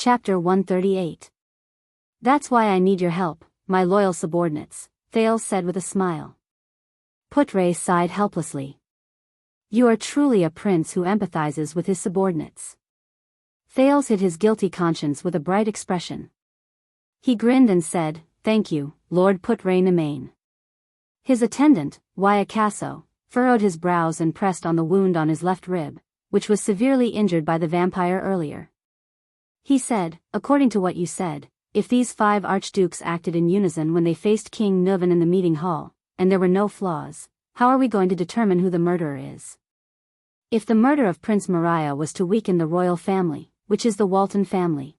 Chapter 138. That's why I need your help, my loyal subordinates, Thales said with a smile. Putre sighed helplessly. You are truly a prince who empathizes with his subordinates. Thales hid his guilty conscience with a bright expression. He grinned and said, Thank you, Lord Putre Nemain. His attendant, Wuxia, furrowed his brows and pressed on the wound on his left rib, which was severely injured by the vampire earlier. He said, according to what you said, if these 5 archdukes acted in unison when they faced King Nuvan in the meeting hall, and there were no flaws, how are we going to determine who the murderer is? If the murder of Prince Maria was to weaken the royal family, which is the Walton family?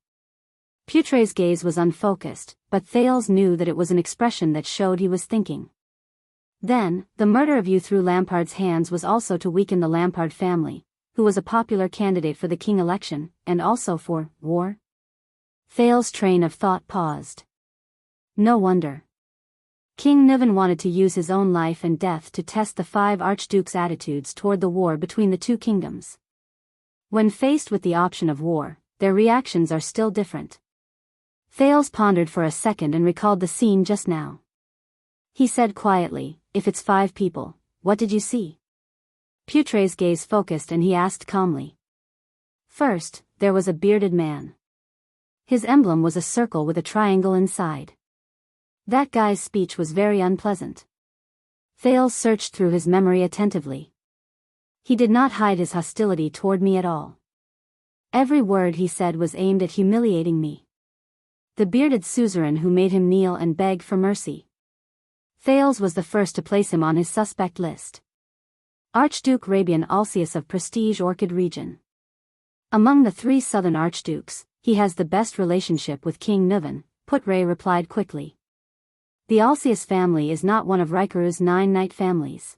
Putre's gaze was unfocused, but Thales knew that it was an expression that showed he was thinking. Then, the murder of you through Lampard's hands was also to weaken the Lampard family, who was a popular candidate for the king election, and also for war? Thales' train of thought paused. No wonder. King Nuvan wanted to use his own life and death to test the 5 archdukes' attitudes toward the war between the 2 kingdoms. When faced with the option of war, their reactions are still different. Thales pondered for a second and recalled the scene just now. He said quietly, if it's 5 people, what did you see? Putre's gaze focused and he asked calmly. First, there was a bearded man. His emblem was a circle with a triangle inside. That guy's speech was very unpleasant. Thales searched through his memory attentively. He did not hide his hostility toward me at all. Every word he said was aimed at humiliating me. The bearded suzerain who made him kneel and beg for mercy. Thales was the first to place him on his suspect list. Archduke Rabian Alcius of Prestige Orchid region. Among the 3 southern archdukes, he has the best relationship with King Nuvan, Putre replied quickly. The Alcius family is not one of Rikuru's 9 knight families.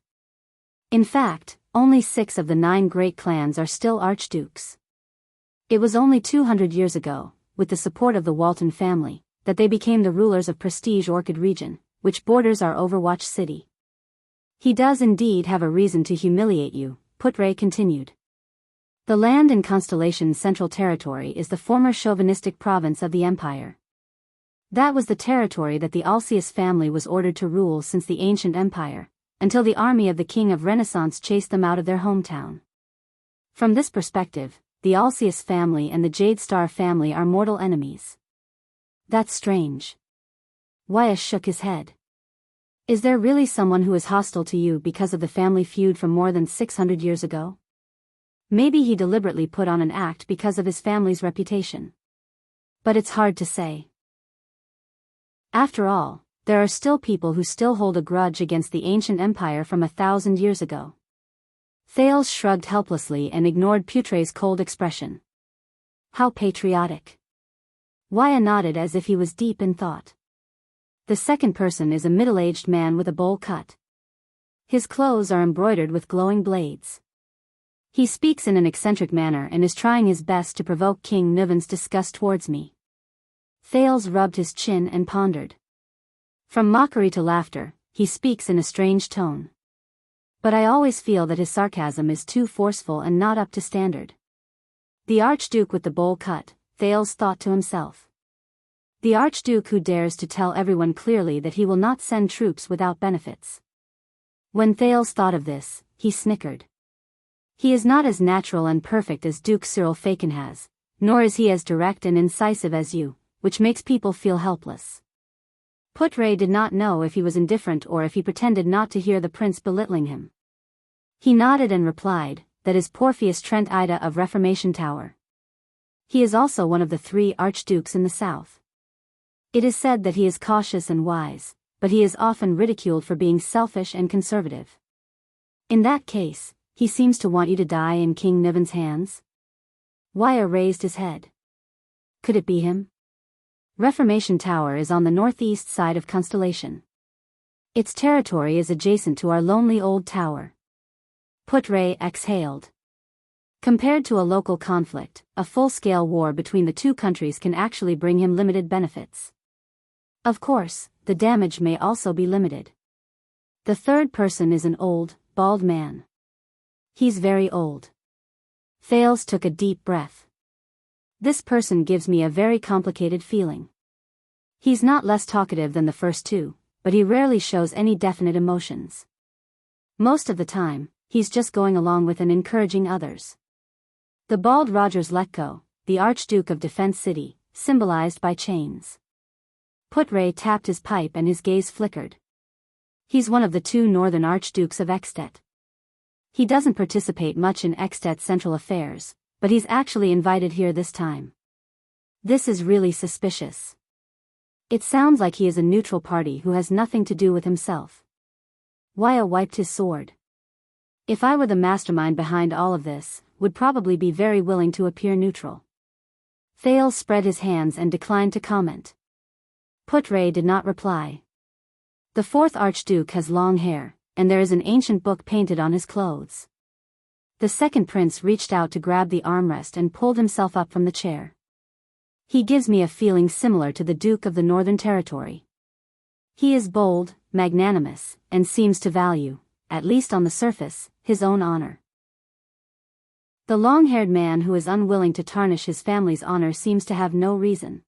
In fact, only 6 of the 9 great clans are still archdukes. It was only 200 years ago, with the support of the Walton family, that they became the rulers of Prestige Orchid region, which borders our Overwatch city. He does indeed have a reason to humiliate you, Putre continued. The land in Constellation's central territory is the former chauvinistic province of the empire. That was the territory that the Alcius family was ordered to rule since the ancient empire, until the army of the King of Renaissance chased them out of their hometown. From this perspective, the Alcius family and the Jade Star family are mortal enemies. That's strange. Wuxia shook his head. Is there really someone who is hostile to you because of the family feud from more than 600 years ago? Maybe he deliberately put on an act because of his family's reputation. But it's hard to say. After all, there are still people who still hold a grudge against the ancient empire from 1,000 years ago. Thales shrugged helplessly and ignored Putre's cold expression. How patriotic. Wuxia nodded as if he was deep in thought. The second person is a middle-aged man with a bowl cut. His clothes are embroidered with glowing blades. He speaks in an eccentric manner and is trying his best to provoke King Nuvan's disgust towards me. Thales rubbed his chin and pondered. From mockery to laughter, he speaks in a strange tone. But I always feel that his sarcasm is too forceful and not up to standard. The Archduke with the bowl cut, Thales thought to himself. The Archduke who dares to tell everyone clearly that he will not send troops without benefits. When Thales thought of this, he snickered. He is not as natural and perfect as Duke Cyril Falkenhaz, nor is he as direct and incisive as you, which makes people feel helpless. Putre did not know if he was indifferent or if he pretended not to hear the prince belittling him. He nodded and replied, that is Porpheus Trent Ida of Reformation Tower. He is also one of the 3 archdukes in the south. It is said that he is cautious and wise, but he is often ridiculed for being selfish and conservative. In that case, he seems to want you to die in King Nuvan's hands? Wuxia raised his head. Could it be him? Reformation Tower is on the northeast side of Constellation. Its territory is adjacent to our lonely old tower. Putre exhaled. Compared to a local conflict, a full-scale war between the 2 countries can actually bring him limited benefits. Of course, the damage may also be limited. The third person is an old, bald man. He's very old. Thales took a deep breath. This person gives me a very complicated feeling. He's not less talkative than the first two, but he rarely shows any definite emotions. Most of the time, he's just going along with and encouraging others. The bald Rogers Letko, the Archduke of Defense City, symbolized by chains. Putre tapped his pipe and his gaze flickered. He's one of the two northern archdukes of Extet. He doesn't participate much in Extet's central affairs, but he's actually invited here this time. This is really suspicious. It sounds like he is a neutral party who has nothing to do with himself. Waya wiped his sword. If I were the mastermind behind all of this, would probably be very willing to appear neutral. Thales spread his hands and declined to comment. Putre did not reply. The fourth archduke has long hair, and there is an ancient book painted on his clothes. The second prince reached out to grab the armrest and pulled himself up from the chair. He gives me a feeling similar to the Duke of the Northern Territory. He is bold, magnanimous, and seems to value, at least on the surface, his own honor. The long-haired man who is unwilling to tarnish his family's honor seems to have no reason.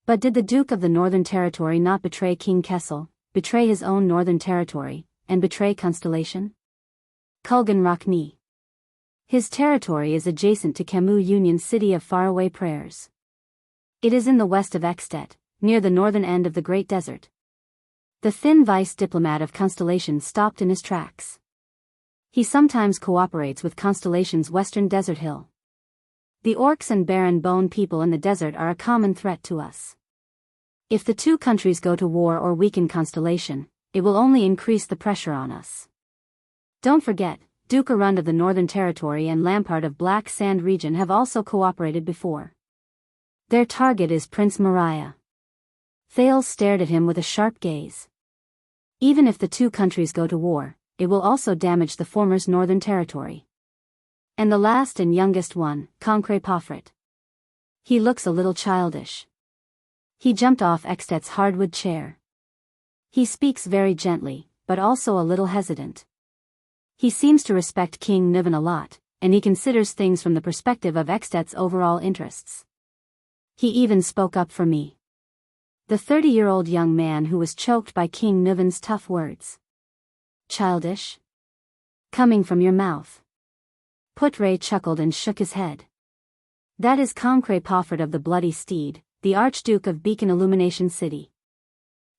But did the Duke of the Northern Territory not betray King Kessel, betray his own Northern Territory, and betray Constellation? Kulgan Rockni. His territory is adjacent to Camus Union City of Faraway Prayers. It is in the west of Extet, near the northern end of the Great Desert. The thin vice diplomat of Constellation stopped in his tracks. He sometimes cooperates with Constellation's western desert hill. The orcs and barren bone people in the desert are a common threat to us. If the two countries go to war or weaken Constellation, it will only increase the pressure on us. Don't forget, Duke Arund of the Northern Territory and Lampard of Black Sand region have also cooperated before. Their target is Prince Mariah. Thales stared at him with a sharp gaze. Even if the two countries go to war, it will also damage the former's northern territory. And the last and youngest one, Concre Pofrit. He looks a little childish. He jumped off Extet's hardwood chair. He speaks very gently, but also a little hesitant. He seems to respect King Niven a lot, and he considers things from the perspective of Extet's overall interests. He even spoke up for me. The 30-year-old young man who was choked by King Niven's tough words. Childish? Coming from your mouth. Putre chuckled and shook his head. That is Concre Pofrit of the Bloody Steed, the Archduke of Beacon Illumination City.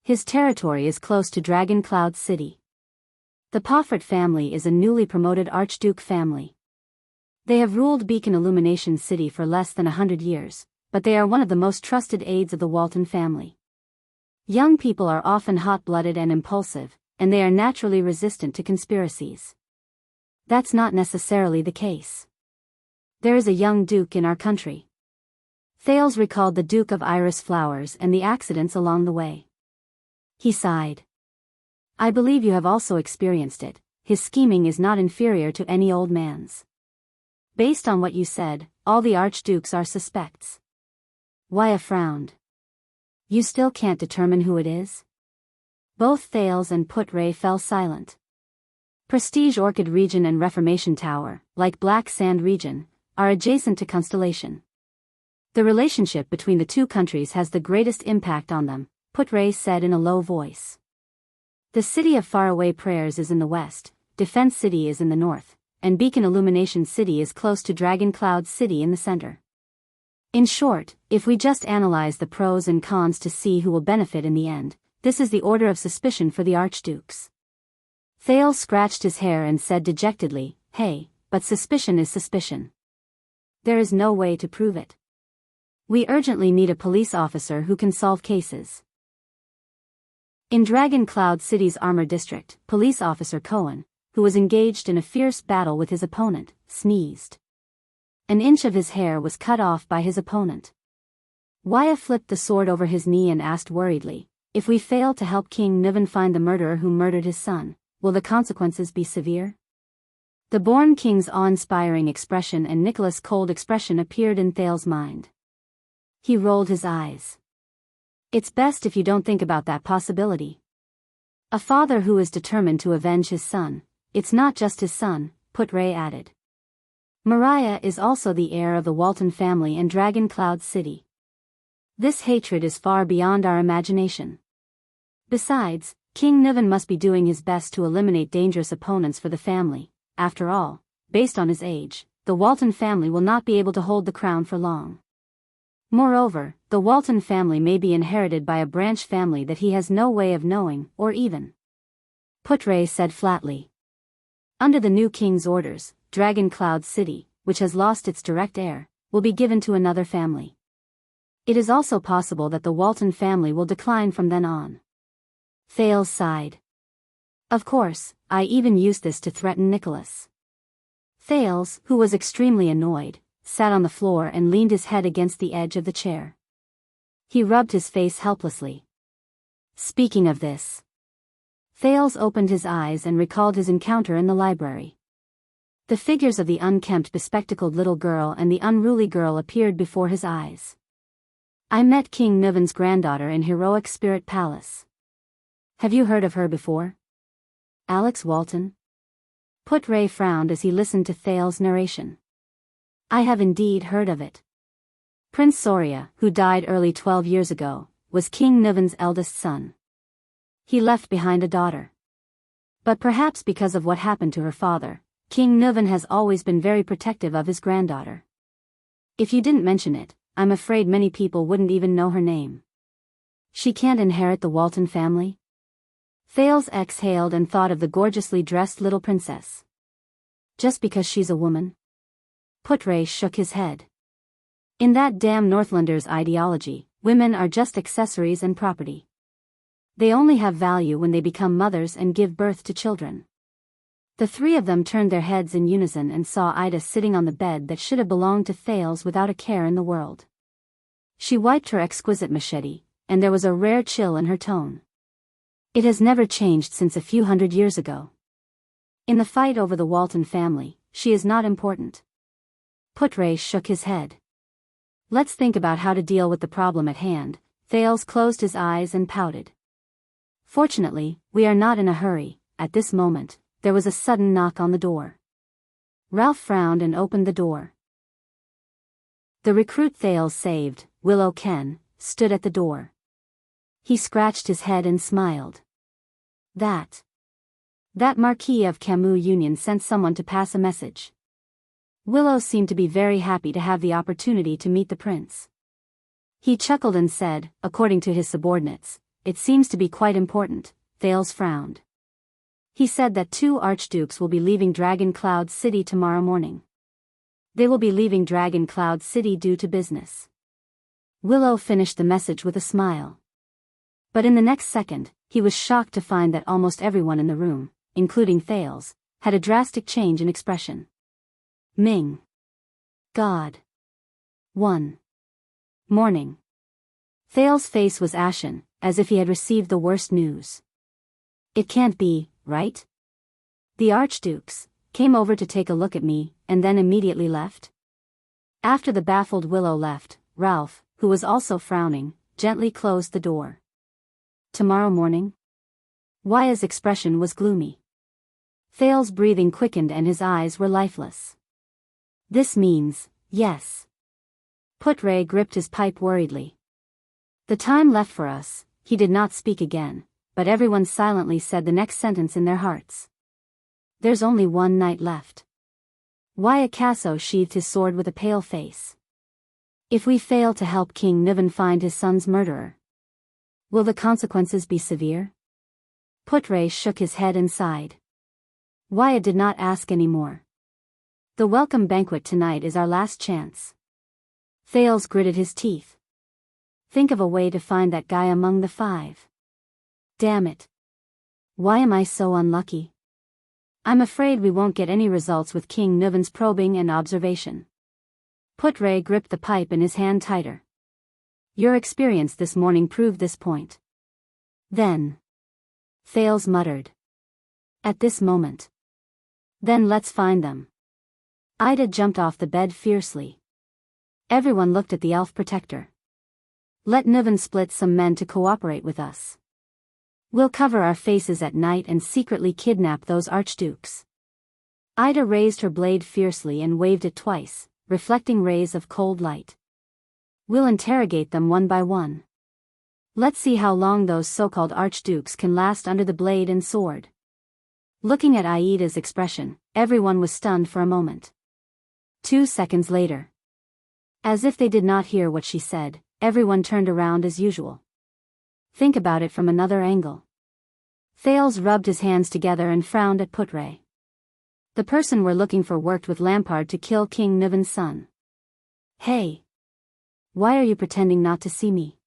His territory is close to Dragon Cloud City. The Pofrit family is a newly promoted Archduke family. They have ruled Beacon Illumination City for less than 100 years, but they are one of the most trusted aides of the Walton family. Young people are often hot-blooded and impulsive, and they are naturally resistant to conspiracies. That's not necessarily the case. There is a young duke in our country. Thales recalled the Duke of Iris Flowers and the accidents along the way. He sighed. I believe you have also experienced it. His scheming is not inferior to any old man's. Based on what you said, all the archdukes are suspects. Waya frowned. You still can't determine who it is? Both Thales and Putre fell silent. Prestige Orchid Region and Reformation Tower, like Black Sand Region, are adjacent to Constellation. The relationship between the two countries has the greatest impact on them, Putre said in a low voice. The city of Faraway Prayers is in the west, Defense City is in the north, and Beacon Illumination City is close to Dragon Cloud City in the center. In short, if we just analyze the pros and cons to see who will benefit in the end, this is the order of suspicion for the archdukes. Thales scratched his hair and said dejectedly, Hey, but suspicion is suspicion. There is no way to prove it. We urgently need a police officer who can solve cases. In Dragon Cloud City's Armor District, Police Officer Cohen, who was engaged in a fierce battle with his opponent, sneezed. An inch of his hair was cut off by his opponent. Waya flipped the sword over his knee and asked worriedly, If we fail to help King Niven find the murderer who murdered his son, will the consequences be severe? The born king's awe-inspiring expression and Nicholas' cold expression appeared in Thales' mind. He rolled his eyes. It's best if you don't think about that possibility. A father who is determined to avenge his son, it's not just his son, Putre added. Mariah is also the heir of the Walton family and Dragon Cloud City. This hatred is far beyond our imagination. Besides, King Niven must be doing his best to eliminate dangerous opponents for the family. After all, based on his age, the Walton family will not be able to hold the crown for long. Moreover, the Walton family may be inherited by a branch family that he has no way of knowing, or even. Putre said flatly. Under the new king's orders, Dragon Cloud City, which has lost its direct heir, will be given to another family. It is also possible that the Walton family will decline from then on. Thales sighed. Of course, I even used this to threaten Nicholas. Thales, who was extremely annoyed, sat on the floor and leaned his head against the edge of the chair. He rubbed his face helplessly. Speaking of this. Thales opened his eyes and recalled his encounter in the library. The figures of the unkempt bespectacled little girl and the unruly girl appeared before his eyes. I met King Niven's granddaughter in Heroic Spirit Palace. Have you heard of her before? Alex Walton? Putre frowned as he listened to Thales' narration. I have indeed heard of it. Prince Soria, who died early 12 years ago, was King Niven's eldest son. He left behind a daughter. But perhaps because of what happened to her father, King Niven has always been very protective of his granddaughter. If you didn't mention it, I'm afraid many people wouldn't even know her name. She can't inherit the Walton family? Thales exhaled and thought of the gorgeously dressed little princess. Just because she's a woman? Putre shook his head. In that damn Northlander's ideology, women are just accessories and property. They only have value when they become mothers and give birth to children. The three of them turned their heads in unison and saw Ida sitting on the bed that should have belonged to Thales without a care in the world. She wiped her exquisite machete, and there was a rare chill in her tone. It has never changed since a few hundred years ago. In the fight over the Walton family, she is not important. Putre shook his head. Let's think about how to deal with the problem at hand. Thales closed his eyes and pouted. Fortunately, we are not in a hurry. At this moment, there was a sudden knock on the door. Ralph frowned and opened the door. The recruit Thales saved, Willow Ken, stood at the door. He scratched his head and smiled. That Marquis of Camus Union sent someone to pass a message. Willow seemed to be very happy to have the opportunity to meet the prince. He chuckled and said, according to his subordinates, it seems to be quite important. Thales frowned. He said that 2 archdukes will be leaving Dragon Cloud City tomorrow morning. They will be leaving Dragon Cloud City due to business. Willow finished the message with a smile. But in the next second, he was shocked to find that almost everyone in the room, including Thales, had a drastic change in expression. Ming. God. 1. Morning. Thales' face was ashen, as if he had received the worst news. It can't be, right? The archdukes came over to take a look at me, and then immediately left? After the baffled Willow left, Ralph, who was also frowning, gently closed the door. Tomorrow morning? Waya's expression was gloomy. Thales' breathing quickened and his eyes were lifeless. This means, yes. Putre gripped his pipe worriedly. The time left for us. He did not speak again, but everyone silently said the next sentence in their hearts. There's only one night left. Waya Casso sheathed his sword with a pale face. If we fail to help King Niven find his son's murderer, will the consequences be severe? Putre shook his head and sighed. Waya did not ask any more. The welcome banquet tonight is our last chance. Thales gritted his teeth. Think of a way to find that guy among the 5. Damn it. Why am I so unlucky? I'm afraid we won't get any results with King Niven's probing and observation. Putre gripped the pipe in his hand tighter. Your experience this morning proved this point. Then. Thales muttered. At this moment. Then let's find them. Ida jumped off the bed fiercely. Everyone looked at the elf protector. Let Niven split some men to cooperate with us. We'll cover our faces at night and secretly kidnap those archdukes. Ida raised her blade fiercely and waved it twice, reflecting rays of cold light. We'll interrogate them one by one. Let's see how long those so-called archdukes can last under the blade and sword. Looking at Aida's expression, everyone was stunned for a moment. 2 seconds later. As if they did not hear what she said, everyone turned around as usual. Think about it from another angle. Thales rubbed his hands together and frowned at Putre. The person we're looking for worked with Lampard to kill King Nuvan's son. Hey! Why are you pretending not to see me?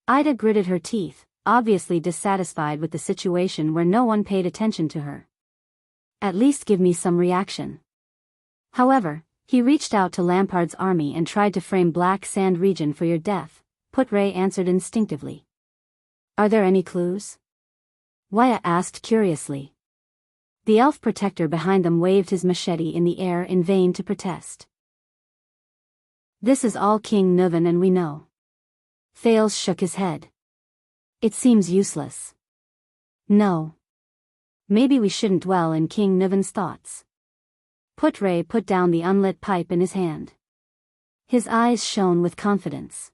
Ida gritted her teeth, obviously dissatisfied with the situation where no one paid attention to her. At least give me some reaction. However, he reached out to Lampard's army and tried to frame Black Sand region for your death, Putre answered instinctively. Are there any clues? Waya asked curiously. The elf protector behind them waved his machete in the air in vain to protest. This is all King Nuvan and we know. Thales shook his head. It seems useless. No. Maybe we shouldn't dwell in King Nuvan's thoughts. Putre put down the unlit pipe in his hand. His eyes shone with confidence.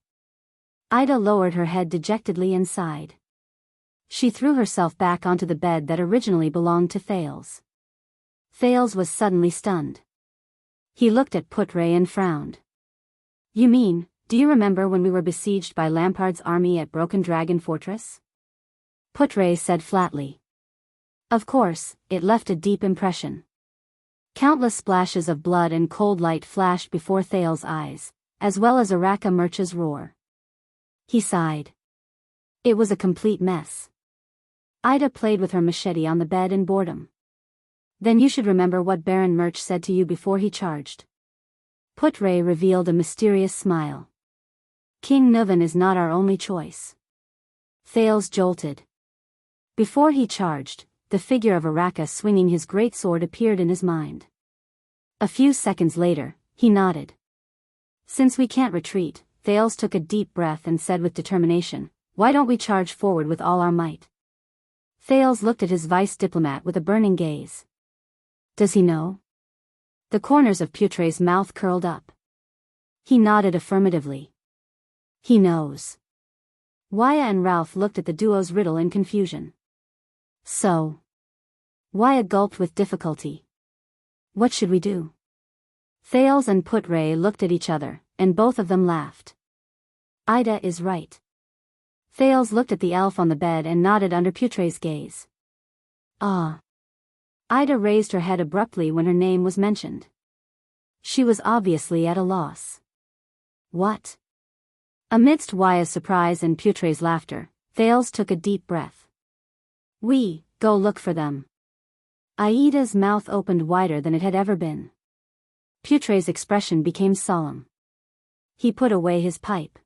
Ida lowered her head dejectedly and sighed. She threw herself back onto the bed that originally belonged to Thales. Thales was suddenly stunned. He looked at Putre and frowned. You mean, do you remember when we were besieged by Lampard's army at Broken Dragon Fortress? Putre said flatly. Of course, it left a deep impression. Countless splashes of blood and cold light flashed before Thales' eyes, as well as Araka Murcha's roar. He sighed. It was a complete mess. Ida played with her machete on the bed in boredom. Then you should remember what Baron Murch said to you before he charged. Putre revealed a mysterious smile. King Nuvan is not our only choice. Thales jolted. Before he charged, the figure of Araka swinging his great sword appeared in his mind. A few seconds later, he nodded. Since we can't retreat, Thales took a deep breath and said with determination, why don't we charge forward with all our might? Thales looked at his vice diplomat with a burning gaze. Does he know? The corners of Putre's mouth curled up. He nodded affirmatively. He knows. Waya and Ralph looked at the duo's riddle in confusion. So. Waya gulped with difficulty. What should we do? Thales and Putre looked at each other, and both of them laughed. Ida is right. Thales looked at the elf on the bed and nodded under Putre's gaze. Ah. Ida raised her head abruptly when her name was mentioned. She was obviously at a loss. What? Amidst Waya's surprise and Putre's laughter, Thales took a deep breath. We, go look for them. Aida's mouth opened wider than it had ever been. Putre's expression became solemn. He put away his pipe.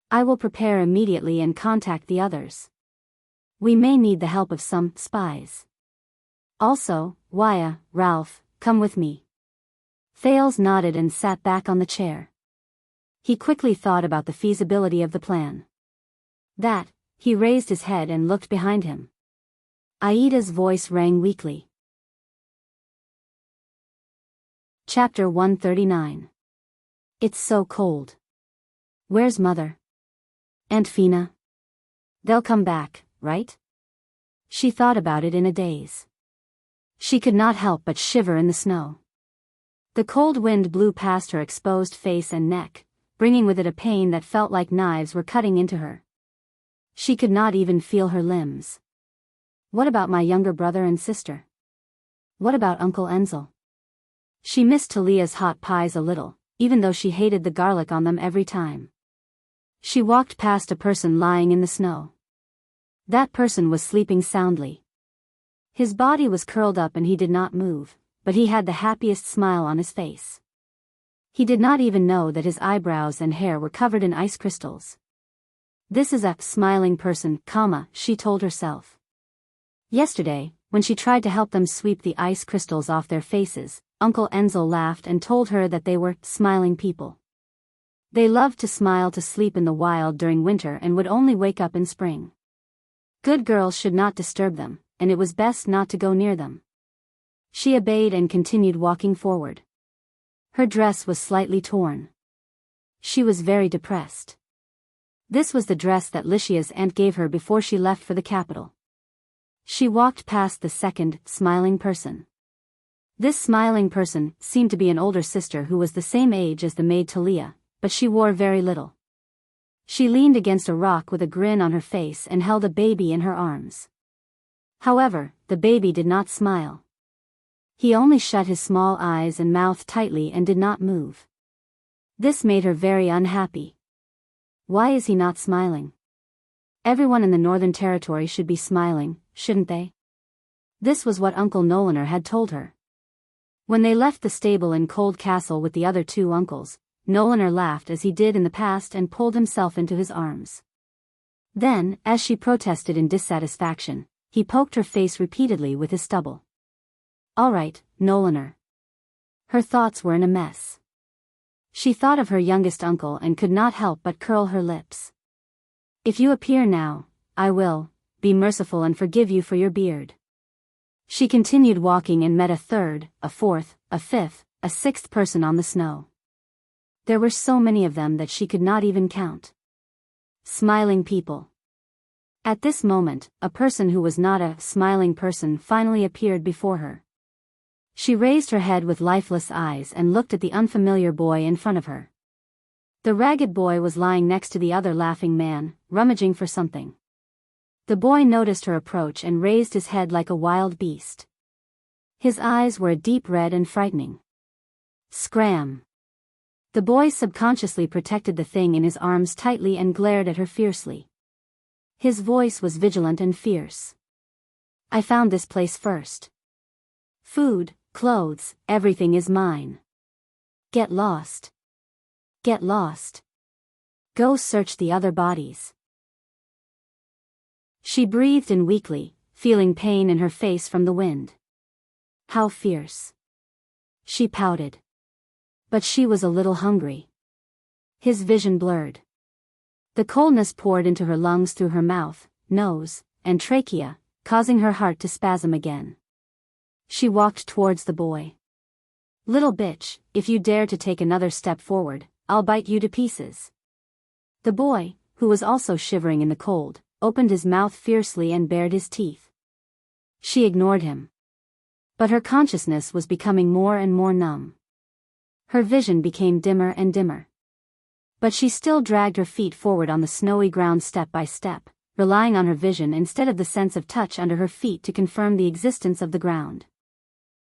I will prepare immediately and contact the others. We may need the help of some spies. Also, Waya, Ralph, come with me. Thales nodded and sat back on the chair. He quickly thought about the feasibility of the plan. He raised his head and looked behind him. Aida's voice rang weakly. Chapter 139. It's so cold. Where's Mother? Aunt Fina? They'll come back, right? She thought about it in a daze. She could not help but shiver in the snow. The cold wind blew past her exposed face and neck, bringing with it a pain that felt like knives were cutting into her. She could not even feel her limbs. What about my younger brother and sister? What about Uncle Enzel? She missed Talia's hot pies a little, even though she hated the garlic on them every time. She walked past a person lying in the snow. That person was sleeping soundly. His body was curled up and he did not move, but he had the happiest smile on his face. He did not even know that his eyebrows and hair were covered in ice crystals. This is a smiling person, she told herself. Yesterday, when she tried to help them sweep the ice crystals off their faces, Uncle Enzel laughed and told her that they were smiling people. They loved to smile to sleep in the wild during winter and would only wake up in spring. Good girls should not disturb them, and it was best not to go near them. She obeyed and continued walking forward. Her dress was slightly torn. She was very depressed. This was the dress that Licia's aunt gave her before she left for the capital. She walked past the second, smiling person. This smiling person seemed to be an older sister who was the same age as the maid Talia, but she wore very little. She leaned against a rock with a grin on her face and held a baby in her arms. However, the baby did not smile. He only shut his small eyes and mouth tightly and did not move. This made her very unhappy. Why is he not smiling? Everyone in the Northern Territory should be smiling, shouldn't they? This was what Uncle Nolaner had told her. When they left the stable in Cold Castle with the other two uncles, Nolaner laughed as he did in the past and pulled himself into his arms. Then, as she protested in dissatisfaction, he poked her face repeatedly with his stubble. All right, Nolaner. Her thoughts were in a mess. She thought of her youngest uncle and could not help but curl her lips. If you appear now, I will be merciful and forgive you for your beard. She continued walking and met a third, a fourth, a fifth, a sixth person on the snow. There were so many of them that she could not even count. Smiling people. At this moment, a person who was not a smiling person finally appeared before her. She raised her head with lifeless eyes and looked at the unfamiliar boy in front of her. The ragged boy was lying next to the other laughing man, rummaging for something. The boy noticed her approach and raised his head like a wild beast. His eyes were a deep red and frightening. Scram! The boy subconsciously protected the thing in his arms tightly and glared at her fiercely. His voice was vigilant and fierce. I found this place first. Food, clothes, everything is mine. Get lost. Get lost. Go search the other bodies. She breathed in weakly, feeling pain in her face from the wind. How fierce. She pouted. But she was a little hungry. His vision blurred. The coldness poured into her lungs through her mouth, nose, and trachea, causing her heart to spasm again. She walked towards the boy. Little bitch, if you dare to take another step forward, I'll bite you to pieces. The boy, who was also shivering in the cold, opened his mouth fiercely and bared his teeth. She ignored him. But her consciousness was becoming more and more numb. Her vision became dimmer and dimmer. But she still dragged her feet forward on the snowy ground step by step, relying on her vision instead of the sense of touch under her feet to confirm the existence of the ground.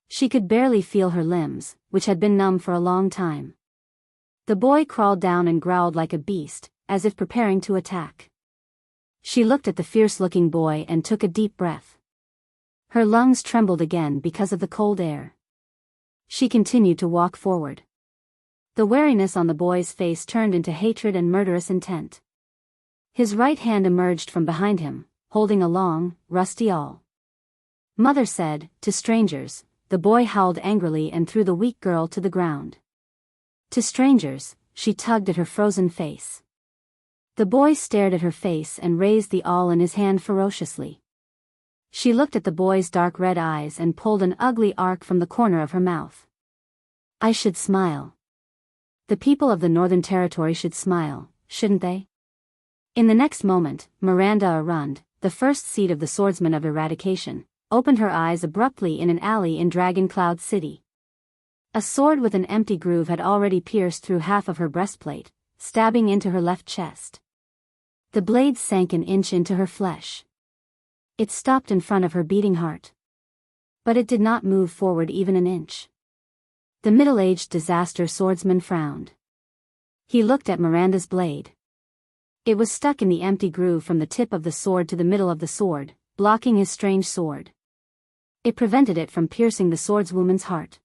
She could barely feel her limbs, which had been numb for a long time. The boy crawled down and growled like a beast, as if preparing to attack. She looked at the fierce-looking boy and took a deep breath. Her lungs trembled again because of the cold air. She continued to walk forward. The wariness on the boy's face turned into hatred and murderous intent. His right hand emerged from behind him, holding a long, rusty awl. Mother said, to strangers. The boy howled angrily and threw the weak girl to the ground. To strangers, she tugged at her frozen face. The boy stared at her face and raised the awl in his hand ferociously. She looked at the boy's dark red eyes and pulled an ugly arc from the corner of her mouth. I should smile. The people of the Northern Territory should smile, shouldn't they? In the next moment, Miranda Arund, the first seed of the swordsmen of eradication, opened her eyes abruptly in an alley in Dragon Cloud City. A sword with an empty groove had already pierced through half of her breastplate, stabbing into her left chest. The blade sank an inch into her flesh. It stopped in front of her beating heart. But it did not move forward even an inch. The middle-aged disaster swordsman frowned. He looked at Miranda's blade. It was stuck in the empty groove from the tip of the sword to the middle of the sword, blocking his strange sword. It prevented it from piercing the swordswoman's heart.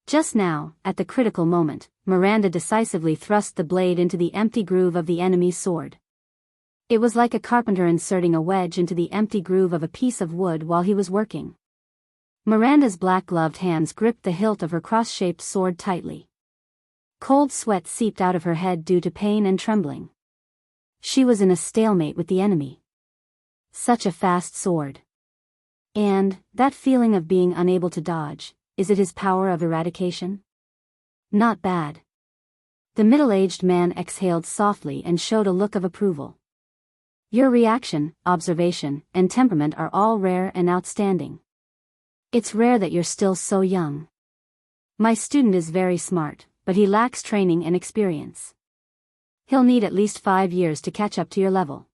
Just now, at the critical moment, Miranda decisively thrust the blade into the empty groove of the enemy's sword. It was like a carpenter inserting a wedge into the empty groove of a piece of wood while he was working. Miranda's black-gloved hands gripped the hilt of her cross-shaped sword tightly. Cold sweat seeped out of her head due to pain and trembling. She was in a stalemate with the enemy. Such a fast sword. And, that feeling of being unable to dodge, is it his power of eradication? Not bad. The middle-aged man exhaled softly and showed a look of approval. Your reaction, observation, and temperament are all rare and outstanding. It's rare that you're still so young. My student is very smart, but he lacks training and experience. He'll need at least 5 years to catch up to your level.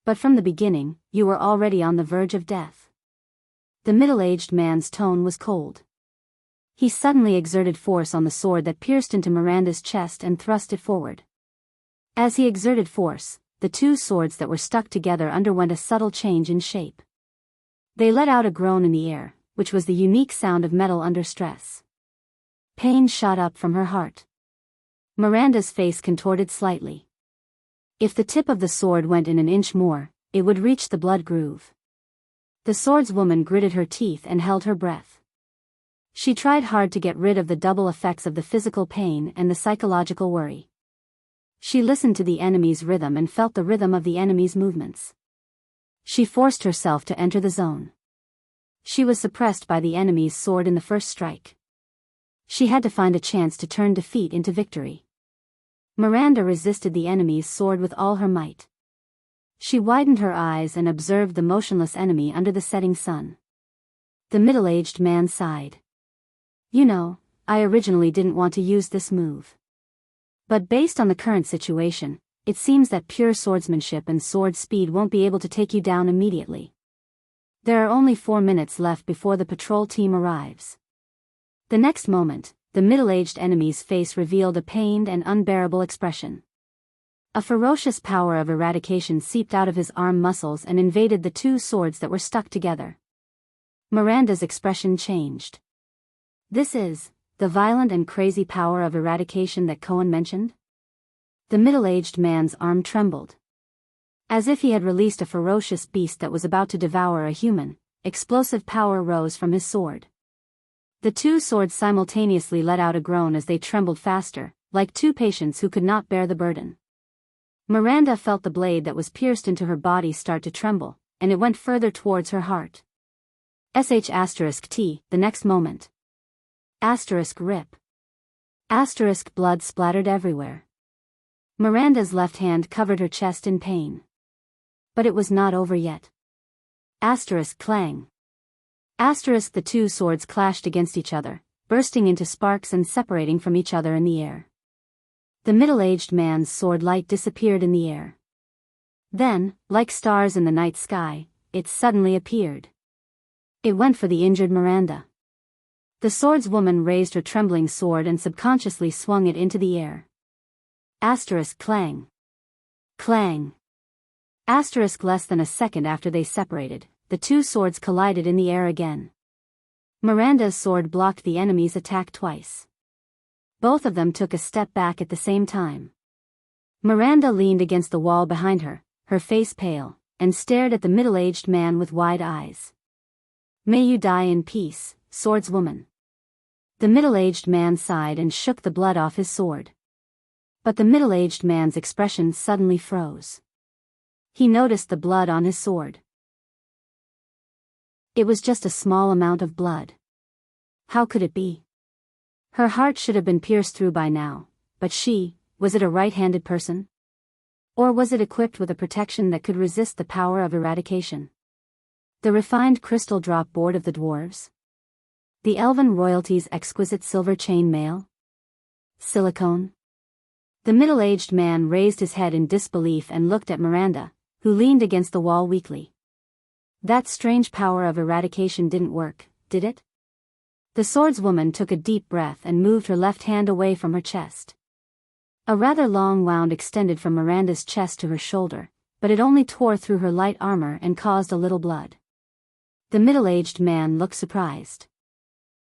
But from the beginning, you were already on the verge of death. The middle-aged man's tone was cold. He suddenly exerted force on the sword that pierced into Miranda's chest and thrust it forward. As he exerted force, the two swords that were stuck together underwent a subtle change in shape. They let out a groan in the air, which was the unique sound of metal under stress. Pain shot up from her heart. Miranda's face contorted slightly. If the tip of the sword went in an inch more, it would reach the blood groove. The swordswoman gritted her teeth and held her breath. She tried hard to get rid of the double effects of the physical pain and the psychological worry. She listened to the enemy's rhythm and felt the rhythm of the enemy's movements. She forced herself to enter the zone. She was suppressed by the enemy's sword in the first strike. She had to find a chance to turn defeat into victory. Miranda resisted the enemy's sword with all her might. She widened her eyes and observed the motionless enemy under the setting sun. The middle-aged man sighed. You know, I originally didn't want to use this move. But based on the current situation, it seems that pure swordsmanship and sword speed won't be able to take you down immediately. There are only 4 minutes left before the patrol team arrives. The next moment, the middle-aged enemy's face revealed a pained and unbearable expression. A ferocious power of eradication seeped out of his arm muscles and invaded the two swords that were stuck together. Miranda's expression changed. This is the violent and crazy power of eradication that Cohen mentioned? The middle-aged man's arm trembled. As if he had released a ferocious beast that was about to devour a human, explosive power rose from his sword. The two swords simultaneously let out a groan as they trembled faster, like two patients who could not bear the burden. Miranda felt the blade that was pierced into her body start to tremble, and it went further towards her heart. *T, the next moment. *rip. Blood splattered everywhere. Miranda's left hand covered her chest in pain. But it was not over yet. *clang. The two swords clashed against each other, bursting into sparks and separating from each other in the air. The middle-aged man's sword light disappeared in the air. Then, like stars in the night sky, it suddenly appeared. It went for the injured Miranda. The swordswoman raised her trembling sword and subconsciously swung it into the air. *clang. Clang. Less than a second after they separated, the two swords collided in the air again. Miranda's sword blocked the enemy's attack twice. Both of them took a step back at the same time. Miranda leaned against the wall behind her, her face pale, and stared at the middle-aged man with wide eyes. May you die in peace, swordswoman. The middle-aged man sighed and shook the blood off his sword. But the middle-aged man's expression suddenly froze. He noticed the blood on his sword. It was just a small amount of blood. How could it be? Her heart should have been pierced through by now, but was it a right-handed person? Or was it equipped with a protection that could resist the power of eradication? The refined crystal drop board of the dwarves? The elven royalty's exquisite silver chain mail? Silicone? The middle-aged man raised his head in disbelief and looked at Miranda, who leaned against the wall weakly. That strange power of eradication didn't work, did it? The swordswoman took a deep breath and moved her left hand away from her chest. A rather long wound extended from Miranda's chest to her shoulder, but it only tore through her light armor and caused a little blood. The middle-aged man looked surprised.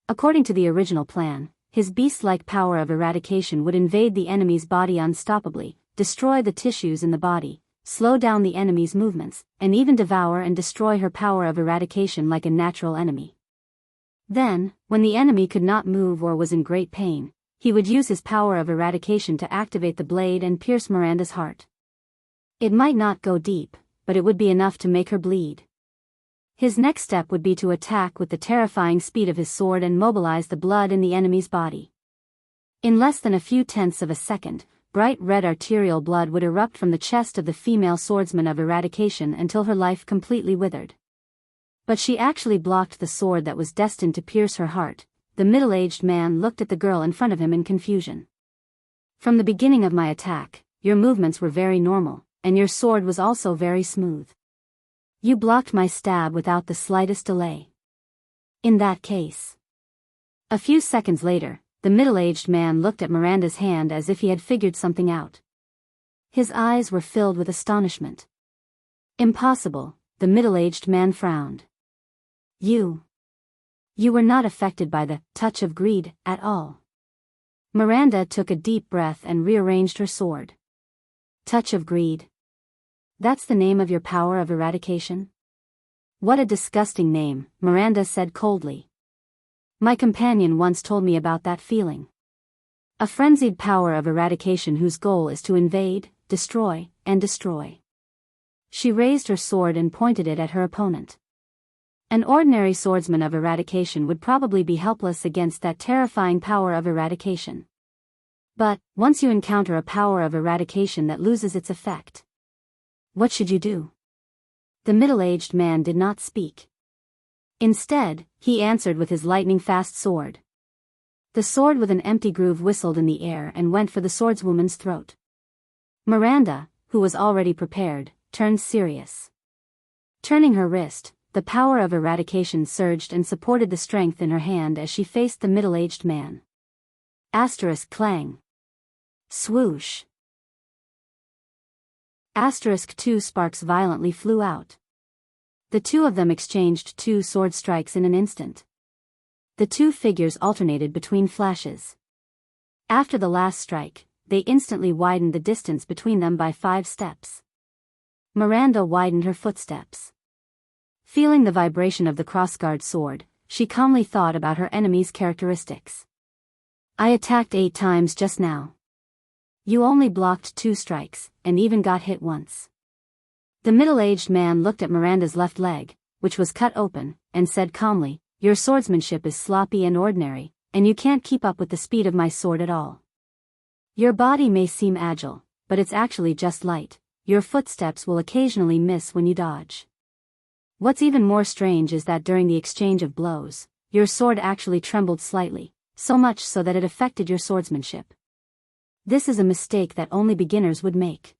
According to the original plan, his beast-like power of eradication would invade the enemy's body unstoppably, destroy the tissues in the body, slow down the enemy's movements, and even devour and destroy her power of eradication like a natural enemy. Then, when the enemy could not move or was in great pain, he would use his power of eradication to activate the blade and pierce Miranda's heart. It might not go deep, but it would be enough to make her bleed. His next step would be to attack with the terrifying speed of his sword and mobilize the blood in the enemy's body. In less than a few tenths of a second, bright red arterial blood would erupt from the chest of the female swordsman of eradication until her life completely withered. But she actually blocked the sword that was destined to pierce her heart. The middle-aged man looked at the girl in front of him in confusion. From the beginning of my attack, your movements were very normal, and your sword was also very smooth. You blocked my stab without the slightest delay. In that case. A few seconds later, the middle-aged man looked at Miranda's hand as if he had figured something out. His eyes were filled with astonishment. Impossible, the middle-aged man frowned. You were not affected by the touch of greed at all. Miranda took a deep breath and rearranged her sword. Touch of greed. That's the name of your power of eradication? What a disgusting name, Miranda said coldly. My companion once told me about that feeling. A frenzied power of eradication whose goal is to invade, destroy, and destroy. She raised her sword and pointed it at her opponent. An ordinary swordsman of eradication would probably be helpless against that terrifying power of eradication. But, once you encounter a power of eradication that loses its effect, what should you do? The middle-aged man did not speak. Instead, he answered with his lightning-fast sword. The sword with an empty groove whistled in the air and went for the swordswoman's throat. Miranda, who was already prepared, turned serious. Turning her wrist, the power of eradication surged and supported the strength in her hand as she faced the middle-aged man. Asterisk clang. Swoosh. Asterisk 2 sparks violently flew out. The two of them exchanged 2 sword strikes in an instant. The two figures alternated between flashes. After the last strike, they instantly widened the distance between them by 5 steps. Miranda widened her footsteps. Feeling the vibration of the crossguard sword, she calmly thought about her enemy's characteristics. I attacked 8 times just now. You only blocked 2 strikes, and even got hit once. The middle-aged man looked at Miranda's left leg, which was cut open, and said calmly, your swordsmanship is sloppy and ordinary, and you can't keep up with the speed of my sword at all. Your body may seem agile, but it's actually just light. Your footsteps will occasionally miss when you dodge. What's even more strange is that during the exchange of blows, your sword actually trembled slightly, so much so that it affected your swordsmanship. This is a mistake that only beginners would make.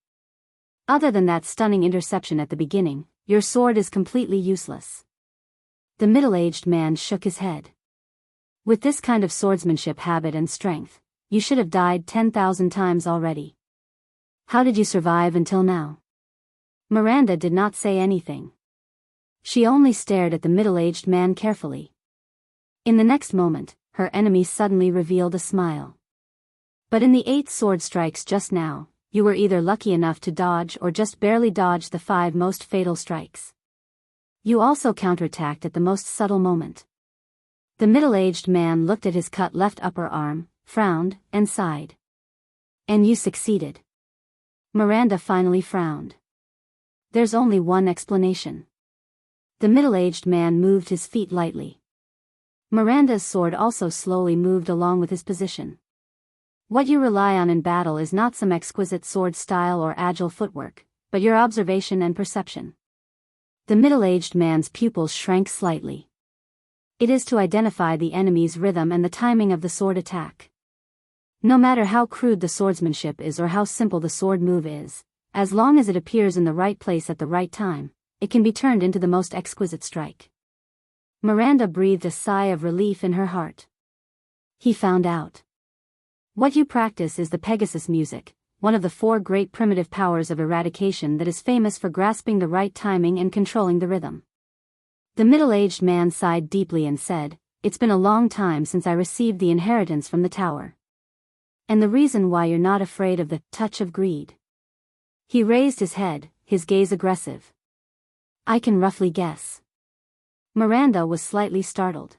Other than that stunning interception at the beginning, your sword is completely useless. The middle-aged man shook his head. With this kind of swordsmanship habit and strength, you should have died 10,000 times already. How did you survive until now? Miranda did not say anything. She only stared at the middle-aged man carefully. In the next moment, her enemy suddenly revealed a smile. But in the 8 sword strikes just now, you were either lucky enough to dodge or just barely dodge the 5 most fatal strikes. You also counterattacked at the most subtle moment. The middle-aged man looked at his cut left upper arm, frowned, and sighed. And you succeeded. Miranda finally frowned. There's only one explanation. The middle-aged man moved his feet lightly. Miranda's sword also slowly moved along with his position. What you rely on in battle is not some exquisite sword style or agile footwork, but your observation and perception. The middle-aged man's pupils shrank slightly. It is to identify the enemy's rhythm and the timing of the sword attack. No matter how crude the swordsmanship is or how simple the sword move is, as long as it appears in the right place at the right time, it can be turned into the most exquisite strike. Miranda breathed a sigh of relief in her heart. He found out. What you practice is the Pegasus music, one of the 4 great primitive powers of eradication that is famous for grasping the right timing and controlling the rhythm. The middle-aged man sighed deeply and said, it's been a long time since I received the inheritance from the tower. And the reason why you're not afraid of the touch of greed. He raised his head, his gaze aggressive. I can roughly guess. Miranda was slightly startled.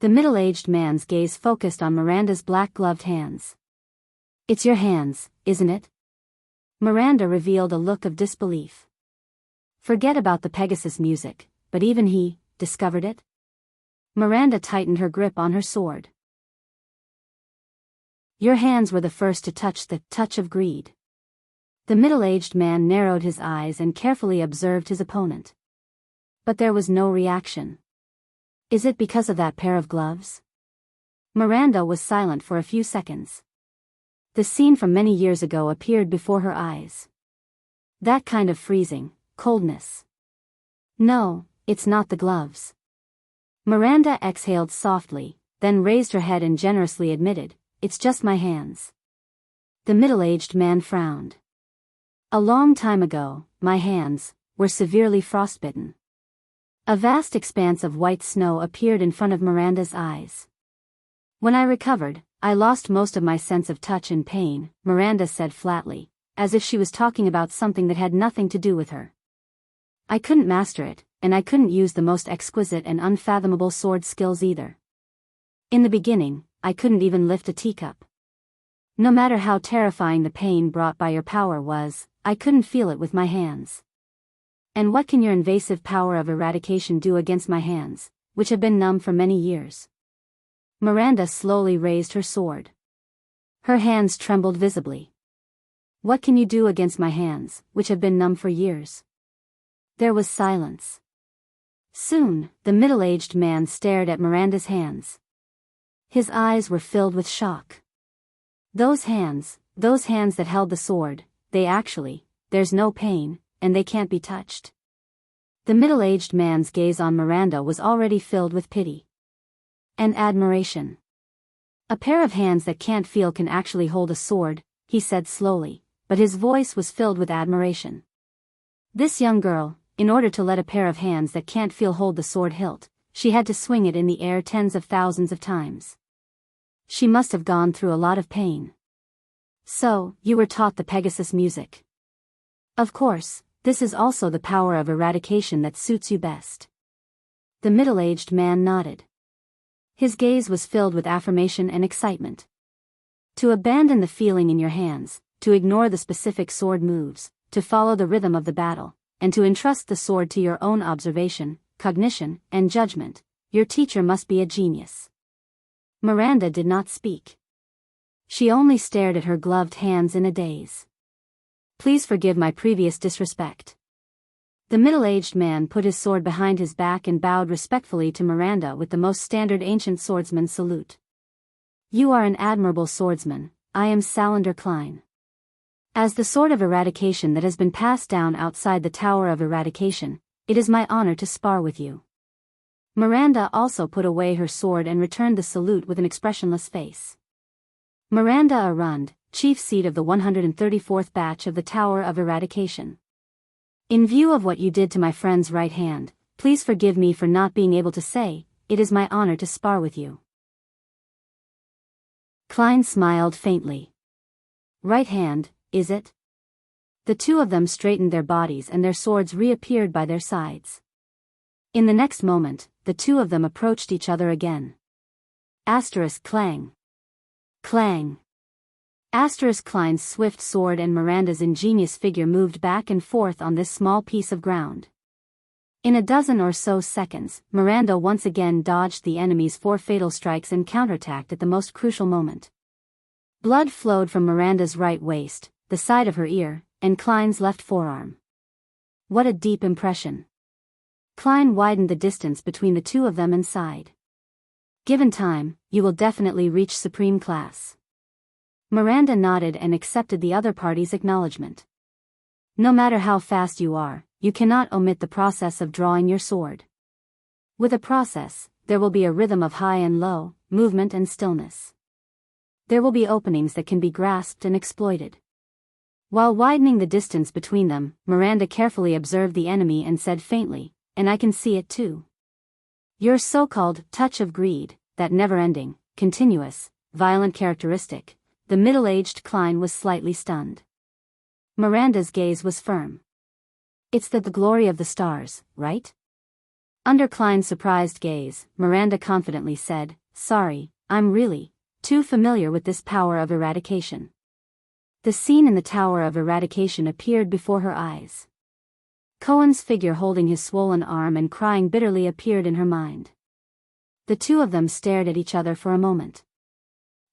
The middle-aged man's gaze focused on Miranda's black-gloved hands. It's your hands, isn't it? Miranda revealed a look of disbelief. Forget about the Pegasus music, but even he discovered it? Miranda tightened her grip on her sword. Your hands were the first to touch the touch of greed. The middle-aged man narrowed his eyes and carefully observed his opponent. But there was no reaction. Is it because of that pair of gloves? Miranda was silent for a few seconds. The scene from many years ago appeared before her eyes. That kind of freezing coldness. No, it's not the gloves. Miranda exhaled softly, then raised her head and generously admitted, it's just my hands. The middle-aged man frowned. A long time ago, my hands were severely frostbitten. A vast expanse of white snow appeared in front of Miranda's eyes. When I recovered, I lost most of my sense of touch and pain, Miranda said flatly, as if she was talking about something that had nothing to do with her. I couldn't master it, and I couldn't use the most exquisite and unfathomable sword skills either. In the beginning, I couldn't even lift a teacup. No matter how terrifying the pain brought by your power was, I couldn't feel it with my hands. And what can your invasive power of eradication do against my hands, which have been numb for many years? Miranda slowly raised her sword. Her hands trembled visibly. What can you do against my hands, which have been numb for years? There was silence. Soon, the middle-aged man stared at Miranda's hands. His eyes were filled with shock. Those hands that held the sword, there's no pain, and they can't be touched. The middle-aged man's gaze on Miranda was already filled with pity. And admiration. A pair of hands that can't feel can actually hold a sword, he said slowly, but his voice was filled with admiration. This young girl, in order to let a pair of hands that can't feel hold the sword hilt, she had to swing it in the air tens of thousands of times. She must have gone through a lot of pain. So, you were taught the Pegasus music. Of course, this is also the power of eradication that suits you best. The middle-aged man nodded. His gaze was filled with affirmation and excitement. To abandon the feeling in your hands, to ignore the specific sword moves, to follow the rhythm of the battle, and to entrust the sword to your own observation, cognition, and judgment, your teacher must be a genius. Miranda did not speak. She only stared at her gloved hands in a daze. Please forgive my previous disrespect. The middle-aged man put his sword behind his back and bowed respectfully to Miranda with the most standard ancient swordsman salute. You are an admirable swordsman, I am Salander Klein. As the sword of eradication that has been passed down outside the Tower of Eradication, it is my honor to spar with you. Miranda also put away her sword and returned the salute with an expressionless face. Miranda Arund, chief seat of the 134th batch of the Tower of Eradication. In view of what you did to my friend's right hand, please forgive me for not being able to say, it is my honor to spar with you. Klein smiled faintly. Right hand, is it? The two of them straightened their bodies and their swords reappeared by their sides. In the next moment, the two of them approached each other again. Asterisk clang. Clang. Asterisk Klein's swift sword and Miranda's ingenious figure moved back and forth on this small piece of ground. In a dozen or so seconds, Miranda once again dodged the enemy's 4 fatal strikes and counterattacked at the most crucial moment. Blood flowed from Miranda's right waist, the side of her ear, and Klein's left forearm. What a deep impression. Klein widened the distance between the two of them and sighed. Given time, you will definitely reach supreme class. Miranda nodded and accepted the other party's acknowledgement. No matter how fast you are, you cannot omit the process of drawing your sword. With a process, there will be a rhythm of high and low, movement and stillness. There will be openings that can be grasped and exploited. While widening the distance between them, Miranda carefully observed the enemy and said faintly, and I can see it too. Your so-called touch of greed, that never-ending, continuous, violent characteristic. The middle-aged Klein was slightly stunned. Miranda's gaze was firm. It's the glory of the stars, right? Under Klein's surprised gaze, Miranda confidently said, sorry, I'm really too familiar with this power of eradication. The scene in the Tower of Eradication appeared before her eyes. Cohen's figure holding his swollen arm and crying bitterly appeared in her mind. The two of them stared at each other for a moment.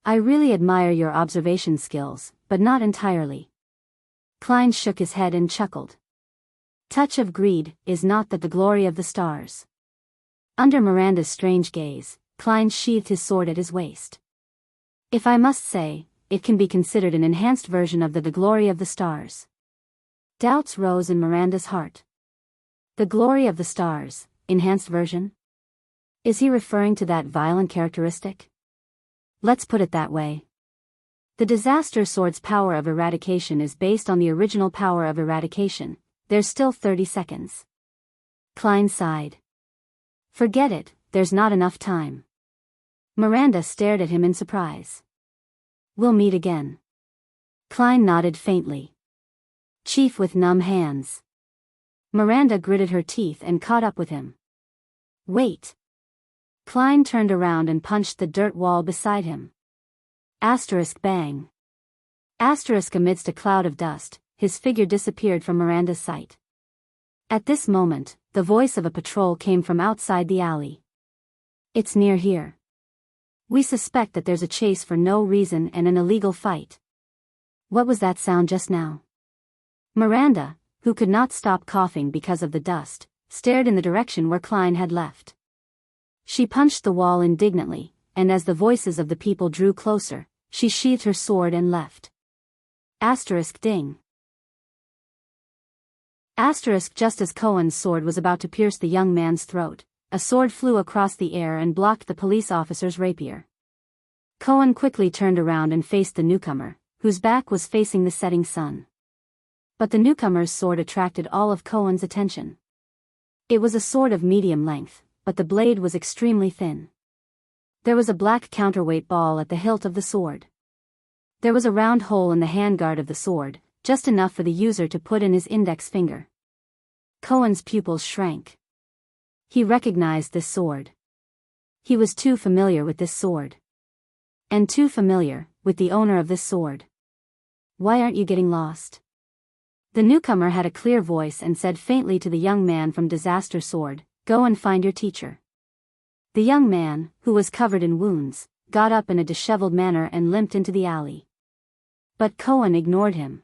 I really admire your observation skills, but not entirely. Klein shook his head and chuckled. Touch of greed, is not that the glory of the stars? Under Miranda's strange gaze, Klein sheathed his sword at his waist. If I must say, it can be considered an enhanced version of the glory of the stars. Doubts rose in Miranda's heart. The glory of the stars, enhanced version? Is he referring to that violent characteristic? Let's put it that way. The disaster sword's power of eradication is based on the original power of eradication. There's still 30 seconds. Klein sighed. Forget it, there's not enough time. Miranda stared at him in surprise. We'll meet again. Klein nodded faintly. Chief with numb hands. Miranda gritted her teeth and caught up with him. Wait. Klein turned around and punched the dirt wall beside him. Asterisk bang. Asterisk amidst a cloud of dust, his figure disappeared from Miranda's sight. At this moment, the voice of a patrol came from outside the alley. It's near here. We suspect that there's a chase for no reason and an illegal fight. What was that sound just now? Miranda, who could not stop coughing because of the dust, stared in the direction where Klein had left. She punched the wall indignantly, and as the voices of the people drew closer, she sheathed her sword and left. Asterisk ding. Asterisk just as Cohen's sword was about to pierce the young man's throat, a sword flew across the air and blocked the police officer's rapier. Cohen quickly turned around and faced the newcomer, whose back was facing the setting sun. But the newcomer's sword attracted all of Cohen's attention. It was a sword of medium length, but the blade was extremely thin. There was a black counterweight ball at the hilt of the sword. There was a round hole in the handguard of the sword, just enough for the user to put in his index finger. Cohen's pupils shrank. He recognized this sword. He was too familiar with this sword. And too familiar with the owner of this sword. Why aren't you getting lost? The newcomer had a clear voice and said faintly to the young man from Disaster Sword, Go and find your teacher. The young man, who was covered in wounds, got up in a disheveled manner and limped into the alley. But Cohen ignored him.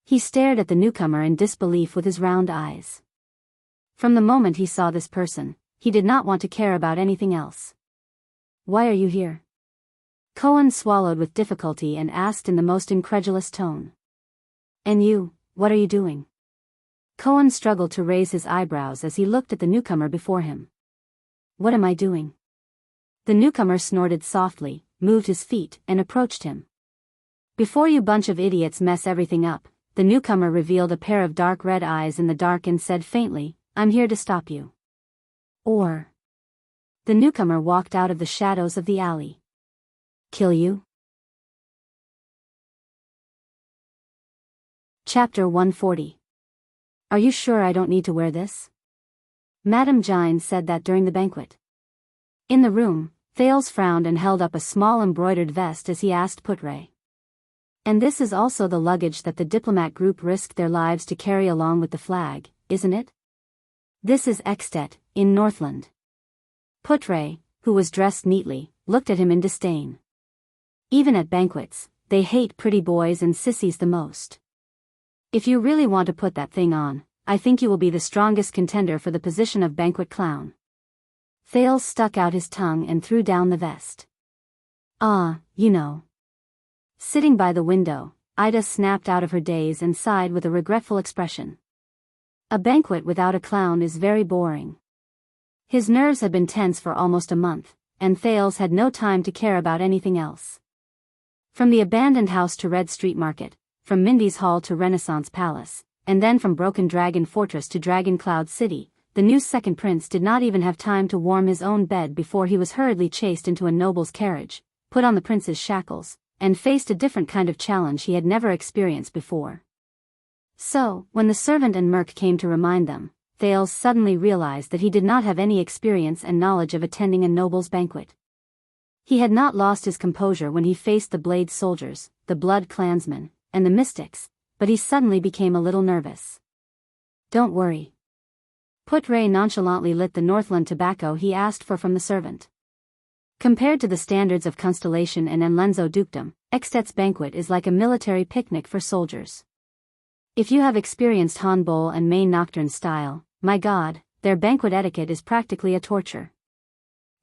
He stared at the newcomer in disbelief with his round eyes. From the moment he saw this person, he did not want to care about anything else. Why are you here? Cohen swallowed with difficulty and asked in the most incredulous tone. And you, what are you doing? Cohen struggled to raise his eyebrows as he looked at the newcomer before him. What am I doing? The newcomer snorted softly, moved his feet, and approached him. Before you bunch of idiots mess everything up, the newcomer revealed a pair of dark red eyes in the dark and said faintly, I'm here to stop you. Or. The newcomer walked out of the shadows of the alley. Kill you? Chapter 140. Are you sure I don't need to wear this? Madame Jine said that during the banquet. In the room, Thales frowned and held up a small embroidered vest as he asked Putre. And this is also the luggage that the diplomat group risked their lives to carry along with the flag, isn't it? This is Extet, in Northland. Putre, who was dressed neatly, looked at him in disdain. Even at banquets, they hate pretty boys and sissies the most. If you really want to put that thing on, I think you will be the strongest contender for the position of banquet clown. Thales stuck out his tongue and threw down the vest. You know. Sitting by the window, Ida snapped out of her daze and sighed with a regretful expression. A banquet without a clown is very boring. His nerves had been tense for almost a month, and Thales had no time to care about anything else. From the abandoned house to Red Street Market, from Mindy's Hall to Renaissance Palace, and then from Broken Dragon Fortress to Dragon Cloud City, the new second prince did not even have time to warm his own bed before he was hurriedly chased into a noble's carriage, put on the prince's shackles, and faced a different kind of challenge he had never experienced before. So, when the servant and Merc came to remind them, Thales suddenly realized that he did not have any experience and knowledge of attending a noble's banquet. He had not lost his composure when he faced the Blade soldiers, the Blood clansmen, and the mystics, but he suddenly became a little nervous. Don't worry. Put Ray nonchalantly lit the Northland tobacco he asked for from the servant. Compared to the standards of Constellation and Enlenzo dukedom, Extet's banquet is like a military picnic for soldiers. If you have experienced Hanbol and Main Nocturne style, my god, their banquet etiquette is practically a torture.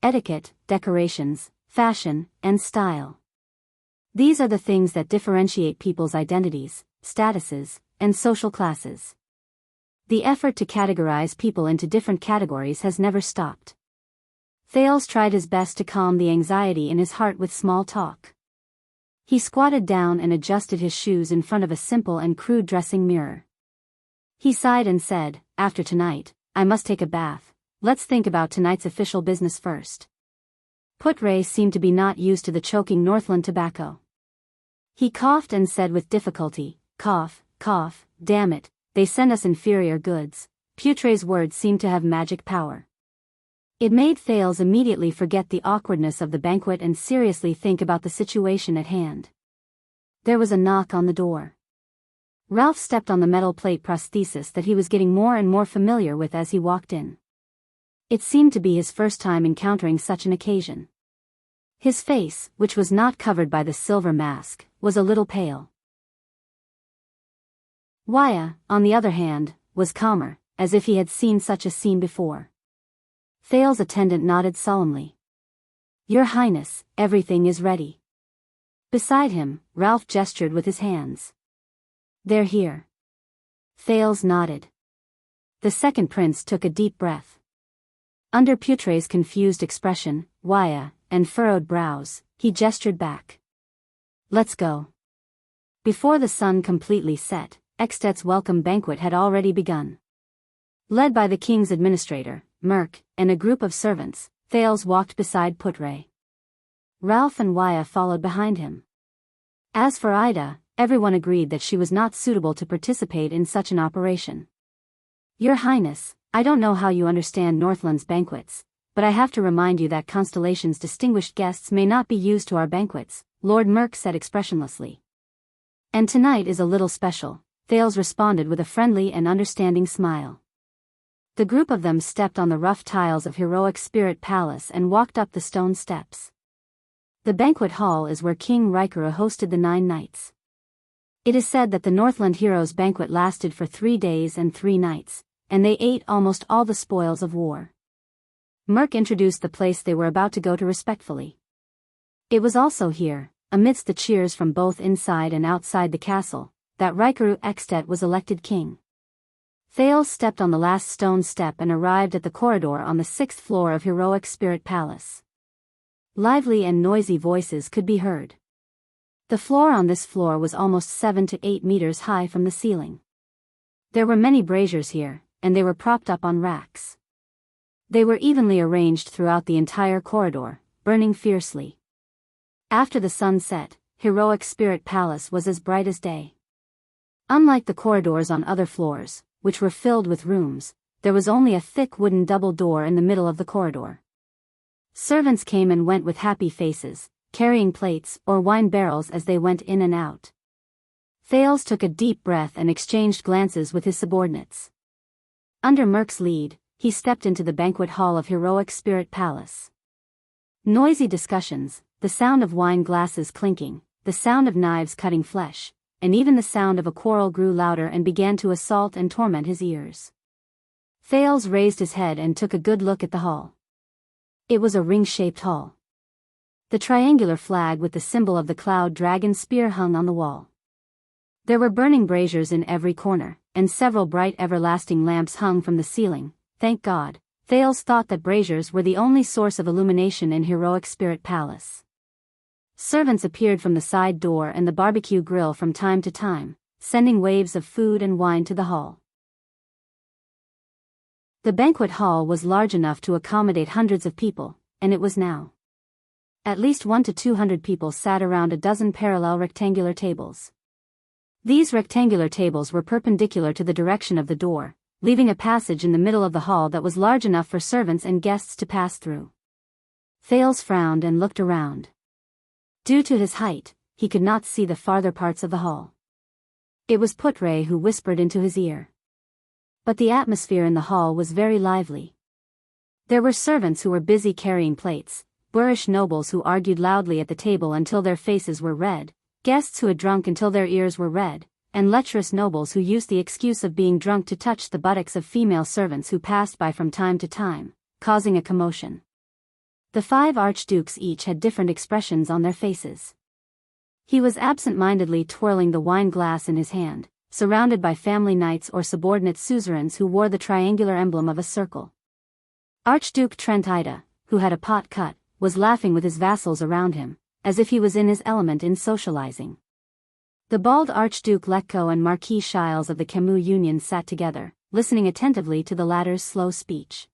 Etiquette, decorations, fashion, and style. These are the things that differentiate people's identities, statuses, and social classes. The effort to categorize people into different categories has never stopped. Thales tried his best to calm the anxiety in his heart with small talk. He squatted down and adjusted his shoes in front of a simple and crude dressing mirror. He sighed and said, "After tonight, I must take a bath. Let's think about tonight's official business first." Put Ray seemed to be not used to the choking Northland tobacco. He coughed and said with difficulty, "Cough, cough, damn it, they send us inferior goods." Putre's words seemed to have magic power. It made Thales immediately forget the awkwardness of the banquet and seriously think about the situation at hand. There was a knock on the door. Ralph stepped on the metal plate prosthesis that he was getting more and more familiar with as he walked in. It seemed to be his first time encountering such an occasion. His face, which was not covered by the silver mask, was a little pale. Wuxia, on the other hand, was calmer, as if he had seen such a scene before. Thales' attendant nodded solemnly. "Your Highness, everything is ready." Beside him, Ralph gestured with his hands. "They're here." Thales nodded. The second prince took a deep breath. Under Putre's confused expression, Wuxia, and furrowed brows, he gestured back. "Let's go." Before the sun completely set, Extet's welcome banquet had already begun. Led by the king's administrator, Merc, and a group of servants, Thales walked beside Putre. Ralph and Wuxia followed behind him. As for Ida, everyone agreed that she was not suitable to participate in such an operation. "Your Highness, I don't know how you understand Northland's banquets, but I have to remind you that Constellation's distinguished guests may not be used to our banquets," Lord Merc said expressionlessly. "And tonight is a little special," Thales responded with a friendly and understanding smile. The group of them stepped on the rough tiles of Heroic Spirit Palace and walked up the stone steps. The banquet hall is where King Rikuru hosted the 9 nights. It is said that the Northland heroes' banquet lasted for 3 days and 3 nights, and they ate almost all the spoils of war. Merc introduced the place they were about to go to respectfully. It was also here, amidst the cheers from both inside and outside the castle, that Rikuru Extet was elected king. Thales stepped on the last stone step and arrived at the corridor on the 6th floor of Heroic Spirit Palace. Lively and noisy voices could be heard. The floor on this floor was almost 7 to 8 meters high from the ceiling. There were many braziers here, and they were propped up on racks. They were evenly arranged throughout the entire corridor, burning fiercely. After the sun set, Heroic Spirit Palace was as bright as day. Unlike the corridors on other floors, which were filled with rooms, there was only a thick wooden double door in the middle of the corridor. Servants came and went with happy faces, carrying plates or wine barrels as they went in and out. Thales took a deep breath and exchanged glances with his subordinates. Under Merc's lead, he stepped into the banquet hall of Heroic Spirit Palace. Noisy discussions, the sound of wine glasses clinking, the sound of knives cutting flesh, and even the sound of a quarrel grew louder and began to assault and torment his ears. Thales raised his head and took a good look at the hall. It was a ring-shaped hall. The triangular flag with the symbol of the cloud dragon spear hung on the wall. There were burning braziers in every corner, and several bright everlasting lamps hung from the ceiling. Thank God, Thales thought that braziers were the only source of illumination in Heroic Spirit Palace. Servants appeared from the side door and the barbecue grill from time to time, sending waves of food and wine to the hall. The banquet hall was large enough to accommodate hundreds of people, and it was now. At least 100 to 200 people sat around a dozen parallel rectangular tables. These rectangular tables were perpendicular to the direction of the door, leaving a passage in the middle of the hall that was large enough for servants and guests to pass through. Thales frowned and looked around. Due to his height, he could not see the farther parts of the hall. It was Putre who whispered into his ear. But the atmosphere in the hall was very lively. There were servants who were busy carrying plates, boorish nobles who argued loudly at the table until their faces were red, guests who had drunk until their ears were red, and lecherous nobles who used the excuse of being drunk to touch the buttocks of female servants who passed by from time to time, causing a commotion. The 5 archdukes each had different expressions on their faces. He was absent-mindedly twirling the wine glass in his hand, surrounded by family knights or subordinate suzerains who wore the triangular emblem of a circle. Archduke Tranquil, who had a pot cut, was laughing with his vassals around him, as if he was in his element in socializing. The bald Archduke Letko and Marquis Shiles of the Camus Union sat together, listening attentively to the latter's slow speech.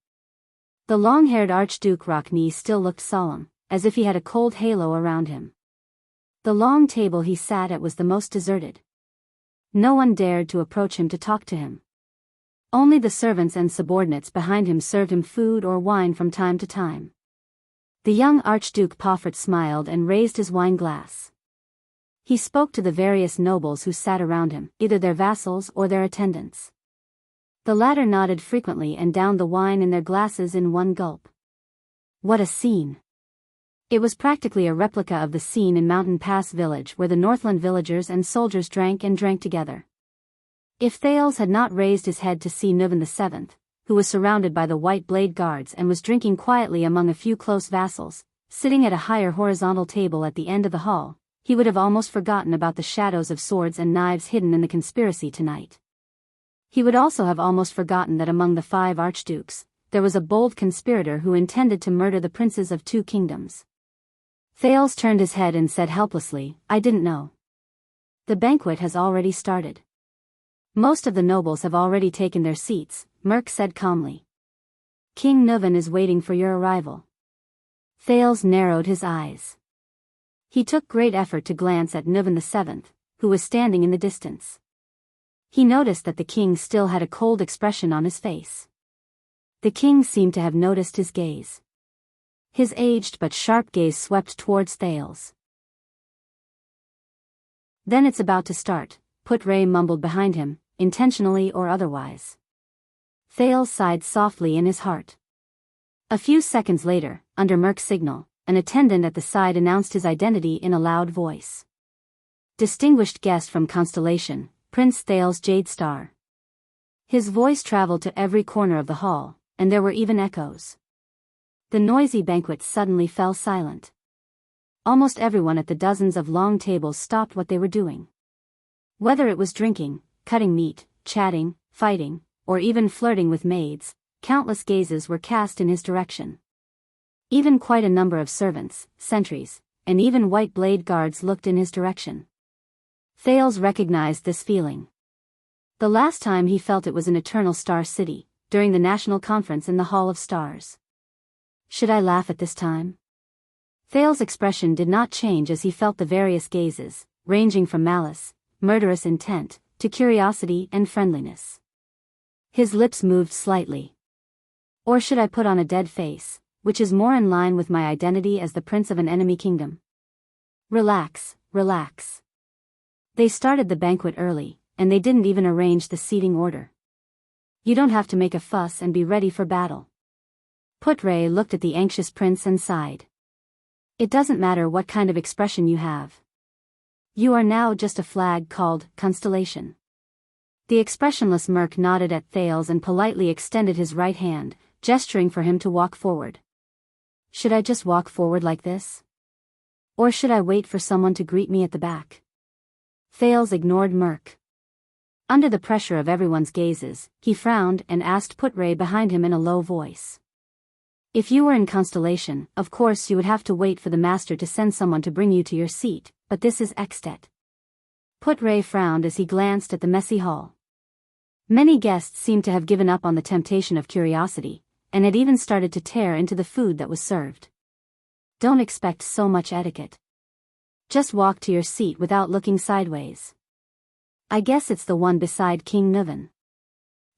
The long-haired Archduke Rockney still looked solemn, as if he had a cold halo around him. The long table he sat at was the most deserted. No one dared to approach him to talk to him. Only the servants and subordinates behind him served him food or wine from time to time. The young Archduke Poffert smiled and raised his wine glass. He spoke to the various nobles who sat around him, either their vassals or their attendants. The latter nodded frequently and downed the wine in their glasses in one gulp. What a scene! It was practically a replica of the scene in Mountain Pass village where the Northland villagers and soldiers drank and drank together. If Thales had not raised his head to see Nuvan VII, who was surrounded by the white blade guards and was drinking quietly among a few close vassals, sitting at a higher horizontal table at the end of the hall, he would have almost forgotten about the shadows of swords and knives hidden in the conspiracy tonight. He would also have almost forgotten that among the 5 archdukes, there was a bold conspirator who intended to murder the princes of 2 kingdoms. Thales turned his head and said helplessly, "I didn't know." The banquet has already started. Most of the nobles have already taken their seats, Merk said calmly. King Nuvan is waiting for your arrival. Thales narrowed his eyes. He took great effort to glance at Nuvan VII, who was standing in the distance. He noticed that the king still had a cold expression on his face. The king seemed to have noticed his gaze. His aged but sharp gaze swept towards Thales. Then it's about to start, Put-Ray mumbled behind him, intentionally or otherwise. Thales sighed softly in his heart. A few seconds later, under Merk's signal, an attendant at the side announced his identity in a loud voice. Distinguished guest from Constellation, Prince Thales Jadestar. His voice traveled to every corner of the hall, and there were even echoes. The noisy banquet suddenly fell silent. Almost everyone at the dozens of long tables stopped what they were doing. Whether it was drinking, cutting meat, chatting, fighting, or even flirting with maids, countless gazes were cast in his direction. Even quite a number of servants, sentries, and even white blade guards looked in his direction. Thales recognized this feeling. The last time he felt it was in Eternal Star City, during the national conference in the Hall of Stars. Should I laugh at this time? Thales' expression did not change as he felt the various gazes, ranging from malice, murderous intent, to curiosity and friendliness. His lips moved slightly. Or should I put on a dead face, which is more in line with my identity as the prince of an enemy kingdom? Relax, relax. They started the banquet early, and they didn't even arrange the seating order. You don't have to make a fuss and be ready for battle. Put-Ray looked at the anxious prince and sighed. It doesn't matter what kind of expression you have. You are now just a flag called Constellation. The expressionless Merk nodded at Thales and politely extended his right hand, gesturing for him to walk forward. Should I just walk forward like this? Or should I wait for someone to greet me at the back? Thales ignored Merk. Under the pressure of everyone's gazes, he frowned and asked Put-Ray behind him in a low voice. If you were in Constellation, of course you would have to wait for the master to send someone to bring you to your seat, but this is Extet. Put-Ray frowned as he glanced at the messy hall. Many guests seemed to have given up on the temptation of curiosity, and had even started to tear into the food that was served. Don't expect so much etiquette. Just walk to your seat without looking sideways. I guess it's the one beside King Nuvan.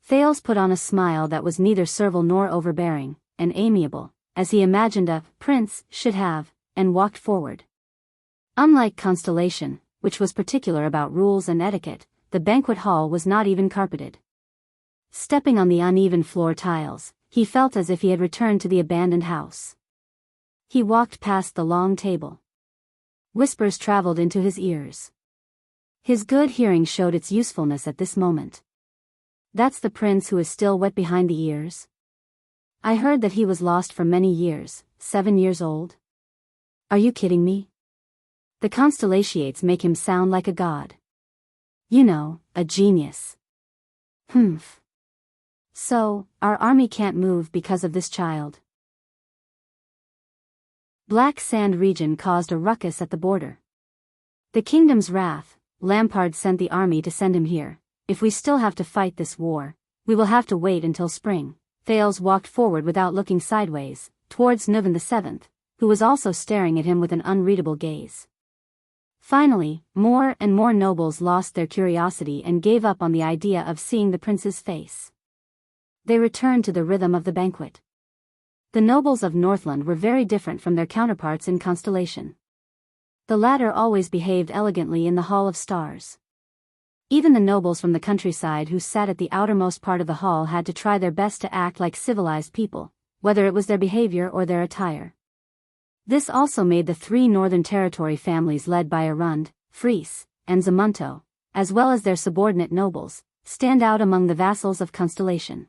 Thales put on a smile that was neither servile nor overbearing, and amiable, as he imagined a prince should have, and walked forward. Unlike Constellation, which was particular about rules and etiquette, the banquet hall was not even carpeted. Stepping on the uneven floor tiles, he felt as if he had returned to the abandoned house. He walked past the long table. Whispers traveled into his ears. His good hearing showed its usefulness at this moment. That's the prince who is still wet behind the ears? I heard that he was lost for many years, 7 years old. Are you kidding me? The constellations make him sound like a god. You know, a genius. Humph. So, our army can't move because of this child. Black Sand region caused a ruckus at the border. The kingdom's wrath. Lampard sent the army to send him here. If we still have to fight this war, we will have to wait until spring. Thales walked forward without looking sideways, towards Nuvan VII, who was also staring at him with an unreadable gaze. Finally, more and more nobles lost their curiosity and gave up on the idea of seeing the prince's face. They returned to the rhythm of the banquet. The nobles of Northland were very different from their counterparts in Constellation. The latter always behaved elegantly in the Hall of Stars. Even the nobles from the countryside who sat at the outermost part of the hall had to try their best to act like civilized people, whether it was their behavior or their attire. This also made the 3 Northern Territory families led by Arund, Fries, and Zamunto, as well as their subordinate nobles, stand out among the vassals of Constellation.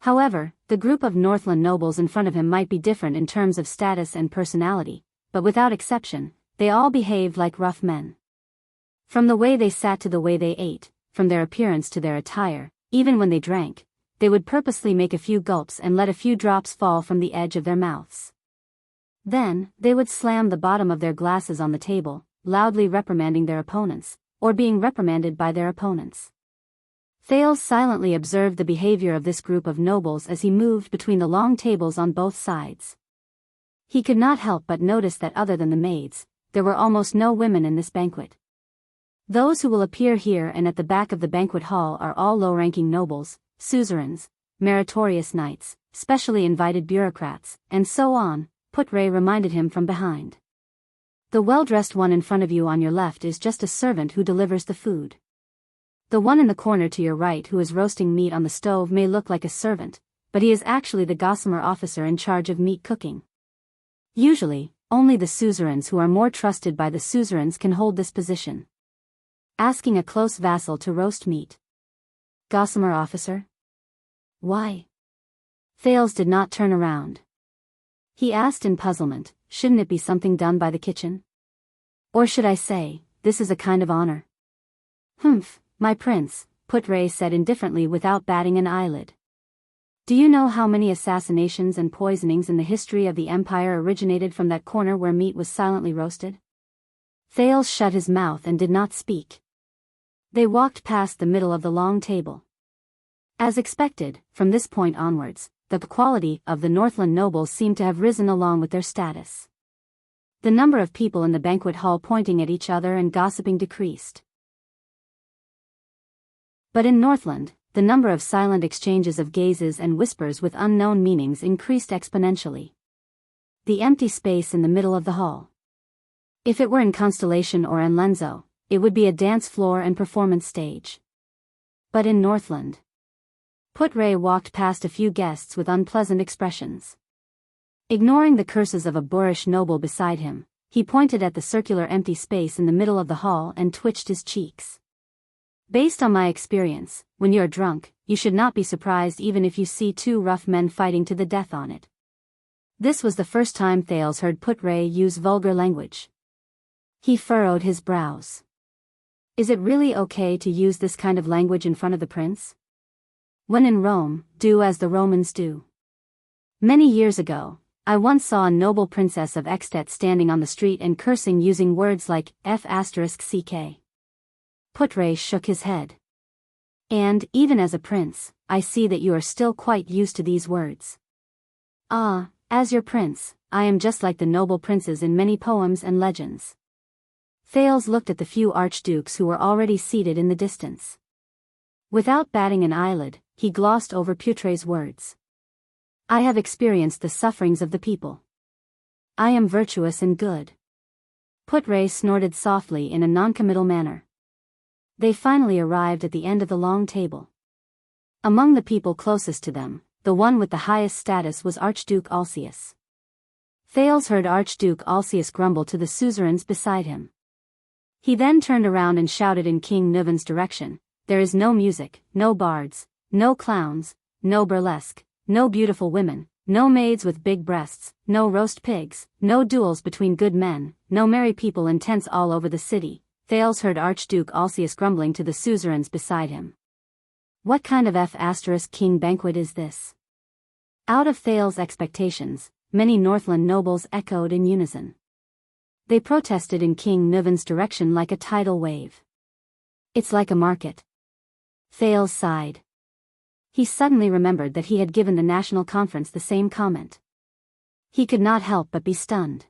However, the group of Northland nobles in front of him might be different in terms of status and personality, but without exception, they all behaved like rough men. From the way they sat to the way they ate, from their appearance to their attire, even when they drank, they would purposely make a few gulps and let a few drops fall from the edge of their mouths. Then, they would slam the bottom of their glasses on the table, loudly reprimanding their opponents, or being reprimanded by their opponents. Thales silently observed the behavior of this group of nobles as he moved between the long tables on both sides. He could not help but notice that other than the maids, there were almost no women in this banquet. Those who will appear here and at the back of the banquet hall are all low-ranking nobles, suzerains, meritorious knights, specially invited bureaucrats, and so on, Putre reminded him from behind. The well-dressed one in front of you on your left is just a servant who delivers the food. The one in the corner to your right who is roasting meat on the stove may look like a servant, but he is actually the gossamer officer in charge of meat cooking. Usually, only the suzerains who are more trusted by the suzerains can hold this position. Asking a close vassal to roast meat. Gossamer officer? Why? Thales did not turn around. He asked in puzzlement, shouldn't it be something done by the kitchen? Or should I say, this is a kind of honor? Humph. My prince, Putre said indifferently without batting an eyelid. Do you know how many assassinations and poisonings in the history of the empire originated from that corner where meat was silently roasted? Thales shut his mouth and did not speak. They walked past the middle of the long table. As expected, from this point onwards, the quality of the Northland nobles seemed to have risen along with their status. The number of people in the banquet hall pointing at each other and gossiping decreased. But in Northland, the number of silent exchanges of gazes and whispers with unknown meanings increased exponentially. The empty space in the middle of the hall. If it were in Constellation or in Lenzo, it would be a dance floor and performance stage. But in Northland, Putre walked past a few guests with unpleasant expressions. Ignoring the curses of a boorish noble beside him, he pointed at the circular empty space in the middle of the hall and twitched his cheeks. Based on my experience, when you're drunk, you should not be surprised even if you see 2 rough men fighting to the death on it. This was the first time Thales heard Putre use vulgar language. He furrowed his brows. Is it really okay to use this kind of language in front of the prince? When in Rome, do as the Romans do. Many years ago, I once saw a noble princess of Extet standing on the street and cursing using words like f***ck. Putre shook his head. And, even as a prince, I see that you are still quite used to these words. Ah, as your prince, I am just like the noble princes in many poems and legends. Thales looked at the few archdukes who were already seated in the distance. Without batting an eyelid, he glossed over Putre's words. I have experienced the sufferings of the people. I am virtuous and good. Putre snorted softly in a noncommittal manner. They finally arrived at the end of the long table. Among the people closest to them, the one with the highest status was Archduke Alcius. Thales heard Archduke Alcius grumble to the suzerains beside him. He then turned around and shouted in King Nuvan's direction, "There is no music, no bards, no clowns, no burlesque, no beautiful women, no maids with big breasts, no roast pigs, no duels between good men, no merry people in tents all over the city." Thales heard Archduke Alcius grumbling to the suzerains beside him. What kind of F***king banquet is this? Out of Thales' expectations, many Northland nobles echoed in unison. They protested in King Nuvan's direction like a tidal wave. "It's like a market." Thales sighed. He suddenly remembered that he had given the national conference the same comment. He could not help but be stunned.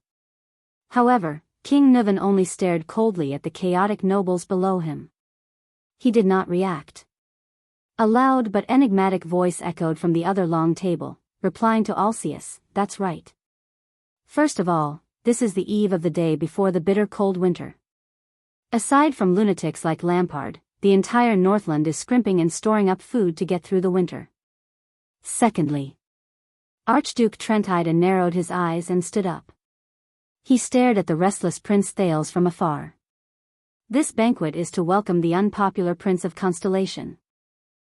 However, King Nuvan only stared coldly at the chaotic nobles below him. He did not react. A loud but enigmatic voice echoed from the other long table, replying to Alcius, "That's right. First of all, this is the eve of the day before the bitter cold winter. Aside from lunatics like Lampard, the entire Northland is scrimping and storing up food to get through the winter. Secondly." Archduke Trentide narrowed his eyes and stood up. He stared at the restless Prince Thales from afar. "This banquet is to welcome the unpopular Prince of Constellation."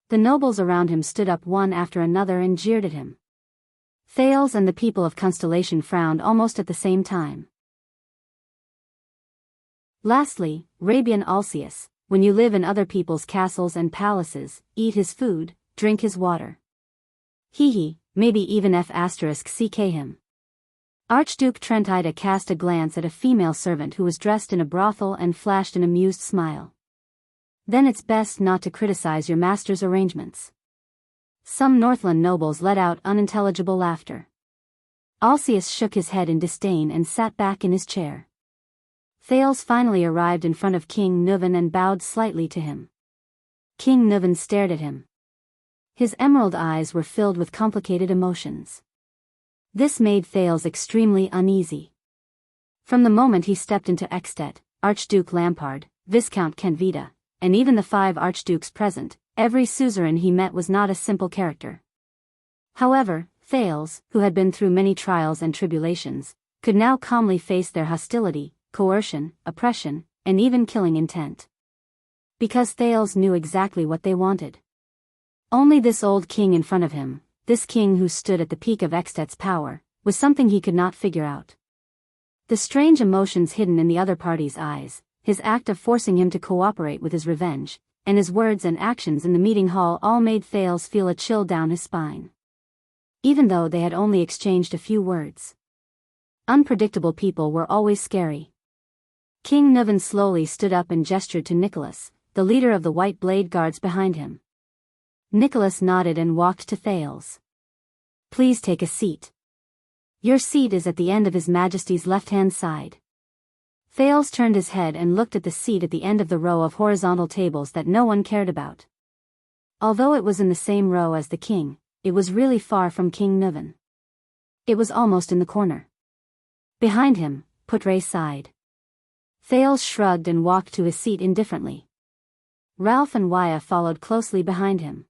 The nobles around him stood up one after another and jeered at him. Thales and the people of Constellation frowned almost at the same time. Lastly, Rabian Alcius, when you live in other people's castles and palaces, eat his food, drink his water. Hee, maybe even F***ck him. Archduke Trentide cast a glance at a female servant who was dressed in a brothel and flashed an amused smile. "Then it's best not to criticize your master's arrangements." Some Northland nobles let out unintelligible laughter. Alcius shook his head in disdain and sat back in his chair. Thales finally arrived in front of King Nuvan and bowed slightly to him. King Nuvan stared at him. His emerald eyes were filled with complicated emotions. This made Thales extremely uneasy. From the moment he stepped into Ekstedt, Archduke Lampard, Viscount Kenvita, and even the 5 archdukes present, every suzerain he met was not a simple character. However, Thales, who had been through many trials and tribulations, could now calmly face their hostility, coercion, oppression, and even killing intent. Because Thales knew exactly what they wanted. Only this old king in front of him, this king who stood at the peak of Ekstedt's power, was something he could not figure out. The strange emotions hidden in the other party's eyes, his act of forcing him to cooperate with his revenge, and his words and actions in the meeting hall all made Thales feel a chill down his spine. Even though they had only exchanged a few words. Unpredictable people were always scary. King Nuvan slowly stood up and gestured to Nicholas, the leader of the White Blade Guards behind him. Nicholas nodded and walked to Thales. "Please take a seat. Your seat is at the end of His Majesty's left-hand side." Thales turned his head and looked at the seat at the end of the row of horizontal tables that no one cared about. Although it was in the same row as the king, it was really far from King Nuvan. It was almost in the corner. Behind him, Putre sighed. Thales shrugged and walked to his seat indifferently. Ralph and Waya followed closely behind him.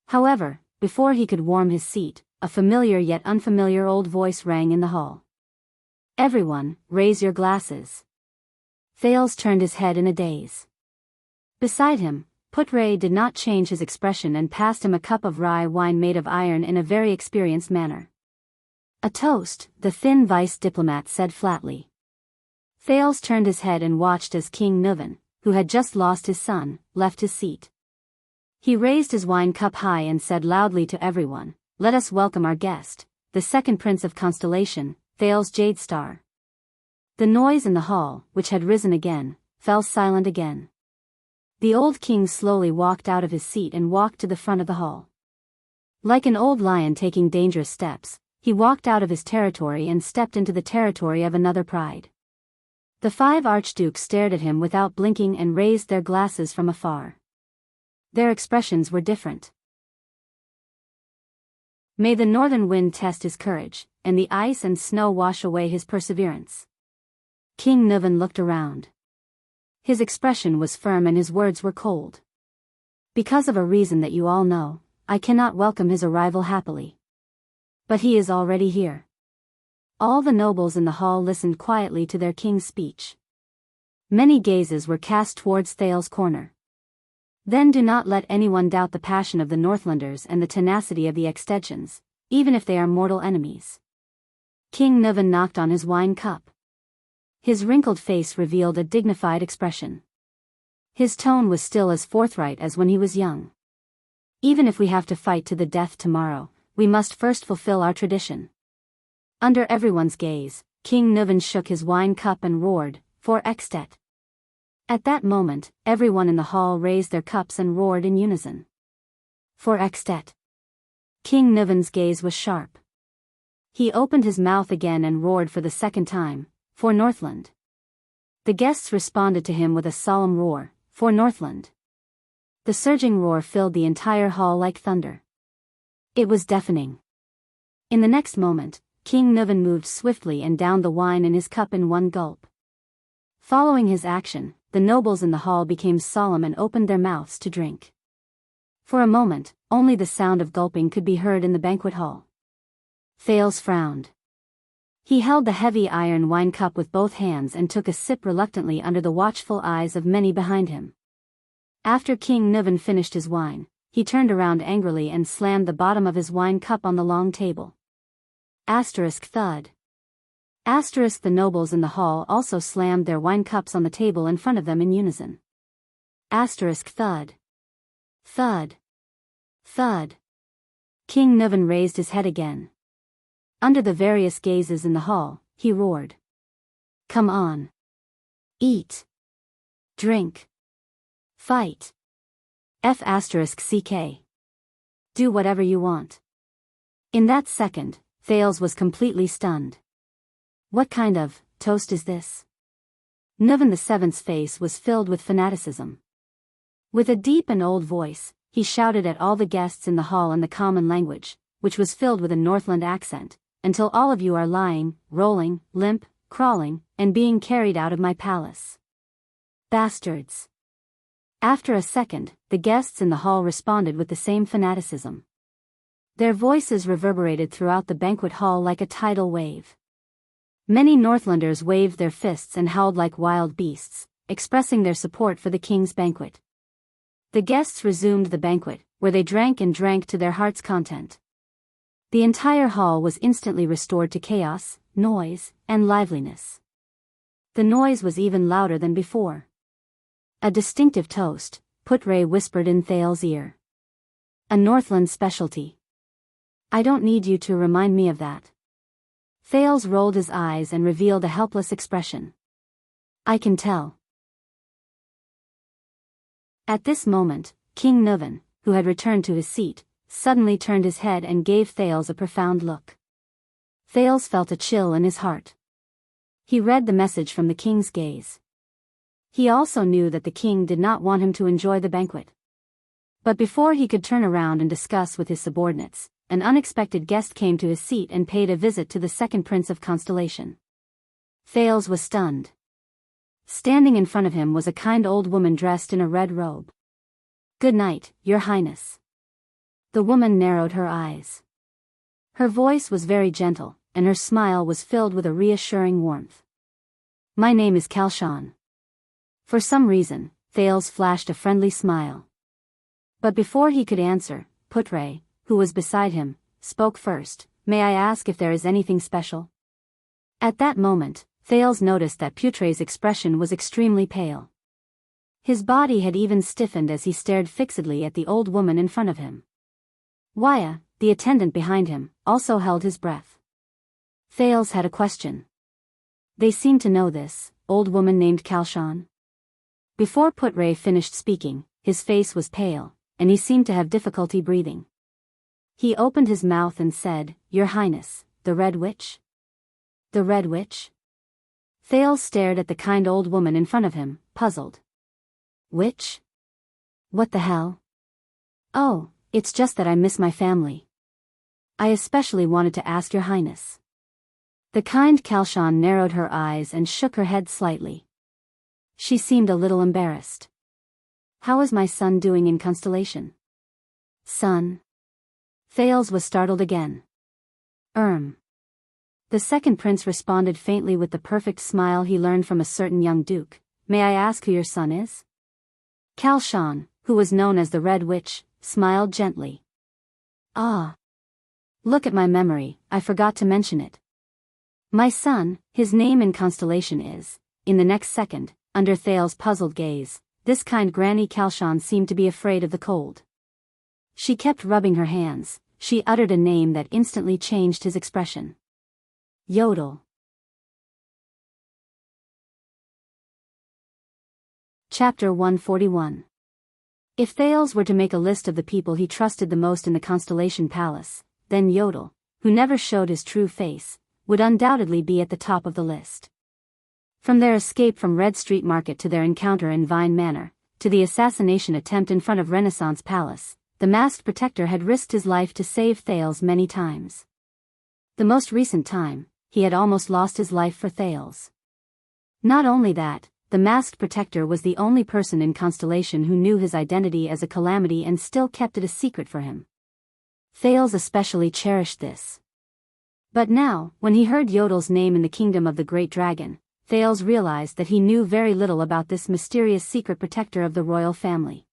However, before he could warm his seat, a familiar yet unfamiliar old voice rang in the hall. "Everyone, raise your glasses." Thales turned his head in a daze. Beside him, Putre did not change his expression and passed him a cup of rye wine made of iron in a very experienced manner. "A toast," the thin vice diplomat said flatly. Thales turned his head and watched as King Nuvan, who had just lost his son, left his seat. He raised his wine cup high and said loudly to everyone, "Let us welcome our guest, the second Prince of Constellation, Thales Jadestar." The noise in the hall, which had risen again, fell silent again. The old king slowly walked out of his seat and walked to the front of the hall. Like an old lion taking dangerous steps, he walked out of his territory and stepped into the territory of another pride. The 5 archdukes stared at him without blinking and raised their glasses from afar. Their expressions were different. May the northern wind test his courage, and the ice and snow wash away his perseverance. King Nuvan looked around. His expression was firm and his words were cold. Because of a reason that you all know, I cannot welcome his arrival happily. But he is already here. All the nobles in the hall listened quietly to their king's speech. Many gazes were cast towards Thales's corner. Then do not let anyone doubt the passion of the Northlanders and the tenacity of the extensions, even if they are mortal enemies. King Nuvan knocked on his wine cup. His wrinkled face revealed a dignified expression. His tone was still as forthright as when he was young. Even if we have to fight to the death tomorrow, we must first fulfill our tradition. Under everyone's gaze, King Nuvan shook his wine cup and roared, "For Extet." At that moment, everyone in the hall raised their cups and roared in unison. "For Extet." King Nuvan's gaze was sharp. He opened his mouth again and roared for the second time, "For Northland." The guests responded to him with a solemn roar, "For Northland." The surging roar filled the entire hall like thunder. It was deafening. In the next moment, King Nuvan moved swiftly and downed the wine in his cup in one gulp. Following his action, the nobles in the hall became solemn and opened their mouths to drink. For a moment, only the sound of gulping could be heard in the banquet hall. Thales frowned. He held the heavy iron wine cup with both hands and took a sip reluctantly under the watchful eyes of many behind him. After King Nuvan finished his wine, he turned around angrily and slammed the bottom of his wine cup on the long table. Thud. The nobles in the hall also slammed their wine cups on the table in front of them in unison. Thud. Thud. Thud. King Nuvan raised his head again. Under the various gazes in the hall, he roared. "Come on. Eat. Drink. Fight. CK. Do whatever you want." In that second, Thales was completely stunned. What kind of toast is this? Nuvan VII's face was filled with fanaticism. With a deep and old voice, he shouted at all the guests in the hall in the common language, which was filled with a Northland accent, "Until all of you are lying, rolling, limp, crawling, and being carried out of my palace. Bastards." After a second, the guests in the hall responded with the same fanaticism. Their voices reverberated throughout the banquet hall like a tidal wave. Many Northlanders waved their fists and howled like wild beasts, expressing their support for the king's banquet. The guests resumed the banquet, where they drank and drank to their heart's content. The entire hall was instantly restored to chaos, noise, and liveliness. The noise was even louder than before. "A distinctive toast," Putre whispered in Thales's ear. "A Northland specialty. I don't need you to remind me of that." Thales rolled his eyes and revealed a helpless expression. "I can tell." At this moment, King Nuvan, who had returned to his seat, suddenly turned his head and gave Thales a profound look. Thales felt a chill in his heart. He read the message from the king's gaze. He also knew that the king did not want him to enjoy the banquet. But before he could turn around and discuss with his subordinates, an unexpected guest came to his seat and paid a visit to the second prince of Constellation. Thales was stunned. Standing in front of him was a kind old woman dressed in a red robe. "Good night, Your Highness." The woman narrowed her eyes. Her voice was very gentle, and her smile was filled with a reassuring warmth. "My name is Kalshan." For some reason, Thales flashed a friendly smile. But before he could answer, Putre, who was beside him, spoke first. "May I ask if there is anything special?" At that moment, Thales noticed that Putre's expression was extremely pale. His body had even stiffened as he stared fixedly at the old woman in front of him. Waya, the attendant behind him, also held his breath. Thales had a question. "They seem to know this old woman named Kalshan?" Before Putre finished speaking, his face was pale, and he seemed to have difficulty breathing. He opened his mouth and said, "Your Highness, the Red Witch?" "The Red Witch?" Thales stared at the kind old woman in front of him, puzzled. "Witch? What the hell?" "Oh, it's just that I miss my family. I especially wanted to ask Your Highness." The kind Kalshan narrowed her eyes and shook her head slightly. She seemed a little embarrassed. How is my son doing in Constellation? Son? Thales was startled again. The second prince responded faintly with the perfect smile he learned from a certain young duke. May I ask who your son is? Kalshan, who was known as the Red Witch, smiled gently. Ah. Look at my memory, I forgot to mention it. My son, his name in Constellation is. In the next second, under Thales' puzzled gaze, this kind Granny Kalshan seemed to be afraid of the cold. She kept rubbing her hands. She uttered a name that instantly changed his expression. Yodel. Chapter 141. If Thales were to make a list of the people he trusted the most in the Constellation Palace, then Yodel, who never showed his true face, would undoubtedly be at the top of the list. From their escape from Red Street Market to their encounter in Vine Manor, to the assassination attempt in front of Renaissance Palace, the masked protector had risked his life to save Thales many times. The most recent time, he had almost lost his life for Thales. Not only that, the masked protector was the only person in Constellation who knew his identity as a calamity and still kept it a secret for him. Thales especially cherished this. But now, when he heard Yodel's name in the kingdom of the Great Dragon, Thales realized that he knew very little about this mysterious secret protector of the royal family.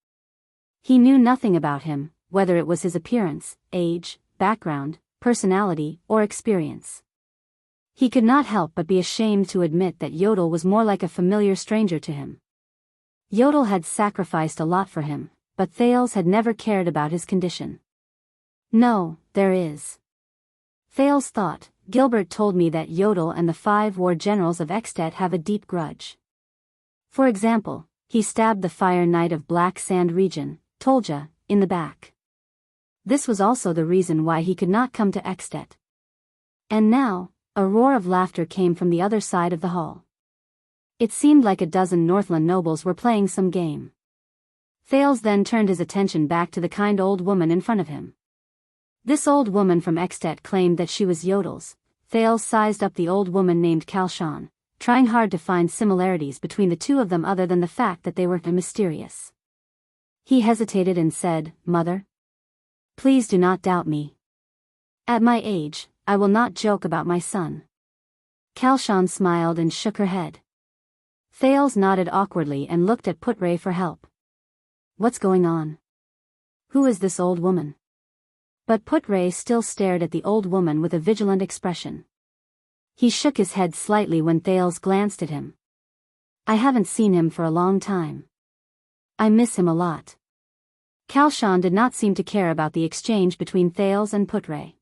He knew nothing about him, whether it was his appearance, age, background, personality, or experience. He could not help but be ashamed to admit that Yodel was more like a familiar stranger to him. Yodel had sacrificed a lot for him, but Thales had never cared about his condition. No, there is. Thales thought, Gilbert told me that Yodel and the 5 war generals of Extet have a deep grudge. For example, he stabbed the Fire Knight of Black Sand region, Tolja, in the back. This was also the reason why he could not come to Extet. And now, a roar of laughter came from the other side of the hall. It seemed like a dozen Northland nobles were playing some game. Thales then turned his attention back to the kind old woman in front of him. This old woman from Extet claimed that she was Yodel's. Thales sized up the old woman named Kalshan, trying hard to find similarities between the two of them other than the fact that they were mysterious. He hesitated and said, Mother? Please do not doubt me. At my age, I will not joke about my son. Kalshan smiled and shook her head. Thales nodded awkwardly and looked at Putre for help. What's going on? Who is this old woman? But Putre still stared at the old woman with a vigilant expression. He shook his head slightly when Thales glanced at him. I haven't seen him for a long time. I miss him a lot. Kalshan did not seem to care about the exchange between Thales and Putre.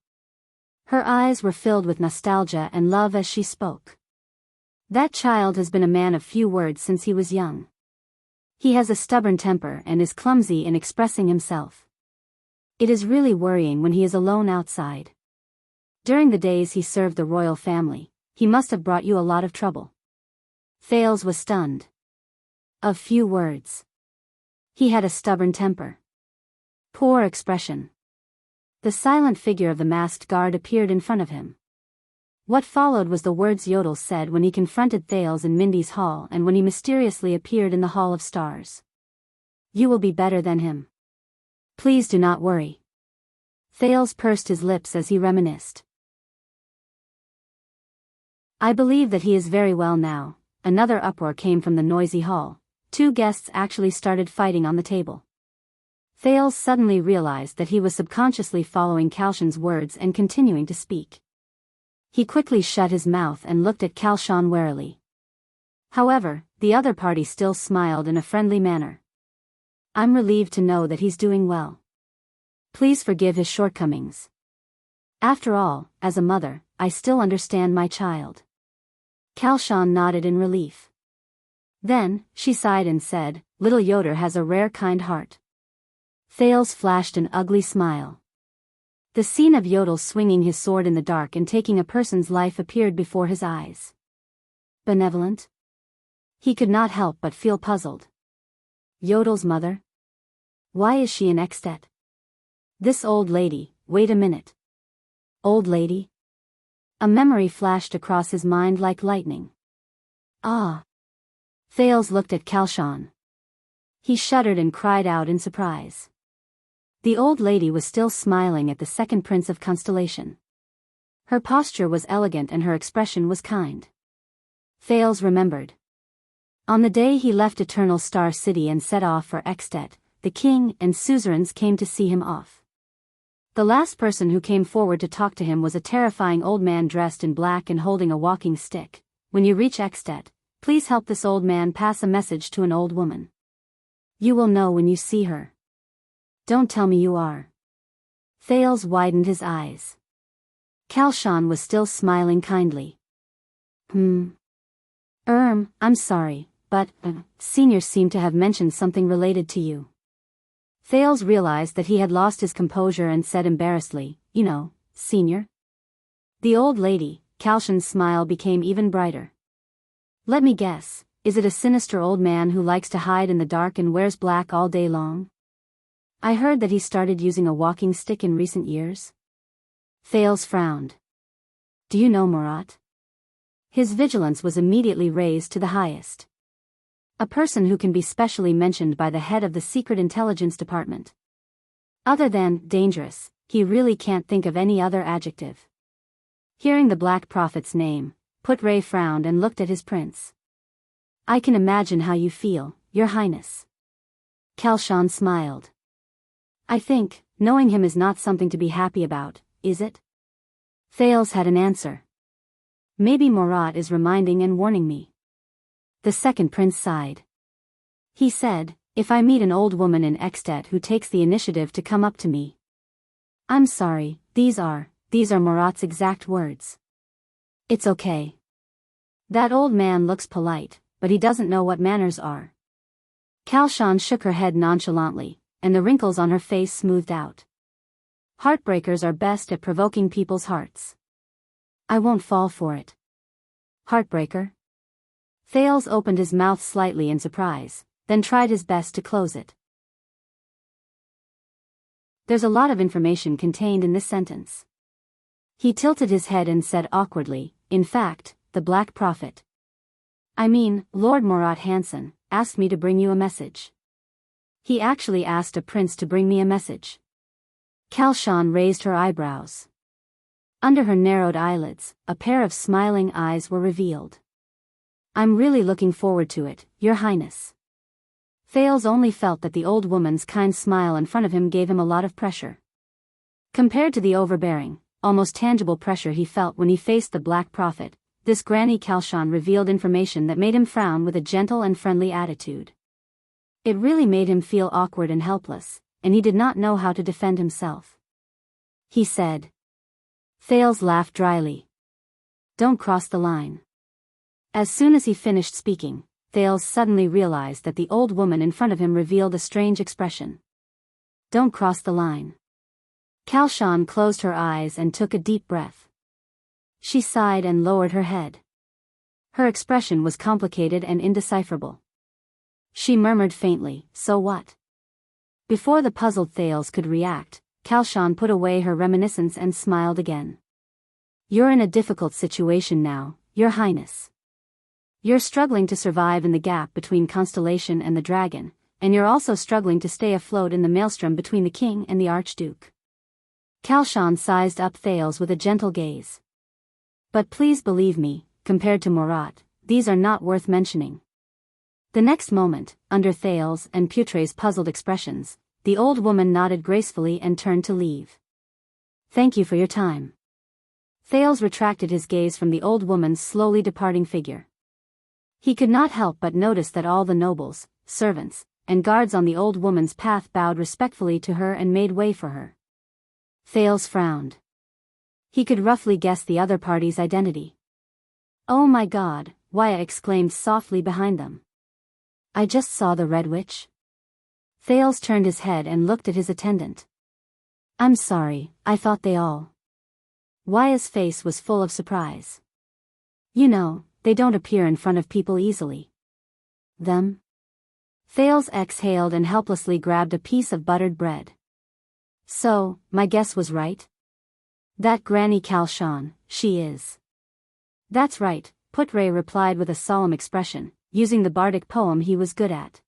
Her eyes were filled with nostalgia and love as she spoke. That child has been a man of few words since he was young. He has a stubborn temper and is clumsy in expressing himself. It is really worrying when he is alone outside. During the days he served the royal family, he must have brought you a lot of trouble. Thales was stunned. Of few words. He had a stubborn temper. Poor expression. The silent figure of the masked guard appeared in front of him. What followed was the words Yodel said when he confronted Thales in Mindy's hall and when he mysteriously appeared in the Hall of Stars. You will be better than him. Please do not worry. Thales pursed his lips as he reminisced. I believe that he is very well now. Another uproar came from the noisy hall. 2 guests actually started fighting on the table. Thales suddenly realized that he was subconsciously following Kalshan's words and continuing to speak. He quickly shut his mouth and looked at Kalshan warily. However, the other party still smiled in a friendly manner. I'm relieved to know that he's doing well. Please forgive his shortcomings. After all, as a mother, I still understand my child. Kalshan nodded in relief. Then, she sighed and said, Little Yoder has a rare kind heart. Thales flashed an ugly smile. The scene of Yodel swinging his sword in the dark and taking a person's life appeared before his eyes. Benevolent? He could not help but feel puzzled. Yodel's mother? Why is she in Extet? This old lady, wait a minute. Old lady? A memory flashed across his mind like lightning. Ah. Thales looked at Kalshan. He shuddered and cried out in surprise. The old lady was still smiling at the second prince of Constellation. Her posture was elegant and her expression was kind. Thales remembered. On the day he left Eternal Star City and set off for Extet, the king and suzerains came to see him off. The last person who came forward to talk to him was a terrifying old man dressed in black and holding a walking stick. When you reach Extet, please help this old man pass a message to an old woman. You will know when you see her. Don't tell me you are. Thales widened his eyes. Kalshan was still smiling kindly. I'm sorry, but, seniors seem to have mentioned something related to you. Thales realized that he had lost his composure and said embarrassedly, you know, senior. The old lady, Kalshan's smile became even brighter. Let me guess, is it a sinister old man who likes to hide in the dark and wears black all day long? I heard that he started using a walking stick in recent years. Thales frowned. Do you know Murat? His vigilance was immediately raised to the highest. A person who can be specially mentioned by the head of the Secret Intelligence Department. Other than dangerous, he really can't think of any other adjective. Hearing the Black Prophet's name, Putray frowned and looked at his prince. I can imagine how you feel, Your Highness. Kalshan smiled. I think, knowing him is not something to be happy about, is it? Thales had an answer. Maybe Murat is reminding and warning me. The second prince sighed. He said, if I meet an old woman in Extet who takes the initiative to come up to me. I'm sorry, these are Murat's exact words. It's okay. That old man looks polite, but he doesn't know what manners are. Kalshan shook her head nonchalantly, and the wrinkles on her face smoothed out. Heartbreakers are best at provoking people's hearts. I won't fall for it. Heartbreaker? Thales opened his mouth slightly in surprise, then tried his best to close it. There's a lot of information contained in this sentence. He tilted his head and said awkwardly, in fact, the Black Prophet. I mean, Lord Murat Hansen, asked me to bring you a message. He actually asked a prince to bring me a message. Kalshan raised her eyebrows. Under her narrowed eyelids, a pair of smiling eyes were revealed. I'm really looking forward to it, Your Highness. Thales only felt that the old woman's kind smile in front of him gave him a lot of pressure. Compared to the overbearing, almost tangible pressure he felt when he faced the Black Prophet, this Granny Kalshan revealed information that made him frown with a gentle and friendly attitude. It really made him feel awkward and helpless, and he did not know how to defend himself. He said. Thales laughed dryly. Don't cross the line. As soon as he finished speaking, Thales suddenly realized that the old woman in front of him revealed a strange expression. Don't cross the line. Kalshan closed her eyes and took a deep breath. She sighed and lowered her head. Her expression was complicated and indecipherable. She murmured faintly, so what? Before the puzzled Thales could react, Kalshan put away her reminiscence and smiled again. You're in a difficult situation now, Your Highness. You're struggling to survive in the gap between Constellation and the dragon, and you're also struggling to stay afloat in the maelstrom between the king and the Archduke. Kalshan sized up Thales with a gentle gaze. But please believe me, compared to Murat, these are not worth mentioning. The next moment, under Thales and Putray's puzzled expressions, the old woman nodded gracefully and turned to leave. Thank you for your time. Thales retracted his gaze from the old woman's slowly departing figure. He could not help but notice that all the nobles, servants, and guards on the old woman's path bowed respectfully to her and made way for her. Thales frowned. He could roughly guess the other party's identity. Oh my God, Waya exclaimed softly behind them. I just saw the Red Witch. Thales turned his head and looked at his attendant. I'm sorry, I thought they all. Waya's face was full of surprise. You know, they don't appear in front of people easily. Them? Thales exhaled and helplessly grabbed a piece of buttered bread. So, my guess was right? That Granny Kalshan, she is. That's right, Putray replied with a solemn expression, using the bardic poem he was good at.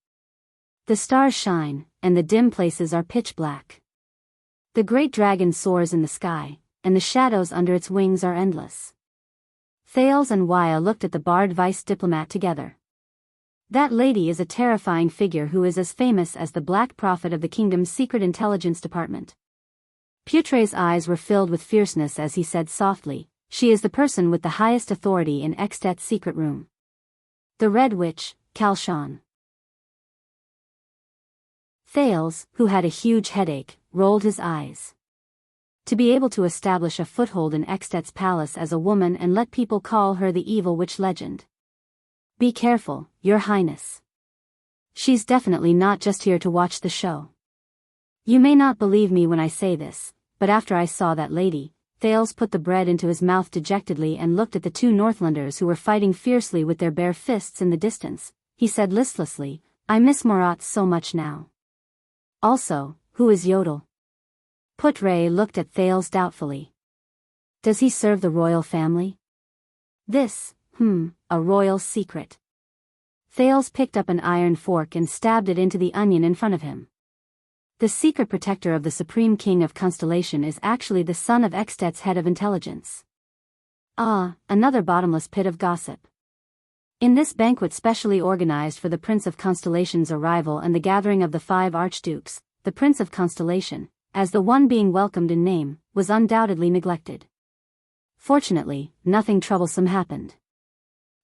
The stars shine, and the dim places are pitch black. The great dragon soars in the sky, and the shadows under its wings are endless. Thales and Wuxia looked at the barred vice diplomat together. That lady is a terrifying figure who is as famous as the Black Prophet of the kingdom's secret intelligence department. Putre's eyes were filled with fierceness as he said softly, "She is the person with the highest authority in Extet's secret room. The Red Witch, Kalshan." Thales, who had a huge headache, rolled his eyes. To be able to establish a foothold in Extet's palace as a woman and let people call her the evil witch legend. Be careful, Your Highness. She's definitely not just here to watch the show. You may not believe me when I say this, but after I saw that lady, Thales put the bread into his mouth dejectedly and looked at the two Northlanders who were fighting fiercely with their bare fists in the distance. He said listlessly, "I miss Murat so much now." Also, who is Yodel? Putre looked at Thales doubtfully. Does he serve the royal family? This, a royal secret. Thales picked up an iron fork and stabbed it into the onion in front of him. The secret protector of the Supreme King of Constellation is actually the son of Extet's head of intelligence. Ah, another bottomless pit of gossip. In this banquet specially organized for the Prince of Constellation's arrival and the gathering of the 5 archdukes, the Prince of Constellation, as the one being welcomed in name, was undoubtedly neglected. Fortunately, nothing troublesome happened.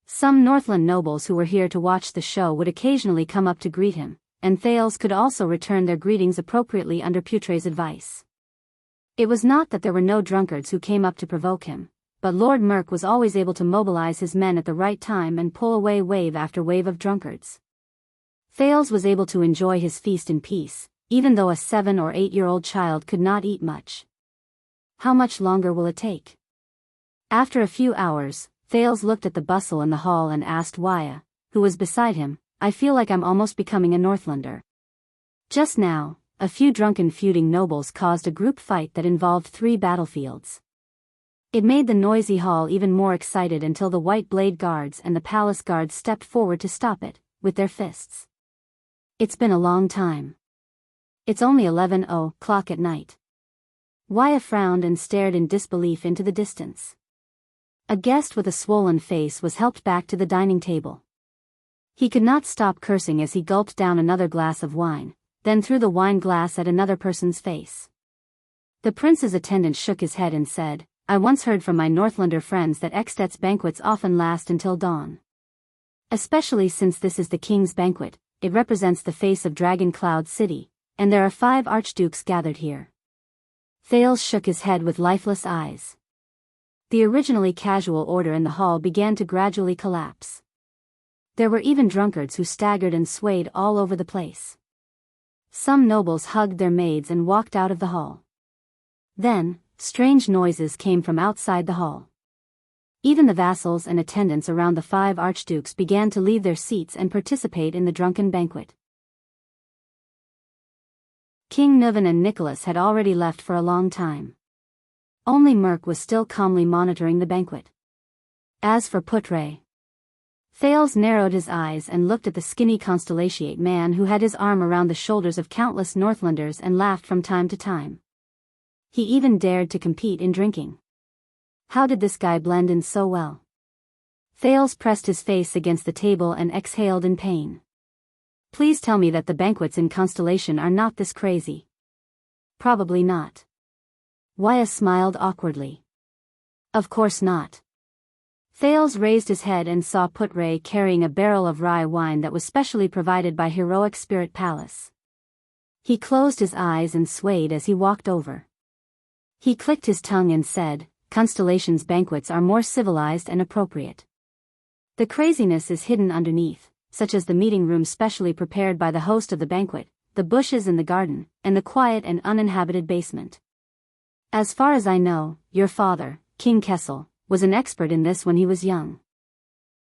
Some Northland nobles who were here to watch the show would occasionally come up to greet him, and Thales could also return their greetings appropriately under Putre's advice. It was not that there were no drunkards who came up to provoke him, but Lord Merk was always able to mobilize his men at the right time and pull away wave after wave of drunkards. Thales was able to enjoy his feast in peace, even though a 7 or 8-year-old child could not eat much. How much longer will it take? After a few hours, Thales looked at the bustle in the hall and asked Wuxia, who was beside him, "I feel like I'm almost becoming a Northlander." Just now, a few drunken feuding nobles caused a group fight that involved 3 battlefields. It made the noisy hall even more excited until the White Blade Guards and the Palace Guards stepped forward to stop it, with their fists. It's been a long time. It's only 11:00 at night. Wuxia frowned and stared in disbelief into the distance. A guest with a swollen face was helped back to the dining table. He could not stop cursing as he gulped down another glass of wine, then threw the wine glass at another person's face. The prince's attendant shook his head and said, "I once heard from my Northlander friends that Extet's banquets often last until dawn. Especially since this is the king's banquet, it represents the face of Dragon Cloud City, and there are 5 archdukes gathered here." Thales shook his head with lifeless eyes. The originally casual order in the hall began to gradually collapse. There were even drunkards who staggered and swayed all over the place. Some nobles hugged their maids and walked out of the hall. Then, strange noises came from outside the hall. Even the vassals and attendants around the 5 archdukes began to leave their seats and participate in the drunken banquet. King Nuvan and Nicholas had already left for a long time. Only Merk was still calmly monitoring the banquet. As for Putre, Thales narrowed his eyes and looked at the skinny Constellatiate man who had his arm around the shoulders of countless Northlanders and laughed from time to time. He even dared to compete in drinking. How did this guy blend in so well? Thales pressed his face against the table and exhaled in pain. Please tell me that the banquets in Constellation are not this crazy. Probably not. Wuxia smiled awkwardly. Of course not. Thales raised his head and saw Putre carrying a barrel of rye wine that was specially provided by Heroic Spirit Palace. He closed his eyes and swayed as he walked over. He clicked his tongue and said, "Constellation's banquets are more civilized and appropriate. The craziness is hidden underneath, such as the meeting room specially prepared by the host of the banquet, the bushes in the garden, and the quiet and uninhabited basement. As far as I know, your father, King Kessel, was an expert in this when he was young."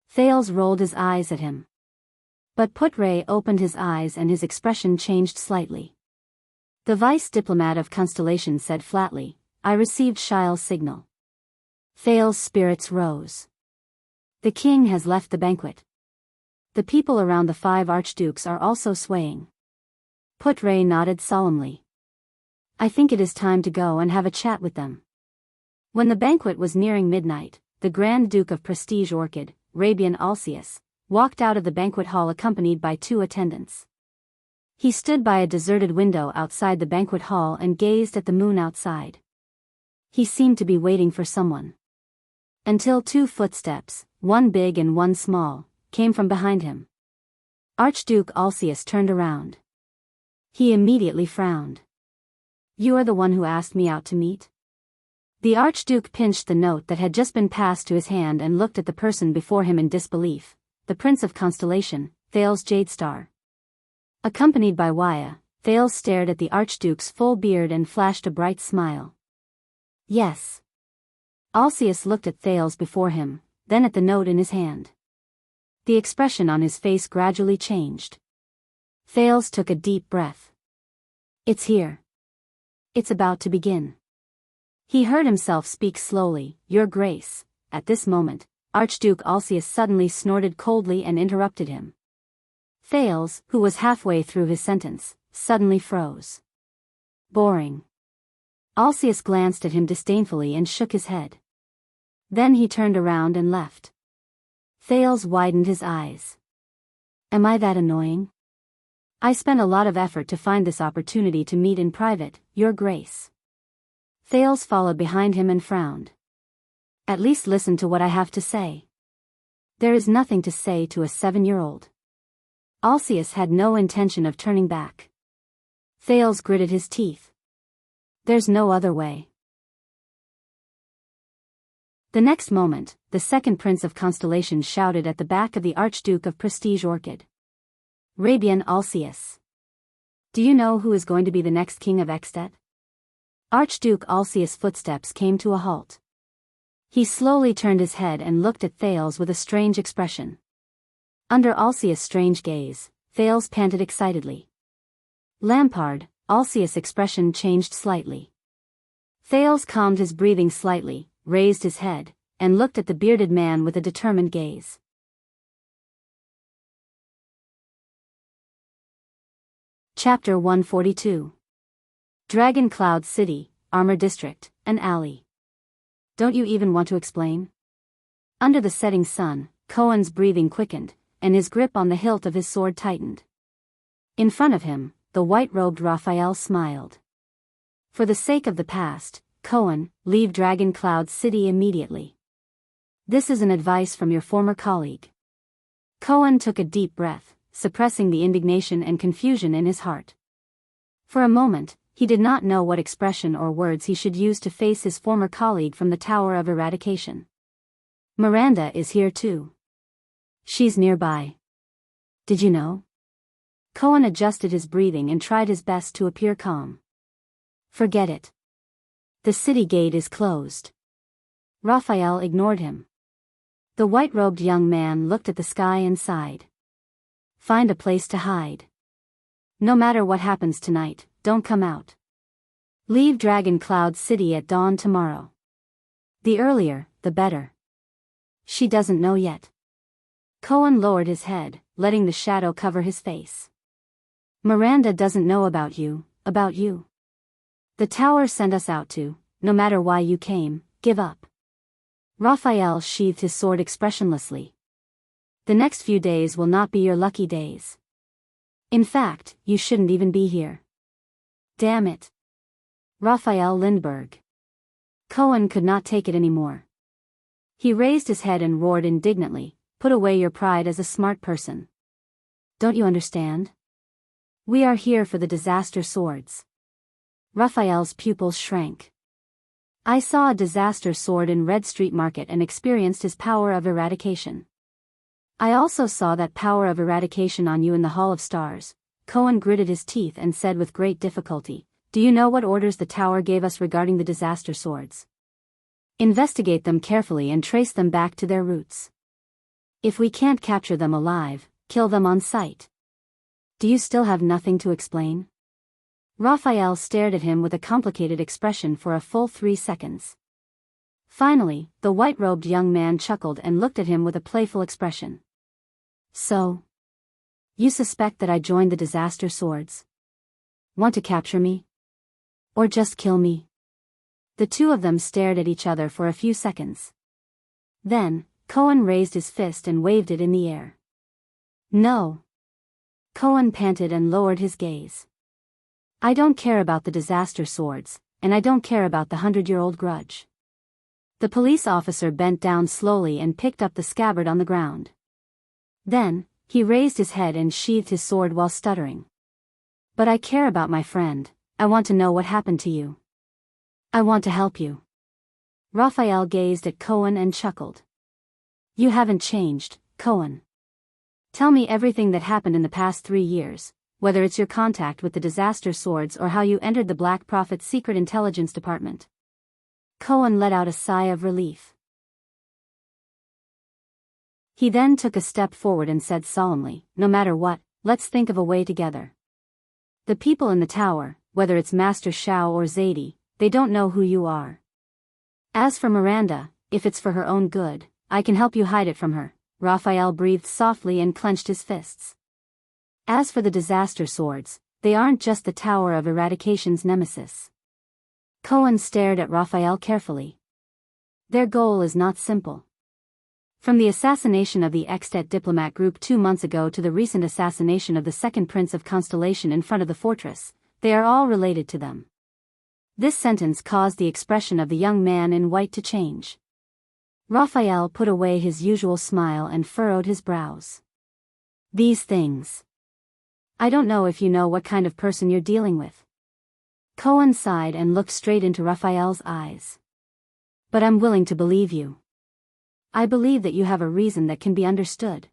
Thales rolled his eyes at him. But Putre opened his eyes and his expression changed slightly. The vice diplomat of Constellation said flatly, "I received Shile's signal." Thales' spirits rose. The king has left the banquet. The people around the 5 archdukes are also swaying. Put Ray nodded solemnly. I think it is time to go and have a chat with them. When the banquet was nearing midnight, the Grand Duke of Prestige Orchid, Rabian Alcius, walked out of the banquet hall accompanied by 2 attendants. He stood by a deserted window outside the banquet hall and gazed at the moon outside. He seemed to be waiting for someone. Until 2 footsteps, one big and one small, came from behind him. Archduke Alcius turned around. He immediately frowned. You are the one who asked me out to meet? The Archduke pinched the note that had just been passed to his hand and looked at the person before him in disbelief, the Prince of Constellation, Thales Jadestar. Accompanied by Wuxia, Thales stared at the Archduke's full beard and flashed a bright smile. Yes. Alcius looked at Thales before him, then at the note in his hand. The expression on his face gradually changed. Thales took a deep breath. It's here. It's about to begin. He heard himself speak slowly, Your Grace. At this moment, Archduke Alcius suddenly snorted coldly and interrupted him. Thales, who was halfway through his sentence, suddenly froze. Boring. Alcius glanced at him disdainfully and shook his head. Then he turned around and left. Thales widened his eyes. Am I that annoying? I spent a lot of effort to find this opportunity to meet in private, Your Grace. Thales followed behind him and frowned. At least listen to what I have to say. There is nothing to say to a 7-year-old. Alcius had no intention of turning back. Thales gritted his teeth. There's no other way. The next moment, the second Prince of Constellation shouted at the back of the Archduke of Prestige Orchid. Rabian Alcius. Do you know who is going to be the next king of Extet? Archduke Alcius' footsteps came to a halt. He slowly turned his head and looked at Thales with a strange expression. Under Alcius' strange gaze, Thales panted excitedly. Lampard, Alcius' expression changed slightly. Thales calmed his breathing slightly, raised his head, and looked at the bearded man with a determined gaze. Chapter 142. Dragon Cloud City, Armor District, an alley. Don't you even want to explain? Under the setting sun, Cohen's breathing quickened, and his grip on the hilt of his sword tightened. In front of him, the white-robed Raphael smiled. For the sake of the past, Cohen, leave Dragon Cloud City immediately. This is an advice from your former colleague. Cohen took a deep breath, suppressing the indignation and confusion in his heart. For a moment, he did not know what expression or words he should use to face his former colleague from the Tower of Eradication. Miranda is here too. She's nearby. Did you know? Cohen adjusted his breathing and tried his best to appear calm. Forget it. The city gate is closed. Raphael ignored him. The white-robed young man looked at the sky and sighed. Find a place to hide. No matter what happens tonight, don't come out. Leave Dragon Cloud City at dawn tomorrow. The earlier, the better. She doesn't know yet. Cohen lowered his head, letting the shadow cover his face. Miranda doesn't know about you. The tower sent us out to, no matter why you came, give up. Raphael sheathed his sword expressionlessly. The next few days will not be your lucky days. In fact, you shouldn't even be here. Damn it. Raphael Lindbergh. Cohen could not take it anymore. He raised his head and roared indignantly, put away your pride as a smart person. Don't you understand? We are here for the disaster swords. Raphael's pupils shrank. I saw a disaster sword in Red Street Market and experienced his power of eradication. I also saw that power of eradication on you in the Hall of Stars. Cohen gritted his teeth and said with great difficulty, Do you know what orders the tower gave us regarding the disaster swords? Investigate them carefully and trace them back to their roots. If we can't capture them alive, kill them on sight. Do you still have nothing to explain? Raphael stared at him with a complicated expression for a full 3 seconds. Finally, the white-robed young man chuckled and looked at him with a playful expression. So? You suspect that I joined the disaster swords? Want to capture me? Or just kill me? The two of them stared at each other for a few seconds. Then, Cohen raised his fist and waved it in the air. No. Cohen panted and lowered his gaze. I don't care about the disaster swords, and I don't care about the 100-year-old grudge. The police officer bent down slowly and picked up the scabbard on the ground. Then, he raised his head and sheathed his sword while stuttering. But I care about my friend. I want to know what happened to you. I want to help you. Raphael gazed at Cohen and chuckled. You haven't changed, Cohen. Tell me everything that happened in the past 3 years, whether it's your contact with the disaster swords or how you entered the Black Prophet's secret intelligence department. Cohen let out a sigh of relief. He then took a step forward and said solemnly, no matter what, let's think of a way together. The people in the tower, whether it's Master Shao or Zadie, they don't know who you are. As for Miranda, if it's for her own good, I can help you hide it from her. Raphael breathed softly and clenched his fists. As for the disaster swords, they aren't just the Tower of Eradication's nemesis. Cohen stared at Raphael carefully. Their goal is not simple. From the assassination of the Extet diplomat group 2 months ago to the recent assassination of the second prince of Constellation in front of the fortress, they are all related to them. This sentence caused the expression of the young man in white to change. Raphael put away his usual smile and furrowed his brows. These things. I don't know if you know what kind of person you're dealing with. Cohen sighed and looked straight into Raphael's eyes. But I'm willing to believe you. I believe that you have a reason that can be understood.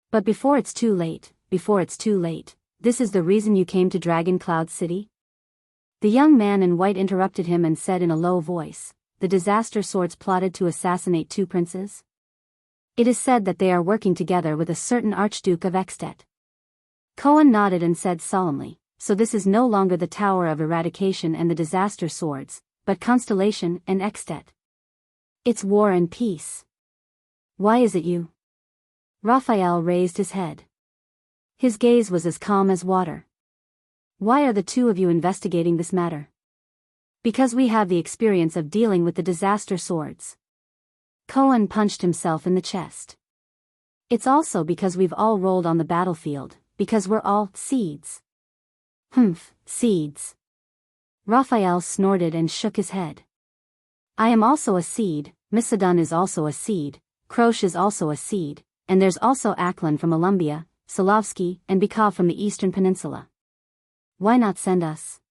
But before it's too late, this is the reason you came to Dragon Cloud City? The young man in white interrupted him and said in a low voice, the disaster swords plotted to assassinate 2 princes? It is said that they are working together with a certain Archduke of Extet. Cohen nodded and said solemnly, so this is no longer the Tower of Eradication and the disaster swords, but Constellation and Extet. It's war and peace. Why is it you? Raphael raised his head. His gaze was as calm as water. Why are the two of you investigating this matter? Because we have the experience of dealing with the disaster swords. Cohen punched himself in the chest. It's also because we've all rolled on the battlefield, because we're all seeds. Seeds. Raphael snorted and shook his head. I am also a seed, Missadun is also a seed, Krosh is also a seed, and there's also Aklin from Olumbia, Solovsky and Bikov from the Eastern Peninsula. Why not send us?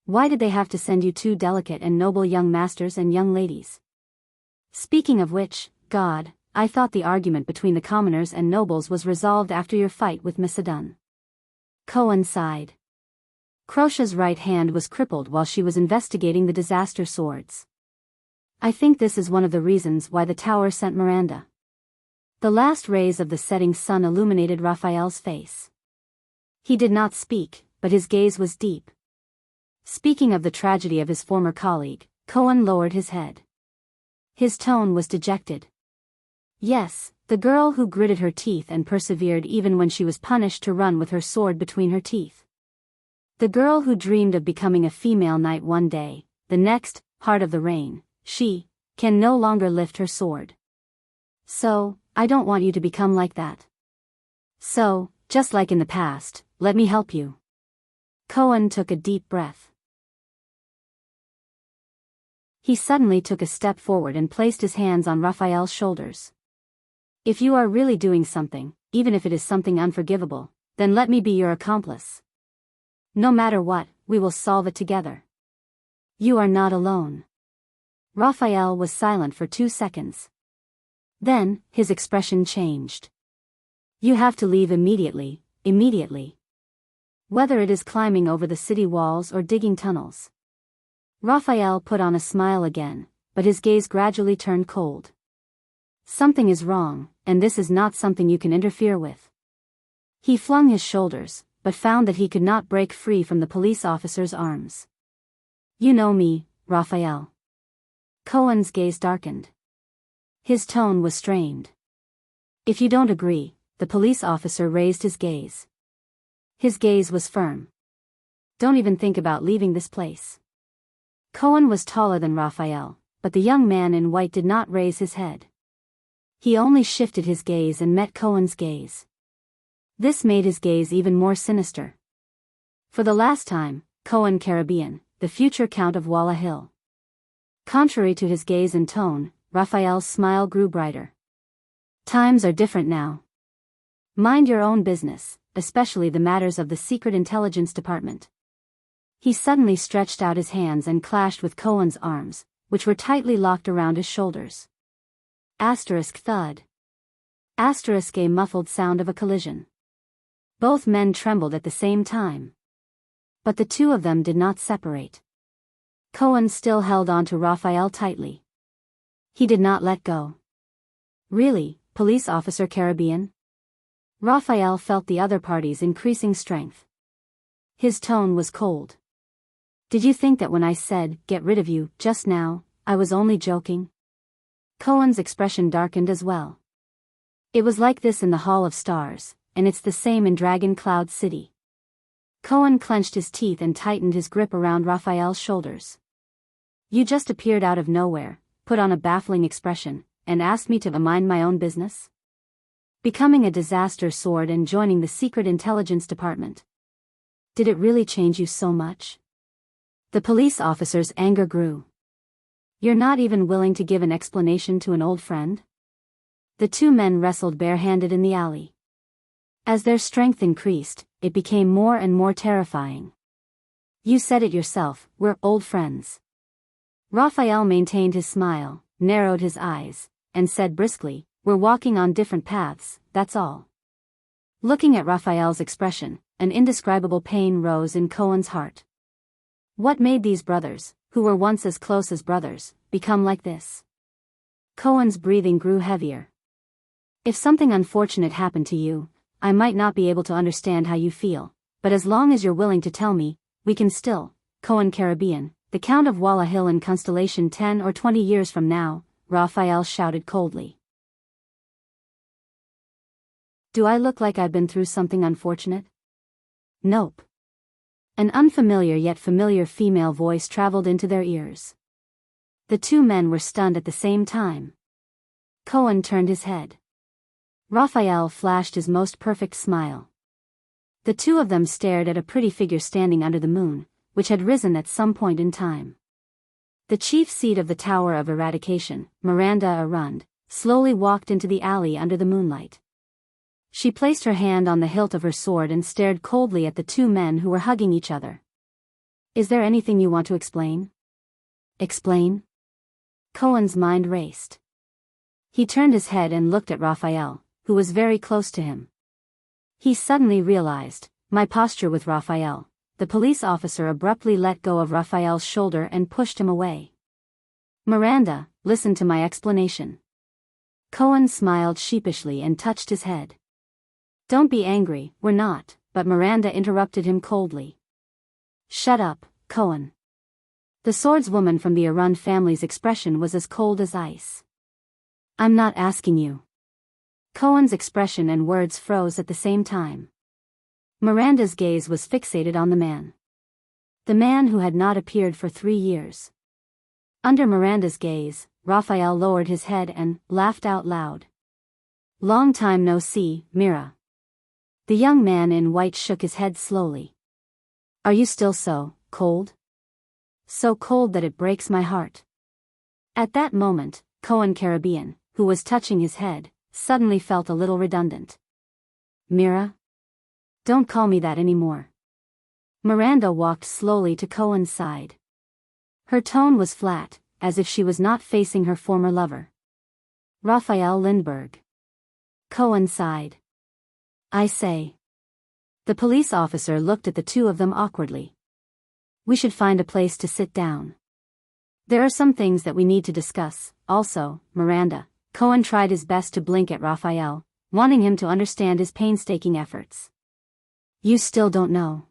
Why did they have to send you 2 delicate and noble young masters and young ladies? Speaking of which, God, I thought the argument between the commoners and nobles was resolved after your fight with Missadun. Cohen sighed. Krosh's right hand was crippled while she was investigating the disaster swords. I think this is one of the reasons why the tower sent Miranda. The last rays of the setting sun illuminated Raphael's face. He did not speak, but his gaze was deep. Speaking of the tragedy of his former colleague, Cohen lowered his head. His tone was dejected. Yes, the girl who gritted her teeth and persevered even when she was punished to run with her sword between her teeth. The girl who dreamed of becoming a female knight one day, the next, Heart of the Rain, she, can no longer lift her sword. So, I don't want you to become like that. So, just like in the past, let me help you. Cohen took a deep breath. He suddenly took a step forward and placed his hands on Raphael's shoulders. If you are really doing something, even if it is something unforgivable, then let me be your accomplice. No matter what, we will solve it together. You are not alone. Raphael was silent for 2 seconds. Then, his expression changed. You have to leave immediately. Whether it is climbing over the city walls or digging tunnels. Raphael put on a smile again, but his gaze gradually turned cold. Something is wrong, and this is not something you can interfere with. He flung his shoulders, but found that he could not break free from the police officer's arms. You know me, Raphael. Cohen's gaze darkened. His tone was strained. If you don't agree, the police officer raised his gaze. His gaze was firm. don't even think about leaving this place. Cohen was taller than Raphael, but the young man in white did not raise his head. He only shifted his gaze and met Cohen's gaze. This made his gaze even more sinister. For the last time, Cohen Caribbean, the future Count of Walla Hill. Contrary to his gaze and tone, Raphael's smile grew brighter. Times are different now. Mind your own business, especially the matters of the Secret Intelligence Department. He suddenly stretched out his hands and clashed with Cohen's arms, which were tightly locked around his shoulders. Asterisk thud. Asterisk a muffled sound of a collision. Both men trembled at the same time. But the two of them did not separate. Cohen still held on to Raphael tightly. He did not let go. Really, Police Officer Caribbean? Raphael felt the other party's increasing strength. His tone was cold. Did you think that when I said, "get rid of you," just now, I was only joking? Cohen's expression darkened as well. It was like this in the Hall of Stars, and it's the same in Dragon Cloud City. Cohen clenched his teeth and tightened his grip around Raphael's shoulders. You just appeared out of nowhere, put on a baffling expression, and asked me to mind my own business? Becoming a disaster sword and joining the Secret Intelligence Department. Did it really change you so much? The police officer's anger grew. You're not even willing to give an explanation to an old friend? The two men wrestled barehanded in the alley. As their strength increased, it became more and more terrifying. You said it yourself, we're old friends. Raphael maintained his smile, narrowed his eyes, and said briskly, we're walking on different paths, that's all. Looking at Raphael's expression, an indescribable pain rose in Cohen's heart. What made these brothers, who were once as close as brothers, become like this? Cohen's breathing grew heavier. If something unfortunate happened to you, I might not be able to understand how you feel, but as long as you're willing to tell me, we can still. Cohen Caribbean, the Count of Walla Hill in Constellation 10 or 20 years from now, Raphael shouted coldly. Do I look like I've been through something unfortunate? Nope. An unfamiliar yet familiar female voice traveled into their ears. The two men were stunned at the same time. Cohen turned his head. Raphael flashed his most perfect smile. The two of them stared at a pretty figure standing under the moon, which had risen at some point in time. The chief seat of the Tower of Eradication, Miranda Arund, slowly walked into the alley under the moonlight. She placed her hand on the hilt of her sword and stared coldly at the two men who were hugging each other. Is there anything you want to explain? Explain? Cohen's mind raced. He turned his head and looked at Raphael, who was very close to him. He suddenly realized, my posture with Raphael. The police officer abruptly let go of Raphael's shoulder and pushed him away. Miranda, listen to my explanation. Cohen smiled sheepishly and touched his head. Don't be angry, we're not, but Miranda interrupted him coldly. Shut up, Cohen. The swordswoman from the Arund family's expression was as cold as ice. I'm not asking you. Cohen's expression and words froze at the same time. Miranda's gaze was fixated on the man. The man who had not appeared for 3 years. Under Miranda's gaze, Raphael lowered his head and laughed out loud. Long time no see, Mira. The young man in white shook his head slowly. Are you still so cold? So cold that it breaks my heart. At that moment, Cohen Caribbean, who was touching his head, suddenly felt a little redundant. Mira? Don't call me that anymore. Miranda walked slowly to Cohen's side. Her tone was flat, as if she was not facing her former lover. Raphael Lindbergh. Cohen sighed. I say. The police officer looked at the two of them awkwardly. We should find a place to sit down. There are some things that we need to discuss, also, Miranda. Cohen tried his best to blink at Raphael, wanting him to understand his painstaking efforts. You still don't know.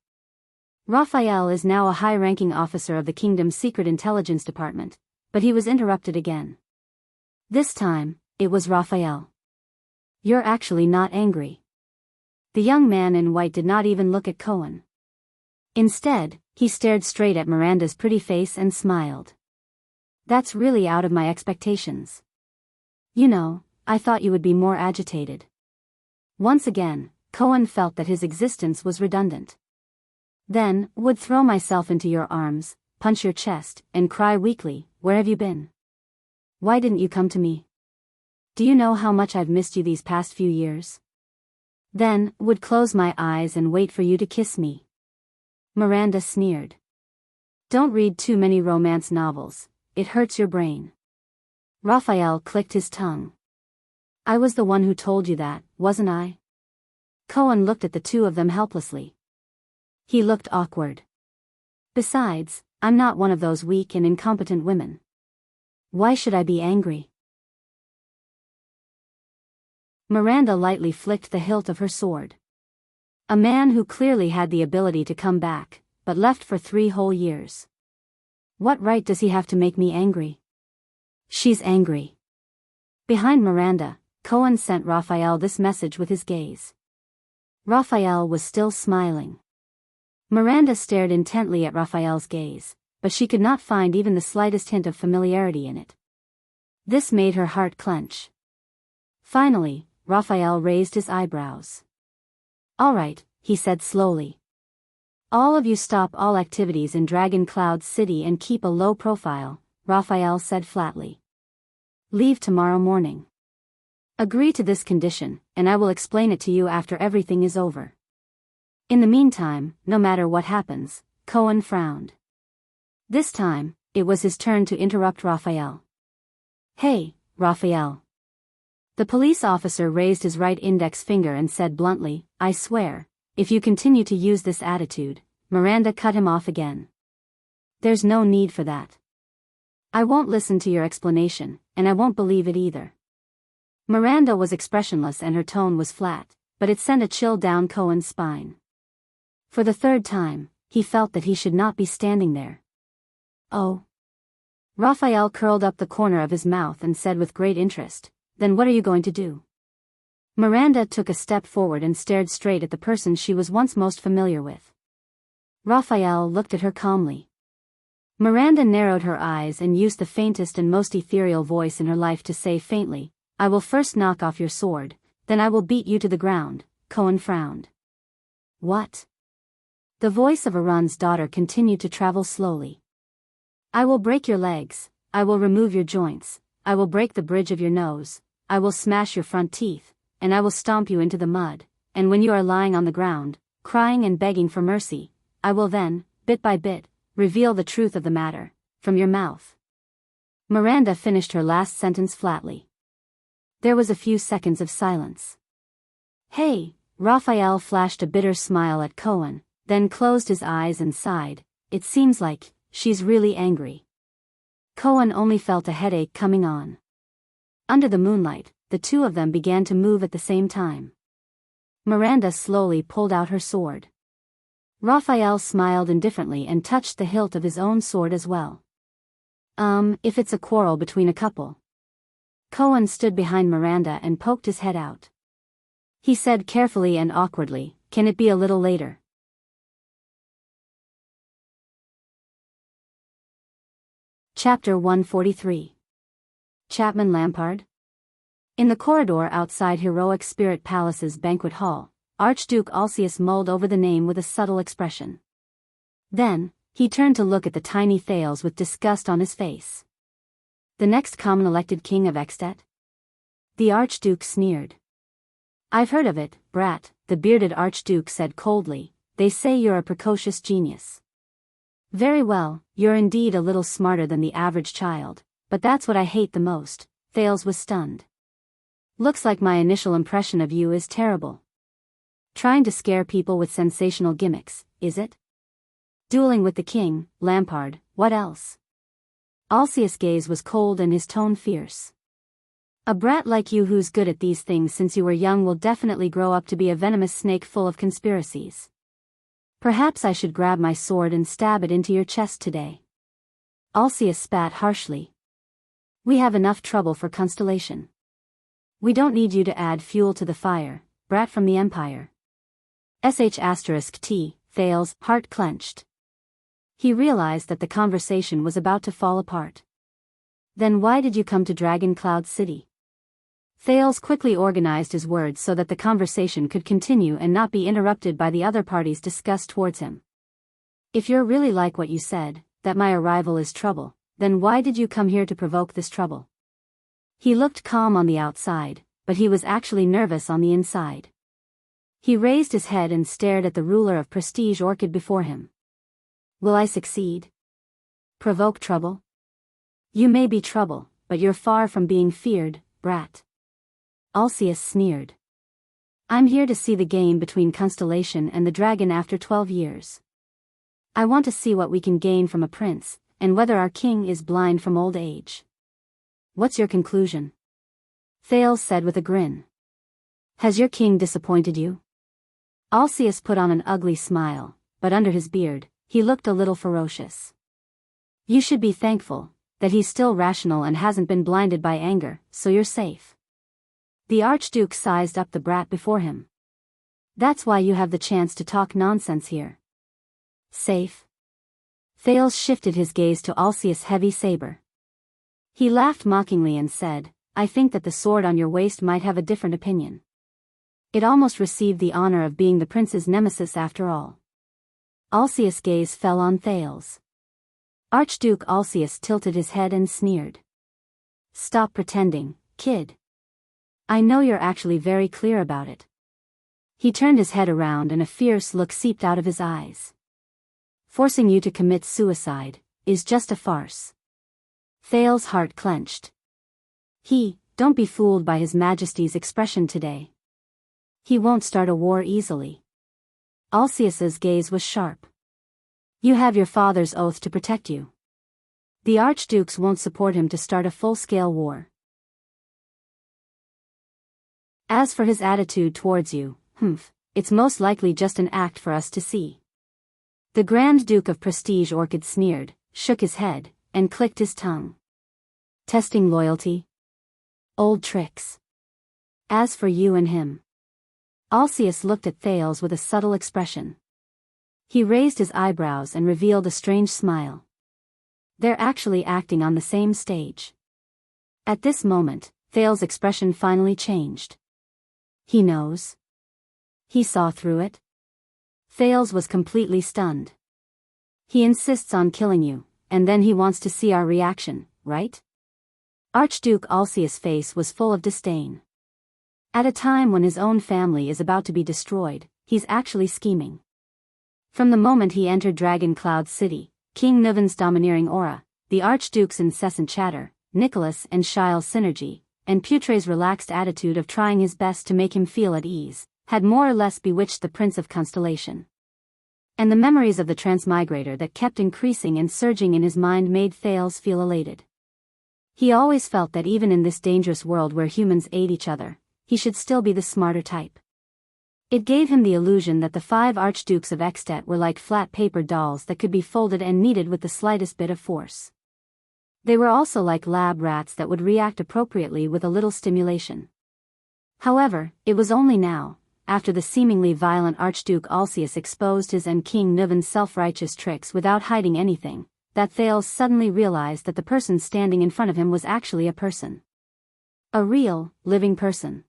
Raphael is now a high-ranking officer of the kingdom's secret intelligence department, but he was interrupted again. This time, it was Raphael. You're actually not angry. The young man in white did not even look at Cohen. Instead, He stared straight at Miranda's pretty face and smiled. That's really out of my expectations. You know, I thought you would be more agitated. Once again, Cohen felt that his existence was redundant. Then, would throw myself into your arms, punch your chest, and cry weakly, "Where have you been? Why didn't you come to me? Do you know how much I've missed you these past few years?" Then, would close my eyes and wait for you to kiss me. Miranda sneered. Don't read too many romance novels, it hurts your brain. Raphael clicked his tongue. I was the one who told you that, wasn't I? Cohen looked at the two of them helplessly. He looked awkward. Besides, I'm not one of those weak and incompetent women. Why should I be angry? Miranda lightly flicked the hilt of her sword. A man who clearly had the ability to come back, but left for 3 whole years. What right does he have to make me angry? She's angry. Behind Miranda, Cohen sent Raphael this message with his gaze. Raphael was still smiling. Miranda stared intently at Raphael's gaze, but she could not find even the slightest hint of familiarity in it. This made her heart clench. Finally, Raphael raised his eyebrows. All right, he said slowly. All of you stop all activities in Dragon Cloud City and keep a low profile, Raphael said flatly. Leave tomorrow morning. Agree to this condition, and I will explain it to you after everything is over. In the meantime, no matter what happens, Cohen frowned. This time, it was his turn to interrupt Raphael. Hey, Raphael. The police officer raised his right index finger and said bluntly, I swear, if you continue to use this attitude. Miranda cut him off again. There's no need for that. I won't listen to your explanation, and I won't believe it either. Miranda was expressionless and her tone was flat, but it sent a chill down Cohen's spine. For the 3rd time, he felt that he should not be standing there. Oh. Raphael curled up the corner of his mouth and said with great interest, then what are you going to do? Miranda took a step forward and stared straight at the person she was once most familiar with. Raphael looked at her calmly. Miranda narrowed her eyes and used the faintest and most ethereal voice in her life to say faintly, I will first knock off your sword, then I will beat you to the ground. Cohen frowned. What? The voice of Iran's daughter continued to travel slowly. I will break your legs, I will remove your joints, I will break the bridge of your nose, I will smash your front teeth, and I will stomp you into the mud, and when you are lying on the ground, crying and begging for mercy, I will then, bit by bit, reveal the truth of the matter, from your mouth. Miranda finished her last sentence flatly. There was a few seconds of silence. Hey, Raphael flashed a bitter smile at Cohen, then closed his eyes and sighed, it seems like, she's really angry. Cohen only felt a headache coming on. Under the moonlight, the two of them began to move at the same time. Miranda slowly pulled out her sword. Raphael smiled indifferently and touched the hilt of his own sword as well. If it's a quarrel between a couple. Cohen stood behind Miranda and poked his head out. He said carefully and awkwardly, can it be a little later? Chapter 143. Chapman Lampard? In the corridor outside Heroic Spirit Palace's banquet hall, Archduke Alcius mulled over the name with a subtle expression. Then, he turned to look at the tiny Thales with disgust on his face. The next common elected king of Ekstedt? The Archduke sneered. I've heard of it, brat, the bearded Archduke said coldly, they say you're a precocious genius. Very well, you're indeed a little smarter than the average child, but that's what I hate the most. Thales was stunned. Looks like my initial impression of you is terrible. Trying to scare people with sensational gimmicks, is it? Dueling with the king, Lampard, what else? Alcius' gaze was cold and his tone fierce. A brat like you who's good at these things since you were young will definitely grow up to be a venomous snake full of conspiracies. Perhaps I should grab my sword and stab it into your chest today. Alcius spat harshly. We have enough trouble for Constellation. We don't need you to add fuel to the fire, brat from the Empire. T, Thales, heart clenched. He realized that the conversation was about to fall apart. Then why did you come to Dragon Cloud City? Thales quickly organized his words so that the conversation could continue and not be interrupted by the other party's disgust towards him. If you're really like what you said, that my arrival is trouble, then why did you come here to provoke this trouble? He looked calm on the outside, but he was actually nervous on the inside. He raised his head and stared at the ruler of Prestige Orchid before him. Will I succeed? Provoke trouble? You may be trouble, but you're far from being feared, brat. Alcius sneered. I'm here to see the game between Constellation and the dragon after 12 years. I want to see what we can gain from a prince, and whether our king is blind from old age. What's your conclusion? Thales said with a grin. Has your king disappointed you? Alcius put on an ugly smile, but under his beard, he looked a little ferocious. You should be thankful that he's still rational and hasn't been blinded by anger, so you're safe. The Archduke sized up the brat before him. That's why you have the chance to talk nonsense here. Safe? Thales shifted his gaze to Alcius' heavy saber. He laughed mockingly and said, I think that the sword on your waist might have a different opinion. It almost received the honor of being the prince's nemesis after all. Alcius' gaze fell on Thales. Archduke Alcius tilted his head and sneered. Stop pretending, kid. I know you're actually very clear about it. He turned his head around and a fierce look seeped out of his eyes. Forcing you to commit suicide is just a farce. Thales' heart clenched. Don't be fooled by His Majesty's expression today. He won't start a war easily. Alcius's gaze was sharp. You have your father's oath to protect you. The archdukes won't support him to start a full-scale war. As for his attitude towards you, it's most likely just an act for us to see. The Grand Duke of Prestige Orchid sneered, shook his head, and clicked his tongue. Testing loyalty? Old tricks. As for you and him. Alcius looked at Thales with a subtle expression. He raised his eyebrows and revealed a strange smile. They're actually acting on the same stage. At this moment, Thales' expression finally changed. He knows. He saw through it. Thales was completely stunned. He insists on killing you, and then he wants to see our reaction, right? Archduke Alcius' face was full of disdain. At a time when his own family is about to be destroyed, he's actually scheming. From the moment he entered Dragon Cloud City, King Niven's domineering aura, the Archduke's incessant chatter, Nicholas and Shile's synergy, and Putre's relaxed attitude of trying his best to make him feel at ease, had more or less bewitched the Prince of Constellation. And the memories of the transmigrator that kept increasing and surging in his mind made Thales feel elated. He always felt that even in this dangerous world where humans aid each other, he should still be the smarter type. It gave him the illusion that the 5 archdukes of Extet were like flat paper dolls that could be folded and kneaded with the slightest bit of force. They were also like lab rats that would react appropriately with a little stimulation. However, it was only now, after the seemingly violent Archduke Alcius exposed his and King Niven's self-righteous tricks without hiding anything, that Thales suddenly realized that the person standing in front of him was actually a person. A real, living person.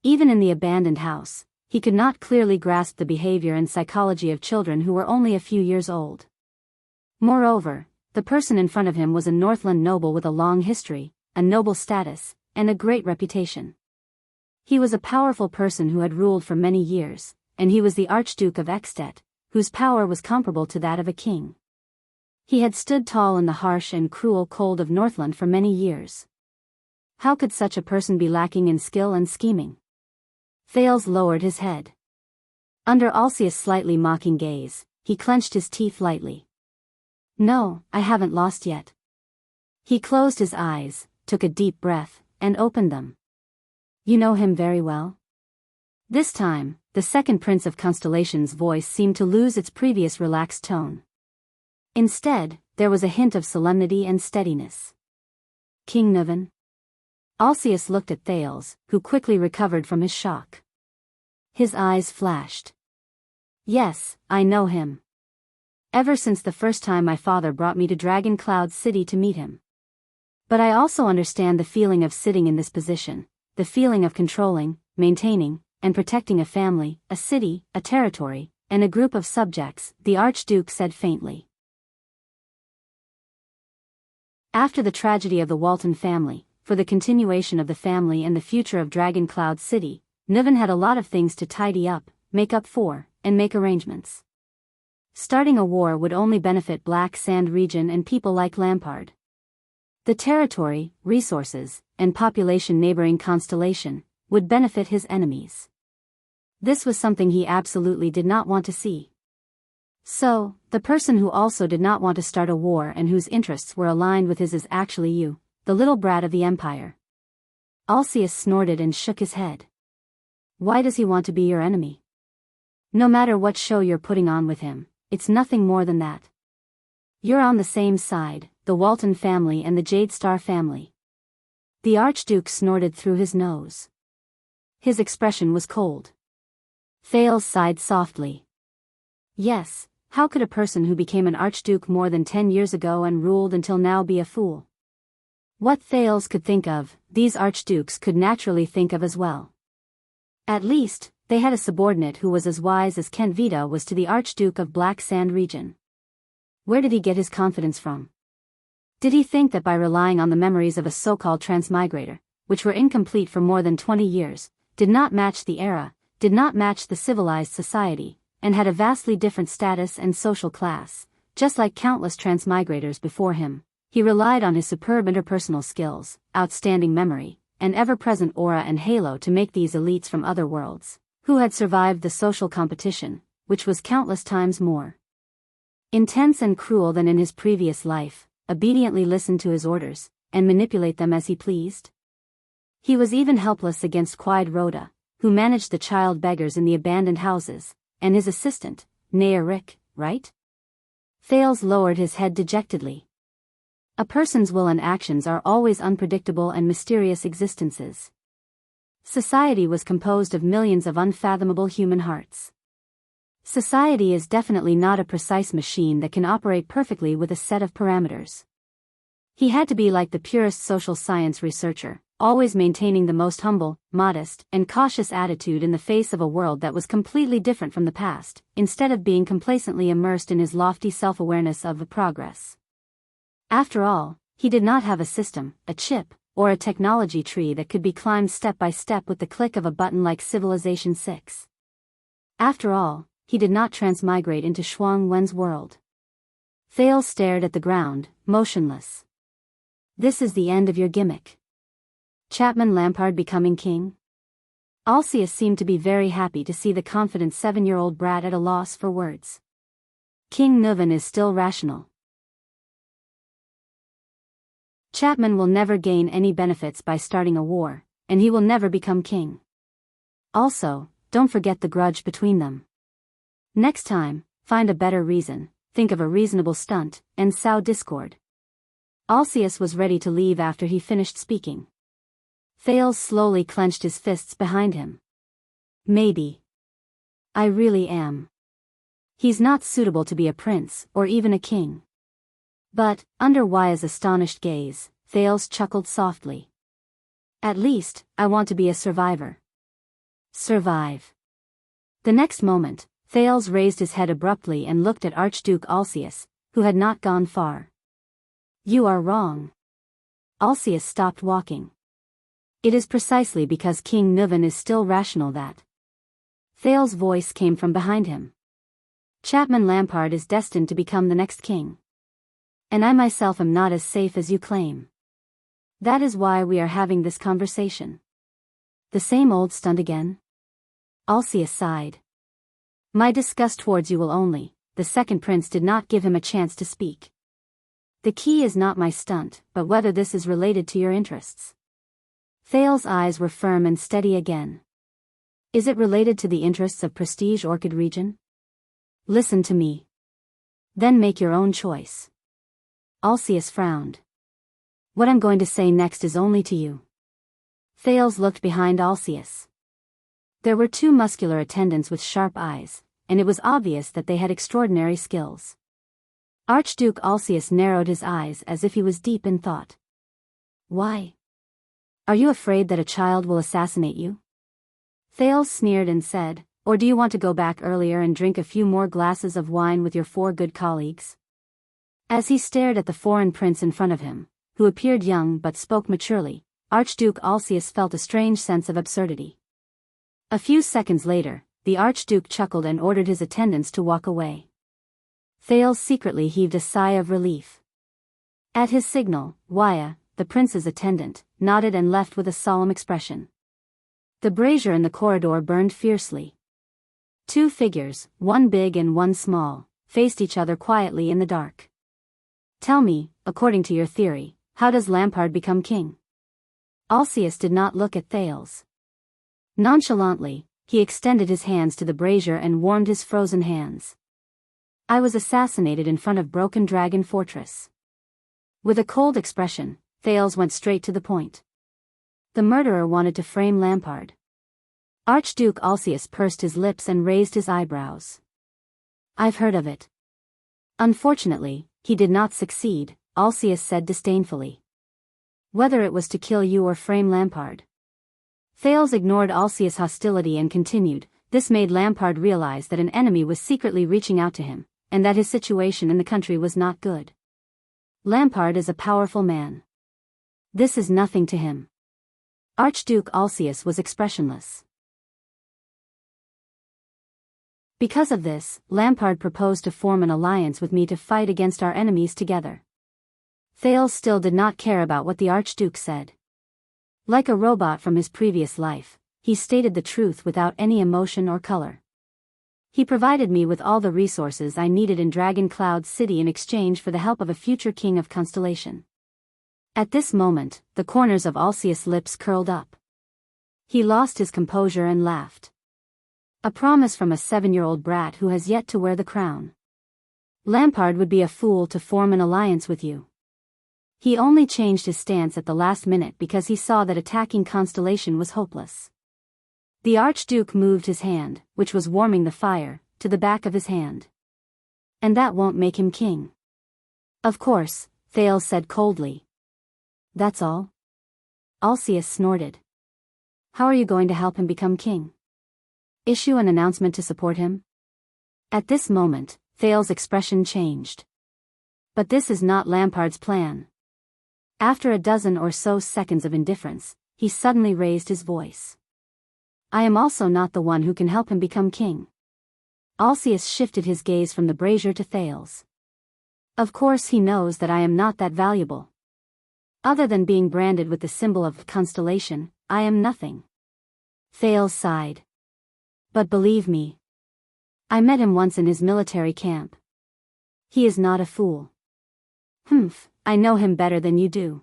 Even in the abandoned house, he could not clearly grasp the behavior and psychology of children who were only a few years old. Moreover, the person in front of him was a Northland noble with a long history, a noble status, and a great reputation. He was a powerful person who had ruled for many years, and he was the Archduke of Extet, whose power was comparable to that of a king. He had stood tall in the harsh and cruel cold of Northland for many years. How could such a person be lacking in skill and scheming? Thales lowered his head. Under Alcius' slightly mocking gaze, he clenched his teeth lightly. No, I haven't lost yet. He closed his eyes, took a deep breath, and opened them. You know him very well? This time, the second Prince of Constellation's voice seemed to lose its previous relaxed tone. Instead, there was a hint of solemnity and steadiness. King Niven? Alcius looked at Thales, who quickly recovered from his shock. His eyes flashed. Yes, I know him. Ever since the first time my father brought me to Dragon Cloud City to meet him. But I also understand the feeling of sitting in this position, the feeling of controlling, maintaining, and protecting a family, a city, a territory, and a group of subjects, the Archduke said faintly. After the tragedy of the Walton family, for the continuation of the family and the future of Dragon Cloud City, Niven had a lot of things to tidy up, make up for, and make arrangements. Starting a war would only benefit Black Sand region and people like Lampard. The territory, resources, and population neighboring Constellation would benefit his enemies. This was something he absolutely did not want to see. So, the person who also did not want to start a war and whose interests were aligned with his is actually you, the little brat of the Empire. Alcius snorted and shook his head. Why does he want to be your enemy? No matter what show you're putting on with him, it's nothing more than that. You're on the same side, the Walton family and the Jade Star family. The Archduke snorted through his nose. His expression was cold. Thales sighed softly. Yes, how could a person who became an Archduke more than 10 years ago and ruled until now be a fool? What Thales could think of, these Archdukes could naturally think of as well. At least, they had a subordinate who was as wise as Kent Vita was to the Archduke of Black Sand region. Where did he get his confidence from? Did he think that by relying on the memories of a so-called transmigrator, which were incomplete for more than 20 years, did not match the era, did not match the civilized society, and had a vastly different status and social class, just like countless transmigrators before him, he relied on his superb interpersonal skills, outstanding memory, and ever-present aura and halo to make these elites from other worlds, who had survived the social competition, which was countless times more intense and cruel than in his previous life, obediently listen to his orders, and manipulate them as he pleased. He was even helpless against Quide Rhoda, who managed the child beggars in the abandoned houses, and his assistant, Naya Rick, right? Thales lowered his head dejectedly. A person's will and actions are always unpredictable and mysterious existences. Society was composed of millions of unfathomable human hearts. Society is definitely not a precise machine that can operate perfectly with a set of parameters. He had to be like the purest social science researcher, always maintaining the most humble, modest, and cautious attitude in the face of a world that was completely different from the past, instead of being complacently immersed in his lofty self-awareness of progress. After all, he did not have a system, a chip, or a technology tree that could be climbed step by step with the click of a button like Civilization 6. After all, he did not transmigrate into Shuang Wen's world. Thales stared at the ground, motionless. This is the end of your gimmick. Chapman Lampard becoming king? Alcius seemed to be very happy to see the confident 7-year-old brat at a loss for words. King Nuven is still rational. Chapman will never gain any benefits by starting a war, and he will never become king. Also, don't forget the grudge between them. Next time, find a better reason, think of a reasonable stunt, and sow discord. Alcius was ready to leave after he finished speaking. Thales slowly clenched his fists behind him. Maybe. I really am. He's not suitable to be a prince, or even a king. But, under Waya's astonished gaze, Thales chuckled softly. At least, I want to be a survivor. Survive. The next moment, Thales raised his head abruptly and looked at Archduke Alcius, who had not gone far. You are wrong. Alcius stopped walking. It is precisely because King Nuven is still rational that. Thales' voice came from behind him. Chapman Lampard is destined to become the next king. And I myself am not as safe as you claim. That is why we are having this conversation. The same old stunt again? Alcius sighed. My disgust towards you will only, the second prince did not give him a chance to speak. The key is not my stunt, but whether this is related to your interests. Thales' eyes were firm and steady again. Is it related to the interests of Prestige Orchid region? Listen to me. Then make your own choice. Alcius frowned. What I'm going to say next is only to you. Thales looked behind Alcius. There were 2 muscular attendants with sharp eyes, and it was obvious that they had extraordinary skills. Archduke Alcius narrowed his eyes as if he was deep in thought. Why? Are you afraid that a child will assassinate you? Thales sneered and said, or do you want to go back earlier and drink a few more glasses of wine with your 4 good colleagues? As he stared at the foreign prince in front of him, who appeared young but spoke maturely, Archduke Alcius felt a strange sense of absurdity. A few seconds later, the Archduke chuckled and ordered his attendants to walk away. Thales secretly heaved a sigh of relief. At his signal, Wuxia, the prince's attendant, nodded and left with a solemn expression. The brazier in the corridor burned fiercely. 2 figures, one big and one small, faced each other quietly in the dark. Tell me, according to your theory, how does Lampard become king? Alcius did not look at Thales. Nonchalantly, he extended his hands to the brazier and warmed his frozen hands. I was assassinated in front of Broken Dragon Fortress. With a cold expression, Thales went straight to the point. The murderer wanted to frame Lampard. Archduke Alcius pursed his lips and raised his eyebrows. I've heard of it. Unfortunately, he did not succeed, Alcius said disdainfully. Whether it was to kill you or frame Lampard. Thales ignored Alcius' hostility and continued, this made Lampard realize that an enemy was secretly reaching out to him, and that his situation in the country was not good. Lampard is a powerful man. This is nothing to him. Archduke Alcius was expressionless. Because of this, Lampard proposed to form an alliance with me to fight against our enemies together. Thales still did not care about what the Archduke said. Like a robot from his previous life, he stated the truth without any emotion or color. He provided me with all the resources I needed in Dragon Cloud City in exchange for the help of a future king of Constellation. At this moment, the corners of Alcius' lips curled up. He lost his composure and laughed. A promise from a 7-year-old brat who has yet to wear the crown. Lampard would be a fool to form an alliance with you. He only changed his stance at the last minute because he saw that attacking Constellation was hopeless. The Archduke moved his hand, which was warming the fire, to the back of his hand. And that won't make him king. Of course, Thales said coldly. That's all? Alcius snorted. How are you going to help him become king? Issue an announcement to support him? At this moment, Thales' expression changed. But this is not Lampard's plan. After a dozen or so seconds of indifference, he suddenly raised his voice. I am also not the one who can help him become king. Alcius shifted his gaze from the brazier to Thales. Of course he knows that I am not that valuable. Other than being branded with the symbol of Constellation, I am nothing. Thales sighed. But believe me. I met him once in his military camp. He is not a fool. Humph, I know him better than you do.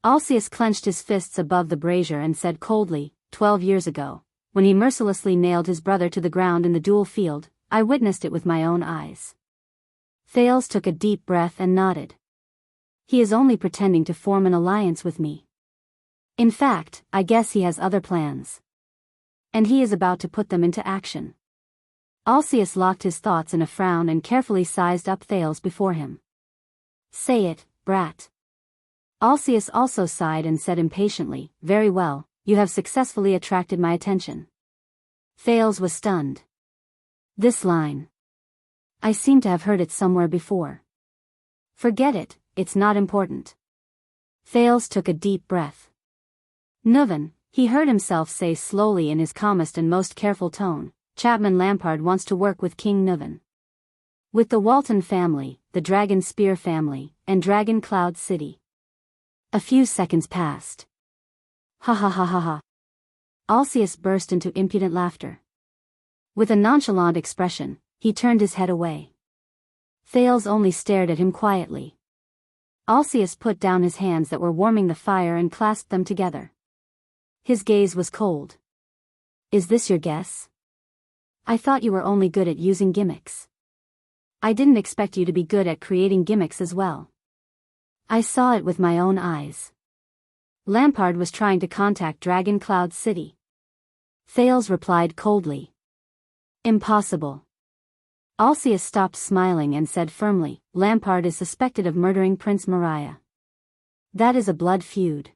Alcius clenched his fists above the brazier and said coldly, 12 years ago, when he mercilessly nailed his brother to the ground in the duel field, I witnessed it with my own eyes. Thales took a deep breath and nodded. He is only pretending to form an alliance with me. In fact, I guess he has other plans. And he is about to put them into action. Alcius locked his thoughts in a frown and carefully sized up Thales before him. Say it, brat. Alcius also sighed and said impatiently, very well. You have successfully attracted my attention. Thales was stunned. This line. I seem to have heard it somewhere before. Forget it, it's not important. Thales took a deep breath. Nuven, he heard himself say slowly in his calmest and most careful tone, Chapman Lampard wants to work with King Nuven. With the Walton family, the Dragon Spear family, and Dragon Cloud City. A few seconds passed. Ha ha ha ha ha. Alcius burst into impudent laughter. With a nonchalant expression, he turned his head away. Thales only stared at him quietly. Alcius put down his hands that were warming the fire and clasped them together. His gaze was cold. Is this your guess? I thought you were only good at using gimmicks. I didn't expect you to be good at creating gimmicks as well. I saw it with my own eyes. Lampard was trying to contact Dragon Cloud City. Thales replied coldly. Impossible. Alcius stopped smiling and said firmly, Lampard is suspected of murdering Prince Maria. That is a blood feud.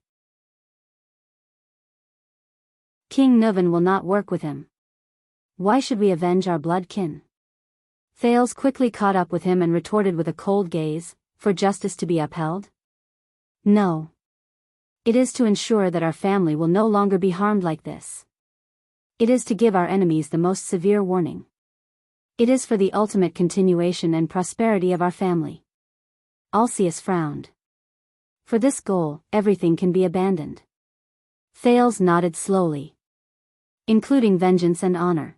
King Nuvan will not work with him. Why should we avenge our blood kin? Thales quickly caught up with him and retorted with a cold gaze, for justice to be upheld? No. It is to ensure that our family will no longer be harmed like this. It is to give our enemies the most severe warning. It is for the ultimate continuation and prosperity of our family. Alcius frowned. For this goal, everything can be abandoned. Thales nodded slowly. Including vengeance and honor.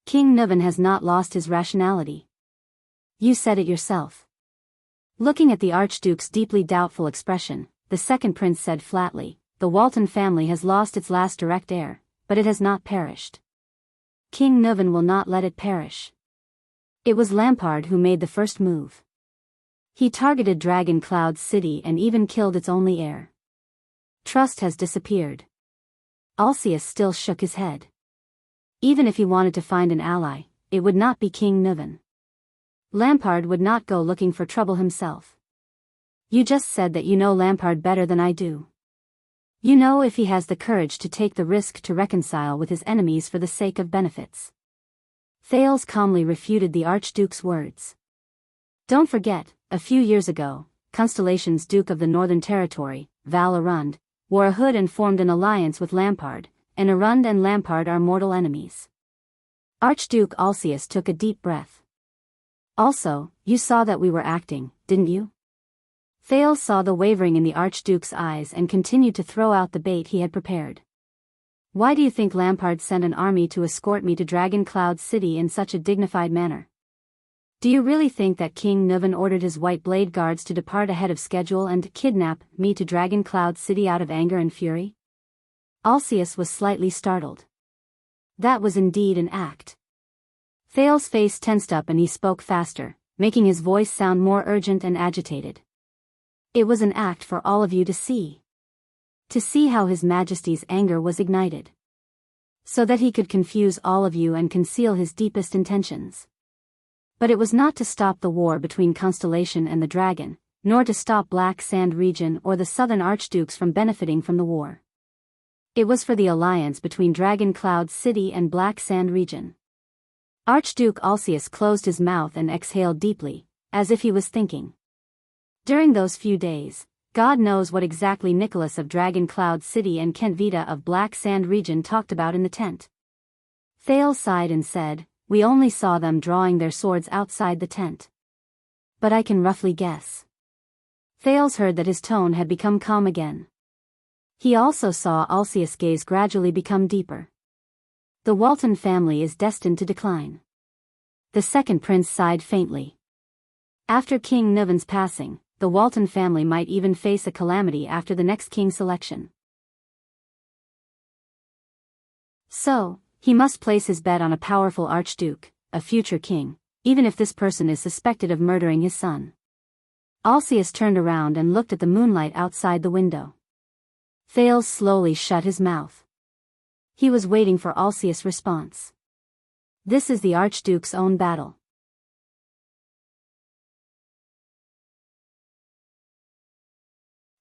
King Nuvan has not lost his rationality. You said it yourself. Looking at the Archduke's deeply doubtful expression, the second prince said flatly, the Walton family has lost its last direct heir, but it has not perished. King Nuvan will not let it perish. It was Lampard who made the first move. He targeted Dragon Cloud City and even killed its only heir. Trust has disappeared. Alcius still shook his head. Even if he wanted to find an ally, it would not be King Nuvan. Lampard would not go looking for trouble himself. You just said that you know Lampard better than I do. You know if he has the courage to take the risk to reconcile with his enemies for the sake of benefits. Thales calmly refuted the Archduke's words. Don't forget, a few years ago, Constellation's Duke of the Northern Territory, Val Arund, wore a hood and formed an alliance with Lampard, and Arund and Lampard are mortal enemies. Archduke Alcius took a deep breath. Also, you saw that we were acting, didn't you? Thales saw the wavering in the Archduke's eyes and continued to throw out the bait he had prepared. Why do you think Lampard sent an army to escort me to Dragon Cloud City in such a dignified manner? Do you really think that King Nuvan ordered his White Blade Guards to depart ahead of schedule and kidnap me to Dragon Cloud City out of anger and fury? Alcius was slightly startled. That was indeed an act. Thales' face tensed up and he spoke faster, making his voice sound more urgent and agitated. It was an act for all of you to see. To see how His Majesty's anger was ignited. So that he could confuse all of you and conceal his deepest intentions. But it was not to stop the war between Constellation and the Dragon, nor to stop Black Sand region or the southern archdukes from benefiting from the war. It was for the alliance between Dragon Cloud City and Black Sand region. Archduke Alcius closed his mouth and exhaled deeply, as if he was thinking. During those few days, God knows what exactly Nicholas of Dragon Cloud City and Kent Vita of Black Sand region talked about in the tent. Thales sighed and said, we only saw them drawing their swords outside the tent. But I can roughly guess. Thales heard that his tone had become calm again. He also saw Alcius' gaze gradually become deeper. The Walton family is destined to decline. The second prince sighed faintly. After King Nuvan's passing, the Walton family might even face a calamity after the next king selection. So, he must place his bet on a powerful archduke, a future king, even if this person is suspected of murdering his son. Alcius turned around and looked at the moonlight outside the window. Thales slowly shut his mouth. He was waiting for Alcius' response. This is the Archduke's own battle.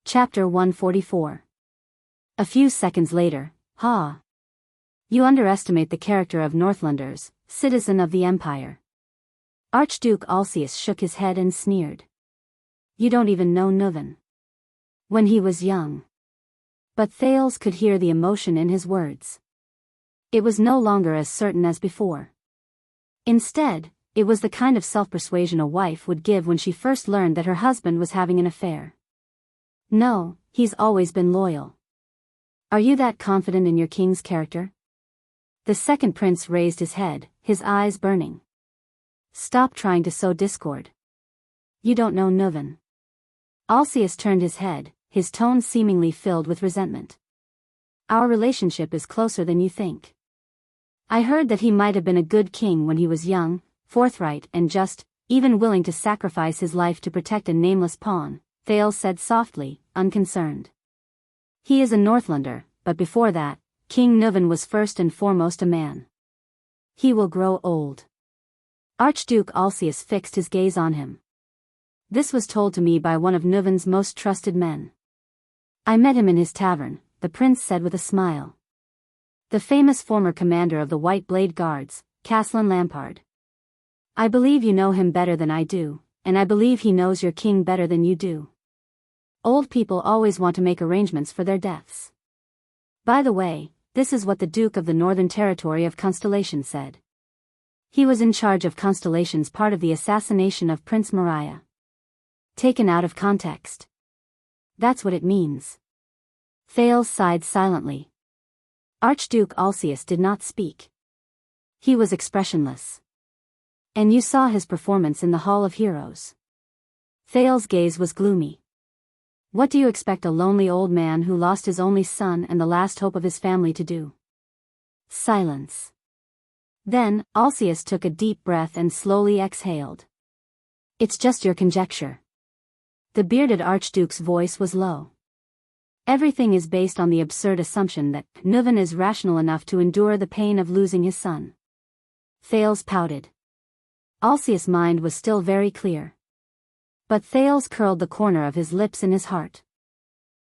Chapter 144. A few seconds later, Ha! You underestimate the character of Northlanders, citizen of the Empire. Archduke Alcius shook his head and sneered. You don't even know Nuvan. When he was young. But Thales could hear the emotion in his words. It was no longer as certain as before. Instead, it was the kind of self-persuasion a wife would give when she first learned that her husband was having an affair. No, he's always been loyal. Are you that confident in your king's character? The second prince raised his head, his eyes burning. Stop trying to sow discord. You don't know Nuvan. Alcius turned his head, his tone seemingly filled with resentment. Our relationship is closer than you think. I heard that he might have been a good king when he was young, forthright and just, even willing to sacrifice his life to protect a nameless pawn, Thales said softly, unconcerned. He is a Northlander, but before that, King Nuvan was first and foremost a man. He will grow old. Archduke Alsius fixed his gaze on him. This was told to me by one of Nuven's most trusted men. I met him in his tavern, the prince said with a smile. The famous former commander of the White Blade Guards, Castellan Lampard. I believe you know him better than I do, and I believe he knows your king better than you do. Old people always want to make arrangements for their deaths. By the way, this is what the Duke of the Northern Territory of Constellation said. He was in charge of Constellation's part of the assassination of Prince Mariah. Taken out of context. That's what it means. Thales sighed silently. Archduke Alsius did not speak. He was expressionless. And you saw his performance in the Hall of Heroes. Thales' gaze was gloomy. What do you expect a lonely old man who lost his only son and the last hope of his family to do? Silence. Then, Alsius took a deep breath and slowly exhaled. It's just your conjecture. The bearded archduke's voice was low. Everything is based on the absurd assumption that Nuven is rational enough to endure the pain of losing his son. Thales pouted. Alsius' mind was still very clear. But Thales curled the corner of his lips in his heart.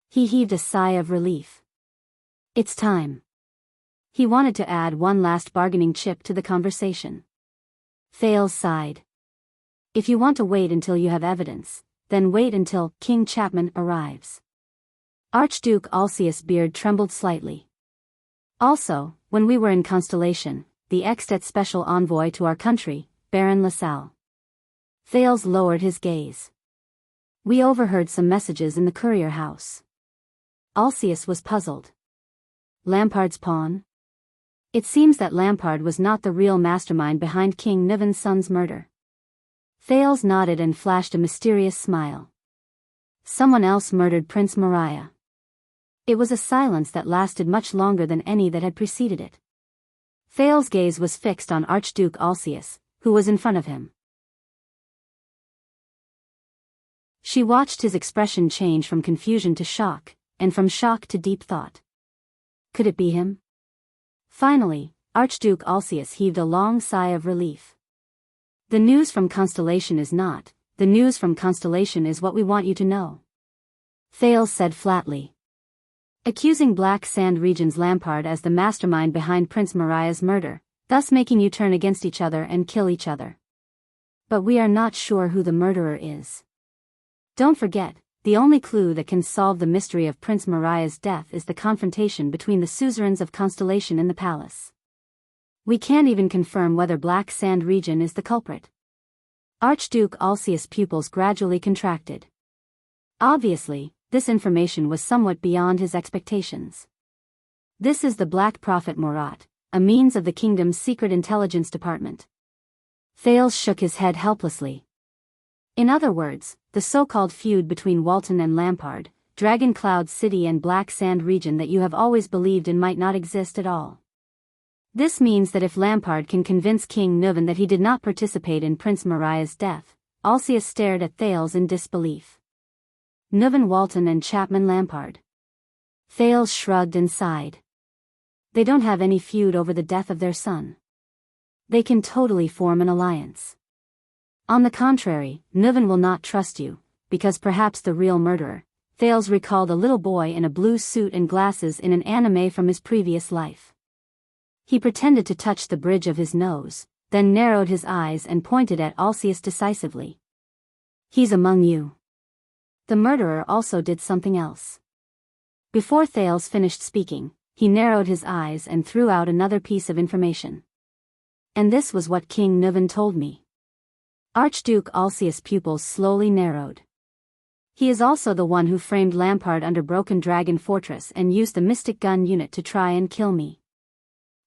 He heaved a sigh of relief. It's time. He wanted to add one last bargaining chip to the conversation. Thales sighed. If you want to wait until you have evidence, then wait until King Chapman arrives. Archduke Alsius' beard trembled slightly. Also, when we were in Constellation, the Extet special envoy to our country, Baron LaSalle. Thales lowered his gaze. We overheard some messages in the courier house. Alsius was puzzled. Lampard's pawn? It seems that Lampard was not the real mastermind behind King Nuven's son's murder. Thales nodded and flashed a mysterious smile. Someone else murdered Prince Mariah. It was a silence that lasted much longer than any that had preceded it. Thales' gaze was fixed on Archduke Alsius, who was in front of him. She watched his expression change from confusion to shock, and from shock to deep thought. Could it be him? Finally, Archduke Alsius heaved a long sigh of relief. The news from Constellation is not, the news from Constellation is what we want you to know. Thales said flatly. Accusing Black Sand Region's Lampard as the mastermind behind Prince Mariah's murder, thus making you turn against each other and kill each other. But we are not sure who the murderer is. Don't forget, the only clue that can solve the mystery of Prince Mariah's death is the confrontation between the suzerains of Constellation in the palace. We can't even confirm whether Black Sand Region is the culprit. Archduke Alsius' pupils gradually contracted. Obviously, this information was somewhat beyond his expectations. This is the Black Prophet Morat, a means of the kingdom's secret intelligence department. Thales shook his head helplessly. In other words, the so-called feud between Walton and Lampard, Dragon Cloud City and Black Sand Region that you have always believed in might not exist at all. This means that if Lampard can convince King Nuven that he did not participate in Prince Mariah's death, Alsius stared at Thales in disbelief. Nuven Walton and Chapman Lampard. Thales shrugged and sighed. They don't have any feud over the death of their son. They can totally form an alliance. On the contrary, Nuven will not trust you, because perhaps the real murderer, Thales recalled a little boy in a blue suit and glasses in an anime from his previous life. He pretended to touch the bridge of his nose, then narrowed his eyes and pointed at Alsius decisively. He's among you. The murderer also did something else. Before Thales finished speaking, he narrowed his eyes and threw out another piece of information. And this was what King Nuven told me. Archduke Alsius' pupils slowly narrowed. He is also the one who framed Lampard under Broken Dragon Fortress and used the Mystic Gun unit to try and kill me.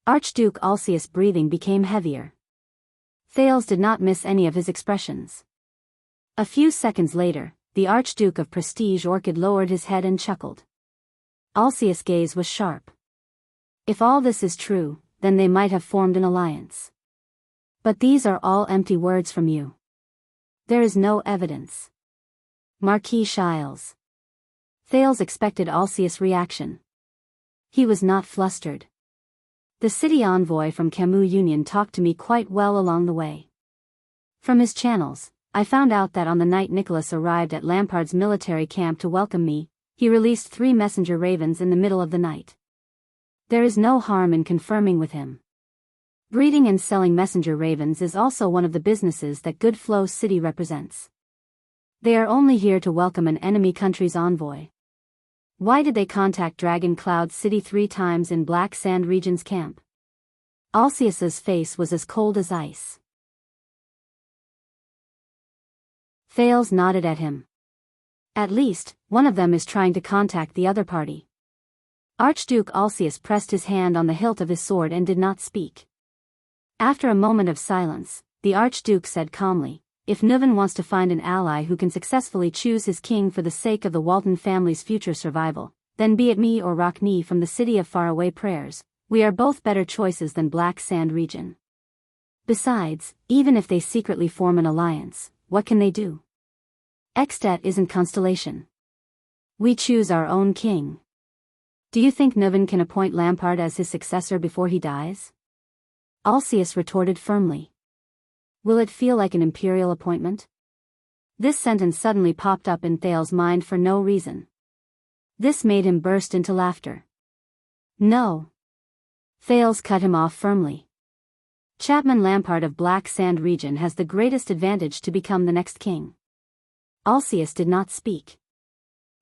Archduke Alsius' breathing became heavier. Thales did not miss any of his expressions. A few seconds later, the Archduke of Prestige Orchid lowered his head and chuckled. Alsius' gaze was sharp. If all this is true, then they might have formed an alliance. But these are all empty words from you. There is no evidence. Marquis Shiles. Thales expected Alsius' reaction. He was not flustered. The city envoy from Camus Union talked to me quite well along the way. From his channels, I found out that on the night Nicholas arrived at Lampard's military camp to welcome me, he released 3 messenger ravens in the middle of the night. There is no harm in confirming with him. Breeding and selling messenger ravens is also one of the businesses that Good Flow City represents. They are only here to welcome an enemy country's envoy. Why did they contact Dragon Cloud City 3 times in Black Sand Region's camp? Alcius's face was as cold as ice. Thales nodded at him. At least, one of them is trying to contact the other party. Archduke Alcius pressed his hand on the hilt of his sword and did not speak. After a moment of silence, the Archduke said calmly, "If Nuven wants to find an ally who can successfully choose his king for the sake of the Walton family's future survival, then be it me or Rockney from the City of Faraway Prayers, we are both better choices than Black Sand Region. Besides, even if they secretly form an alliance, what can they do? Extet isn't Constellation. We choose our own king. Do you think Nuven can appoint Lampard as his successor before he dies?" Alcius retorted firmly. "Will it feel like an imperial appointment?" This sentence suddenly popped up in Thales' mind for no reason. This made him burst into laughter. "No." Thales cut him off firmly. "Chapman Lampard of Black Sand Region has the greatest advantage to become the next king." Alcius did not speak.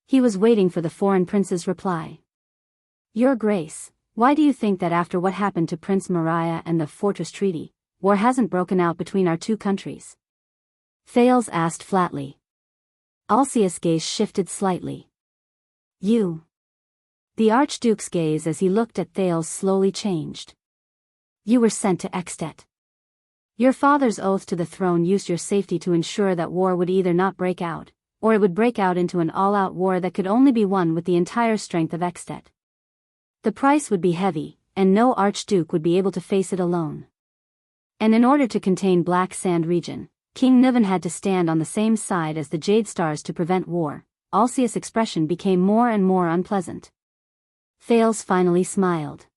He was waiting for the foreign prince's reply. "Your Grace, why do you think that after what happened to Prince Maria and the Fortress Treaty, war hasn't broken out between our 2 countries?" Thales asked flatly. Alcius' gaze shifted slightly. "You." The Archduke's gaze as he looked at Thales slowly changed. "You were sent to Extet. Your father's oath to the throne used your safety to ensure that war would either not break out, or it would break out into an all-out war that could only be won with the entire strength of Extet. The price would be heavy, and no Archduke would be able to face it alone. And in order to contain Black Sand Region, King Nuven had to stand on the same side as the Jade Stars to prevent war." Alcius' expression became more and more unpleasant. Thales finally smiled.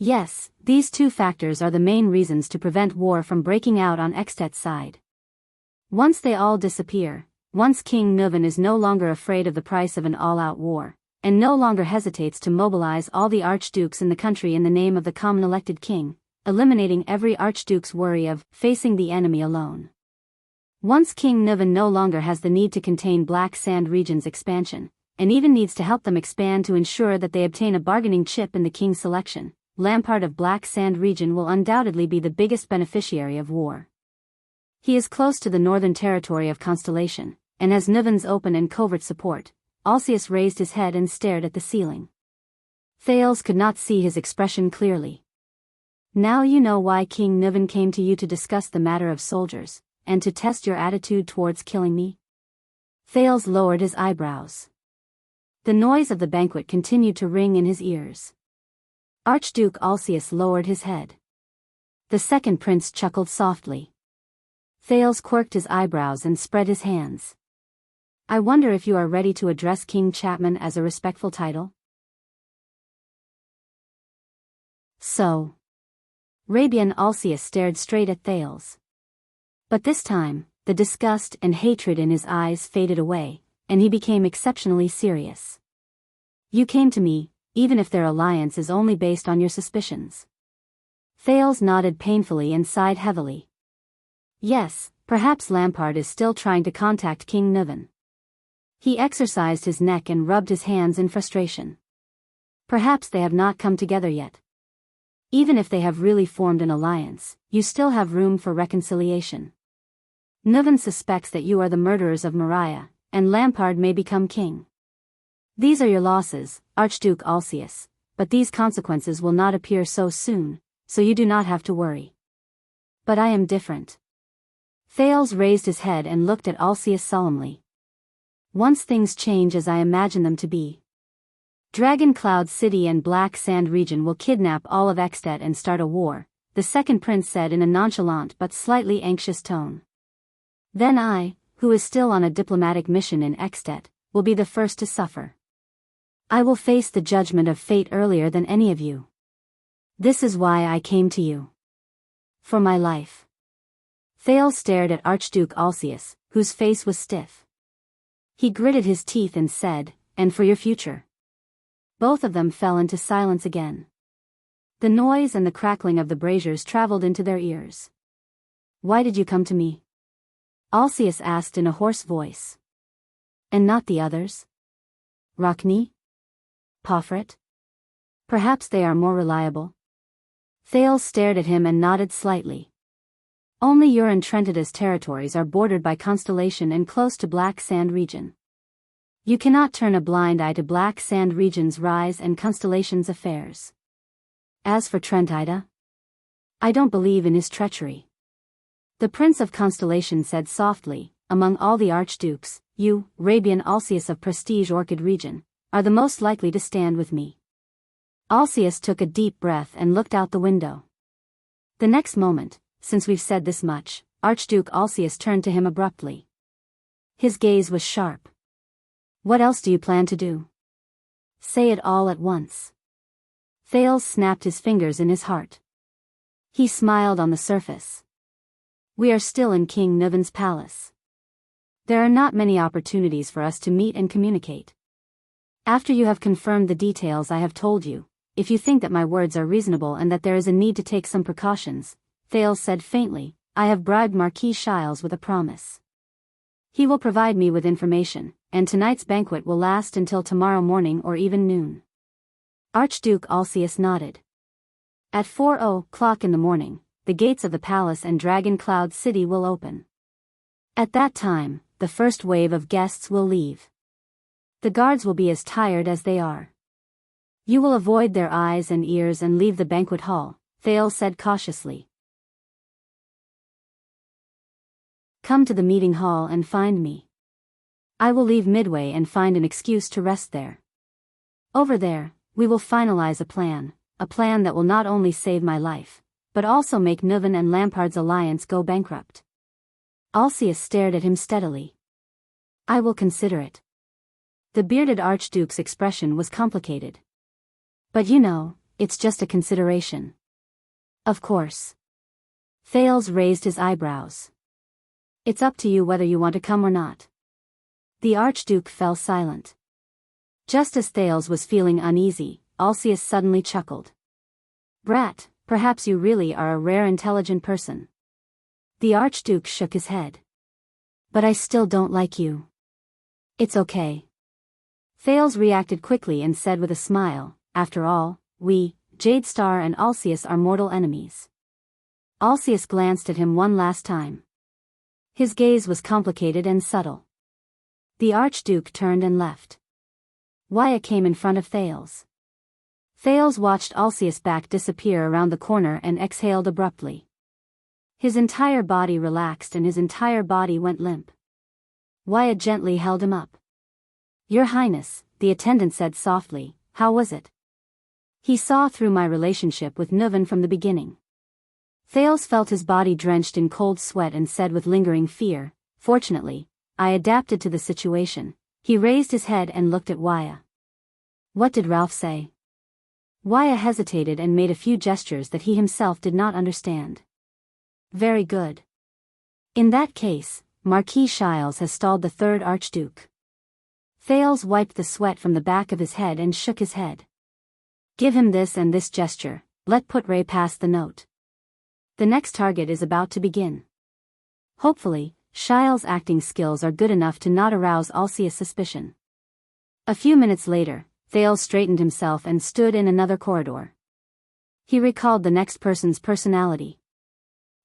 "Yes, these 2 factors are the main reasons to prevent war from breaking out on Extet's side. Once they all disappear, once King Nuven is no longer afraid of the price of an all-out war, and no longer hesitates to mobilize all the archdukes in the country in the name of the common elected king, eliminating every archduke's worry of facing the enemy alone. Once King Nuven no longer has the need to contain Black Sand Region's expansion, and even needs to help them expand to ensure that they obtain a bargaining chip in the king's selection, Lampard of Black Sand Region will undoubtedly be the biggest beneficiary of war. He is close to the northern territory of Constellation, and has Nuven's open and covert support." Alcius raised his head and stared at the ceiling. Thales could not see his expression clearly. "Now you know why King Nuven came to you to discuss the matter of soldiers, and to test your attitude towards killing me?" Thales lowered his eyebrows. The noise of the banquet continued to ring in his ears. Archduke Alcius lowered his head. The second prince chuckled softly. Thales quirked his eyebrows and spread his hands. "I wonder if you are ready to address King Chapman as a respectful title?" "So." Rabian Alcius stared straight at Thales. But this time, the disgust and hatred in his eyes faded away, and he became exceptionally serious. "You came to me, even if their alliance is only based on your suspicions." Thales nodded painfully and sighed heavily. "Yes, perhaps Lampard is still trying to contact King Nuven." He exercised his neck and rubbed his hands in frustration. "Perhaps they have not come together yet. Even if they have really formed an alliance, you still have room for reconciliation. Nuven suspects that you are the murderers of Maria, and Lampard may become king. These are your losses, Archduke Alcius, but these consequences will not appear so soon, so you do not have to worry. But I am different." Thales raised his head and looked at Alcius solemnly. "Once things change as I imagine them to be, Dragon Cloud City and Black Sand Region will kidnap all of Extet and start a war," the second prince said in a nonchalant but slightly anxious tone. "Then I, who is still on a diplomatic mission in Extet, will be the first to suffer. I will face the judgment of fate earlier than any of you. This is why I came to you. For my life." Thales stared at Archduke Alcius, whose face was stiff. He gritted his teeth and said, "And for your future." Both of them fell into silence again. The noise and the crackling of the braziers traveled into their ears. "Why did you come to me?" Alcius asked in a hoarse voice. "And not the others? Rachni? Pofret? Perhaps they are more reliable?" Thales stared at him and nodded slightly. "Only your and Trentida's territories are bordered by Constellation and close to Black Sand region. You cannot turn a blind eye to Black Sand region's rise and Constellation's affairs. As for Trentida, I don't believe in his treachery." The Prince of Constellation said softly, "Among all the archdukes, you, Arabian Alcius of Prestige Orchid region, are the most likely to stand with me." Alcius took a deep breath and looked out the window. The next moment, "Since we've said this much," Archduke Alcius turned to him abruptly. His gaze was sharp. "What else do you plan to do? Say it all at once." Thales snapped his fingers in his heart. He smiled on the surface. "We are still in King Nuvan's palace. There are not many opportunities for us to meet and communicate. After you have confirmed the details I have told you, if you think that my words are reasonable and that there is a need to take some precautions," Thales said faintly, "I have bribed Marquis Shiles with a promise. He will provide me with information, and tonight's banquet will last until tomorrow morning or even noon." Archduke Alcius nodded. At 4:00 in the morning, the gates of the palace and Dragon Cloud City will open. At that time, the first wave of guests will leave. The guards will be as tired as they are. "You will avoid their eyes and ears and leave the banquet hall," Thales said cautiously. "Come to the meeting hall and find me. I will leave midway and find an excuse to rest there. Over there, we will finalize a plan that will not only save my life, but also make Nuvan and Lampard's alliance go bankrupt." Alcius stared at him steadily. "I will consider it." The bearded archduke's expression was complicated. "But you know, it's just a consideration." "Of course." Thales raised his eyebrows. "It's up to you whether you want to come or not." The archduke fell silent. Just as Thales was feeling uneasy, Alcius suddenly chuckled. "Brat, perhaps you really are a rare intelligent person." The archduke shook his head. "But I still don't like you." "It's okay." Thales reacted quickly and said with a smile, "After all, we, Jade Star and Alcius are mortal enemies." Alcius glanced at him one last time. His gaze was complicated and subtle. The archduke turned and left. Wyatt came in front of Thales. Thales watched Alcius' back disappear around the corner and exhaled abruptly. His entire body relaxed and his entire body went limp. Wyatt gently held him up. "Your Highness," the attendant said softly, "how was it?" "He saw through my relationship with Nuvan from the beginning." Thales felt his body drenched in cold sweat and said with lingering fear, "Fortunately, I adapted to the situation." He raised his head and looked at Wyatt. "What did Ralph say?" Wyatt hesitated and made a few gestures that he himself did not understand. "Very good. In that case, Marquis Shiles has stalled the third Archduke." Thales wiped the sweat from the back of his head and shook his head. "Give him this and this gesture, let Putray pass the note. The next target is about to begin." Hopefully, Shiles' acting skills are good enough to not arouse Alcius' suspicion. A few minutes later, Thales straightened himself and stood in another corridor. He recalled the next person's personality.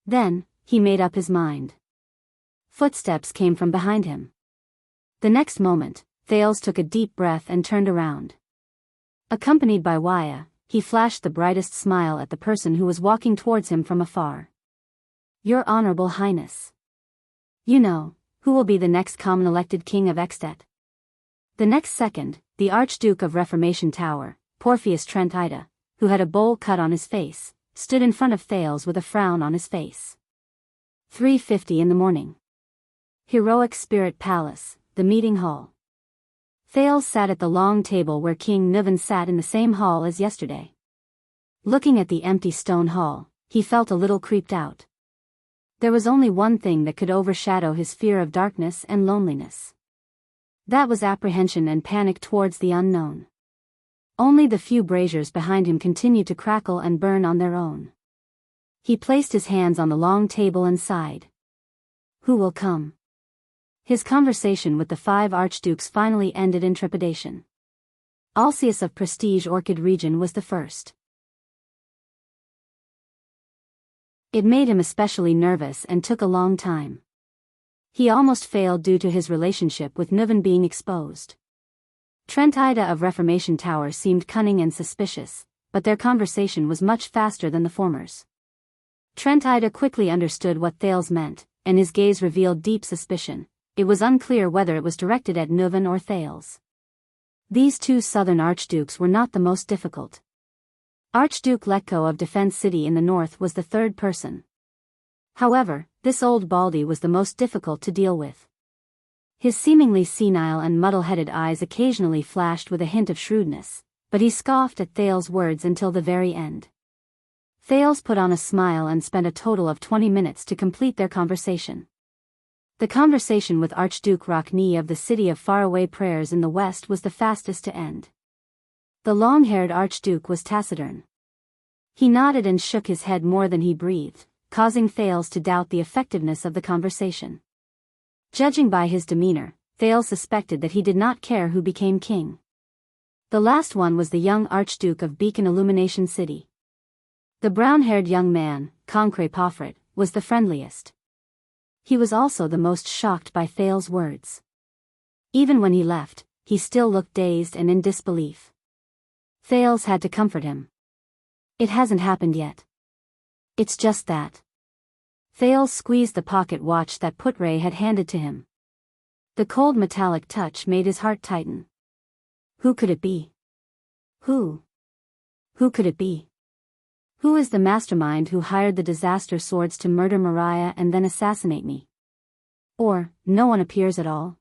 Then, he made up his mind. Footsteps came from behind him. The next moment, Thales took a deep breath and turned around. Accompanied by Wyatt, he flashed the brightest smile at the person who was walking towards him from afar. "Your Honorable Highness. You know, who will be the next common elected king of Extet?" The next second, the Archduke of Reformation Tower, Porpheus Trentida, who had a bowl cut on his face, stood in front of Thales with a frown on his face. 3:50 in the morning. Heroic Spirit Palace, the meeting hall. Thales sat at the long table where King Nuvan sat in the same hall as yesterday. Looking at the empty stone hall, he felt a little creeped out. There was only one thing that could overshadow his fear of darkness and loneliness. That was apprehension and panic towards the unknown. Only the few braziers behind him continued to crackle and burn on their own. He placed his hands on the long table and sighed. Who will come? His conversation with the 5 archdukes finally ended in trepidation. Alcius of Prestige Orchid region was the first. It made him especially nervous and took a long time. He almost failed due to his relationship with Nuven being exposed. Trentida of Reformation Tower seemed cunning and suspicious, but their conversation was much faster than the former's. Trentida quickly understood what Thales meant, and his gaze revealed deep suspicion. It was unclear whether it was directed at Nuven or Thales. These 2 southern archdukes were not the most difficult. Archduke Letko of Defense City in the north was the 3rd person. However, this old baldy was the most difficult to deal with. His seemingly senile and muddle-headed eyes occasionally flashed with a hint of shrewdness, but he scoffed at Thales' words until the very end. Thales put on a smile and spent a total of 20 minutes to complete their conversation. The conversation with Archduke Rockney of the City of Faraway Prayers in the west was the fastest to end. The long-haired archduke was taciturn. He nodded and shook his head more than he breathed, causing Thales to doubt the effectiveness of the conversation. Judging by his demeanor, Thales suspected that he did not care who became king. The last one was the young Archduke of Beacon Illumination City. The brown-haired young man, Concre Pofret, was the friendliest. He was also the most shocked by Thales' words. Even when he left, he still looked dazed and in disbelief. Thales had to comfort him. It hasn't happened yet. It's just that. Thales squeezed the pocket watch that Putre had handed to him. The cold metallic touch made his heart tighten. Who could it be? Who could it be? Who is the mastermind who hired the disaster swords to murder Mariah and then assassinate me? Or, no one appears at all?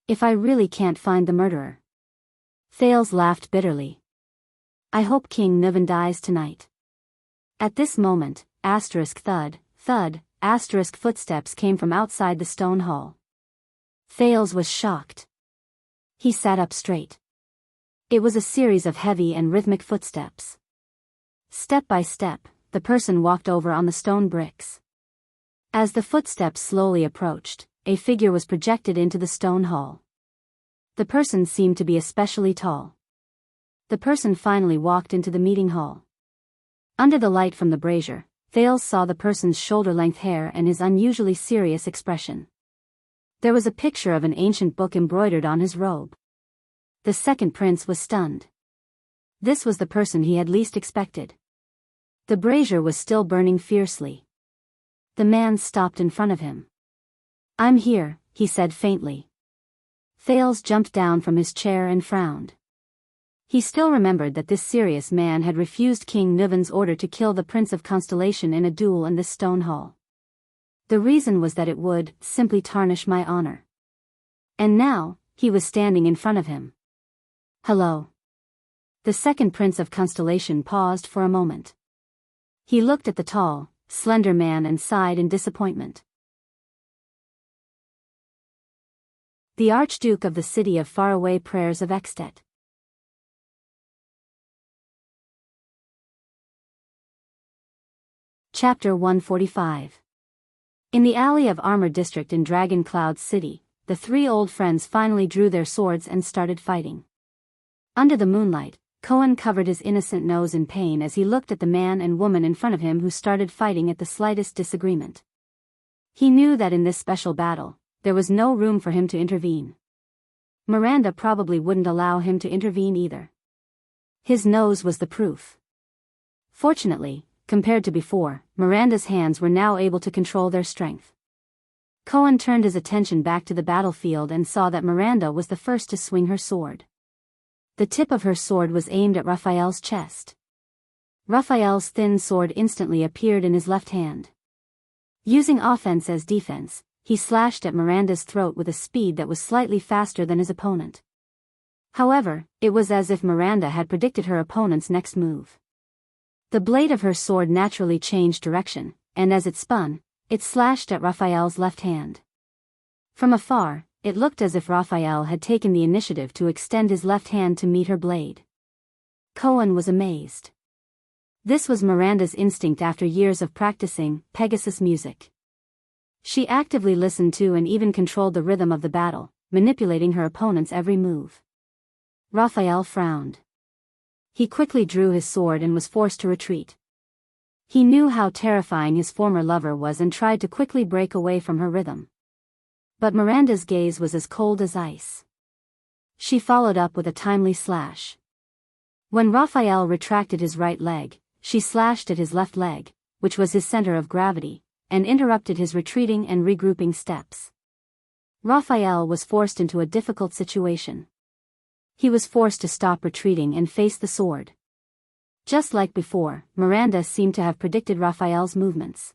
If I really can't find the murderer. Thales laughed bitterly. I hope King Nuven dies tonight. At this moment, thud, footsteps came from outside the stone hall. Thales was shocked. He sat up straight. It was a series of heavy and rhythmic footsteps. Step by step, the person walked over on the stone bricks. As the footsteps slowly approached, a figure was projected into the stone hall. The person seemed to be especially tall. The person finally walked into the meeting hall. Under the light from the brazier, Thales saw the person's shoulder-length hair and his unusually serious expression. There was a picture of an ancient book embroidered on his robe. The second prince was stunned. This was the person he had least expected. The brazier was still burning fiercely. The man stopped in front of him. I'm here, he said faintly. Thales jumped down from his chair and frowned. He still remembered that this serious man had refused King Nuven's order to kill the Prince of Constellation in a duel in this stone hall. The reason was that it would simply tarnish my honor. And now, he was standing in front of him. Hello. The second Prince of Constellation paused for a moment. He looked at the tall, slender man and sighed in disappointment. The Archduke of the City of Faraway Prayers of Extet. Chapter 145. In the alley of Armor District in Dragon Cloud City, the 3 old friends finally drew their swords and started fighting. Under the moonlight, Cohen covered his innocent nose in pain as he looked at the man and woman in front of him who started fighting at the slightest disagreement. He knew that in this special battle, there was no room for him to intervene. Miranda probably wouldn't allow him to intervene either. His nose was the proof. Fortunately, compared to before, Miranda's hands were now able to control their strength. Cohen turned his attention back to the battlefield and saw that Miranda was the first to swing her sword. The tip of her sword was aimed at Raphael's chest. Raphael's thin sword instantly appeared in his left hand. Using offense as defense, he slashed at Miranda's throat with a speed that was slightly faster than his opponent. However, it was as if Miranda had predicted her opponent's next move. The blade of her sword naturally changed direction, and as it spun, It slashed at Raphael's left hand. From afar, it looked as if Raphael had taken the initiative to extend his left hand to meet her blade. Cohen was amazed. This was Miranda's instinct after years of practicing Pegasus music. She actively listened to and even controlled the rhythm of the battle, manipulating her opponent's every move. Raphael frowned. He quickly drew his sword and was forced to retreat. He knew how terrifying his former lover was and tried to quickly break away from her rhythm. But Miranda's gaze was as cold as ice. She followed up with a timely slash. When Raphael retracted his right leg, she slashed at his left leg, which was his center of gravity, and interrupted his retreating and regrouping steps. Raphael was forced into a difficult situation. He was forced to stop retreating and face the sword. Just like before, Miranda seemed to have predicted Raphael's movements.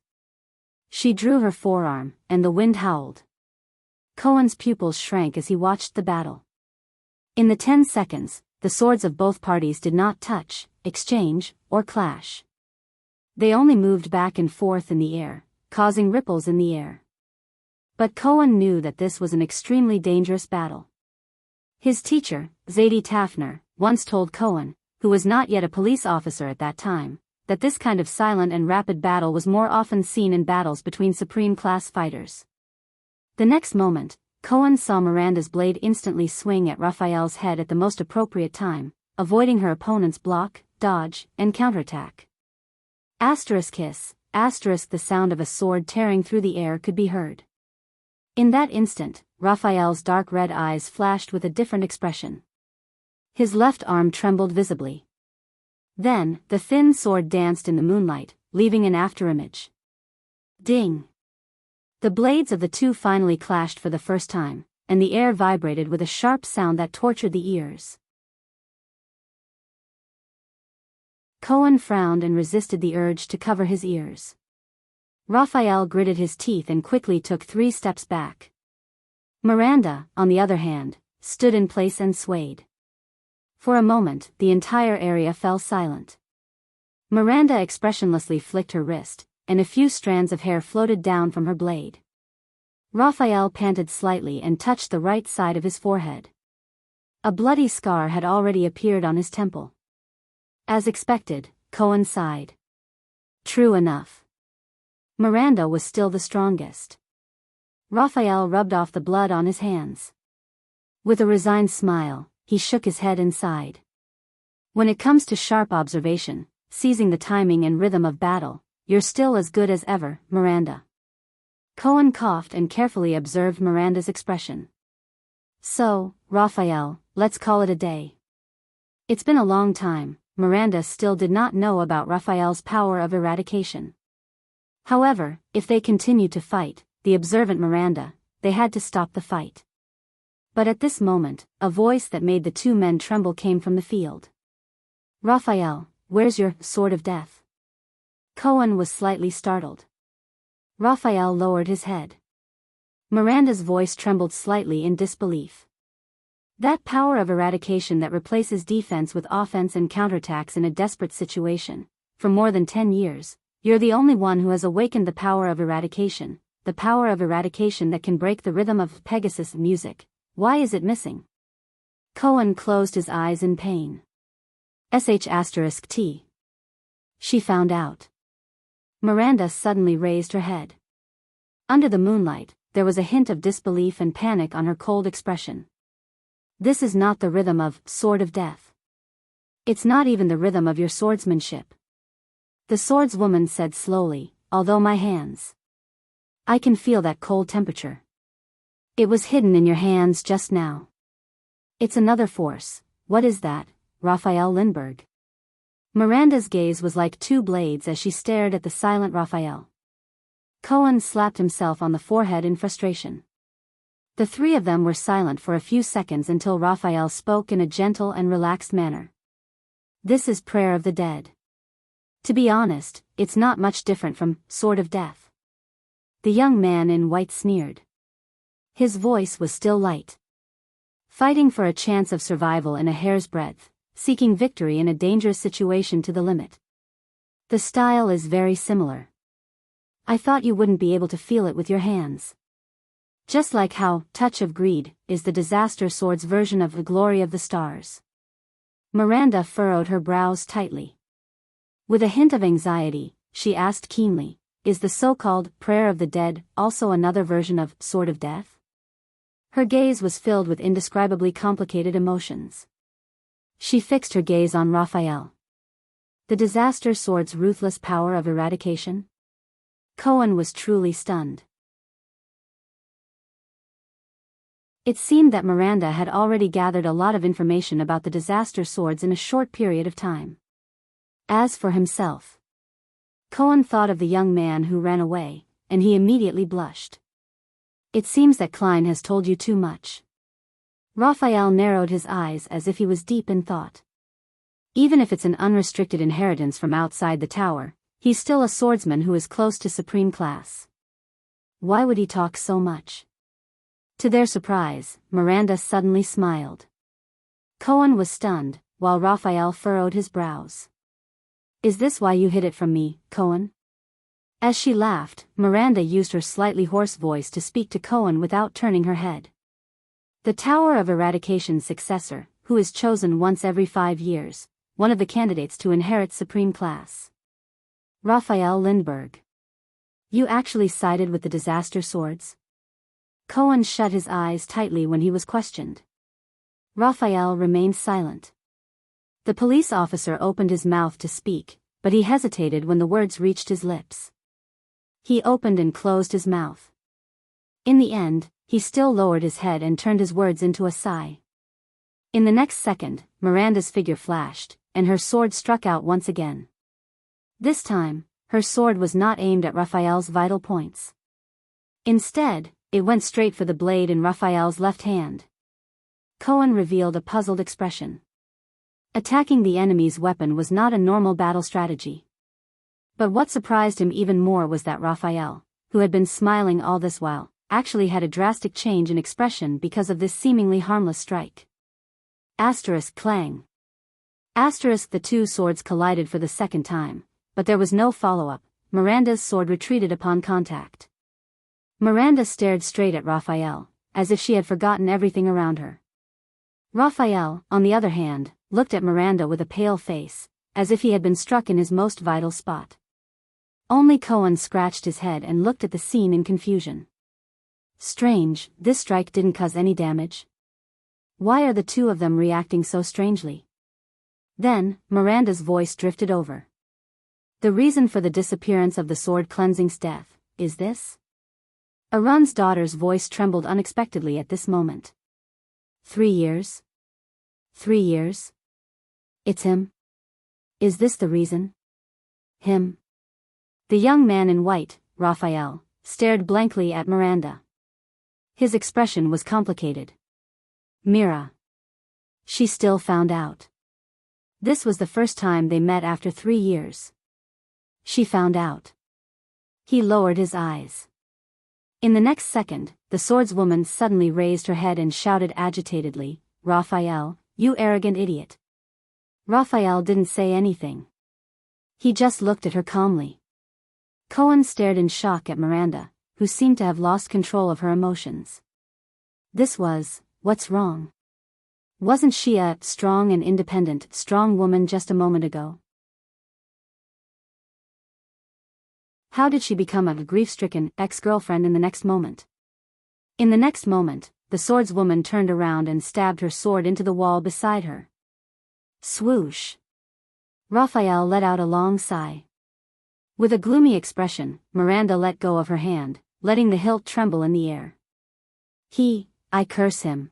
She drew her forearm, and the wind howled. Cohen's pupils shrank as he watched the battle. In the 10 seconds, the swords of both parties did not touch, exchange, or clash. They only moved back and forth in the air, causing ripples in the air. But Cohen knew that this was an extremely dangerous battle. His teacher, Zadie Tafner, once told Cohen, who was not yet a police officer at that time, that this kind of silent and rapid battle was more often seen in battles between supreme-class fighters. The next moment, Cohen saw Miranda's blade instantly swing at Raphael's head at the most appropriate time, avoiding her opponent's block, dodge, and counterattack. Hiss, the sound of a sword tearing through the air could be heard. In that instant, Raphael's dark red eyes flashed with a different expression. His left arm trembled visibly. Then, the thin sword danced in the moonlight, leaving an afterimage. Ding! The blades of the two finally clashed for the first time, and the air vibrated with a sharp sound that tortured the ears. Cohen frowned and resisted the urge to cover his ears. Raphael gritted his teeth and quickly took 3 steps back. Miranda, on the other hand, stood in place and swayed. For a moment, the entire area fell silent. Miranda expressionlessly flicked her wrist, and a few strands of hair floated down from her blade. Raphael panted slightly and touched the right side of his forehead. A bloody scar had already appeared on his temple. As expected, Cohen sighed. True enough. Miranda was still the strongest. Raphael rubbed off the blood on his hands. With a resigned smile, he shook his head and sighed. When it comes to sharp observation, seizing the timing and rhythm of battle, you're still as good as ever, Miranda. Cohen coughed and carefully observed Miranda's expression. So, Raphael, let's call it a day. It's been a long time. Miranda still did not know about Raphael's power of eradication. However, if they continued to fight, the observant Miranda, they had to stop the fight. But at this moment, a voice that made the two men tremble came from the field. Raphael, where's your sword of death? Cohen was slightly startled. Raphael lowered his head. Miranda's voice trembled slightly in disbelief. That power of eradication that replaces defense with offense and counterattacks in a desperate situation. For more than 10 years, you're the only one who has awakened the power of eradication that can break the rhythm of Pegasus music. Why is it missing? Cohen closed his eyes in pain. *T. She found out. Miranda suddenly raised her head. Under the moonlight, there was a hint of disbelief and panic on her cold expression. This is not the rhythm of Sword of Death. It's not even the rhythm of your swordsmanship. The swordswoman said slowly, although my hands. I can feel that cold temperature. It was hidden in your hands just now. It's another force. What is that, Raphael Lindbergh? Miranda's gaze was like two blades as she stared at the silent Raphael. Cohen slapped himself on the forehead in frustration. The three of them were silent for a few seconds until Raphael spoke in a gentle and relaxed manner. This is Prayer of the Dead. To be honest, it's not much different from Sword of Death. The young man in white sneered. His voice was still light. Fighting for a chance of survival in a hair's breadth, seeking victory in a dangerous situation to the limit. The style is very similar. I thought you wouldn't be able to feel it with your hands. Just like how Touch of Greed is the disaster sword's version of the Glory of the Stars. Miranda furrowed her brows tightly. With a hint of anxiety, she asked keenly, is the so-called Prayer of the Dead also another version of Sword of Death? Her gaze was filled with indescribably complicated emotions. She fixed her gaze on Raphael. The disaster sword's ruthless power of eradication? Cohen was truly stunned. It seemed that Miranda had already gathered a lot of information about the disaster swords in a short period of time. As for himself, Cohen thought of the young man who ran away, and he immediately blushed. It seems that Klein has told you too much. Raphael narrowed his eyes as if he was deep in thought. Even if it's an unrestricted inheritance from outside the tower, he's still a swordsman who is close to supreme class. Why would he talk so much? To their surprise, Miranda suddenly smiled. Cohen was stunned, while Raphael furrowed his brows. Is this why you hid it from me, Cohen? As she laughed, Miranda used her slightly hoarse voice to speak to Cohen without turning her head. The Tower of Eradication's successor, who is chosen once every 5 years, one of the candidates to inherit supreme class. Raphael Lindbergh. You actually sided with the disaster swords? Cohen shut his eyes tightly when he was questioned. Raphael remained silent. The police officer opened his mouth to speak, but he hesitated when the words reached his lips. He opened and closed his mouth. In the end, he still lowered his head and turned his words into a sigh. In the next second, Miranda's figure flashed, and her sword struck out once again. This time, her sword was not aimed at Raphael's vital points. Instead, it went straight for the blade in Raphael's left hand. Cohen revealed a puzzled expression. Attacking the enemy's weapon was not a normal battle strategy. But what surprised him even more was that Raphael, who had been smiling all this while, actually had a drastic change in expression because of this seemingly harmless strike. Asterisk clang. Asterisk the two swords collided for the second time, but there was no follow-up. Miranda's sword retreated upon contact. Miranda stared straight at Raphael, as if she had forgotten everything around her. Raphael, on the other hand, looked at Miranda with a pale face, as if he had been struck in his most vital spot. Only Cohen scratched his head and looked at the scene in confusion. Strange, this strike didn't cause any damage. Why are the two of them reacting so strangely? Then, Miranda's voice drifted over. The reason for the disappearance of the sword cleansing's death, is this? Arun's daughter's voice trembled unexpectedly at this moment. 3 years? 3 years? It's him? Is this the reason? Him? The young man in white, Raphael, stared blankly at Miranda. His expression was complicated. Mira. She still found out. This was the first time they met after 3 years. She found out. He lowered his eyes. In the next second, the swordswoman suddenly raised her head and shouted agitatedly, Raphael, you arrogant idiot. Raphael didn't say anything. He just looked at her calmly. Cohen stared in shock at Miranda, who seemed to have lost control of her emotions. This was, what's wrong? Wasn't she a strong and independent, strong woman just a moment ago? How did she become a grief-stricken ex-girlfriend in the next moment? In the next moment, the swordswoman turned around and stabbed her sword into the wall beside her. Swoosh! Raphael let out a long sigh. With a gloomy expression, Miranda let go of her hand, letting the hilt tremble in the air. I curse him.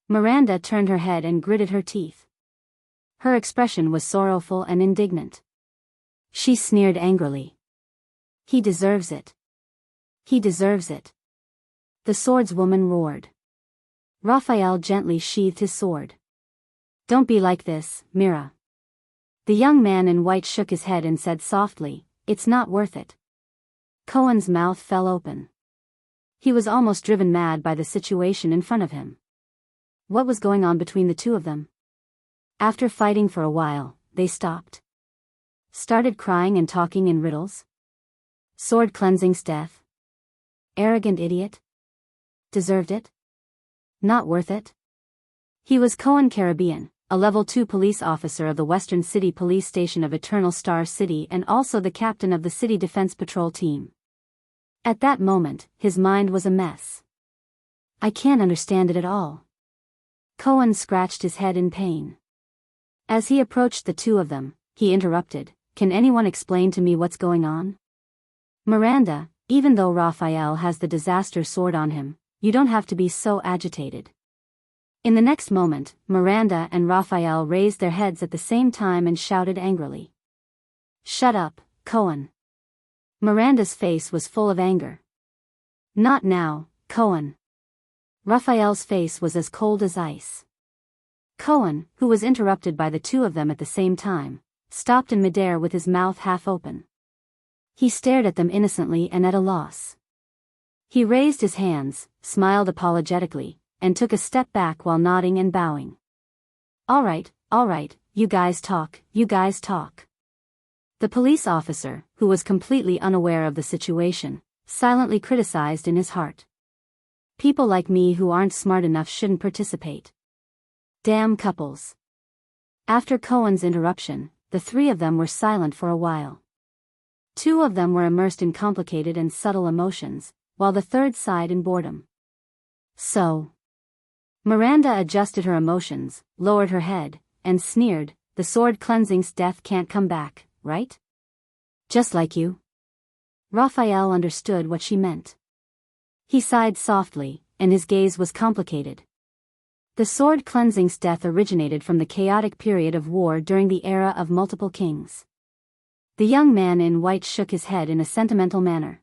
Miranda turned her head and gritted her teeth. Her expression was sorrowful and indignant. She sneered angrily. He deserves it. He deserves it. The swordswoman roared. Raphael gently sheathed his sword. Don't be like this, Mira. The young man in white shook his head and said softly, it's not worth it. Cohen's mouth fell open. He was almost driven mad by the situation in front of him. What was going on between the two of them? After fighting for a while, they stopped. Started crying and talking in riddles? Sword cleansing's death. Arrogant idiot. Deserved it? Not worth it? He was Cohen Caribbean, a level 2 police officer of the Western City Police Station of Eternal Star City and also the captain of the City Defense Patrol team. At that moment, his mind was a mess. I can't understand it at all. Cohen scratched his head in pain. As he approached the two of them, he interrupted, "Can anyone explain to me what's going on?" "Miranda, even though Raphael has the disaster sword on him, you don't have to be so agitated." In the next moment, Miranda and Raphael raised their heads at the same time and shouted angrily. "Shut up, Cohen." Miranda's face was full of anger. "Not now, Cohen." Raphael's face was as cold as ice. Cohen, who was interrupted by the two of them at the same time, stopped in midair with his mouth half open. He stared at them innocently and at a loss. He raised his hands, smiled apologetically, and took a step back while nodding and bowing. All right, you guys talk. The police officer, who was completely unaware of the situation, silently criticized in his heart. People like me who aren't smart enough shouldn't participate. Damn couples. After Cohen's interruption, the three of them were silent for a while. Two of them were immersed in complicated and subtle emotions, while the third sighed in boredom. So. Miranda adjusted her emotions, lowered her head, and sneered, "The sword cleansing's death can't come back, right? Just like you." Raphael understood what she meant. He sighed softly, and his gaze was complicated. The sword cleansing's death originated from the chaotic period of war during the era of multiple kings. The young man in white shook his head in a sentimental manner.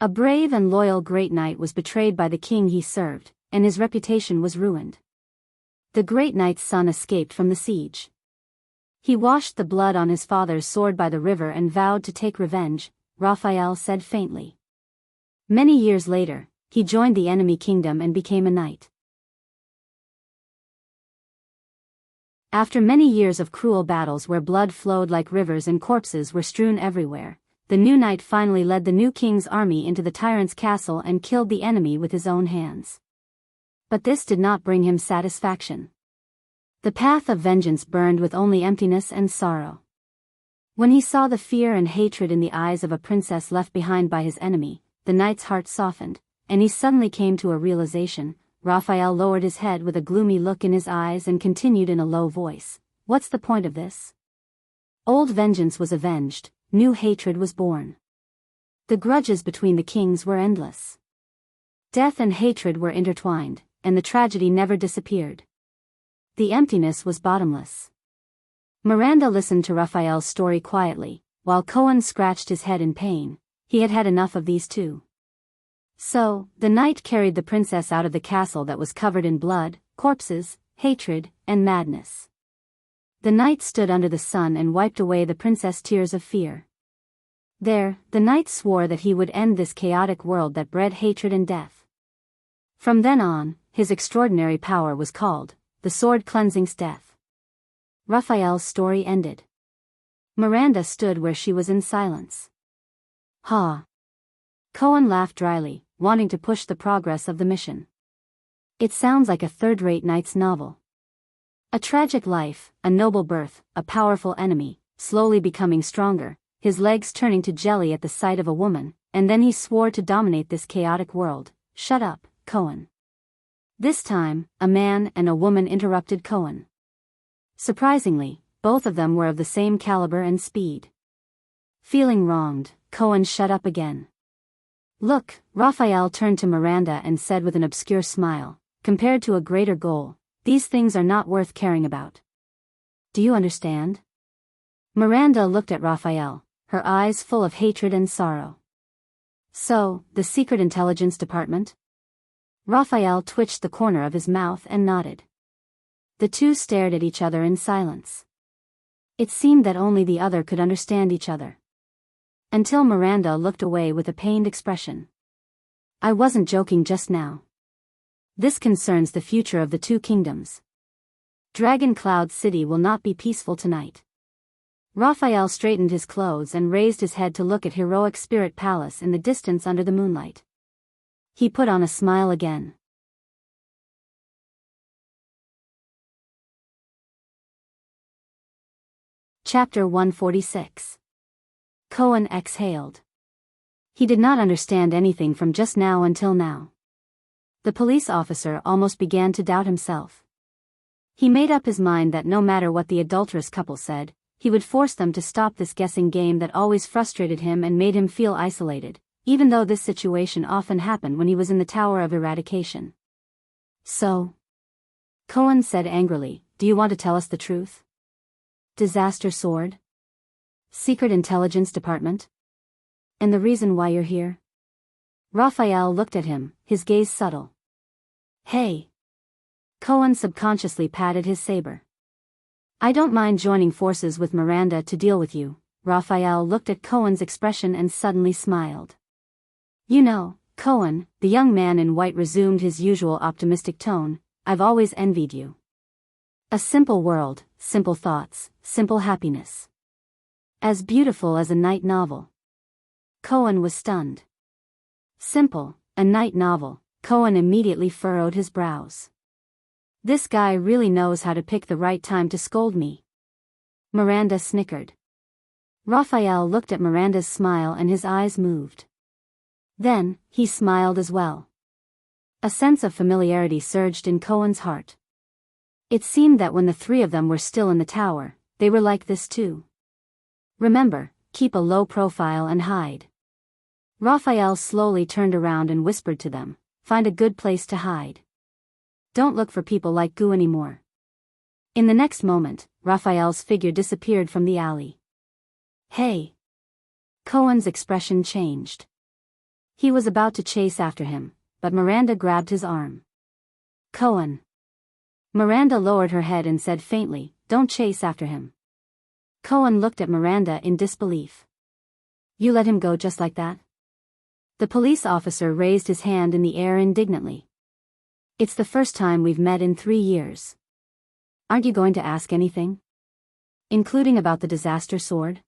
A brave and loyal great knight was betrayed by the king he served, and his reputation was ruined. The great knight's son escaped from the siege. He washed the blood on his father's sword by the river and vowed to take revenge, Raphael said faintly. Many years later, he joined the enemy kingdom and became a knight. After many years of cruel battles where blood flowed like rivers and corpses were strewn everywhere, the new knight finally led the new king's army into the tyrant's castle and killed the enemy with his own hands. But this did not bring him satisfaction. The path of vengeance burned with only emptiness and sorrow. When he saw the fear and hatred in the eyes of a princess left behind by his enemy, the knight's heart softened, and he suddenly came to a realization. Raphael lowered his head with a gloomy look in his eyes and continued in a low voice, "What's the point of this? Old vengeance was avenged, new hatred was born. The grudges between the kings were endless. Death and hatred were intertwined, and the tragedy never disappeared. The emptiness was bottomless." Miranda listened to Raphael's story quietly, while Cohen scratched his head in pain. He had had enough of these two. So, the knight carried the princess out of the castle that was covered in blood, corpses, hatred, and madness. The knight stood under the sun and wiped away the princess' tears of fear. There, the knight swore that he would end this chaotic world that bred hatred and death. From then on, his extraordinary power was called the sword cleansing's death. Raphael's story ended. Miranda stood where she was in silence. "Ha." Cohen laughed dryly, wanting to push the progress of the mission. "It sounds like a third-rate knight's novel. A tragic life, a noble birth, a powerful enemy, slowly becoming stronger, his legs turning to jelly at the sight of a woman, and then he swore to dominate this chaotic world." "Shut up, Cohen." This time, a man and a woman interrupted Cohen. Surprisingly, both of them were of the same caliber and speed. Feeling wronged, Cohen shut up again. "Look," Raphael turned to Miranda and said with an obscure smile, "compared to a greater goal, these things are not worth caring about. Do you understand?" Miranda looked at Raphael, her eyes full of hatred and sorrow. "So, the Secret Intelligence Department?" Raphael twitched the corner of his mouth and nodded. The two stared at each other in silence. It seemed that only the other could understand each other. Until Miranda looked away with a pained expression. "I wasn't joking just now. This concerns the future of the two kingdoms. Dragon Cloud City will not be peaceful tonight. Raphael straightened his clothes and raised his head to look at heroic Spirit Palace in the distance under the moonlight. He put on a smile again. Chapter 146. Cohen exhaled. He did not understand anything from just now until now. The police officer almost began to doubt himself. He made up his mind that no matter what the adulterous couple said, he would force them to stop this guessing game that always frustrated him and made him feel isolated, even though this situation often happened when he was in the Tower of Eradication. So? Cohen said angrily, do you want to tell us the truth? Disaster Sword? Secret Intelligence Department? And the reason why you're here? Raphael looked at him, his gaze subtle. Hey! Cohen subconsciously patted his saber. I don't mind joining forces with Miranda to deal with you. Raphael looked at Cohen's expression and suddenly smiled. You know, Cohen, the young man in white resumed his usual optimistic tone, I've always envied you. A simple world, simple thoughts, simple happiness. As beautiful as a night novel. Cohen was stunned. Simple, a night novel. Cohen immediately furrowed his brows. This guy really knows how to pick the right time to scold me. Miranda snickered. Raphael looked at Miranda's smile and his eyes moved. Then, he smiled as well. A sense of familiarity surged in Cohen's heart. It seemed that when the three of them were still in the tower, they were like this too. Remember, keep a low profile and hide. Raphael slowly turned around and whispered to them, find a good place to hide. Don't look for people like Gu anymore. In the next moment, Raphael's figure disappeared from the alley. Hey! Cohen's expression changed. He was about to chase after him, but Miranda grabbed his arm. Cohen! Miranda lowered her head and said faintly, don't chase after him. Cohen looked at Miranda in disbelief. You let him go just like that? The police officer raised his hand in the air indignantly. It's the first time we've met in 3 years. Aren't you going to ask anything? Including about the disaster sword?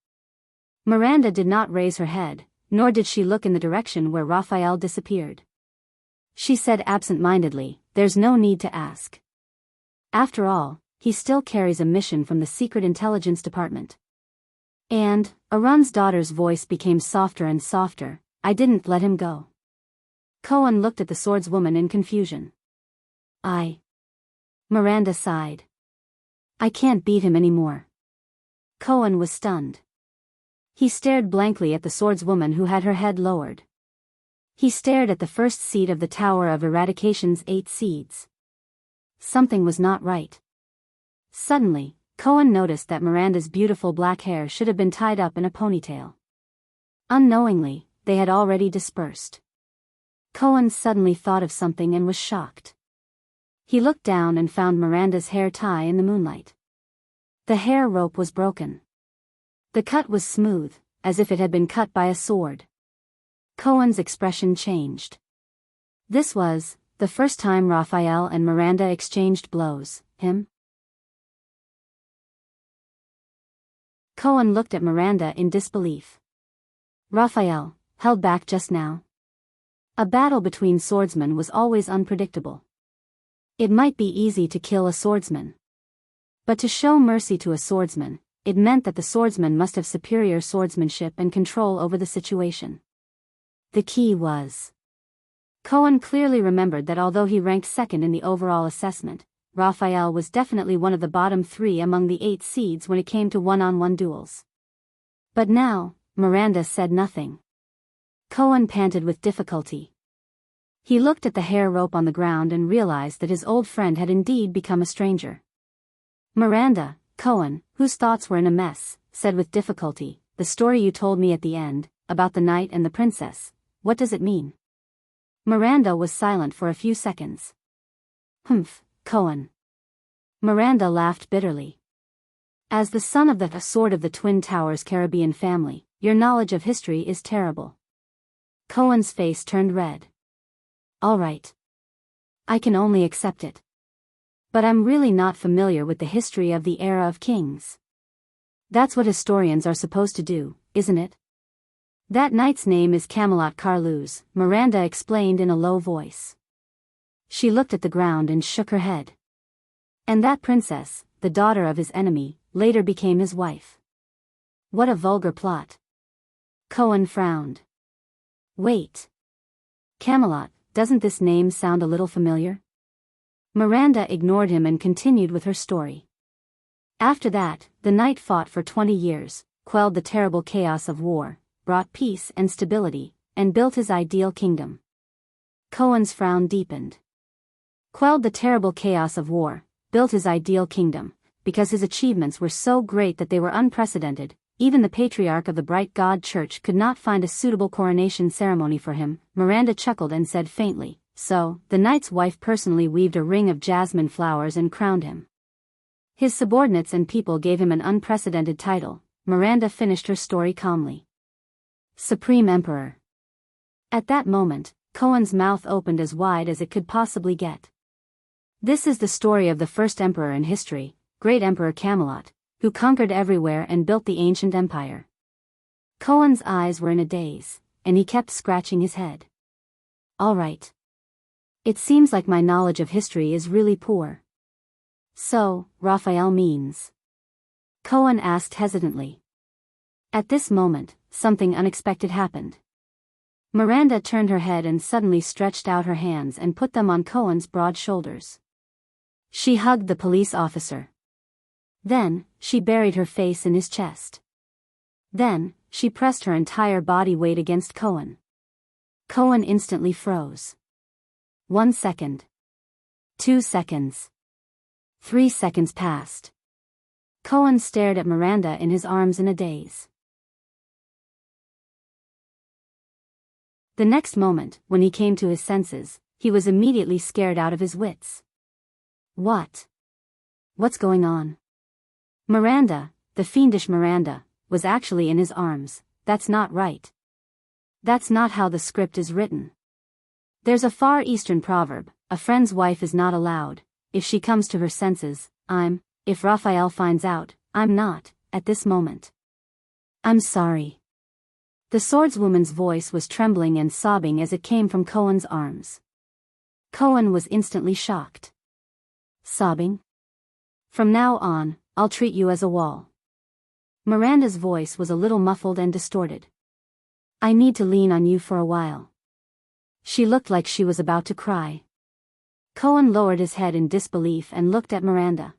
Miranda did not raise her head, nor did she look in the direction where Raphael disappeared. She said absent-mindedly, there's no need to ask. After all, he still carries a mission from the Secret Intelligence Department. And, Arun's daughter's voice became softer and softer, I didn't let him go. Cohen looked at the swordswoman in confusion. Miranda sighed. I can't beat him anymore. Cohen was stunned. He stared blankly at the swordswoman who had her head lowered. He stared at the first seed of the Tower of Eradication's 8 seeds. Something was not right. Suddenly, Cohen noticed that Miranda's beautiful black hair should have been tied up in a ponytail. Unknowingly, they had already dispersed. Cohen suddenly thought of something and was shocked. He looked down and found Miranda's hair tie in the moonlight. The hair rope was broken. The cut was smooth, as if it had been cut by a sword. Cohen's expression changed. This was the first time Raphael and Miranda exchanged blows. Him? Cohen looked at Miranda in disbelief. Raphael, held back just now. A battle between swordsmen was always unpredictable. It might be easy to kill a swordsman. But to show mercy to a swordsman, it meant that the swordsman must have superior swordsmanship and control over the situation. The key was. Cohen clearly remembered that although he ranked second in the overall assessment, Raphael was definitely one of the bottom 3 among the 8 seeds when it came to one-on-one duels. But now, Miranda said nothing. Cohen panted with difficulty. He looked at the hair rope on the ground and realized that his old friend had indeed become a stranger. Miranda, Cohen, whose thoughts were in a mess, said with difficulty, the story you told me at the end, about the knight and the princess, what does it mean? Miranda was silent for a few seconds. Humph, Cohen. Miranda laughed bitterly. As the son of the sword of the Twin Towers Caribbean family, your knowledge of history is terrible. Cohen's face turned red. All right. I can only accept it. But I'm really not familiar with the history of the era of kings. That's what historians are supposed to do, isn't it? That knight's name is Camelot Carluz, Miranda explained in a low voice. She looked at the ground and shook her head. And that princess, the daughter of his enemy, later became his wife. What a vulgar plot. Cohen frowned. Wait. Camelot, doesn't this name sound a little familiar? Miranda ignored him and continued with her story. After that, the knight fought for 20 years, quelled the terrible chaos of war, brought peace and stability, and built his ideal kingdom. Cohen's frown deepened. Quelled the terrible chaos of war, built his ideal kingdom, because his achievements were so great that they were unprecedented. Even the patriarch of the Bright God Church could not find a suitable coronation ceremony for him. Miranda chuckled and said faintly, so, the knight's wife personally weaved a ring of jasmine flowers and crowned him. His subordinates and people gave him an unprecedented title. Miranda finished her story calmly. Supreme Emperor. At that moment, Cohen's mouth opened as wide as it could possibly get. This is the story of the first emperor in history, Great Emperor Camelot, who conquered everywhere and built the ancient empire. Cohen's eyes were in a daze, and he kept scratching his head. All right. It seems like my knowledge of history is really poor. So, Raphael means? Cohen asked hesitantly. At this moment, something unexpected happened. Miranda turned her head and suddenly stretched out her hands and put them on Cohen's broad shoulders. She hugged the police officer. Then, she buried her face in his chest. Then, she pressed her entire body weight against Cohen. Cohen instantly froze. 1 second. 2 seconds. 3 seconds passed. Cohen stared at Miranda in his arms in a daze. The next moment, when he came to his senses, he was immediately scared out of his wits. What? What's going on? Miranda, the fiendish Miranda, was actually in his arms. That's not right. That's not how the script is written. There's a Far Eastern proverb, a friend's wife is not allowed, if she comes to her senses. If Raphael finds out, I'm not, at this moment. I'm sorry. The swordswoman's voice was trembling and sobbing as it came from Cohen's arms. Cohen was instantly shocked. Sobbing? From now on, I'll treat you as a wall. Miranda's voice was a little muffled and distorted. I need to lean on you for a while. She looked like she was about to cry. Cohen lowered his head in disbelief and looked at Miranda.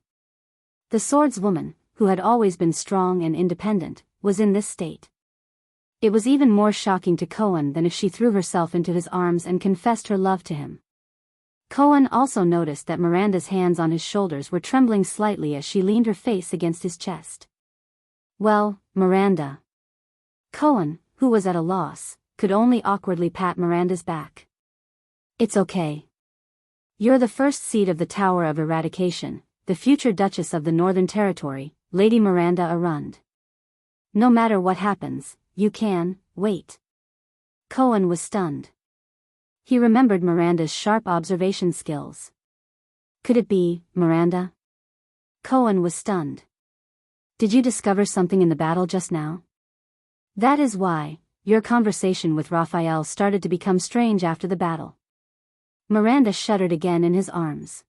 The swordswoman, who had always been strong and independent, was in this state. It was even more shocking to Cohen than if she threw herself into his arms and confessed her love to him. Cohen also noticed that Miranda's hands on his shoulders were trembling slightly as she leaned her face against his chest. Well, Miranda. Cohen, who was at a loss, could only awkwardly pat Miranda's back. It's okay. You're the first seed of the Tower of Eradication, the future Duchess of the Northern Territory, Lady Miranda Arund. No matter what happens, you can wait. Cohen was stunned. He remembered Miranda's sharp observation skills. Could it be, Miranda? Cohen was stunned. Did you discover something in the battle just now? That is why, your conversation with Raphael started to become strange after the battle. Miranda shuddered again in his arms.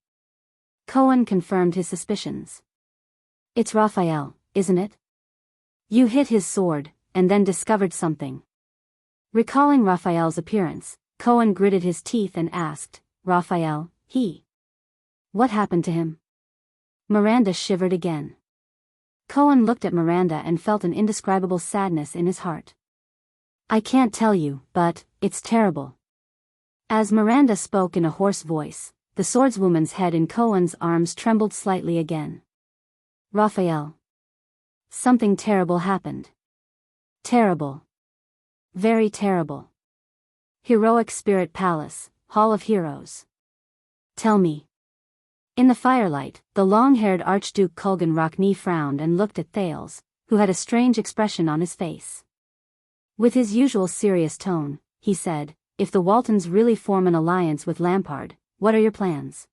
Cohen confirmed his suspicions. It's Raphael, isn't it? You hit his sword, and then discovered something. Recalling Raphael's appearance, Cohen gritted his teeth and asked, Raphael, what happened to him? Miranda shivered again. Cohen looked at Miranda and felt an indescribable sadness in his heart. I can't tell you, but, it's terrible. As Miranda spoke in a hoarse voice, the swordswoman's head in Cohen's arms trembled slightly again. Raphael. Something terrible happened. Terrible. Very terrible. Heroic Spirit Palace, Hall of Heroes. Tell me. In the firelight, the long-haired Archduke Kulgan Rockne frowned and looked at Thales, who had a strange expression on his face. With his usual serious tone, he said, if the Waltons really form an alliance with Lampard, what are your plans?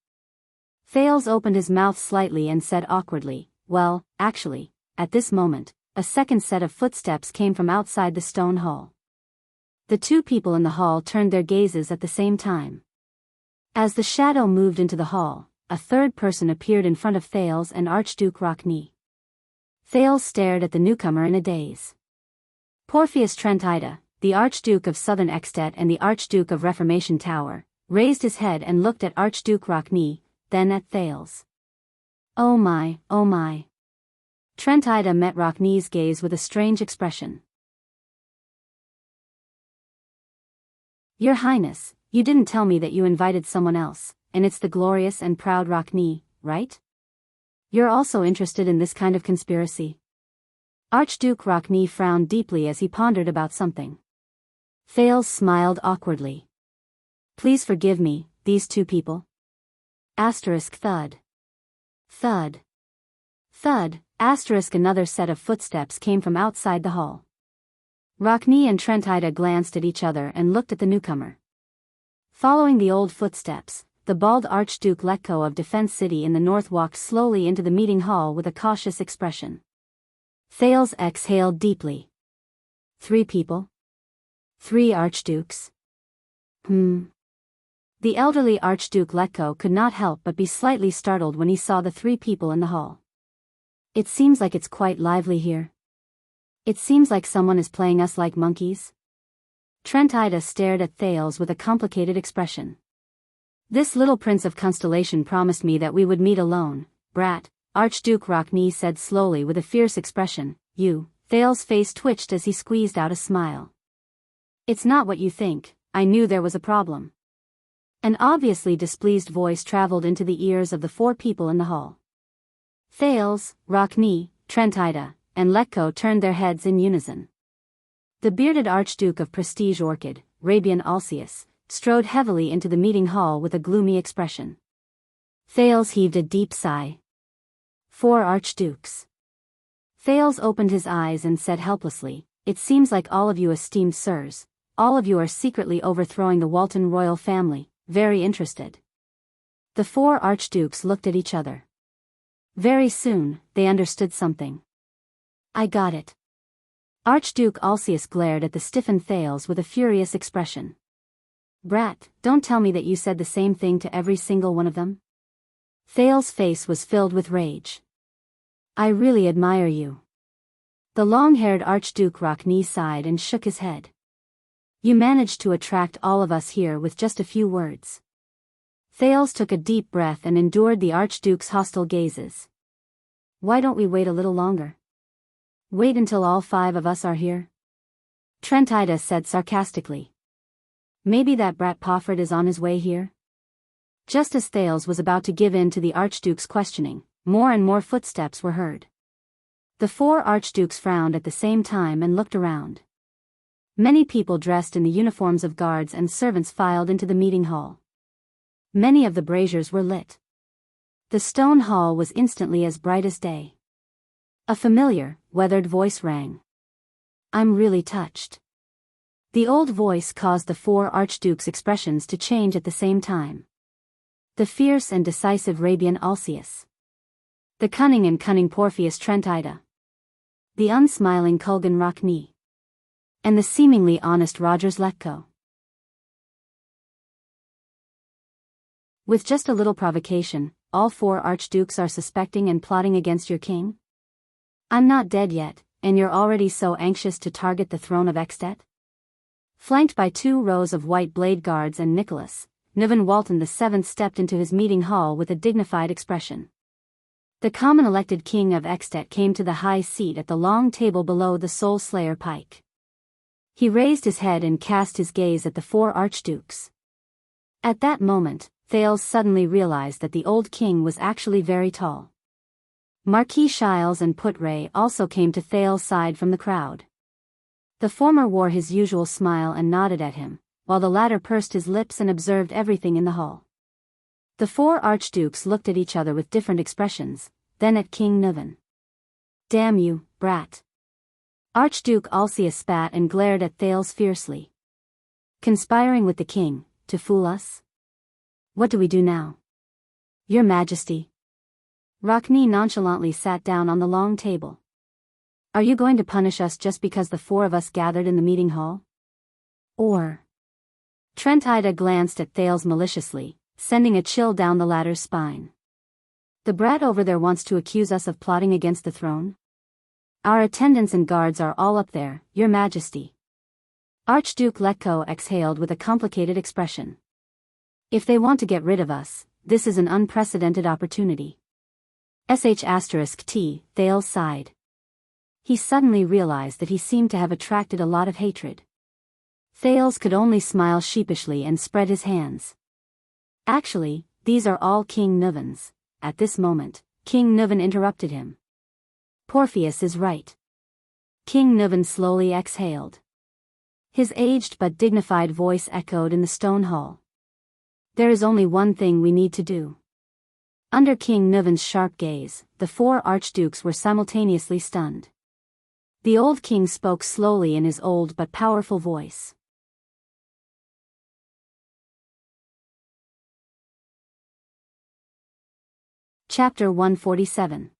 Thales opened his mouth slightly and said awkwardly, well, actually, at this moment, a second set of footsteps came from outside the stone hall. The two people in the hall turned their gazes at the same time. As the shadow moved into the hall, a third person appeared in front of Thales and Archduke Rockne. Thales stared at the newcomer in a daze. Porphyus Trentida, the Archduke of Southern Extet and the Archduke of Reformation Tower, raised his head and looked at Archduke Rockne, then at Thales. Oh my, oh my. Trentida met Rockne's gaze with a strange expression. Your Highness, you didn't tell me that you invited someone else, and it's the glorious and proud Rockne, right? You're also interested in this kind of conspiracy? Archduke Rockne frowned deeply as he pondered about something. Thales smiled awkwardly. Please forgive me, these two people. Asterisk thud. Thud. Thud, asterisk another set of footsteps came from outside the hall. Rockne and Trentida glanced at each other and looked at the newcomer. Following the old footsteps, the bald Archduke Letko of Defense City in the north walked slowly into the meeting hall with a cautious expression. Thales exhaled deeply. 3 people? 3 archdukes? The elderly Archduke Letko could not help but be slightly startled when he saw the 3 people in the hall. It seems like it's quite lively here. It seems like someone is playing us like monkeys. Trentida stared at Thales with a complicated expression. This little prince of Constellation promised me that we would meet alone, brat, Archduke Rockne said slowly with a fierce expression. You, Thales' face twitched as he squeezed out a smile. It's not what you think, I knew there was a problem. An obviously displeased voice traveled into the ears of the 4 people in the hall. Thales, Rockne, Trentida, and Letko turned their heads in unison. The bearded Archduke of Prestige Orchid, Rabian Alcius, strode heavily into the meeting hall with a gloomy expression. Thales heaved a deep sigh. 4 archdukes. Thales opened his eyes and said helplessly, It seems like all of you esteemed sirs, all of you are secretly overthrowing the Walton royal family, very interested. The 4 archdukes looked at each other. Very soon, they understood something. I got it. Archduke Alcius glared at the stiffened Thales with a furious expression. Brat, don't tell me that you said the same thing to every single one of them? Thales' face was filled with rage. I really admire you. The long-haired Archduke Rockne sighed and shook his head. You managed to attract all of us here with just a few words. Thales took a deep breath and endured the Archduke's hostile gazes. Why don't we wait a little longer? Wait until all 5 of us are here? Trentida said sarcastically. Maybe that brat Poffred is on his way here? Just as Thales was about to give in to the Archduke's questioning, more and more footsteps were heard. The 4 archdukes frowned at the same time and looked around. Many people dressed in the uniforms of guards and servants filed into the meeting hall. Many of the braziers were lit. The stone hall was instantly as bright as day. A familiar, weathered voice rang. I'm really touched. The old voice caused the 4 archdukes' expressions to change at the same time. The fierce and decisive Rabian Alcius. The cunning and cunning Porphyus Trentida. The unsmiling Kulgan Rockne. And the seemingly honest Rogers Letko. With just a little provocation, all 4 archdukes are suspecting and plotting against your king? I'm not dead yet, and you're already so anxious to target the throne of Extet? Flanked by 2 rows of white blade guards and Nicholas, Nuvan Walton VII stepped into his meeting hall with a dignified expression. The common elected king of Extet came to the high seat at the long table below the Soul Slayer pike. He raised his head and cast his gaze at the 4 archdukes. At that moment, Thales suddenly realized that the old king was actually very tall. Marquis Shiles and Putray also came to Thales' side from the crowd. The former wore his usual smile and nodded at him, while the latter pursed his lips and observed everything in the hall. The 4 archdukes looked at each other with different expressions, then at King Nuvan. Damn you, brat. Archduke Alcius spat and glared at Thales fiercely. Conspiring with the king, to fool us? What do we do now? Your Majesty. Rockne nonchalantly sat down on the long table. Are you going to punish us just because the four of us gathered in the meeting hall? Or... Tranquil glanced at Thales maliciously, sending a chill down the latter's spine. The brat over there wants to accuse us of plotting against the throne? Our attendants and guards are all up there, Your Majesty. Archduke Letko exhaled with a complicated expression. If they want to get rid of us, this is an unprecedented opportunity. *T, Thales sighed. He suddenly realized that he seemed to have attracted a lot of hatred. Thales could only smile sheepishly and spread his hands. Actually, these are all King Nuven's. At this moment, King Nuven interrupted him. Porpheus is right. King Nuven slowly exhaled. His aged but dignified voice echoed in the stone hall. There is only one thing we need to do. Under King Nuven's sharp gaze, the four archdukes were simultaneously stunned. The old king spoke slowly in his old but powerful voice. Chapter 147.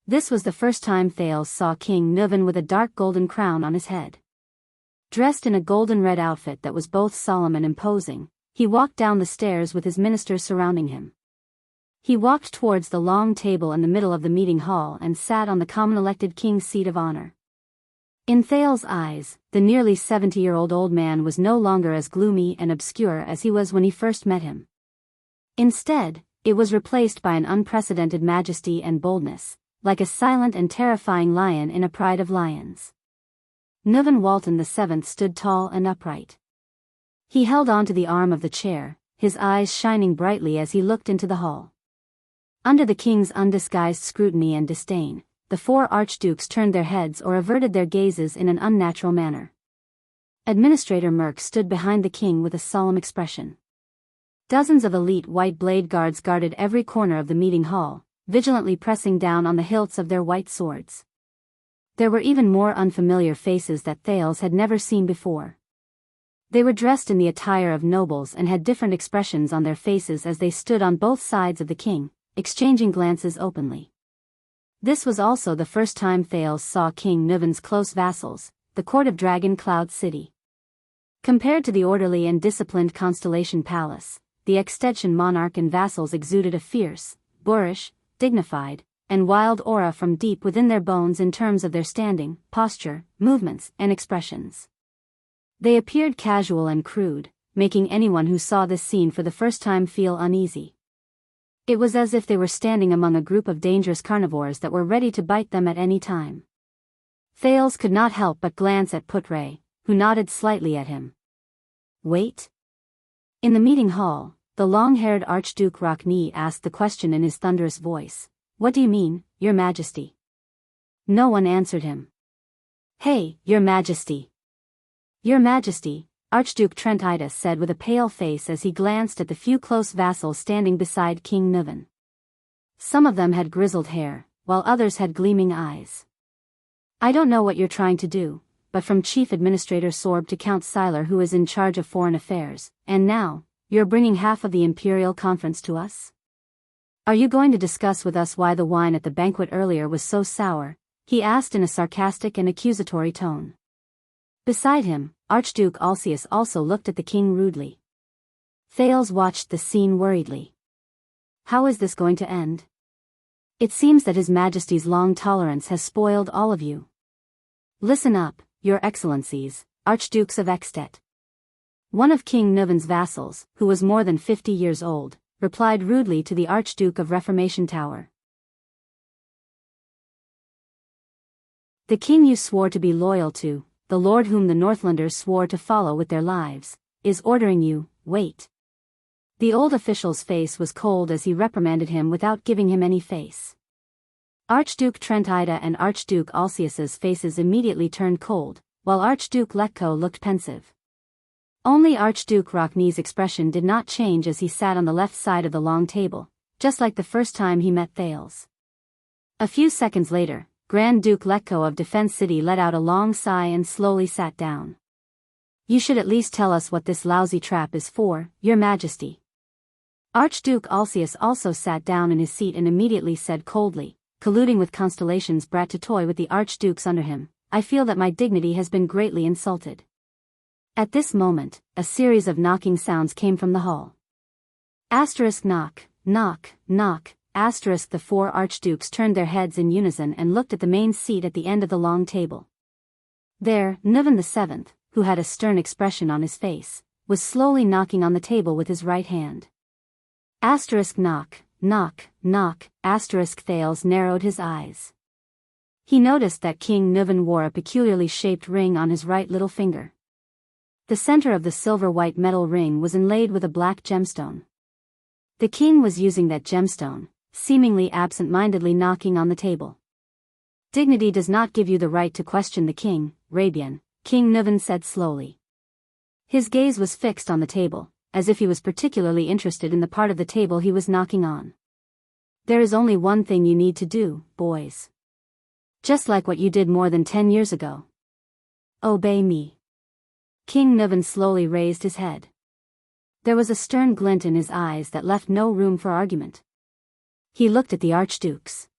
This was the first time Thales saw King Nuven with a dark golden crown on his head. Dressed in a golden-red outfit that was both solemn and imposing, he walked down the stairs with his ministers surrounding him. He walked towards the long table in the middle of the meeting hall and sat on the common-elected king's seat of honor. In Thales' eyes, the nearly 70-year-old old man was no longer as gloomy and obscure as he was when he first met him. Instead, it was replaced by an unprecedented majesty and boldness, like a silent and terrifying lion in a pride of lions. Nuven Walton VII stood tall and upright. He held on to the arm of the chair, his eyes shining brightly as he looked into the hall. Under the king's undisguised scrutiny and disdain, the four archdukes turned their heads or averted their gazes in an unnatural manner. Administrator Merck stood behind the king with a solemn expression. Dozens of elite white blade guards guarded every corner of the meeting hall, vigilantly pressing down on the hilts of their white swords. There were even more unfamiliar faces that Thales had never seen before. They were dressed in the attire of nobles and had different expressions on their faces as they stood on both sides of the king, exchanging glances openly. This was also the first time Thales saw King Nuven's close vassals, the court of Dragon Cloud City. Compared to the orderly and disciplined Constellation Palace, the extension monarch and vassals exuded a fierce, boorish, dignified, and wild aura from deep within their bones in terms of their standing, posture, movements, and expressions. They appeared casual and crude, making anyone who saw this scene for the first time feel uneasy. It was as if they were standing among a group of dangerous carnivores that were ready to bite them at any time. Thales could not help but glance at Putre, who nodded slightly at him. Wait? In the meeting hall, the long-haired Archduke Rockne asked the question in his thunderous voice. What do you mean, Your Majesty? No one answered him. Hey, Your Majesty! Your Majesty, Archduke Tranquil said with a pale face as he glanced at the few close vassals standing beside King Nuven. Some of them had grizzled hair, while others had gleaming eyes. I don't know what you're trying to do, but from Chief Administrator Sorb to Count Seiler who is in charge of foreign affairs, and now, you're bringing half of the Imperial Conference to us? Are you going to discuss with us why the wine at the banquet earlier was so sour? He asked in a sarcastic and accusatory tone. Beside him, Archduke Alcius also looked at the king rudely. Thales watched the scene worriedly. How is this going to end? It seems that His Majesty's long tolerance has spoiled all of you. Listen up, Your Excellencies, Archdukes of Extet. One of King Nuven's vassals, who was more than 50 years old, replied rudely to the Archduke of Reformation Tower. The king you swore to be loyal to, the lord whom the Northlanders swore to follow with their lives, is ordering you, wait. The old official's face was cold as he reprimanded him without giving him any face. Archduke Tranquil and Archduke Alcius's faces immediately turned cold, while Archduke Letko looked pensive. Only Archduke Rockne's expression did not change as he sat on the left side of the long table, just like the first time he met Thales. A few seconds later, Grand Duke Letko of Defense City let out a long sigh and slowly sat down. You should at least tell us what this lousy trap is for, Your Majesty. Archduke Alcius also sat down in his seat and immediately said coldly, colluding with Constellation's brat to toy with the archdukes under him. I feel that my dignity has been greatly insulted. At this moment, a series of knocking sounds came from the hall. Asterisk knock, knock, knock, asterisk. The four archdukes turned their heads in unison and looked at the main seat at the end of the long table. There, Nuvan VII, who had a stern expression on his face, was slowly knocking on the table with his right hand. Asterisk knock, knock, knock, asterisk. Thales narrowed his eyes. He noticed that King Nuvan wore a peculiarly shaped ring on his right little finger. The center of the silver-white metal ring was inlaid with a black gemstone. The king was using that gemstone, seemingly absent-mindedly knocking on the table. Dignity does not give you the right to question the king, Rabian, King Nuvan said slowly. His gaze was fixed on the table, as if he was particularly interested in the part of the table he was knocking on. There is only one thing you need to do, boys. Just like what you did more than 10 years ago. Obey me. King Nuvan slowly raised his head. There was a stern glint in his eyes that left no room for argument. He looked at the archdukes.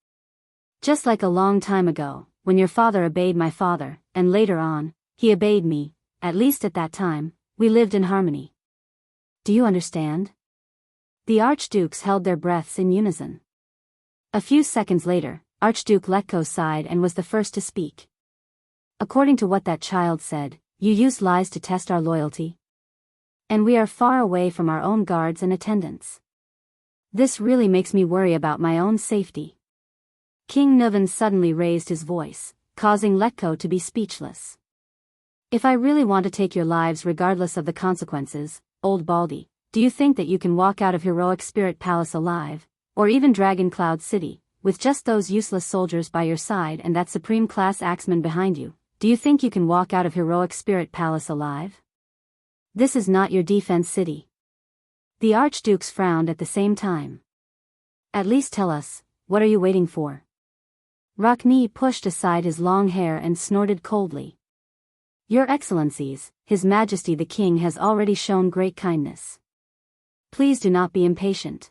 Just like a long time ago, when your father obeyed my father, and later on, he obeyed me, at least at that time, we lived in harmony. Do you understand? The archdukes held their breaths in unison. A few seconds later, Archduke Letko sighed and was the first to speak. According to what that child said, you used lies to test our loyalty. And we are far away from our own guards and attendants. This really makes me worry about my own safety. King Nuvan suddenly raised his voice, causing Letko to be speechless. If I really want to take your lives regardless of the consequences, old Baldy, do you think that you can walk out of Heroic Spirit Palace alive, or even Dragon Cloud City, with just those useless soldiers by your side and that supreme-class axeman behind you? Do you think you can walk out of Heroic Spirit Palace alive? This is not your defense city. The archdukes frowned at the same time. At least tell us, what are you waiting for? Rokni pushed aside his long hair and snorted coldly. Your Excellencies, His Majesty the King has already shown great kindness. Please do not be impatient.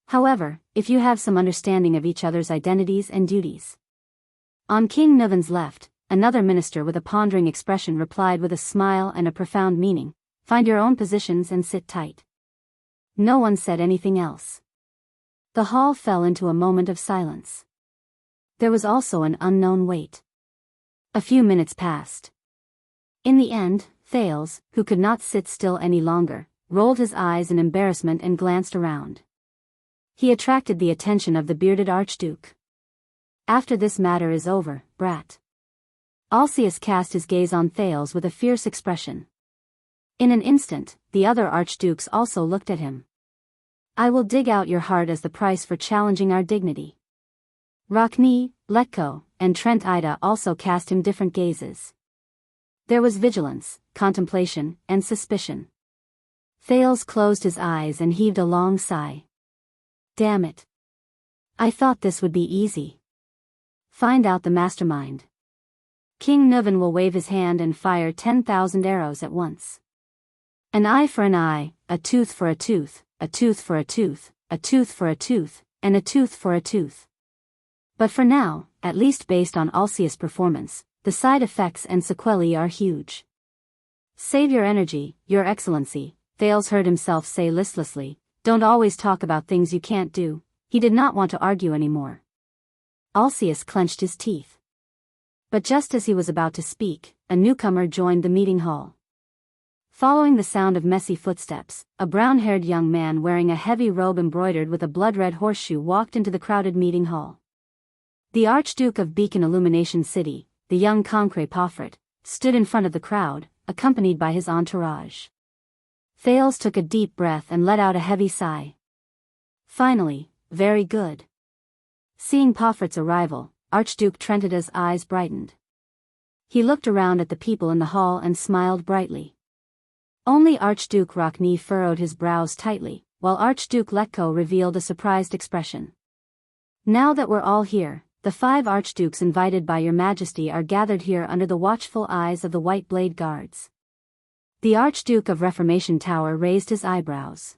However, if you have some understanding of each other's identities and duties. On King Nuvan's left, another minister with a pondering expression replied with a smile and a profound meaning, find your own positions and sit tight. No one said anything else. The hall fell into a moment of silence. There was also an unknown wait. A few minutes passed. In the end, Thales, who could not sit still any longer, rolled his eyes in embarrassment and glanced around. He attracted the attention of the bearded archduke. After this matter is over, brat. Alcius cast his gaze on Thales with a fierce expression. In an instant, the other archdukes also looked at him. I will dig out your heart as the price for challenging our dignity. Rokni, Letko, and Trent Ida also cast him different gazes. There was vigilance, contemplation, and suspicion. Thales closed his eyes and heaved a long sigh. Damn it. I thought this would be easy. Find out the mastermind. King Nuvan will wave his hand and fire 10,000 arrows at once. An eye for an eye, a tooth for a tooth, a tooth for a tooth, a tooth for a tooth, and a tooth for a tooth. But for now, at least based on Alcius' performance, the side effects and sequelae are huge. Save your energy, Your Excellency, Thales heard himself say listlessly. Don't always talk about things you can't do. He did not want to argue anymore. Alcius clenched his teeth. But just as he was about to speak, a newcomer joined the meeting hall. Following the sound of messy footsteps, a brown-haired young man wearing a heavy robe embroidered with a blood-red horseshoe walked into the crowded meeting hall. The Archduke of Beacon Illumination City, the young Concre Poffret, stood in front of the crowd, accompanied by his entourage. Thales took a deep breath and let out a heavy sigh. Finally, very good. Seeing Poffret's arrival, Archduke Trentida's eyes brightened. He looked around at the people in the hall and smiled brightly. Only Archduke Rokni furrowed his brows tightly, while Archduke Letko revealed a surprised expression. Now that we're all here, the 5 archdukes invited by your majesty are gathered here under the watchful eyes of the White Blade Guards. The Archduke of Reformation Tower raised his eyebrows.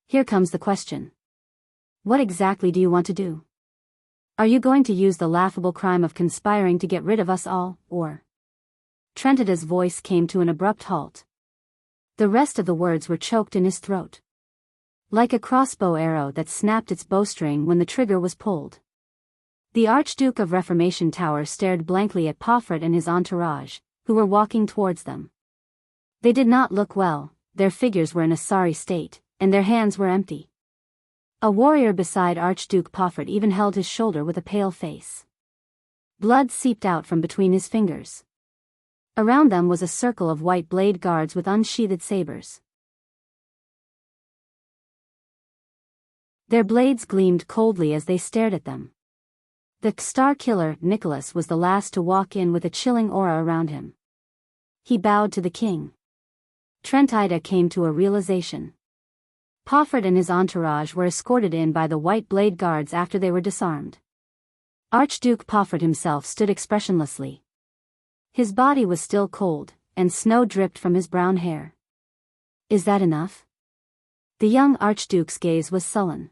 Here comes the question. What exactly do you want to do? Are you going to use the laughable crime of conspiring to get rid of us all, or? Trentida's voice came to an abrupt halt. The rest of the words were choked in his throat. Like a crossbow arrow that snapped its bowstring when the trigger was pulled. The Archduke of Reformation Tower stared blankly at Pomfret and his entourage, who were walking towards them. They did not look well, their figures were in a sorry state, and their hands were empty. A warrior beside Archduke Pomfret even held his shoulder with a pale face. Blood seeped out from between his fingers. Around them was a circle of white blade guards with unsheathed sabers. Their blades gleamed coldly as they stared at them. The star killer, Nicholas, was the last to walk in with a chilling aura around him. He bowed to the king. Trentida came to a realization. Pomfret and his entourage were escorted in by the white blade guards after they were disarmed. Archduke Pomfret himself stood expressionlessly. His body was still cold, and snow dripped from his brown hair. Is that enough? The young Archduke's gaze was sullen.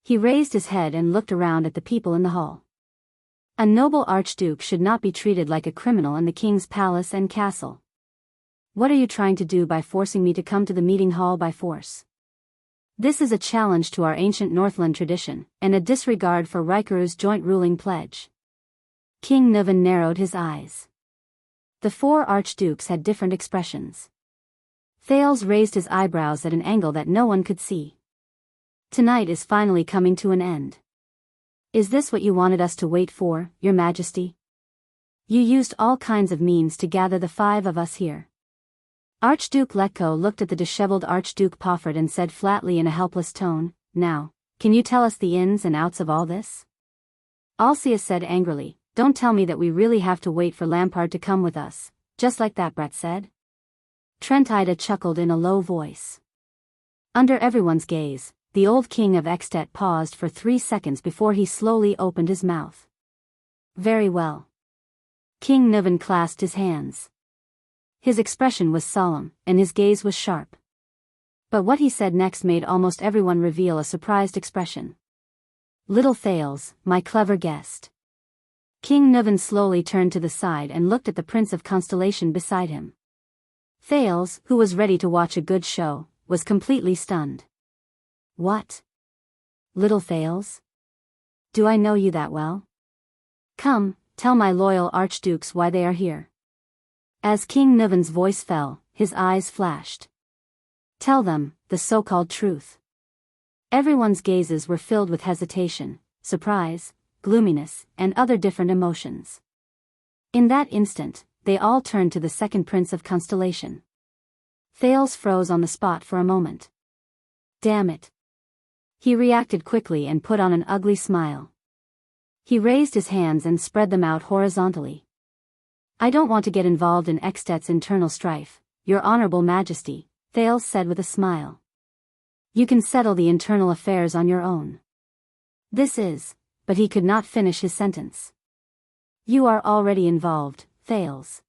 He raised his head and looked around at the people in the hall. A noble Archduke should not be treated like a criminal in the king's palace and castle. What are you trying to do by forcing me to come to the meeting hall by force? This is a challenge to our ancient Northland tradition, and a disregard for Rikuru's joint ruling pledge. King Nuvan narrowed his eyes. The four archdukes had different expressions. Thales raised his eyebrows at an angle that no one could see. Tonight is finally coming to an end. Is this what you wanted us to wait for, Your Majesty? You used all kinds of means to gather the five of us here. Archduke Letko looked at the disheveled Archduke Pomfret and said flatly in a helpless tone, "Now, can you tell us the ins and outs of all this?" Alcia said angrily, "Don't tell me that we really have to wait for Lampard to come with us, just like that brat said." Trentida chuckled in a low voice. Under everyone's gaze, the old king of Extet paused for 3 seconds before he slowly opened his mouth. "Very well." King Nuvan clasped his hands. His expression was solemn, and his gaze was sharp. But what he said next made almost everyone reveal a surprised expression. "Little Thales, my clever guest." King Nuvan slowly turned to the side and looked at the Prince of Constellation beside him. Thales, who was ready to watch a good show, was completely stunned. "What? Little Thales? Do I know you that well? Come, tell my loyal archdukes why they are here." As King Nuvan's voice fell, his eyes flashed. "Tell them the so-called truth." Everyone's gazes were filled with hesitation, surprise, gloominess, and other different emotions. In that instant, they all turned to the second Prince of Constellation. Thales froze on the spot for a moment. "Damn it." He reacted quickly and put on an ugly smile. He raised his hands and spread them out horizontally. "I don't want to get involved in Extet's internal strife, Your Honorable Majesty," Thales said with a smile. "You can settle the internal affairs on your own." This is, but he could not finish his sentence. "You are already involved, Thales."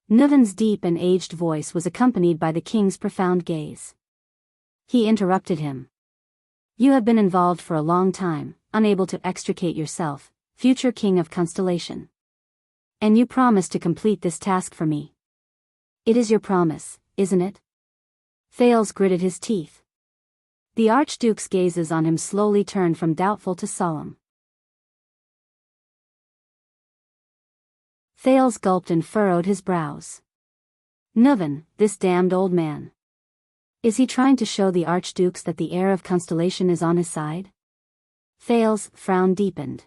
Nuvan's deep and aged voice was accompanied by the king's profound gaze. He interrupted him. "You have been involved for a long time, unable to extricate yourself, future king of Constellation. And you promised to complete this task for me. It is your promise, isn't it?" Thales gritted his teeth. The Archduke's gazes on him slowly turned from doubtful to solemn. Thales gulped and furrowed his brows. "Nuvan, this damned old man. Is he trying to show the Archdukes that the heir of Constellation is on his side?" Thales' frown deepened.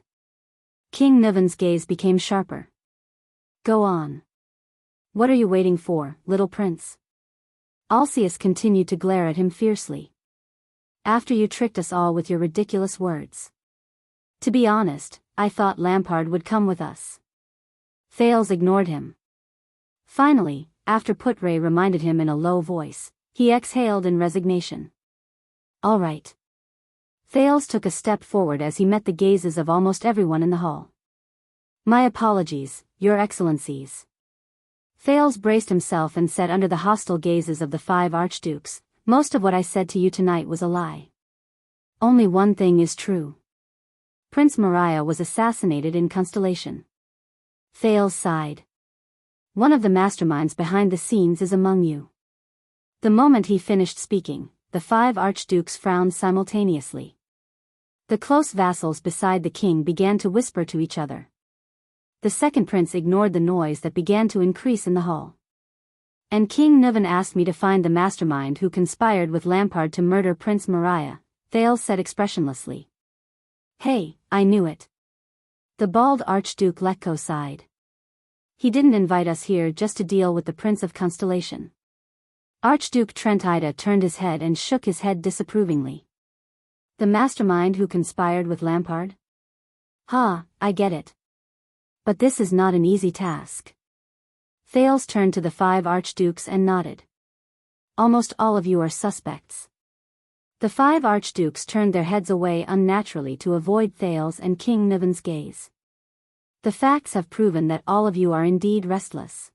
King Nuvan's gaze became sharper. "Go on. What are you waiting for, little prince?" Alcius continued to glare at him fiercely. "After you tricked us all with your ridiculous words. To be honest, I thought Lampard would come with us." Thales ignored him. Finally, after Putre reminded him in a low voice, he exhaled in resignation. "All right." Thales took a step forward as he met the gazes of almost everyone in the hall. "My apologies, Your Excellencies." Thales braced himself and said under the hostile gazes of the 5 archdukes, "Most of what I said to you tonight was a lie. Only one thing is true. Prince Maria was assassinated in Constellation. Thales sighed. One of the masterminds behind the scenes is among you. The moment he finished speaking, the 5 archdukes frowned simultaneously. The close vassals beside the king began to whisper to each other. The second prince ignored the noise that began to increase in the hall. And King Niven asked me to find the mastermind who conspired with Lampard to murder Prince Maria, Thales said expressionlessly. Hey, I knew it. The bald Archduke Letko sighed. He didn't invite us here just to deal with the Prince of Constellation. Archduke Trentida turned his head and shook his head disapprovingly. The mastermind who conspired with Lampard? I get it. But this is not an easy task. Thales turned to the 5 archdukes and nodded. Almost all of you are suspects. The 5 archdukes turned their heads away unnaturally to avoid Thales and King Niven's gaze. The facts have proven that all of you are indeed restless.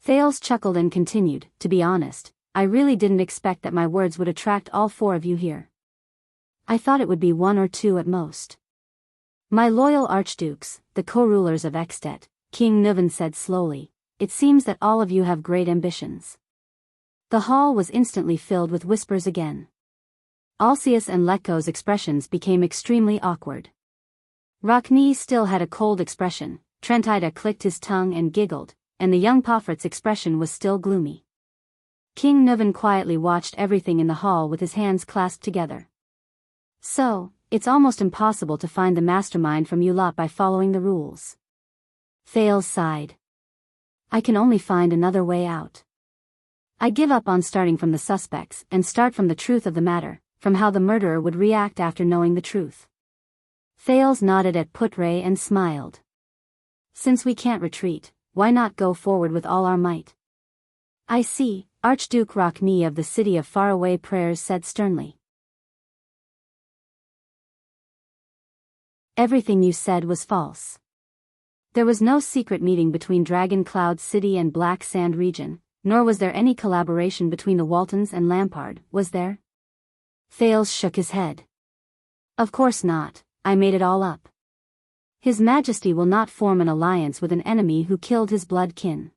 Thales chuckled and continued, to be honest, I really didn't expect that my words would attract all 4 of you here. I thought it would be 1 or 2 at most. My loyal archdukes, the co-rulers of Extet, King Niven said slowly, it seems that all of you have great ambitions. The hall was instantly filled with whispers again. Alcius and Letko's expressions became extremely awkward. Rockney still had a cold expression, Trentida clicked his tongue and giggled, and the young Poffert's expression was still gloomy. King Niven quietly watched everything in the hall with his hands clasped together. So, it's almost impossible to find the mastermind from you lot by following the rules. Thales sighed. I can only find another way out. I give up on starting from the suspects and start from the truth of the matter, from how the murderer would react after knowing the truth. Thales nodded at Putre and smiled. Since we can't retreat, why not go forward with all our might? I see, Archduke Rockney of the City of Faraway Prayers said sternly. Everything you said was false. There was no secret meeting between Dragon Cloud City and Black Sand region, nor was there any collaboration between the Waltons and Lampard, was there? Thales shook his head. Of course not, I made it all up. His Majesty will not form an alliance with an enemy who killed his blood kin.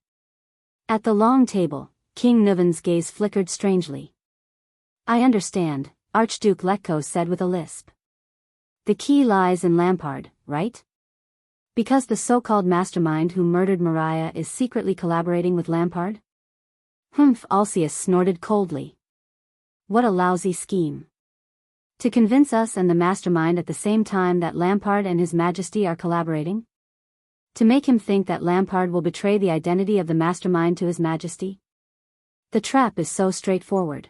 At the long table, King Niven's gaze flickered strangely. I understand, Archduke Letko said with a lisp. The key lies in Lampard, right? Because the so-called mastermind who murdered Maria is secretly collaborating with Lampard? Humph, Alcius snorted coldly. What a lousy scheme. To convince us and the mastermind at the same time that Lampard and His Majesty are collaborating? To make him think that Lampard will betray the identity of the mastermind to His Majesty? The trap is so straightforward.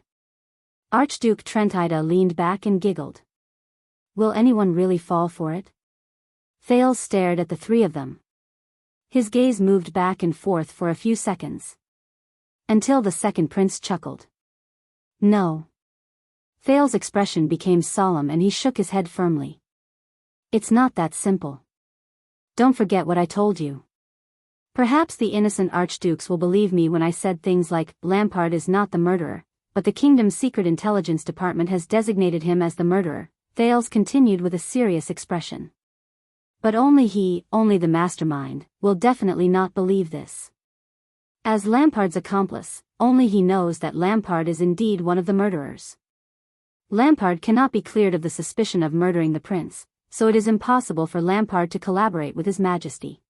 Archduke Trentida leaned back and giggled. Will anyone really fall for it? Thales stared at the 3 of them. His gaze moved back and forth for a few seconds. Until the second prince chuckled. No. Thales' expression became solemn and he shook his head firmly. It's not that simple. Don't forget what I told you. Perhaps the innocent archdukes will believe me when I said things like, Lampard is not the murderer, but the kingdom's secret intelligence department has designated him as the murderer, Thales continued with a serious expression. But only he, only the mastermind, will definitely not believe this. As Lampard's accomplice, only he knows that Lampard is indeed one of the murderers. Lampard cannot be cleared of the suspicion of murdering the prince, so it is impossible for Lampard to collaborate with His Majesty.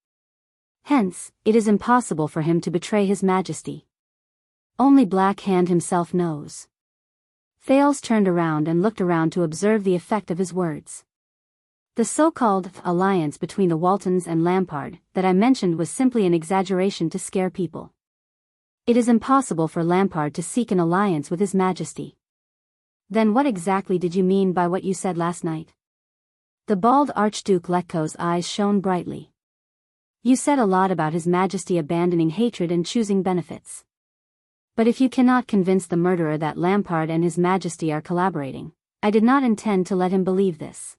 Hence, it is impossible for him to betray His Majesty. Only Black Hand himself knows. Thales turned around and looked around to observe the effect of his words. The so-called alliance between the Waltons and Lampard that I mentioned was simply an exaggeration to scare people. It is impossible for Lampard to seek an alliance with His Majesty. Then what exactly did you mean by what you said last night? The bald Archduke Letko's eyes shone brightly. You said a lot about His Majesty abandoning hatred and choosing benefits. But if you cannot convince the murderer that Lampard and His Majesty are collaborating, I did not intend to let him believe this.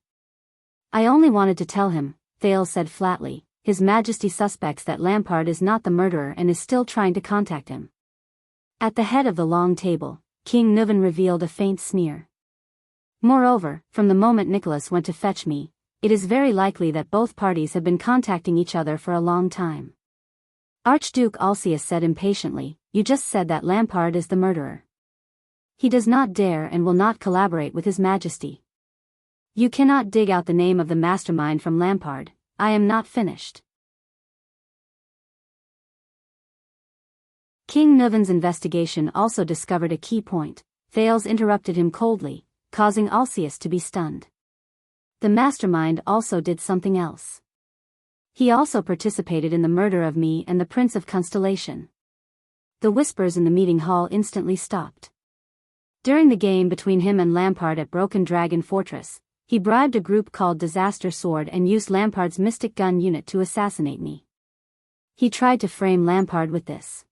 I only wanted to tell him, Thales said flatly, His Majesty suspects that Lampard is not the murderer and is still trying to contact him. At the head of the long table, King Niven revealed a faint sneer. Moreover, from the moment Nicholas went to fetch me, it is very likely that both parties have been contacting each other for a long time. Archduke Alcius said impatiently, "You just said that Lampard is the murderer. He does not dare and will not collaborate with His Majesty. You cannot dig out the name of the mastermind from Lampard. I am not finished." King Nuvan's investigation also discovered a key point. Thales interrupted him coldly, causing Alcius to be stunned. The mastermind also did something else. He also participated in the murder of me and the Prince of Constellation. The whispers in the meeting hall instantly stopped. During the game between him and Lampard at Broken Dragon Fortress, he bribed a group called Disaster Sword and used Lampard's mystic gun unit to assassinate me. He tried to frame Lampard with this.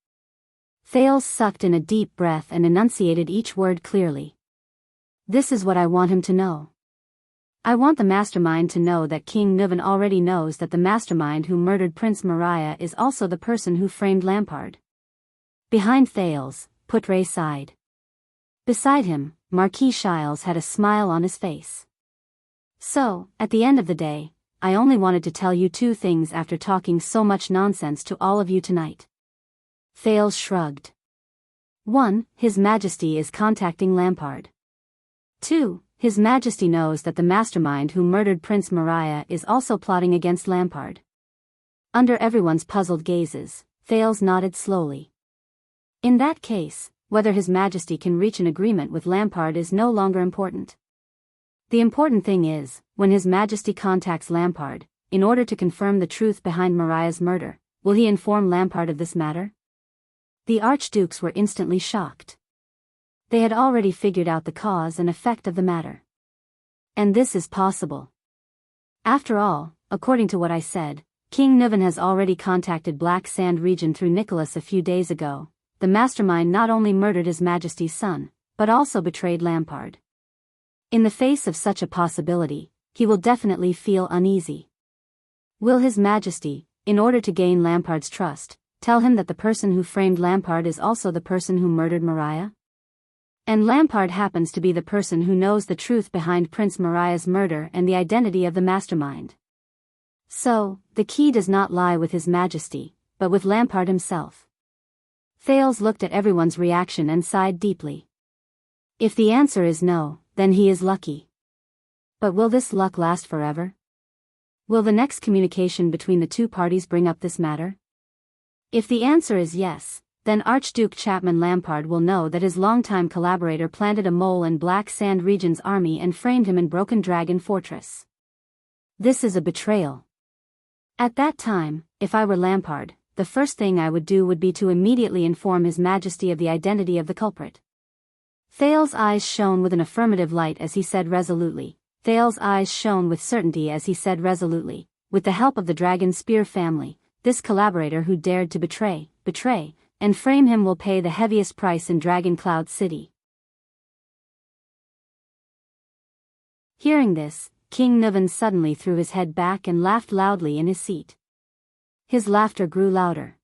Thales sucked in a deep breath and enunciated each word clearly. "This is what I want him to know. I want the mastermind to know that King Nuvan already knows that the mastermind who murdered Prince Maria is also the person who framed Lampard." Behind Thales, Putre sighed. Beside him, Marquis Shiles had a smile on his face. "So, at the end of the day, I only wanted to tell you two things after talking so much nonsense to all of you tonight." Thales shrugged. 1. His Majesty is contacting Lampard. 2. His Majesty knows that the mastermind who murdered Prince Maria is also plotting against Lampard. Under everyone's puzzled gazes, Thales nodded slowly. In that case, whether His Majesty can reach an agreement with Lampard is no longer important. The important thing is, when His Majesty contacts Lampard, in order to confirm the truth behind Maria's murder, will he inform Lampard of this matter? The archdukes were instantly shocked. They had already figured out the cause and effect of the matter. And this is possible. After all, according to what I said, King Nuvan has already contacted Black Sand region through Nicholas a few days ago. The mastermind not only murdered His Majesty's son, but also betrayed Lampard. In the face of such a possibility, he will definitely feel uneasy. Will His Majesty, in order to gain Lampard's trust, tell him that the person who framed Lampard is also the person who murdered Maria? And Lampard happens to be the person who knows the truth behind Prince Maria's murder and the identity of the mastermind. So, the key does not lie with His Majesty, but with Lampard himself. Thales looked at everyone's reaction and sighed deeply. If the answer is no, then he is lucky. But will this luck last forever? Will the next communication between the two parties bring up this matter? If the answer is yes, then Archduke Chapman Lampard will know that his longtime collaborator planted a mole in Black Sand region's army and framed him in Broken Dragon Fortress. This is a betrayal. At that time, if I were Lampard, the first thing I would do would be to immediately inform His Majesty of the identity of the culprit. Thales' eyes shone with an affirmative light as he said resolutely. Thales' eyes shone with certainty as he said resolutely, with the help of the Dragon Spear family, this collaborator who dared to betray, and frame him will pay the heaviest price in Dragon Cloud City. Hearing this, King Nuvan suddenly threw his head back and laughed loudly in his seat. His laughter grew louder.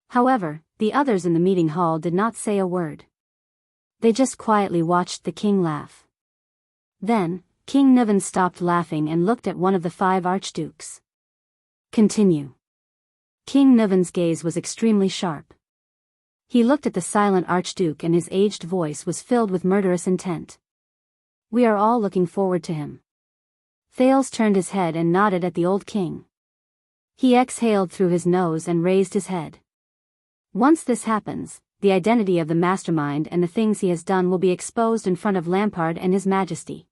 However, the others in the meeting hall did not say a word. They just quietly watched the king laugh. Then, King Nuvan stopped laughing and looked at one of the 5 archdukes. "Continue." King Nuvan's gaze was extremely sharp. He looked at the silent archduke and his aged voice was filled with murderous intent. "We are all looking forward to him." Thales turned his head and nodded at the old king. He exhaled through his nose and raised his head. Once this happens, the identity of the mastermind and the things he has done will be exposed in front of Lampard and His Majesty.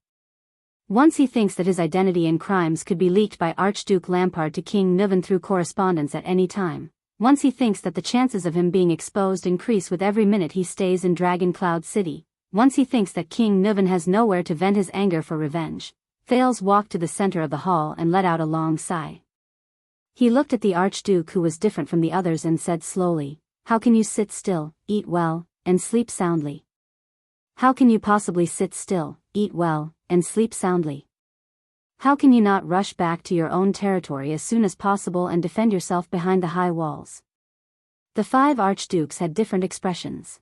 Once he thinks that his identity and crimes could be leaked by Archduke Lampard to King Nuvan through correspondence at any time, once he thinks that the chances of him being exposed increase with every minute he stays in Dragon Cloud City, once he thinks that King Nuvan has nowhere to vent his anger for revenge, Thales walked to the center of the hall and let out a long sigh. He looked at the Archduke who was different from the others and said slowly, "How can you sit still, eat well, and sleep soundly? How can you possibly sit still, eat well, and sleep soundly? How can you not rush back to your own territory as soon as possible and defend yourself behind the high walls?" The 5 archdukes had different expressions.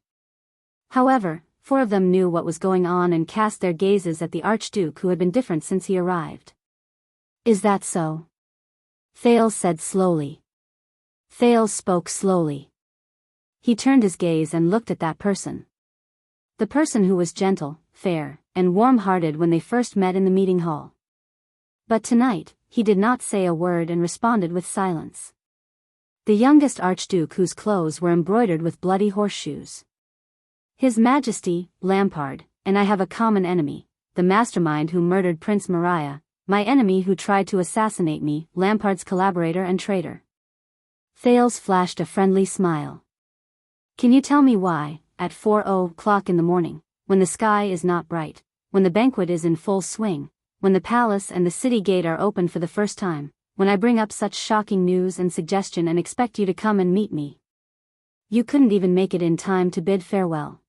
However, 4 of them knew what was going on and cast their gazes at the Archduke, who had been different since he arrived. "Is that so?" Thales said slowly. Thales spoke slowly. He turned his gaze and looked at that person. The person who was gentle, fair, and warm-hearted when they first met in the meeting hall. But tonight, he did not say a word and responded with silence. The youngest Archduke, whose clothes were embroidered with bloody horseshoes. His Majesty, Lampard, and I have a common enemy, the mastermind who murdered Prince Maria, my enemy who tried to assassinate me, Lampard's collaborator and traitor. Thales flashed a friendly smile. Can you tell me why, at 4:00 in the morning, when the sky is not bright, when the banquet is in full swing, when the palace and the city gate are open for the first time, when I bring up such shocking news and suggestion and expect you to come and meet me? You couldn't even make it in time to bid farewell.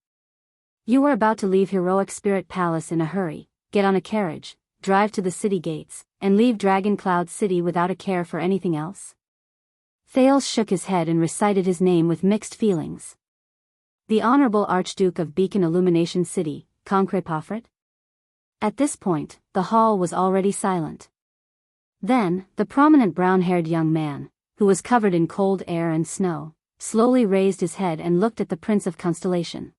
You were about to leave Heroic Spirit Palace in a hurry, get on a carriage, drive to the city gates, and leave Dragon Cloud City without a care for anything else? Thales shook his head and recited his name with mixed feelings. The Honorable Archduke of Beacon Illumination City, Concré. At this point, the hall was already silent. Then, the prominent brown-haired young man, who was covered in cold air and snow, slowly raised his head and looked at the Prince of Constellation.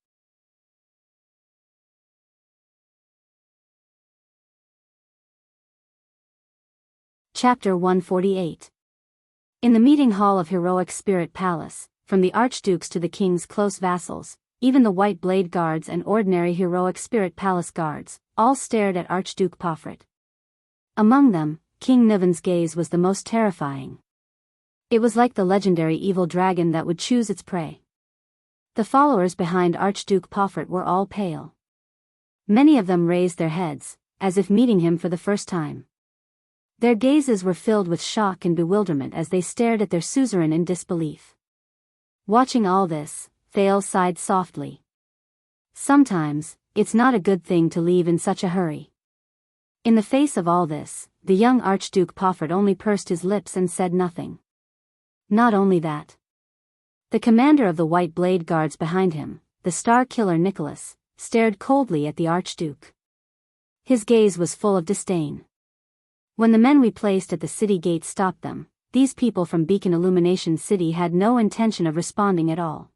Chapter 148. In the meeting hall of Heroic Spirit Palace, from the archdukes to the king's close vassals, even the White Blade Guards and ordinary Heroic Spirit Palace guards, all stared at Archduke Pofrit. Among them, King Niven's gaze was the most terrifying. It was like the legendary evil dragon that would choose its prey. The followers behind Archduke Pofrit were all pale. Many of them raised their heads, as if meeting him for the first time. Their gazes were filled with shock and bewilderment as they stared at their suzerain in disbelief. Watching all this, Thales sighed softly. Sometimes, it's not a good thing to leave in such a hurry. In the face of all this, the young Archduke Pofrit only pursed his lips and said nothing. Not only that. The commander of the White Blade Guards behind him, the Star Killer Nicholas, stared coldly at the Archduke. His gaze was full of disdain. When the men we placed at the city gate stopped them, these people from Beacon Illumination City had no intention of responding at all.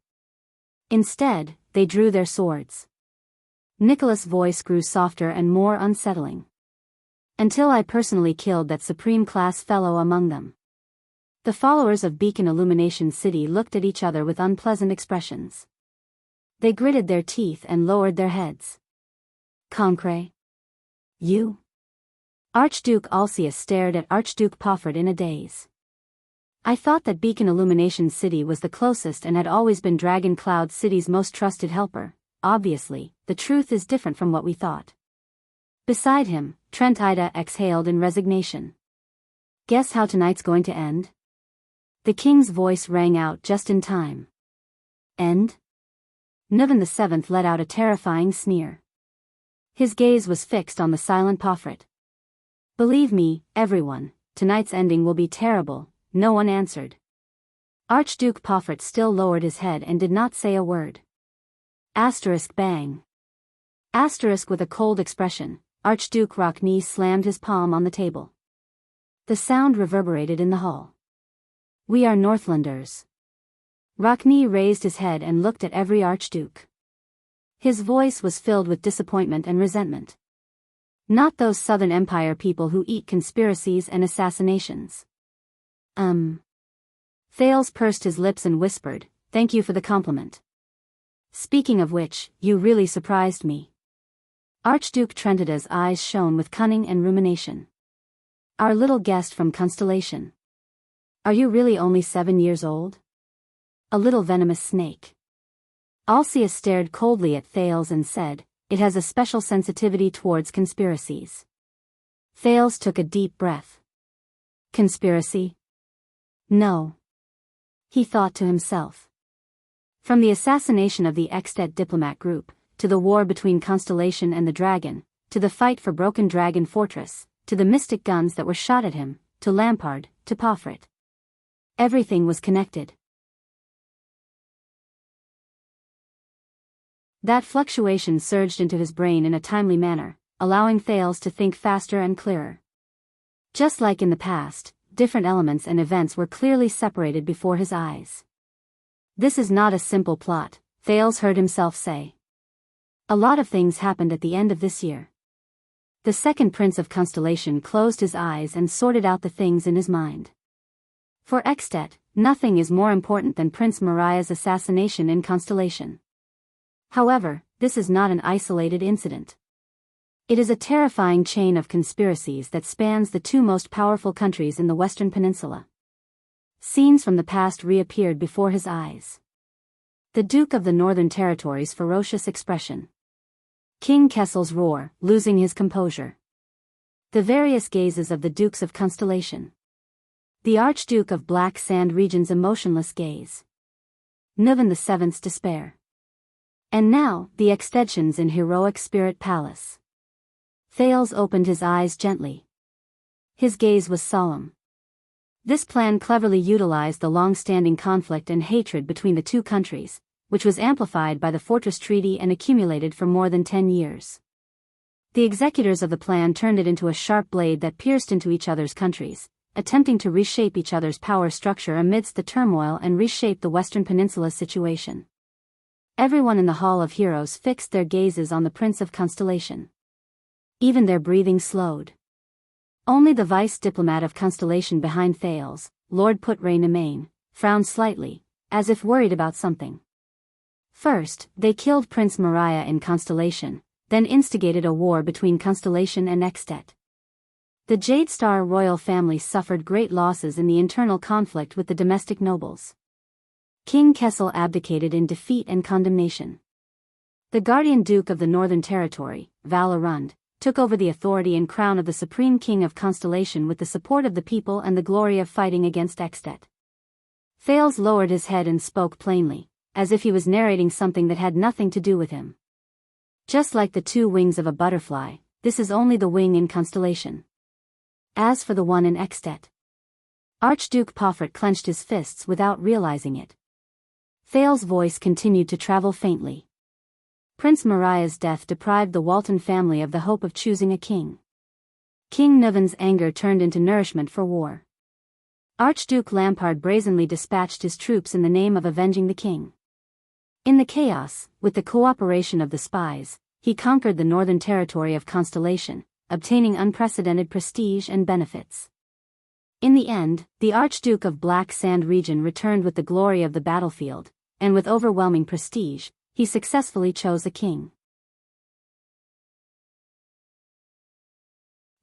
Instead, they drew their swords. Nicholas' voice grew softer and more unsettling. Until I personally killed that supreme-class fellow among them. The followers of Beacon Illumination City looked at each other with unpleasant expressions. They gritted their teeth and lowered their heads. Concré? You? Archduke Alcius stared at Archduke Pofrit in a daze. I thought that Beacon Illumination City was the closest and had always been Dragon Cloud City's most trusted helper. Obviously, the truth is different from what we thought. Beside him, Trent Ida exhaled in resignation. Guess how tonight's going to end? The king's voice rang out just in time. End? Niven VII let out a terrifying sneer. His gaze was fixed on the silent Pofrit. Believe me, everyone, tonight's ending will be terrible, no one answered. Archduke Pofrit still lowered his head and did not say a word. Asterisk bang. Asterisk with a cold expression, Archduke Rockney slammed his palm on the table. The sound reverberated in the hall. We are Northlanders. Rockney raised his head and looked at every archduke. His voice was filled with disappointment and resentment. Not those Southern Empire people who eat conspiracies and assassinations. Thales pursed his lips and whispered, "Thank you for the compliment. Speaking of which, you really surprised me." Archduke Trentida's eyes shone with cunning and rumination. Our little guest from Constellation. Are you really only 7 years old? A little venomous snake. Alcius stared coldly at Thales and said, "It has a special sensitivity towards conspiracies." Thales took a deep breath. Conspiracy? No. He thought to himself. From the assassination of the Extet diplomat group, to the war between Constellation and the Dragon, to the fight for Broken Dragon Fortress, to the mystic guns that were shot at him, to Lampard, to Pofrit. Everything was connected. That fluctuation surged into his brain in a timely manner, allowing Thales to think faster and clearer. Just like in the past, different elements and events were clearly separated before his eyes. This is not a simple plot, Thales heard himself say. A lot of things happened at the end of this year. The second prince of Constellation closed his eyes and sorted out the things in his mind. For Extet, nothing is more important than Prince Mariah's assassination in Constellation. However, this is not an isolated incident. It is a terrifying chain of conspiracies that spans the two most powerful countries in the Western Peninsula. Scenes from the past reappeared before his eyes. The Duke of the Northern Territory's ferocious expression. King Kessel's roar, losing his composure. The various gazes of the Dukes of Constellation. The Archduke of Black Sand Region's emotionless gaze. Nuvan VII's despair. And now, the extensions in Heroic Spirit Palace. Thales opened his eyes gently. His gaze was solemn. This plan cleverly utilized the long-standing conflict and hatred between the two countries, which was amplified by the Fortress Treaty and accumulated for more than 10 years. The executors of the plan turned it into a sharp blade that pierced into each other's countries, attempting to reshape each other's power structure amidst the turmoil and reshape the Western Peninsula's situation. Everyone in the Hall of Heroes fixed their gazes on the Prince of Constellation. Even their breathing slowed. Only the vice diplomat of Constellation behind Thales, Lord Putre Nemain, frowned slightly, as if worried about something. First, they killed Prince Mariah in Constellation, then instigated a war between Constellation and Extet. The Jade Star royal family suffered great losses in the internal conflict with the domestic nobles. King Kessel abdicated in defeat and condemnation. The Guardian Duke of the Northern Territory, Valarund, took over the authority and crown of the Supreme King of Constellation with the support of the people and the glory of fighting against Extet. Thales lowered his head and spoke plainly, as if he was narrating something that had nothing to do with him. Just like the two wings of a butterfly, this is only the wing in Constellation. As for the one in Extet. Archduke Pofert clenched his fists without realizing it. Thales' voice continued to travel faintly. Prince Mariah's death deprived the Walton family of the hope of choosing a king. King Nuvan's anger turned into nourishment for war. Archduke Lampard brazenly dispatched his troops in the name of avenging the king. In the chaos, with the cooperation of the spies, he conquered the northern territory of Constellation, obtaining unprecedented prestige and benefits. In the end, the Archduke of Black Sand Region returned with the glory of the battlefield, and with overwhelming prestige, he successfully chose a king.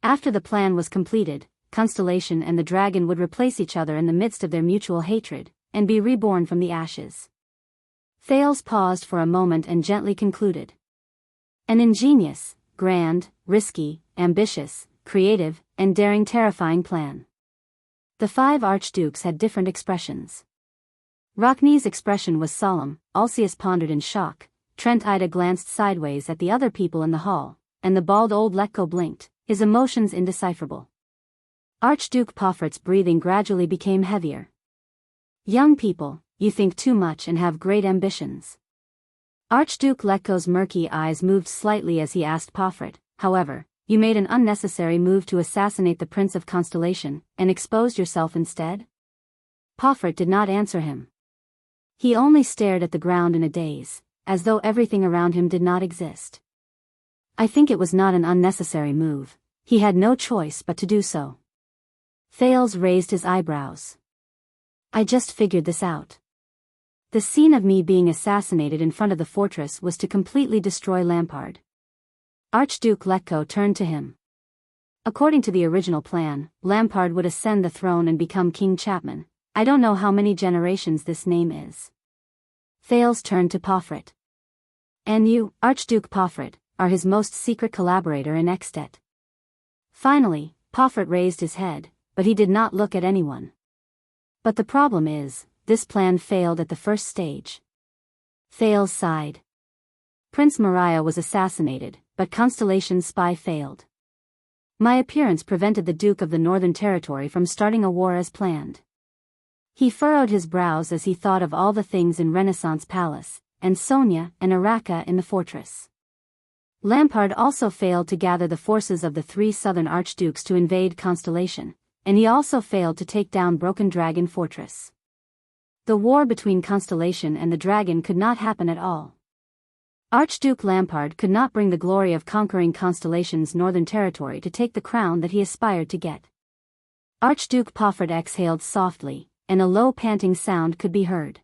After the plan was completed, Constellation and the dragon would replace each other in the midst of their mutual hatred, and be reborn from the ashes. Thales paused for a moment and gently concluded. An ingenious, grand, risky, ambitious, creative, and daring terrifying plan. The 5 archdukes had different expressions. Rockney's expression was solemn, Alcius pondered in shock, Trent Ida glanced sideways at the other people in the hall, and the bald old Letko blinked, his emotions indecipherable. Archduke Poffert's breathing gradually became heavier. Young people, you think too much and have great ambitions. Archduke Letko's murky eyes moved slightly as he asked Poffert, however, you made an unnecessary move to assassinate the Prince of Constellation, and exposed yourself instead? Poffert did not answer him. He only stared at the ground in a daze, as though everything around him did not exist. I think it was not an unnecessary move. He had no choice but to do so. Thales raised his eyebrows. I just figured this out. The scene of me being assassinated in front of the fortress was to completely destroy Lampard. Archduke Letko turned to him. According to the original plan, Lampard would ascend the throne and become King Chapman. I don't know how many generations this name is. Thales turned to Poffret. And you, Archduke Poffret, are his most secret collaborator in Extet. Finally, Poffret raised his head, but he did not look at anyone. But the problem is, this plan failed at the first stage. Thales sighed. Prince Mariah was assassinated, but Constellation's spy failed. My appearance prevented the Duke of the Northern Territory from starting a war as planned. He furrowed his brows as he thought of all the things in Renaissance Palace, and Sonia and Araka in the fortress. Lampard also failed to gather the forces of the 3 southern archdukes to invade Constellation, and he also failed to take down Broken Dragon Fortress. The war between Constellation and the Dragon could not happen at all. Archduke Lampard could not bring the glory of conquering Constellation's northern territory to take the crown that he aspired to get. Archduke Poffert exhaled softly, and a low panting sound could be heard.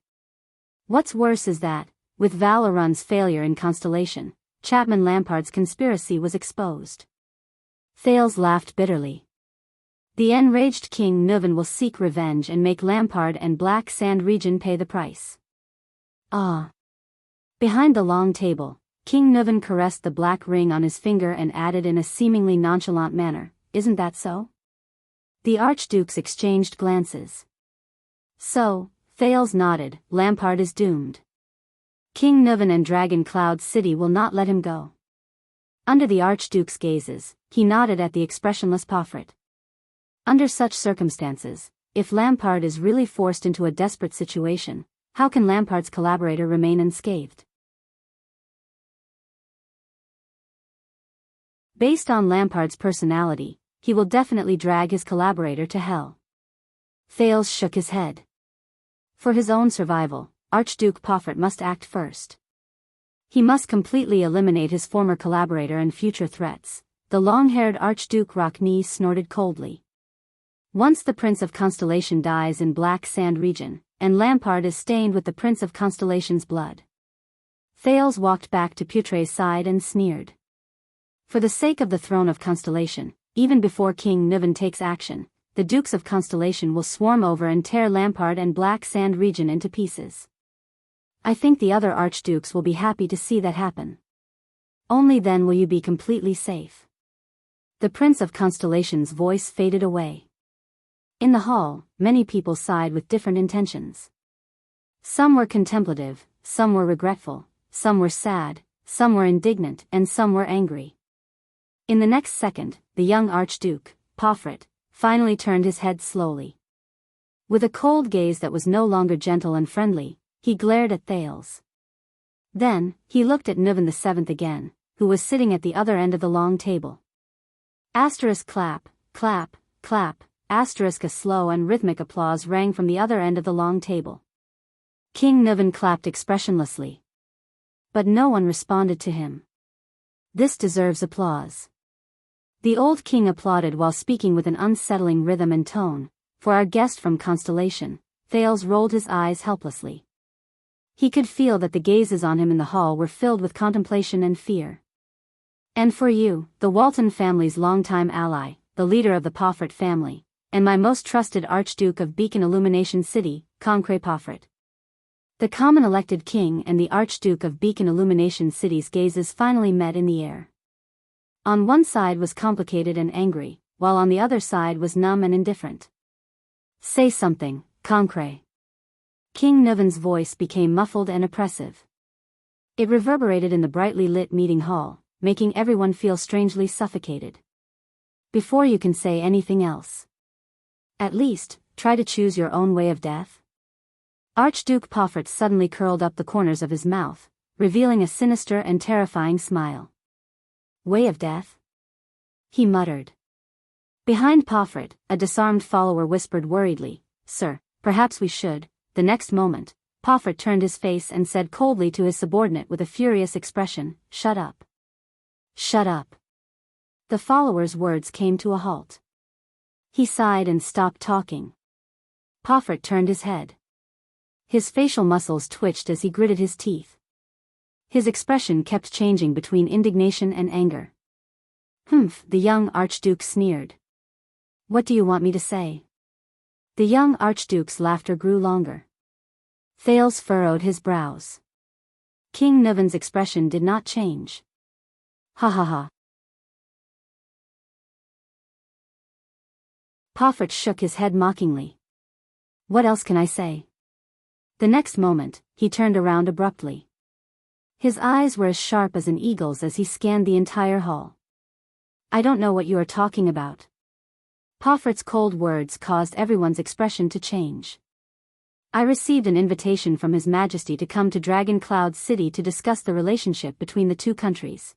What's worse is that, with Valorun's failure in Constellation, Chapman Lampard's conspiracy was exposed. Thales laughed bitterly. The enraged King Nuvan will seek revenge and make Lampard and Black Sand region pay the price. Ah. Behind the long table, King Nuvan caressed the black ring on his finger and added in a seemingly nonchalant manner, "Isn't that so?" The archdukes exchanged glances. "So," Thales nodded, "Lampard is doomed. King Nuvan and Dragon Cloud City will not let him go." Under the archduke's gazes, he nodded at the expressionless Poffret. Under such circumstances, if Lampard is really forced into a desperate situation, how can Lampard's collaborator remain unscathed? Based on Lampard's personality, he will definitely drag his collaborator to hell. Thales shook his head. For his own survival, Archduke Poffert must act first. He must completely eliminate his former collaborator and future threats. The long-haired Archduke Rockney snorted coldly. Once the Prince of Constellation dies in Black Sand region, and Lampard is stained with the Prince of Constellation's blood. Thales walked back to Putre's side and sneered. For the sake of the throne of Constellation, even before King Nuvan takes action, the Dukes of Constellation will swarm over and tear Lampard and Black Sand region into pieces. I think the other archdukes will be happy to see that happen. Only then will you be completely safe. The Prince of Constellation's voice faded away. In the hall, many people sighed with different intentions. Some were contemplative, some were regretful, some were sad, some were indignant, and some were angry. In the next second, the young Archduke, Poffret, finally turned his head slowly. With a cold gaze that was no longer gentle and friendly, he glared at Thales. Then, he looked at Nuvan VII again, who was sitting at the other end of the long table. Asterisk clap, clap, clap, asterisk a slow and rhythmic applause rang from the other end of the long table. King Nuvan clapped expressionlessly. But no one responded to him. This deserves applause. The old king applauded while speaking with an unsettling rhythm and tone. For our guest from Constellation, Thales rolled his eyes helplessly. He could feel that the gazes on him in the hall were filled with contemplation and fear. And for you, the Walton family's longtime ally, the leader of the Poffret family, and my most trusted Archduke of Beacon Illumination City, Concret Poffret. The common elected king and the Archduke of Beacon Illumination City's gazes finally met in the air. On one side was complicated and angry, while on the other side was numb and indifferent. Say something, Concret. King Nuvan's voice became muffled and oppressive. It reverberated in the brightly lit meeting hall, making everyone feel strangely suffocated. Before you can say anything else. At least, try to choose your own way of death. Archduke Poffert suddenly curled up the corners of his mouth, revealing a sinister and terrifying smile. Way of death? He muttered. Behind Poffret, a disarmed follower whispered worriedly, "Sir, perhaps we should." The next moment, Poffret turned his face and said coldly to his subordinate with a furious expression, "Shut up. Shut up." The follower's words came to a halt. He sighed and stopped talking. Poffret turned his head. His facial muscles twitched as he gritted his teeth. His expression kept changing between indignation and anger. "Humph," the young Archduke sneered. "What do you want me to say?" The young Archduke's laughter grew longer. Thales furrowed his brows. King Nuvan's expression did not change. "Ha ha ha." Poffret shook his head mockingly. "What else can I say?" The next moment, he turned around abruptly. His eyes were as sharp as an eagle's as he scanned the entire hall. "I don't know what you are talking about." Poffret's cold words caused everyone's expression to change. I received an invitation from His Majesty to come to Dragon Cloud City to discuss the relationship between the two countries.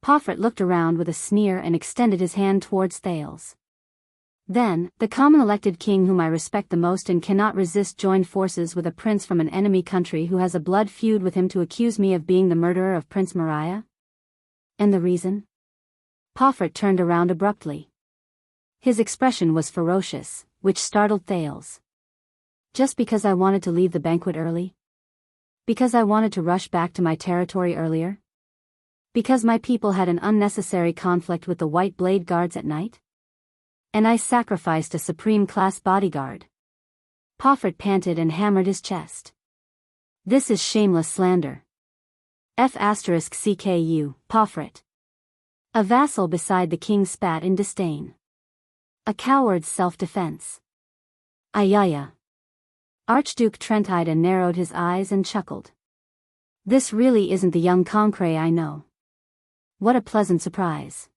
Pofret looked around with a sneer and extended his hand towards Thales. Then, the common elected king whom I respect the most and cannot resist joined forces with a prince from an enemy country who has a blood feud with him to accuse me of being the murderer of Prince Mariah? And the reason? Pofret turned around abruptly. His expression was ferocious, which startled Thales. Just because I wanted to leave the banquet early? Because I wanted to rush back to my territory earlier? Because my people had an unnecessary conflict with the White Blade Guards at night? And I sacrificed a supreme-class bodyguard. Pofret panted and hammered his chest. This is shameless slander. F***CKU, Pofret. A vassal beside the king spat in disdain. A coward's self-defense. Ayaya. Archduke Trentida narrowed his eyes and chuckled. This really isn't the young Concret I know. What a pleasant surprise.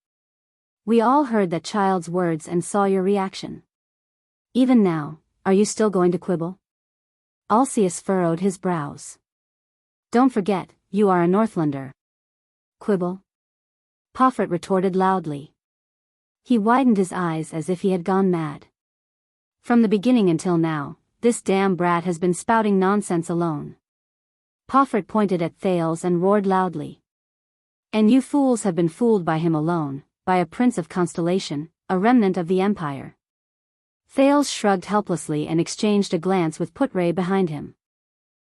We all heard that child's words and saw your reaction. Even now, are you still going to quibble? Alcius furrowed his brows. Don't forget, you are a Northlander. Quibble? Pofret retorted loudly. He widened his eyes as if he had gone mad. From the beginning until now, this damn brat has been spouting nonsense alone. Pofret pointed at Thales and roared loudly. And you fools have been fooled by him alone, by a prince of Constellation, a remnant of the Empire. Thales shrugged helplessly and exchanged a glance with Putre behind him.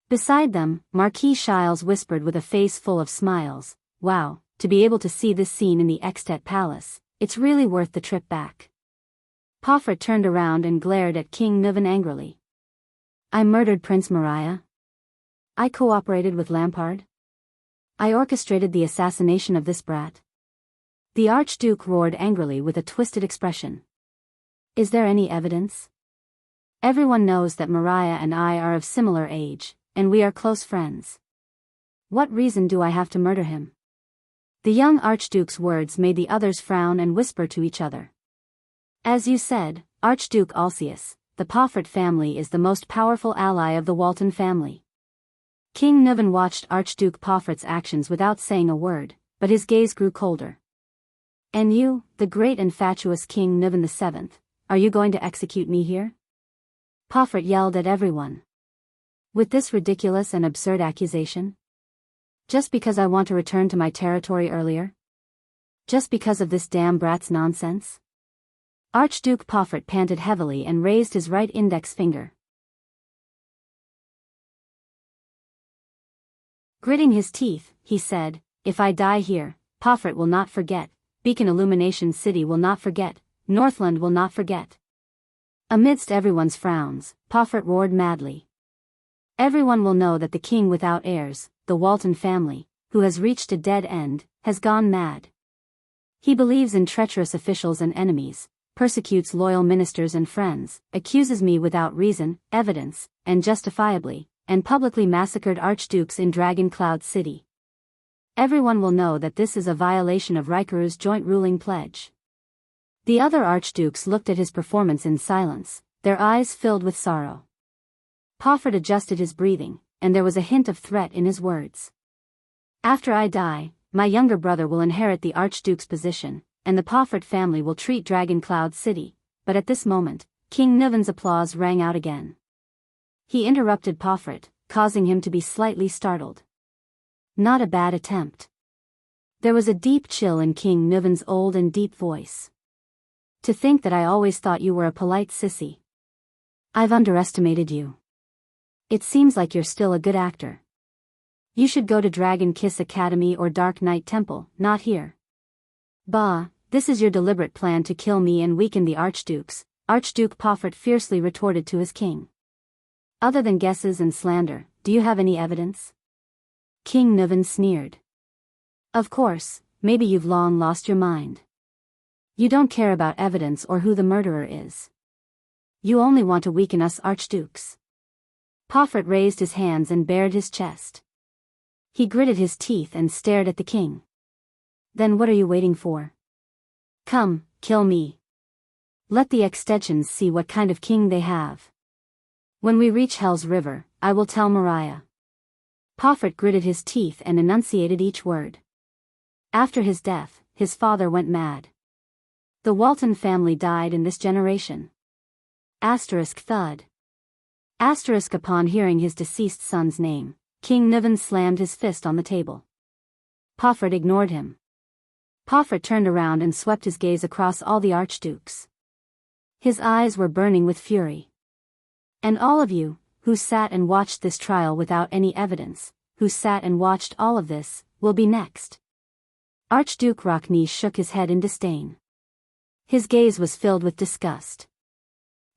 Beside them, Marquis Shiles whispered with a face full of smiles, "Wow, to be able to see this scene in the Extet Palace, it's really worth the trip back." Pofret turned around and glared at King Nuvan angrily. I murdered Prince Mariah. I cooperated with Lampard. I orchestrated the assassination of this brat. The Archduke roared angrily with a twisted expression. Is there any evidence? Everyone knows that Mariah and I are of similar age, and we are close friends. What reason do I have to murder him? The young Archduke's words made the others frown and whisper to each other. As you said, Archduke Alcius, the Pofret family is the most powerful ally of the Walton family. King Nuvan watched Archduke Pofret's actions without saying a word, but his gaze grew colder. And you, the great and fatuous King Nuvan VII, are you going to execute me here? Pofret yelled at everyone. With this ridiculous and absurd accusation? Just because I want to return to my territory earlier? Just because of this damn brat's nonsense? Archduke Pofret panted heavily and raised his right index finger. Gritting his teeth, he said, if I die here, Pofret will not forget, Beacon Illumination City will not forget, Northland will not forget. Amidst everyone's frowns, Pofret roared madly. Everyone will know that the king without heirs, the Walton family, who has reached a dead end, has gone mad. He believes in treacherous officials and enemies, persecutes loyal ministers and friends, accuses me without reason, evidence, and justifiably, and publicly massacred archdukes in Dragon Cloud City. Everyone will know that this is a violation of Rikuru's joint ruling pledge. The other archdukes looked at his performance in silence, their eyes filled with sorrow. Pofret adjusted his breathing, and there was a hint of threat in his words. After I die, my younger brother will inherit the archduke's position, and the Pofret family will treat Dragon Cloud City, but at this moment, King Nuvan's applause rang out again. He interrupted Pofret, causing him to be slightly startled. Not a bad attempt. There was a deep chill in King Nuvan's old and deep voice. To think that I always thought you were a polite sissy. I've underestimated you. It seems like you're still a good actor. You should go to Dragon Kiss Academy or Dark Knight Temple, not here. Bah, this is your deliberate plan to kill me and weaken the archdukes, Archduke Pofret fiercely retorted to his king. Other than guesses and slander, do you have any evidence? King Nuvan sneered. Of course, maybe you've long lost your mind. You don't care about evidence or who the murderer is. You only want to weaken us archdukes. Pofret raised his hands and bared his chest. He gritted his teeth and stared at the king. Then what are you waiting for? Come, kill me. Let the extensions see what kind of king they have. When we reach Hell's River, I will tell Mariah. Poffert gritted his teeth and enunciated each word. After his death, his father went mad. The Walton family died in this generation. Asterisk thud. Asterisk upon hearing his deceased son's name, King Niven slammed his fist on the table. Poffert ignored him. Poffert turned around and swept his gaze across all the archdukes. His eyes were burning with fury. And all of you, who sat and watched this trial without any evidence, who sat and watched all of this, will be next. Archduke Rockney shook his head in disdain. His gaze was filled with disgust.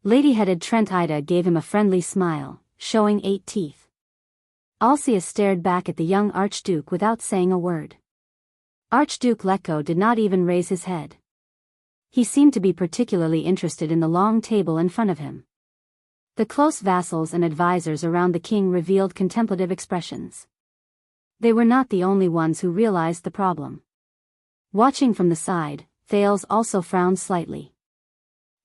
Lady-headed Trent Ida gave him a friendly smile, showing 8 teeth. Alcius stared back at the young Archduke without saying a word. Archduke Lecco did not even raise his head. He seemed to be particularly interested in the long table in front of him. The close vassals and advisors around the king revealed contemplative expressions. They were not the only ones who realized the problem. Watching from the side, Thales also frowned slightly.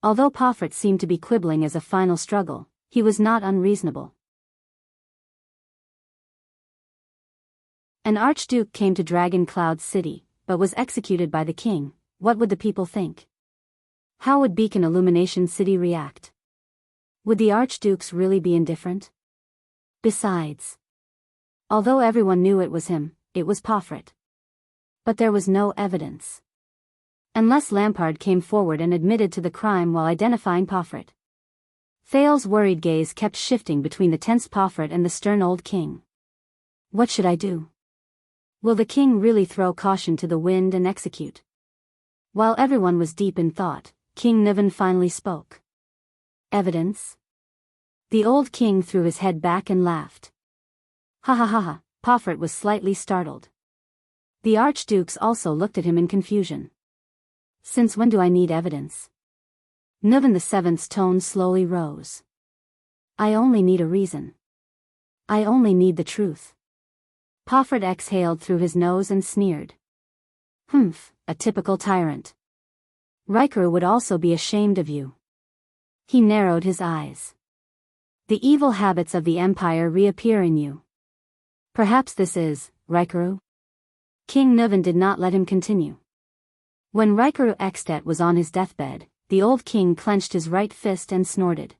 Although Poffert seemed to be quibbling as a final struggle, he was not unreasonable. An archduke came to Dragon Cloud City, but was executed by the king. What would the people think? How would Beacon Illumination City react? Would the archdukes really be indifferent? Besides, although everyone knew it was him, it was Poffert. But there was no evidence. Unless Lampard came forward and admitted to the crime while identifying Poffert. Thales' worried gaze kept shifting between the tense Poffert and the stern old king. What should I do? Will the king really throw caution to the wind and execute? While everyone was deep in thought, King Niven finally spoke. Evidence? The old king threw his head back and laughed. Ha ha ha ha, Poffert was slightly startled. The archdukes also looked at him in confusion. Since when do I need evidence? Niven VII's tone slowly rose. I only need a reason. I only need the truth. Poffert exhaled through his nose and sneered. Humph, a typical tyrant. Riker would also be ashamed of you. He narrowed his eyes. The evil habits of the Empire reappear in you. Perhaps this is, Rikeru? King Niven did not let him continue. When Rikeru Extet was on his deathbed, the old king clenched his right fist and snorted.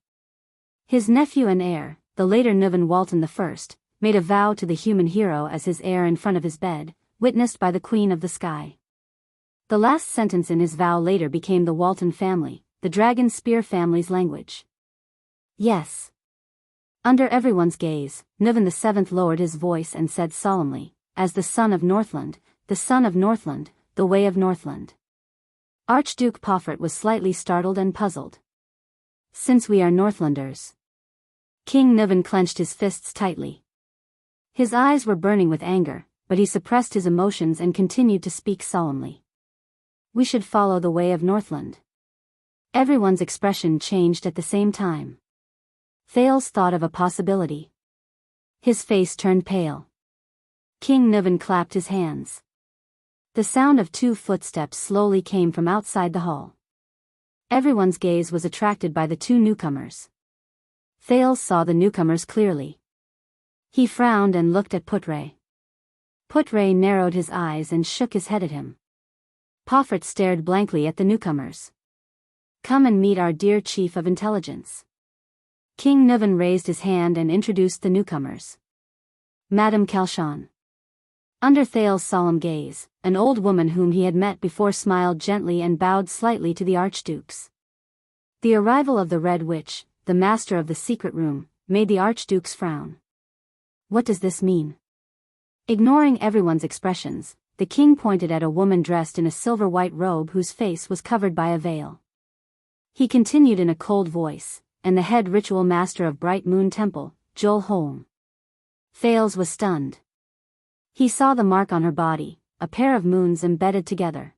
His nephew and heir, the later Niven Walton I, made a vow to the human hero as his heir in front of his bed, witnessed by the Queen of the Sky. The last sentence in his vow later became the Walton family, the Dragon Spear family's language. Yes. Under everyone's gaze, Niven VII lowered his voice and said solemnly, as the son of Northland, the son of Northland, the way of Northland. Archduke Poffert was slightly startled and puzzled. Since we are Northlanders. King Niven clenched his fists tightly. His eyes were burning with anger, but he suppressed his emotions and continued to speak solemnly. We should follow the way of Northland. Everyone's expression changed at the same time. Thales thought of a possibility. His face turned pale. King Niven clapped his hands. The sound of 2 footsteps slowly came from outside the hall. Everyone's gaze was attracted by the 2 newcomers. Thales saw the newcomers clearly. He frowned and looked at Putre. Putre narrowed his eyes and shook his head at him. Poffert stared blankly at the newcomers. Come and meet our dear Chief of Intelligence. King Niven raised his hand and introduced the newcomers. Madame Kalshan. Under Thales' solemn gaze, an old woman whom he had met before smiled gently and bowed slightly to the archdukes. The arrival of the Red Witch, the master of the secret room, made the archdukes frown. What does this mean? Ignoring everyone's expressions, the king pointed at a woman dressed in a silver-white robe whose face was covered by a veil. He continued in a cold voice, and the head ritual master of Bright Moon Temple, Joel Holm. Thales was stunned. He saw the mark on her body, a pair of moons embedded together.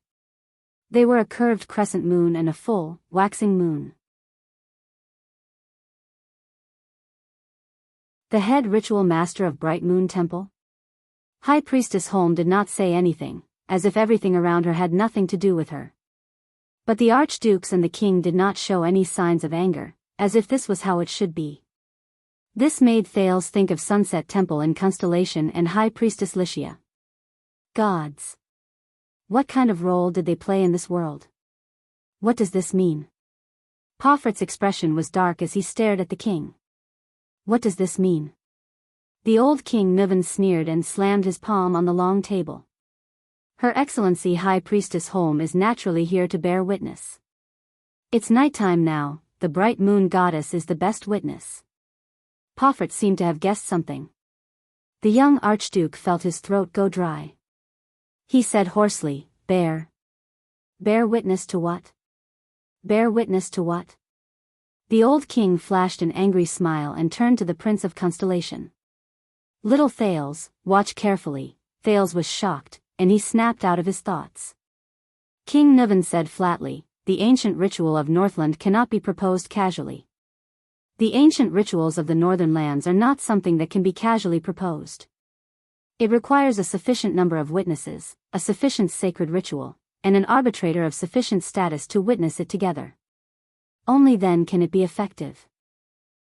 They were a curved crescent moon and a full, waxing moon. The head ritual master of Bright Moon Temple? High Priestess Holm did not say anything, as if everything around her had nothing to do with her. But the archdukes and the king did not show any signs of anger, as if this was how it should be. This made Thales think of Sunset Temple and Constellation and High Priestess Licia. Gods. What kind of role did they play in this world? What does this mean? Paufert's expression was dark as he stared at the king. What does this mean? The old King Nuvan sneered and slammed his palm on the long table. Her Excellency High Priestess Holm is naturally here to bear witness. It's nighttime now, the bright moon goddess is the best witness. Pauffert seemed to have guessed something. The young Archduke felt his throat go dry. He said hoarsely, Bear witness to what? Bear witness to what? The old king flashed an angry smile and turned to the Prince of Constellation. Little Thales, watch carefully. Thales was shocked, and he snapped out of his thoughts. King Nuvan said flatly, the ancient ritual of Northland cannot be proposed casually. The ancient rituals of the northern lands are not something that can be casually proposed. It requires a sufficient number of witnesses, a sufficient sacred ritual, and an arbitrator of sufficient status to witness it together. Only then can it be effective.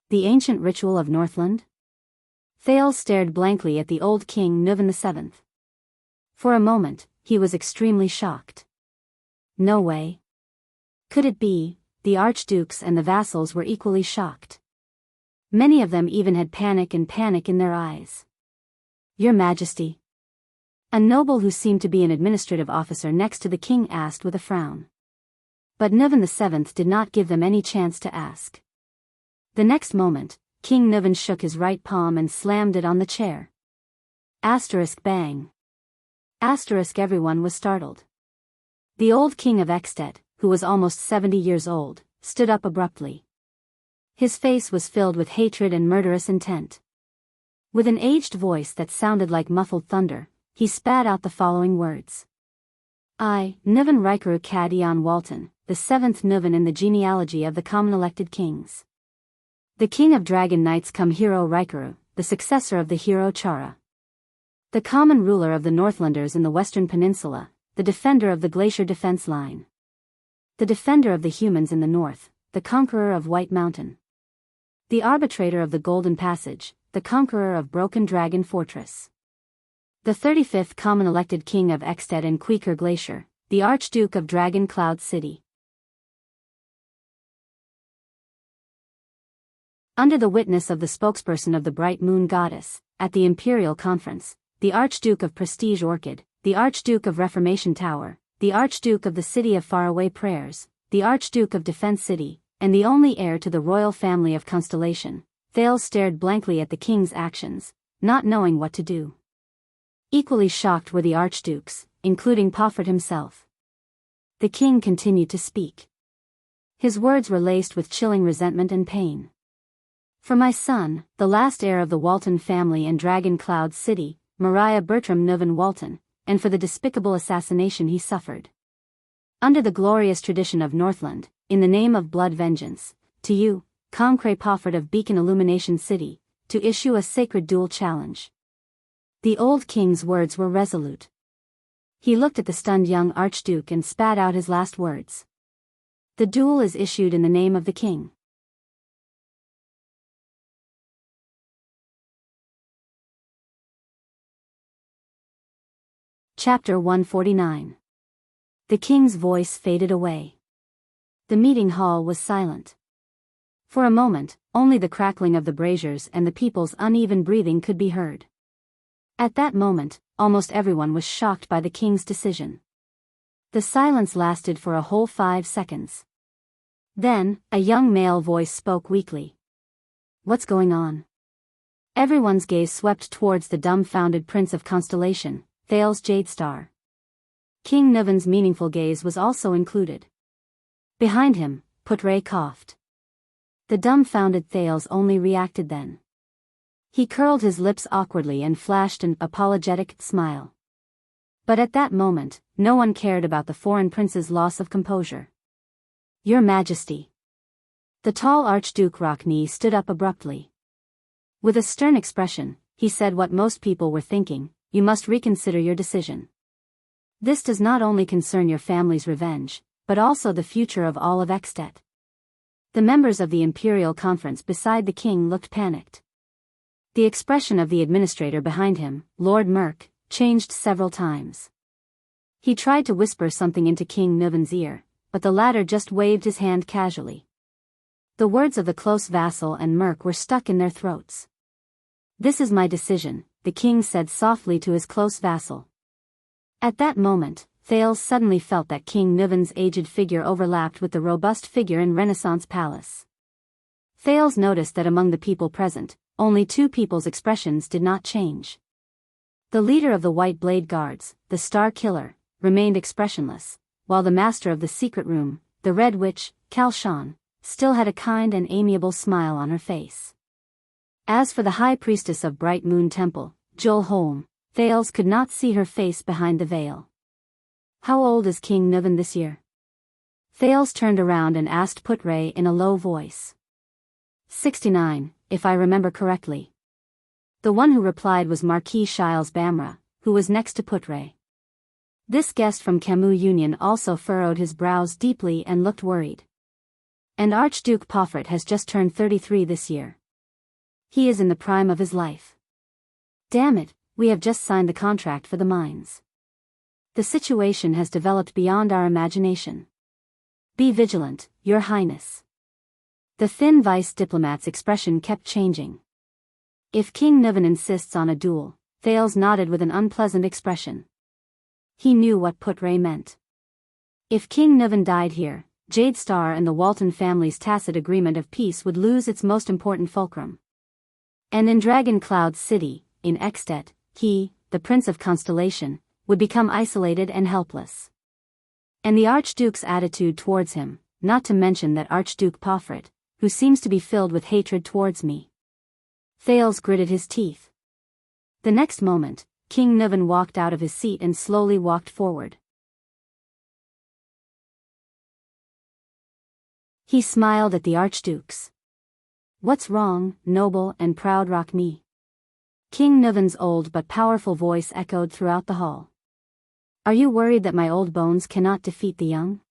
The ancient ritual of Northland? Thales stared blankly at the old king Nuvan VII. For a moment, he was extremely shocked. No way. Could it be? The archdukes and the vassals were equally shocked. Many of them even had panic in their eyes. Your Majesty. A noble who seemed to be an administrative officer next to the king asked with a frown. But Nuvan VII did not give them any chance to ask. The next moment, King Nuvan shook his right palm and slammed it on the chair. Asterisk bang. Asterisk everyone was startled. The old king of Extet, who was almost 70 years old, stood up abruptly. His face was filled with hatred and murderous intent. With an aged voice that sounded like muffled thunder, he spat out the following words. I, Nuvan Rikaru Kadian Walton, the seventh Nuvan in the genealogy of the common elected kings. The king of dragon knights come hero Rikaru, the successor of the hero Chara. The common ruler of the Northlanders in the western peninsula, the defender of the glacier defense line. The defender of the humans in the north, the conqueror of White Mountain. The arbitrator of the Golden Passage, the conqueror of Broken Dragon Fortress. The 35th common elected king of Extet and Queeker Glacier, the Archduke of Dragon Cloud City. Under the witness of the spokesperson of the Bright Moon Goddess, at the Imperial Conference, the Archduke of Prestige Orchid, the Archduke of Reformation Tower, the Archduke of the City of Faraway Prayers, the Archduke of Defense City, and the only heir to the royal family of Constellation, Thales stared blankly at the king's actions, not knowing what to do. Equally shocked were the archdukes, including Pauffert himself. The king continued to speak. His words were laced with chilling resentment and pain. For my son, the last heir of the Walton family and Dragon Cloud City, Mariah Bertram Nuvan Walton, and for the despicable assassination he suffered. Under the glorious tradition of Northland, in the name of blood vengeance, to you, Comcray Pauffert of Beacon Illumination City, to issue a sacred duel challenge. The old king's words were resolute. He looked at the stunned young archduke and spat out his last words. The duel is issued in the name of the king. Chapter 149. The king's voice faded away. The meeting hall was silent. For a moment, only the crackling of the braziers and the people's uneven breathing could be heard. At that moment, almost everyone was shocked by the king's decision. The silence lasted for a whole 5 seconds. Then, a young male voice spoke weakly. What's going on? Everyone's gaze swept towards the dumbfounded Prince of Constellation, Thales Jadestar. King Nuvan's meaningful gaze was also included. Behind him, Putray coughed. The dumbfounded Thales only reacted then. He curled his lips awkwardly and flashed an apologetic smile. But at that moment, no one cared about the foreign prince's loss of composure. Your Majesty. The tall Archduke Rockney stood up abruptly. With a stern expression, he said what most people were thinking, you must reconsider your decision. This does not only concern your family's revenge, but also the future of all of Extet. The members of the Imperial Conference beside the king looked panicked. The expression of the administrator behind him, Lord Merk, changed several times. He tried to whisper something into King Nuven's ear, but the latter just waved his hand casually. The words of the close vassal and Merk were stuck in their throats. "This is my decision," the king said softly to his close vassal. At that moment, Thales suddenly felt that King Nuven's aged figure overlapped with the robust figure in Renaissance Palace. Thales noticed that among the people present, only two people's expressions did not change. The leader of the White Blade Guards, the Star Killer, remained expressionless, while the master of the secret room, the Red Witch, Kalshan, still had a kind and amiable smile on her face. As for the High Priestess of Bright Moon Temple, Jul Holm, Thales could not see her face behind the veil. "How old is King Nuven this year?" Thales turned around and asked Putre in a low voice. 69, if I remember correctly. The one who replied was Marquis Shiles Bamra, who was next to Putre. This guest from Camus Union also furrowed his brows deeply and looked worried. "And Archduke Poffret has just turned 33 this year. He is in the prime of his life. Damn it, we have just signed the contract for the mines. The situation has developed beyond our imagination. Be vigilant, Your Highness." The thin vice diplomat's expression kept changing. "If King Nuven insists on a duel," Thales nodded with an unpleasant expression. He knew what Putre meant. If King Nuven died here, Jade Star and the Walton family's tacit agreement of peace would lose its most important fulcrum. And in Dragon Cloud City, in Extet, he, the Prince of Constellation, would become isolated and helpless. And the Archduke's attitude towards him, not to mention that Archduke Poffret, who seems to be filled with hatred towards me. Thales gritted his teeth. The next moment, King Nuven walked out of his seat and slowly walked forward. He smiled at the Archdukes. "What's wrong, noble and proud Rockme?" King Nuven's old but powerful voice echoed throughout the hall. "Are you worried that my old bones cannot defeat the young?"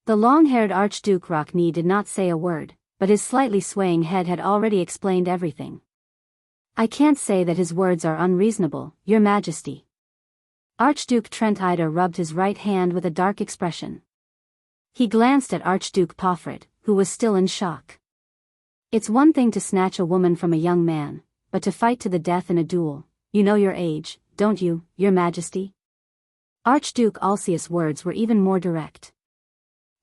The long-haired Archduke Rockme did not say a word, but his slightly swaying head had already explained everything. "I can't say that his words are unreasonable, Your Majesty." Archduke Trent Ida rubbed his right hand with a dark expression. He glanced at Archduke Poffret, who was still in shock. "It's one thing to snatch a woman from a young man, but to fight to the death in a duel, you know your age, don't you, Your Majesty?" Archduke Alcius' words were even more direct.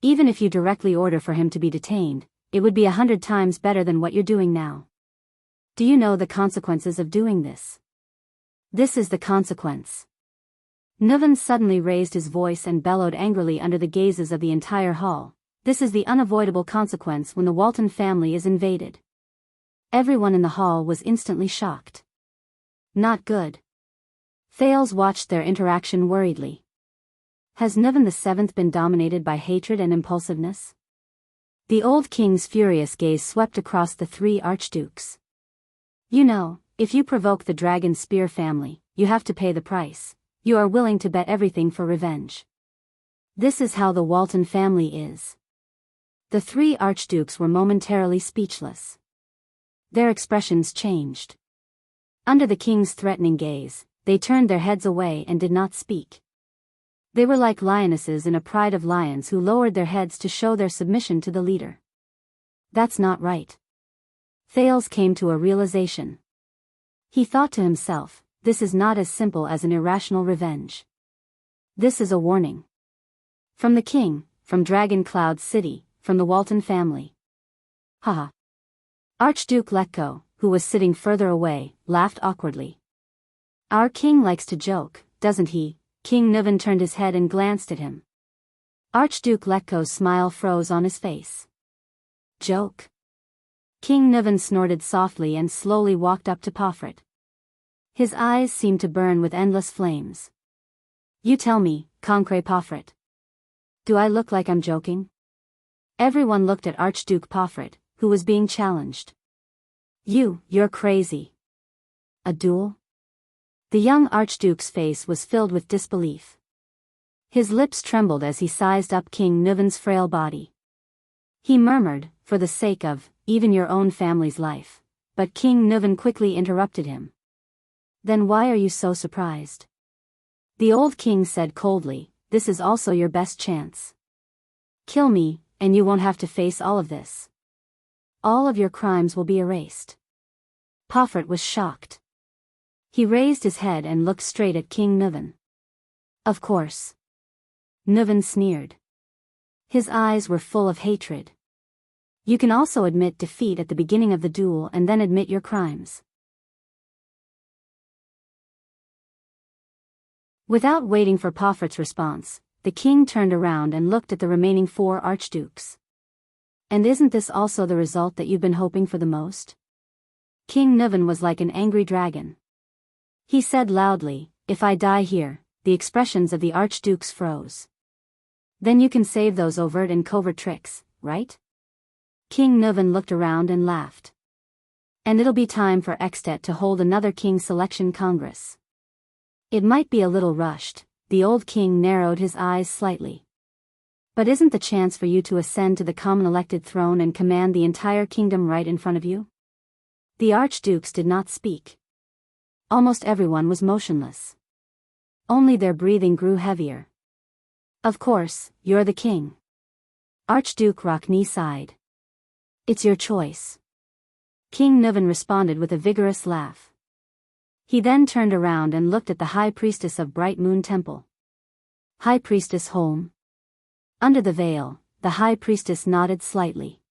"Even if you directly order for him to be detained, it would be 100 times better than what you're doing now. Do you know the consequences of doing this? This is the consequence." Nuven suddenly raised his voice and bellowed angrily under the gazes of the entire hall. "This is the unavoidable consequence when the Walton family is invaded." Everyone in the hall was instantly shocked. "Not good." Thales watched their interaction worriedly. Has Nuven VII been dominated by hatred and impulsiveness? The old king's furious gaze swept across the three archdukes. "You know, if you provoke the Dragon Spear family, you have to pay the price. You are willing to bet everything for revenge. This is how the Walton family is." The three archdukes were momentarily speechless. Their expressions changed. Under the king's threatening gaze, they turned their heads away and did not speak. They were like lionesses in a pride of lions who lowered their heads to show their submission to the leader. "That's not right." Thales came to a realization. He thought to himself, this is not as simple as an irrational revenge. This is a warning. From the king, from Dragon Cloud City, from the Walton family. Haha. Archduke Letko, who was sitting further away, laughed awkwardly. "Our king likes to joke, doesn't he?" King Nuven turned his head and glanced at him. Archduke Letko's smile froze on his face. "Joke?" King Nuven snorted softly and slowly walked up to Poffret. His eyes seemed to burn with endless flames. "You tell me, Concret Poffret. Do I look like I'm joking?" Everyone looked at Archduke Poffret, who was being challenged. You're crazy." "A duel?" The young Archduke's face was filled with disbelief. His lips trembled as he sized up King Nuven's frail body. He murmured, "For the sake of, even your own family's life, but King Nuvan quickly interrupted him. Then why are you so surprised? The old king said coldly, this is also your best chance. Kill me, and you won't have to face all of this. All of your crimes will be erased. Pofert was shocked. He raised his head and looked straight at King Nuvan. Of course. Nuvan sneered. His eyes were full of hatred. You can also admit defeat at the beginning of the duel and then admit your crimes. Without waiting for Pofert's response, the king turned around and looked at the remaining 4 archdukes. And isn't this also the result that you've been hoping for the most? King Nuvan was like an angry dragon. He said loudly, if I die here. The expressions of the archdukes froze. Then you can save those overt and covert tricks, right? King Nuvan looked around and laughed. And it'll be time for Extet to hold another king selection congress. It might be a little rushed, the old king narrowed his eyes slightly. But isn't the chance for you to ascend to the common elected throne and command the entire kingdom right in front of you? The archdukes did not speak. Almost everyone was motionless. Only their breathing grew heavier. Of course, you're the king. Archduke Rockne sighed. It's your choice. King Nuvan responded with a vigorous laugh. He then turned around and looked at the High Priestess of Bright Moon Temple. High Priestess Holm. Under the veil, the High Priestess nodded slightly.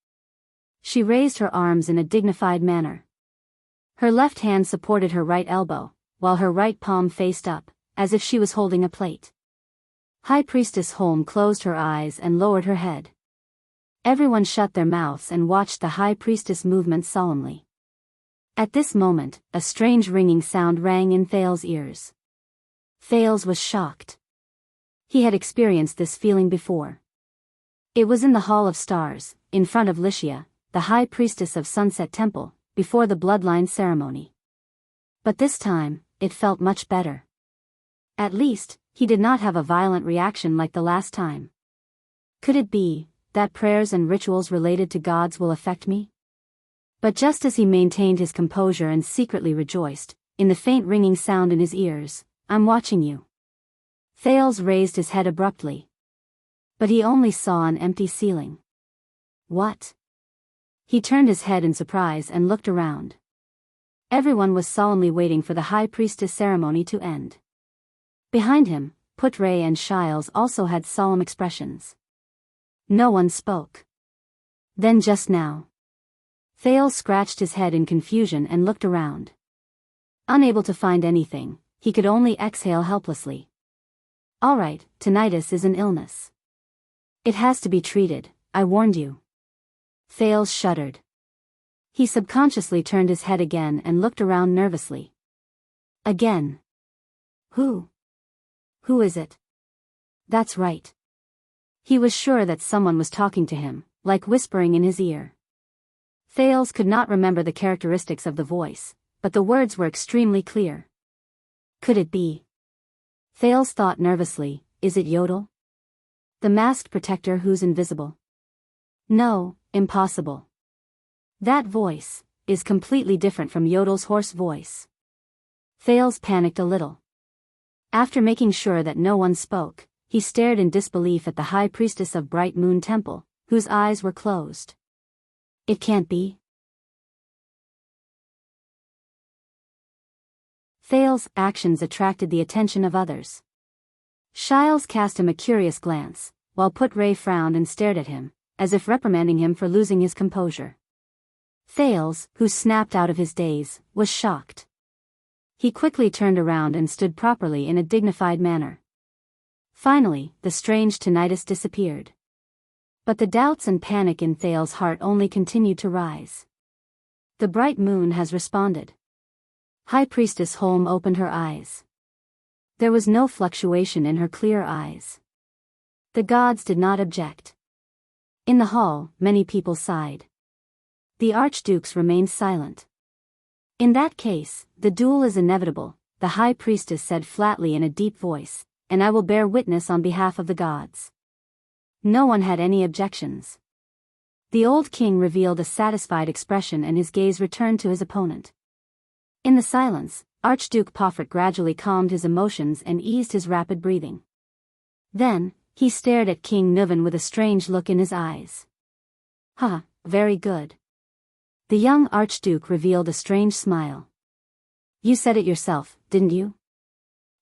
She raised her arms in a dignified manner. Her left hand supported her right elbow, while her right palm faced up, as if she was holding a plate. High Priestess Holm closed her eyes and lowered her head. Everyone shut their mouths and watched the High Priestess movement solemnly. At this moment, a strange ringing sound rang in Thales's ears. Thales was shocked. He had experienced this feeling before. It was in the Hall of Stars, in front of Wuxia, the High Priestess of Sunset Temple, before the bloodline ceremony. But this time, it felt much better. At least, he did not have a violent reaction like the last time. Could it be that prayers and rituals related to gods will affect me? But just as he maintained his composure and secretly rejoiced, in the faint ringing sound in his ears, I'm watching you. Thales raised his head abruptly. But he only saw an empty ceiling. What? He turned his head in surprise and looked around. Everyone was solemnly waiting for the High Priestess ceremony to end. Behind him, Putre and Shiles also had solemn expressions. No one spoke. Then just now. Thales scratched his head in confusion and looked around. Unable to find anything, he could only exhale helplessly. All right, tinnitus is an illness. It has to be treated, I warned you. Thales shuddered. He subconsciously turned his head again and looked around nervously. Again. Who? Who is it? That's right. He was sure that someone was talking to him, like whispering in his ear. Thales could not remember the characteristics of the voice, but the words were extremely clear. Could it be? Thales thought nervously, is it Yodel? The masked protector who's invisible? No, impossible. That voice is completely different from Yodel's hoarse voice. Thales panicked a little. After making sure that no one spoke, he stared in disbelief at the High Priestess of Bright Moon Temple, whose eyes were closed. It can't be. Thales' actions attracted the attention of others. Shiles cast him a curious glance, while Putre frowned and stared at him, as if reprimanding him for losing his composure. Thales, who snapped out of his daze, was shocked. He quickly turned around and stood properly in a dignified manner. Finally, the strange tinnitus disappeared. But the doubts and panic in Thales' heart only continued to rise. The bright moon has responded. High Priestess Holm opened her eyes. There was no fluctuation in her clear eyes. The gods did not object. In the hall, many people sighed. The archdukes remained silent. In that case, the duel is inevitable, the High Priestess said flatly in a deep voice, and I will bear witness on behalf of the gods. No one had any objections. The old king revealed a satisfied expression and his gaze returned to his opponent. In the silence, Archduke Pofert gradually calmed his emotions and eased his rapid breathing. Then, he stared at King Nuven with a strange look in his eyes. "Huh, very good." The young Archduke revealed a strange smile. "You said it yourself, didn't you?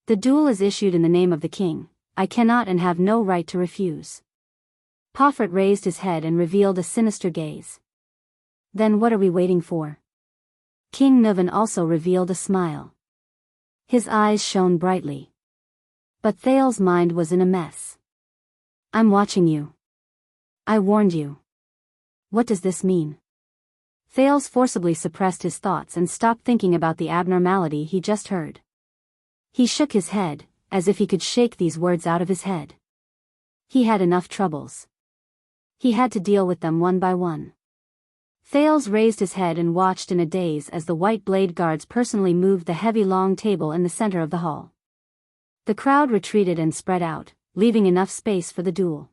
The duel is issued in the name of the king. I cannot and have no right to refuse." Pofert raised his head and revealed a sinister gaze. "Then what are we waiting for?" King Nuven also revealed a smile. His eyes shone brightly. But Thales's mind was in a mess. "I'm watching you. I warned you. What does this mean?" Thales forcibly suppressed his thoughts and stopped thinking about the abnormality he just heard. He shook his head, as if he could shake these words out of his head. He had enough troubles. He had to deal with them one by one. Thales raised his head and watched in a daze as the white blade guards personally moved the heavy long table in the center of the hall. The crowd retreated and spread out, leaving enough space for the duel.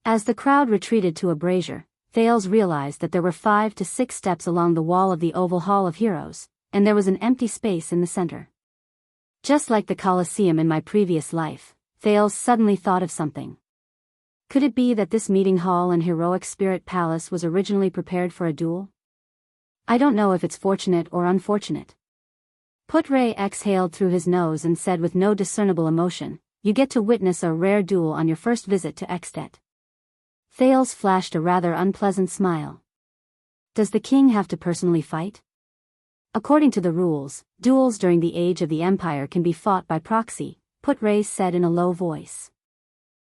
As the crowd retreated to a brazier, Thales realized that there were 5 to 6 steps along the wall of the Oval Hall of Heroes, and there was an empty space in the center. Just like the Colosseum in my previous life, Thales suddenly thought of something. Could it be that this meeting hall and heroic spirit palace was originally prepared for a duel? I don't know if it's fortunate or unfortunate. Putre exhaled through his nose and said with no discernible emotion, "You get to witness a rare duel on your first visit to Ekstedt." Thales flashed a rather unpleasant smile. "Does the king have to personally fight?" "According to the rules, duels during the age of the Empire can be fought by proxy," Putre said in a low voice.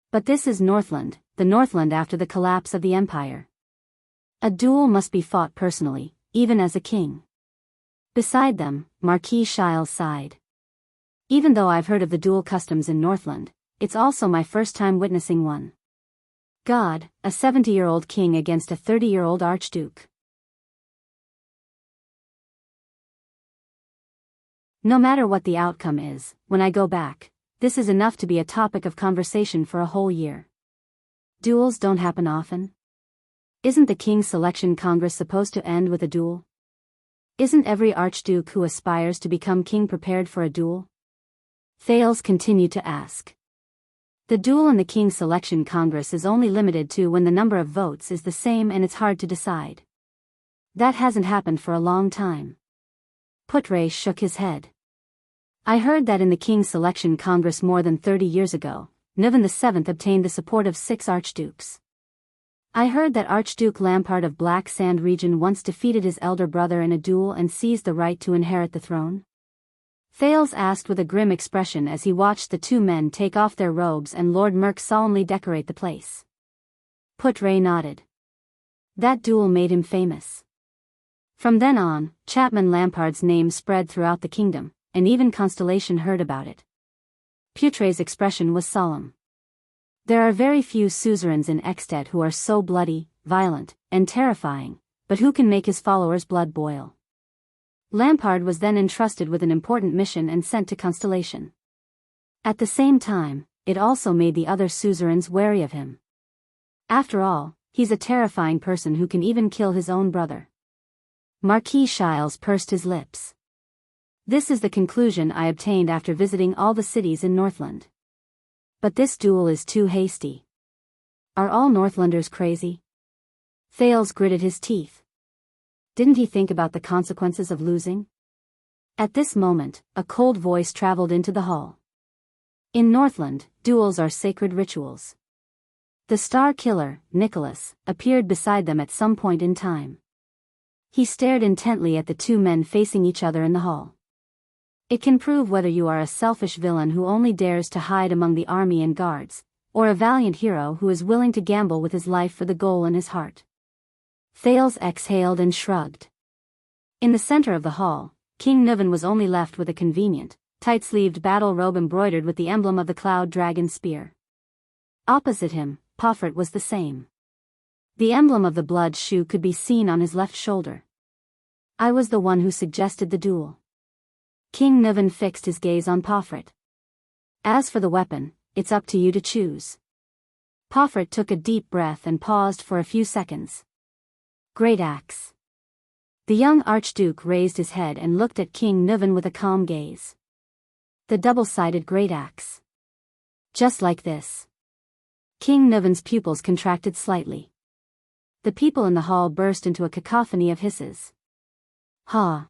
"But this is Northland, the Northland after the collapse of the Empire. A duel must be fought personally, even as a king." Beside them, Marquis Shiles sighed. "Even though I've heard of the duel customs in Northland, it's also my first time witnessing one. God, a 70-year-old king against a 30-year-old archduke. No matter what the outcome is, when I go back, this is enough to be a topic of conversation for a whole year. Duels don't happen often. Isn't the King's Selection Congress supposed to end with a duel? Isn't every archduke who aspires to become king prepared for a duel?" Thales continued to ask. "The duel in the King's Selection Congress is only limited to when the number of votes is the same and it's hard to decide. That hasn't happened for a long time." Putre shook his head. "I heard that in the King's Selection Congress more than 30 years ago, Nuven VII obtained the support of 6 archdukes. I heard that Archduke Lampard of Black Sand region once defeated his elder brother in a duel and seized the right to inherit the throne." Thales asked with a grim expression as he watched the 2 men take off their robes and Lord Merk solemnly decorate the place. Putre nodded. "That duel made him famous. From then on, Chapman Lampard's name spread throughout the kingdom, and even Constellation heard about it." Putre's expression was solemn. "There are very few suzerains in Ekstedt who are so bloody, violent, and terrifying, but who can make his followers' blood boil?" Lampard was then entrusted with an important mission and sent to Constellation. At the same time, it also made the other suzerains wary of him. After all, he's a terrifying person who can even kill his own brother. Marquis Shiles pursed his lips. "This is the conclusion I obtained after visiting all the cities in Northland. But this duel is too hasty. Are all Northlanders crazy?" Thales gritted his teeth. Didn't he think about the consequences of losing? At this moment, a cold voice traveled into the hall. "In Northland, duels are sacred rituals." The star killer, Nicholas, appeared beside them at some point in time. He stared intently at the 2 men facing each other in the hall. "It can prove whether you are a selfish villain who only dares to hide among the army and guards, or a valiant hero who is willing to gamble with his life for the goal in his heart." Thales exhaled and shrugged. In the center of the hall, King Nuven was only left with a convenient, tight-sleeved battle robe embroidered with the emblem of the Cloud Dragon spear. Opposite him, Pofert was the same. The emblem of the blood shoe could be seen on his left shoulder. "I was the one who suggested the duel." King Nuven fixed his gaze on Pofert. "As for the weapon, it's up to you to choose." Pofert took a deep breath and paused for a few seconds. Great axe. The young Archduke raised his head and looked at King Nuvan with a calm gaze. The double-sided great axe. Just like this. King Nuvan's pupils contracted slightly. The people in the hall burst into a cacophony of hisses. Ha!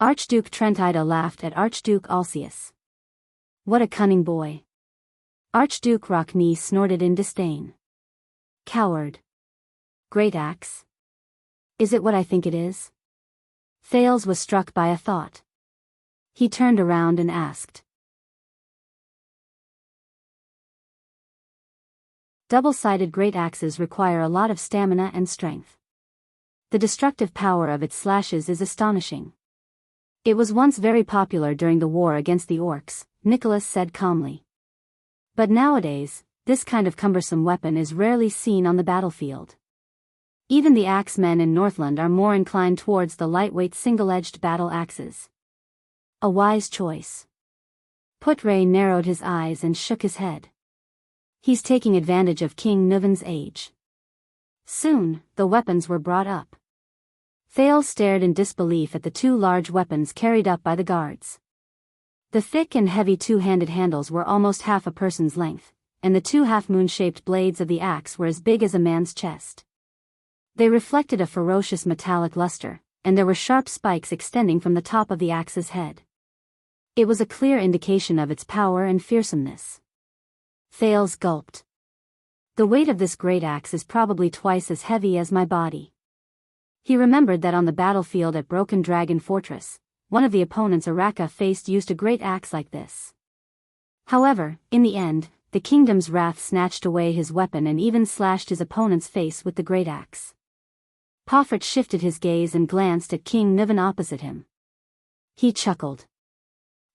Archduke Tranquil laughed at Archduke Alcius. What a cunning boy. Archduke Rockney snorted in disdain. Coward. Great axe. Is it what I think it is? Thales was struck by a thought. He turned around and asked. Double-sided great axes require a lot of stamina and strength. The destructive power of its slashes is astonishing. It was once very popular during the war against the orcs, Nicholas said calmly. But nowadays, this kind of cumbersome weapon is rarely seen on the battlefield. Even the axemen in Northland are more inclined towards the lightweight single-edged battle axes. A wise choice. Putre narrowed his eyes and shook his head. He's taking advantage of King Nuvan's age. Soon, the weapons were brought up. Thales stared in disbelief at the two large weapons carried up by the guards. The thick and heavy two-handed handles were almost half a person's length, and the two half-moon-shaped blades of the axe were as big as a man's chest. They reflected a ferocious metallic luster, and there were sharp spikes extending from the top of the axe's head. It was a clear indication of its power and fearsomeness. Thales gulped. The weight of this great axe is probably twice as heavy as my body. He remembered that on the battlefield at Broken Dragon Fortress, one of the opponents Araka faced used a great axe like this. However, in the end, the kingdom's wrath snatched away his weapon and even slashed his opponent's face with the great axe. Pofert shifted his gaze and glanced at King Nuvan opposite him. He chuckled.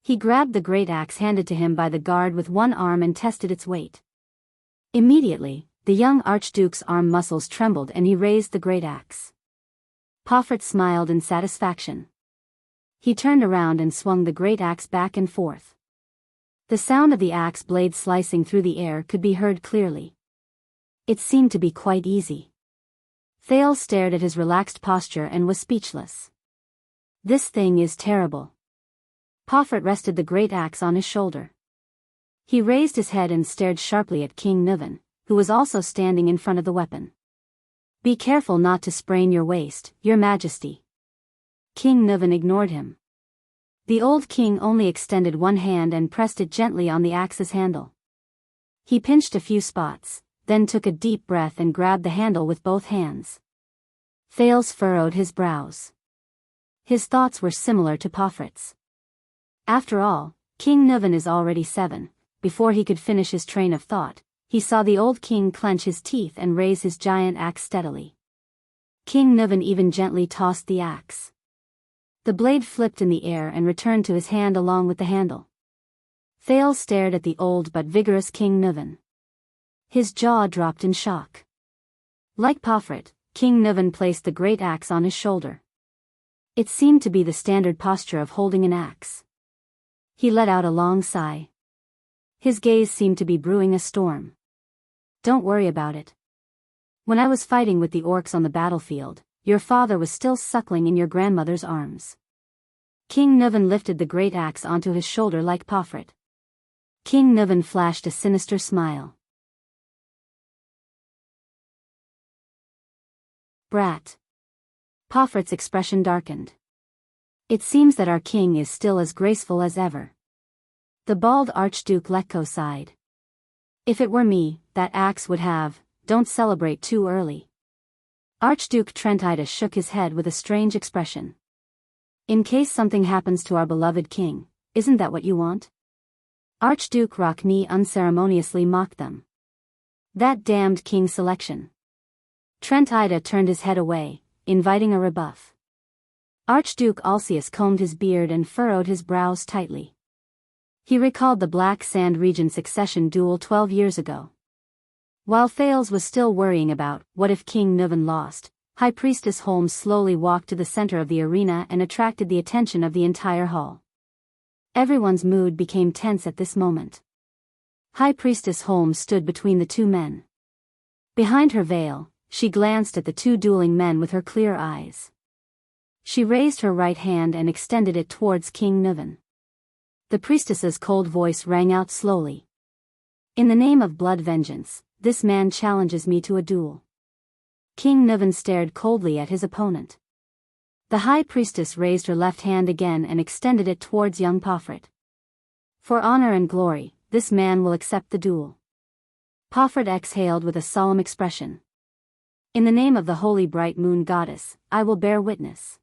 He grabbed the great axe handed to him by the guard with one arm and tested its weight. Immediately, the young Archduke's arm muscles trembled and he raised the great axe. Pofert smiled in satisfaction. He turned around and swung the great axe back and forth. The sound of the axe blade slicing through the air could be heard clearly. It seemed to be quite easy. Thales stared at his relaxed posture and was speechless. This thing is terrible. Pofert rested the great axe on his shoulder. He raised his head and stared sharply at King Nuvan, who was also standing in front of the weapon. Be careful not to sprain your waist, Your Majesty. King Nuvan ignored him. The old king only extended one hand and pressed it gently on the axe's handle. He pinched a few spots, then took a deep breath and grabbed the handle with both hands. Thales furrowed his brows. His thoughts were similar to Pofert's. After all, King Nuvan is already 7. Before he could finish his train of thought, he saw the old king clench his teeth and raise his giant axe steadily. King Nuvan even gently tossed the axe. The blade flipped in the air and returned to his hand along with the handle. Thales stared at the old but vigorous King Nuvan. His jaw dropped in shock. Like Pofert, King Nuvan placed the great axe on his shoulder. It seemed to be the standard posture of holding an axe. He let out a long sigh. His gaze seemed to be brewing a storm. Don't worry about it. When I was fighting with the orcs on the battlefield, your father was still suckling in your grandmother's arms. King Nuvan lifted the great axe onto his shoulder like Pofert. King Nuvan flashed a sinister smile. Brat. Pofert's expression darkened. It seems that our king is still as graceful as ever. The bald Archduke Letko sighed. If it were me, that axe would have. Don't celebrate too early. Archduke Tranquil shook his head with a strange expression. In case something happens to our beloved king, isn't that what you want? Archduke Rockney unceremoniously mocked them. That damned king selection. Tranquil turned his head away, inviting a rebuff. Archduke Alcius combed his beard and furrowed his brows tightly. He recalled the Black Sand region succession duel 12 years ago. While Thales was still worrying about, what if King Nuvan lost, High Priestess Holmes slowly walked to the center of the arena and attracted the attention of the entire hall. Everyone's mood became tense at this moment. High Priestess Holmes stood between the two men. Behind her veil, she glanced at the two dueling men with her clear eyes. She raised her right hand and extended it towards King Nuven. The priestess's cold voice rang out slowly. "In the name of blood vengeance, this man challenges me to a duel." King Nuven stared coldly at his opponent. The high priestess raised her left hand again and extended it towards young Pofret. "For honor and glory, this man will accept the duel." Pofret exhaled with a solemn expression. "In the name of the holy bright moon goddess, I will bear witness."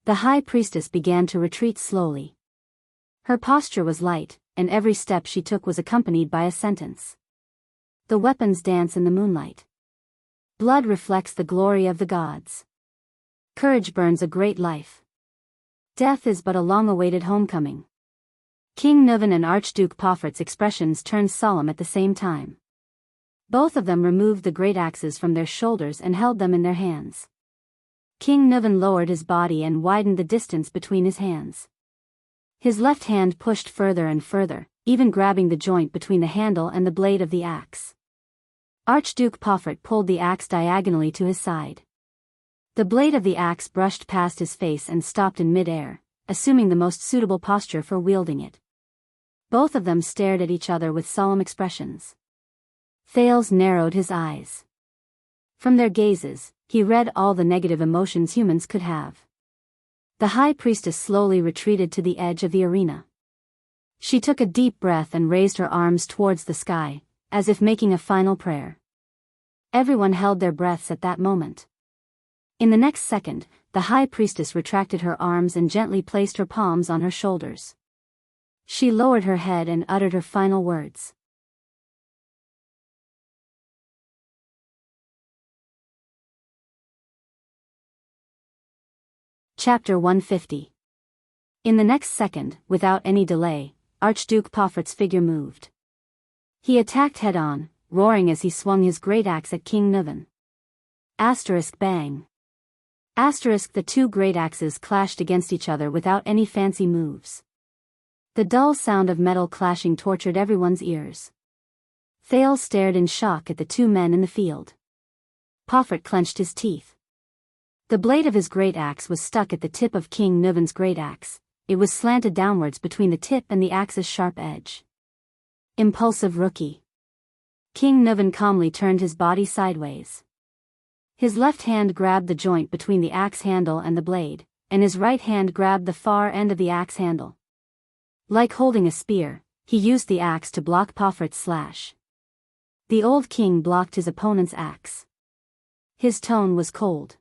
The high priestess began to retreat slowly. Her posture was light, and every step she took was accompanied by a sentence. "The weapons dance in the moonlight. Blood reflects the glory of the gods. Courage burns a great life. Death is but a long-awaited homecoming." King Nuven and Archduke Pofret's expressions turned solemn at the same time. Both of them removed the great axes from their shoulders and held them in their hands. King Nuven lowered his body and widened the distance between his hands. His left hand pushed further and further, even grabbing the joint between the handle and the blade of the axe. Archduke Pofret pulled the axe diagonally to his side. The blade of the axe brushed past his face and stopped in mid-air, assuming the most suitable posture for wielding it. Both of them stared at each other with solemn expressions. Thales narrowed his eyes. From their gazes, he read all the negative emotions humans could have. The high priestess slowly retreated to the edge of the arena. She took a deep breath and raised her arms towards the sky, as if making a final prayer. Everyone held their breaths at that moment. In the next second, the high priestess retracted her arms and gently placed her palms on her shoulders. She lowered her head and uttered her final words. Chapter 150. In the next second, without any delay, Archduke Pofret's figure moved. He attacked head-on, roaring as he swung his great axe at King Nuven. Bang. The two great axes clashed against each other without any fancy moves. The dull sound of metal clashing tortured everyone's ears. Thales stared in shock at the two men in the field. Pofret clenched his teeth. The blade of his great axe was stuck at the tip of King Nuven's great axe. It was slanted downwards between the tip and the axe's sharp edge. Impulsive rookie. King Nuven calmly turned his body sideways. His left hand grabbed the joint between the axe handle and the blade, and his right hand grabbed the far end of the axe handle. Like holding a spear, he used the axe to block Pofret's slash. The old king blocked his opponent's axe. His tone was cold.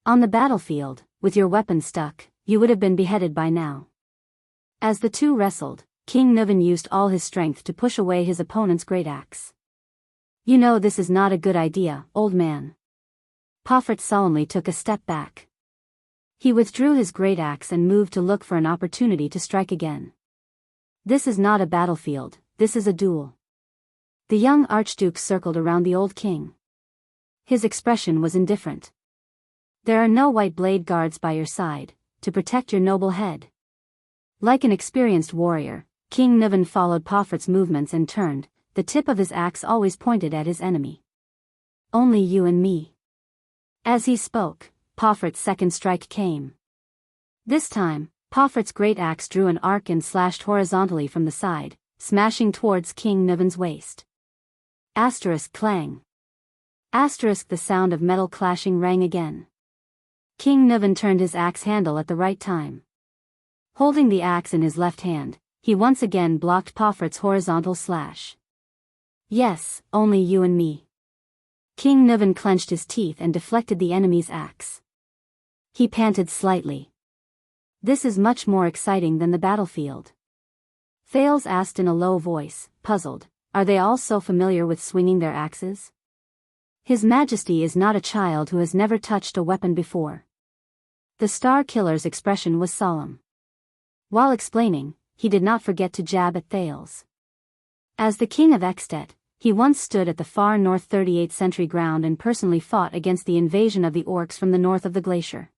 "On the battlefield, with your weapon stuck, you would have been beheaded by now." As the two wrestled, King Nuven used all his strength to push away his opponent's great axe. "You know this is not a good idea, old man." Pofret solemnly took a step back. He withdrew his great axe and moved to look for an opportunity to strike again. "This is not a battlefield, this is a duel." The young archduke circled around the old king. His expression was indifferent. "There are no white blade guards by your side, to protect your noble head." Like an experienced warrior, King Nuven followed Pofret's movements and turned, the tip of his axe always pointed at his enemy. "Only you and me." As he spoke, Pofret's second strike came. This time, Pofret's great axe drew an arc and slashed horizontally from the side, smashing towards King Nuven's waist. Clang. The sound of metal clashing rang again. King Nuven turned his axe handle at the right time. Holding the axe in his left hand, he once again blocked Pofret's horizontal slash. "Yes, only you and me." King Nuven clenched his teeth and deflected the enemy's axe. He panted slightly. "This is much more exciting than the battlefield." Thales asked in a low voice, puzzled, "Are they all so familiar with swinging their axes?" "His Majesty is not a child who has never touched a weapon before." The Star Killer's expression was solemn. While explaining, he did not forget to jab at Thales. As the king of Extet, he once stood at the far north 38th century ground and personally fought against the invasion of the orcs from the north of the glacier.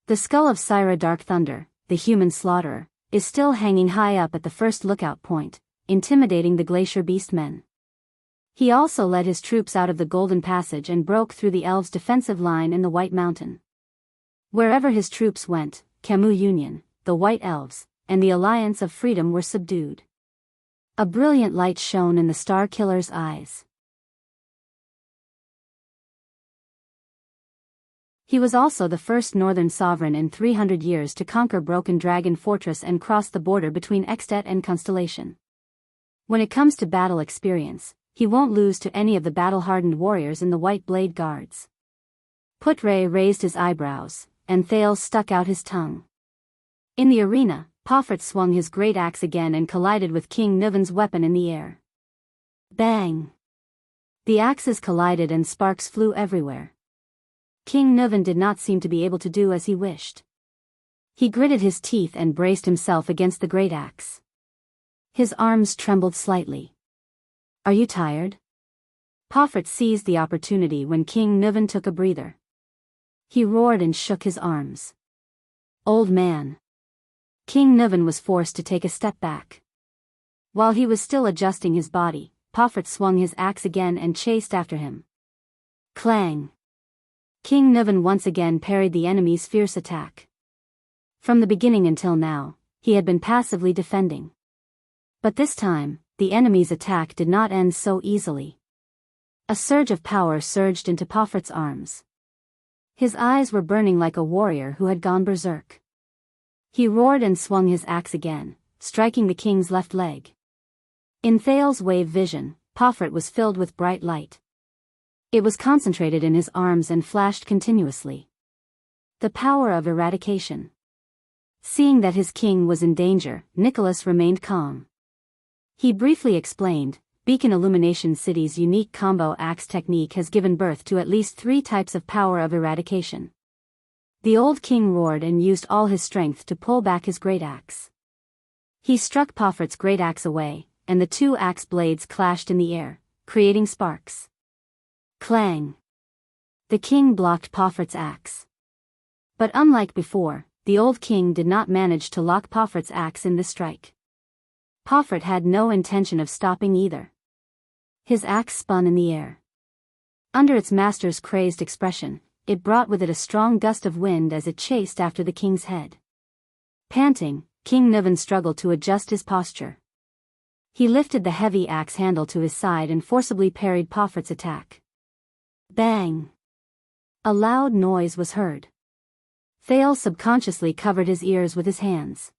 The skull of Syra Dark Thunder, the human slaughterer, is still hanging high up at the first lookout point, intimidating the glacier beastmen. He also led his troops out of the Golden Passage and broke through the elves' defensive line in the White Mountain. Wherever his troops went, Camus Union, the White Elves, and the Alliance of Freedom were subdued. A brilliant light shone in the Star Killer's eyes. He was also the first northern sovereign in 300 years to conquer Broken Dragon Fortress and cross the border between Extet and Constellation. When it comes to battle experience, he won't lose to any of the battle-hardened warriors in the White Blade Guards. Putre raised his eyebrows, and Thales stuck out his tongue. In the arena, Pofert swung his great axe again and collided with King Nuvan's weapon in the air. Bang! The axes collided and sparks flew everywhere. King Nuvan did not seem to be able to do as he wished. He gritted his teeth and braced himself against the great axe. His arms trembled slightly. Are you tired? Pofert seized the opportunity when King Nuvan took a breather. He roared and shook his arms. Old man. King Nuvan was forced to take a step back. While he was still adjusting his body, Pofert swung his axe again and chased after him. Clang! King Nuvan once again parried the enemy's fierce attack. From the beginning until now, he had been passively defending. But this time, the enemy's attack did not end so easily. A surge of power surged into Pofert's arms. His eyes were burning like a warrior who had gone berserk. He roared and swung his axe again, striking the king's left leg. In Thales' wave vision, Pofert was filled with bright light. It was concentrated in his arms and flashed continuously. The power of eradication. Seeing that his king was in danger, Nicholas remained calm. He briefly explained, Beacon Illumination City's unique combo axe technique has given birth to at least 3 types of power of eradication. The old king roared and used all his strength to pull back his great axe. He struck Pofert's great axe away, and the 2 axe blades clashed in the air, creating sparks. Clang! The king blocked Pofert's axe. But unlike before, the old king did not manage to lock Pofert's axe in this strike. Pofert had no intention of stopping either. His axe spun in the air. Under its master's crazed expression, it brought with it a strong gust of wind as it chased after the king's head. Panting, King Nuvan struggled to adjust his posture. He lifted the heavy axe handle to his side and forcibly parried Pofert's attack. Bang! A loud noise was heard. Thales subconsciously covered his ears with his hands.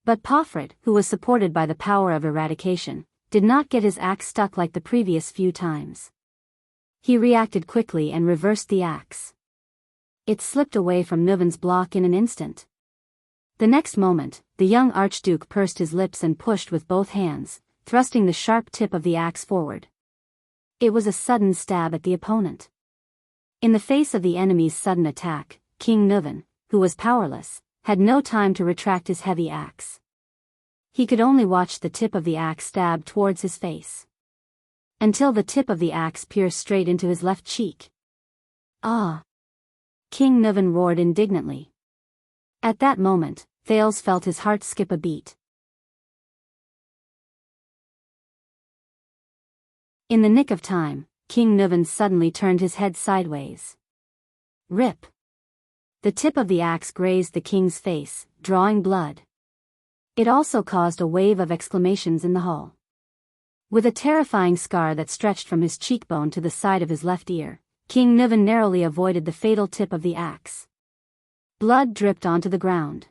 But Pofert, who was supported by the power of eradication, did not get his axe stuck like the previous few times. He reacted quickly and reversed the axe. It slipped away from Nuvan's block in an instant. The next moment, the young archduke pursed his lips and pushed with both hands, thrusting the sharp tip of the axe forward. It was a sudden stab at the opponent. In the face of the enemy's sudden attack, King Nuvan, who was powerless, had no time to retract his heavy axe. He could only watch the tip of the axe stab towards his face. Until the tip of the axe pierced straight into his left cheek. Ah! King Nuvan roared indignantly. At that moment, Thales felt his heart skip a beat. In the nick of time, King Nuvan suddenly turned his head sideways. Rip! The tip of the axe grazed the king's face, drawing blood. It also caused a wave of exclamations in the hall. With a terrifying scar that stretched from his cheekbone to the side of his left ear, King Nuvan narrowly avoided the fatal tip of the axe. Blood dripped onto the ground.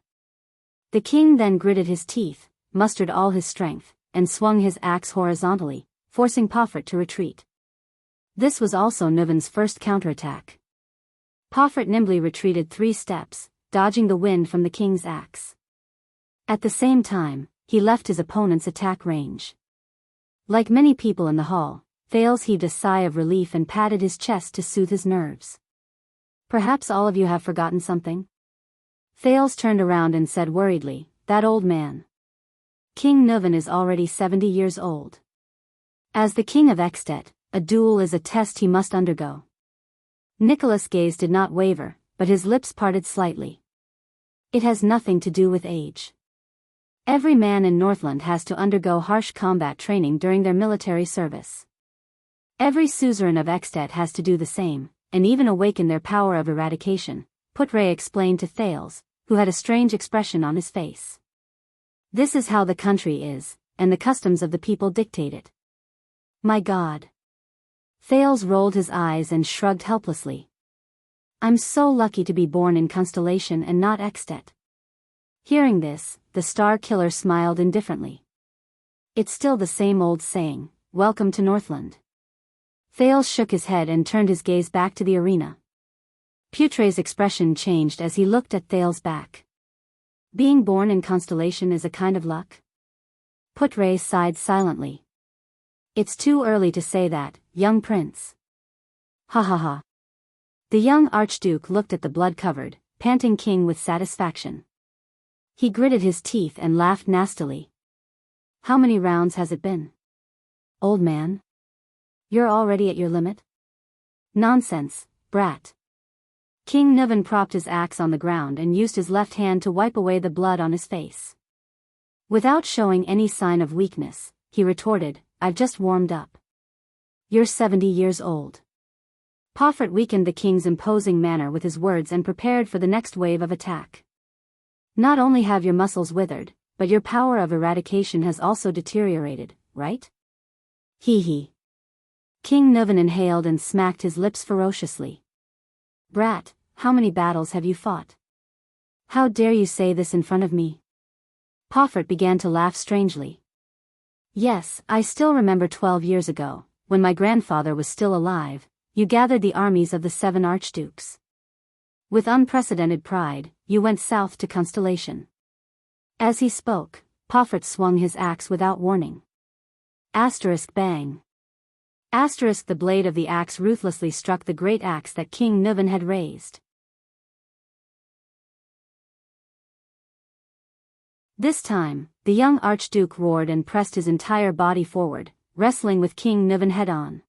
The king then gritted his teeth, mustered all his strength, and swung his axe horizontally, forcing Pofert to retreat. This was also Nuvan's first counterattack. Pofert nimbly retreated 3 steps, dodging the wind from the king's axe. At the same time, he left his opponent's attack range. Like many people in the hall, Thales heaved a sigh of relief and patted his chest to soothe his nerves. Perhaps all of you have forgotten something? Thales turned around and said worriedly, that old man. King Nuvan is already 70 years old. As the king of Extet, a duel is a test he must undergo. Nicholas' gaze did not waver, but his lips parted slightly. It has nothing to do with age. Every man in Northland has to undergo harsh combat training during their military service. Every suzerain of Extet has to do the same, and even awaken their power of eradication, Putre explained to Thales, who had a strange expression on his face. This is how the country is, and the customs of the people dictate it. My God. Thales rolled his eyes and shrugged helplessly. I'm so lucky to be born in Constellation and not Extet. Hearing this, the Star Killer smiled indifferently. It's still the same old saying, welcome to Northland. Thales shook his head and turned his gaze back to the arena. Putre's expression changed as he looked at Thales' back. Being born in Constellation is a kind of luck? Putre sighed silently. It's too early to say that, young prince. Ha ha ha. The young archduke looked at the blood-covered, panting king with satisfaction. He gritted his teeth and laughed nastily. How many rounds has it been? Old man? You're already at your limit? Nonsense, brat. King Niven propped his axe on the ground and used his left hand to wipe away the blood on his face. Without showing any sign of weakness, he retorted, I've just warmed up. You're 70 years old. Poffert weakened the king's imposing manner with his words and prepared for the next wave of attack. Not only have your muscles withered, but your power of eradication has also deteriorated, right? Hee hee. King Niven inhaled and smacked his lips ferociously. Brat, how many battles have you fought? How dare you say this in front of me? Poffert began to laugh strangely. Yes, I still remember 12 years ago, when my grandfather was still alive, you gathered the armies of the 7 archdukes. With unprecedented pride, you went south to Constellation. As he spoke, Poffert swung his axe without warning. Asterisk bang. Asterisk the blade of the axe ruthlessly struck the great axe that King Niven had raised. This time, the young archduke roared and pressed his entire body forward, wrestling with King Niven head-on.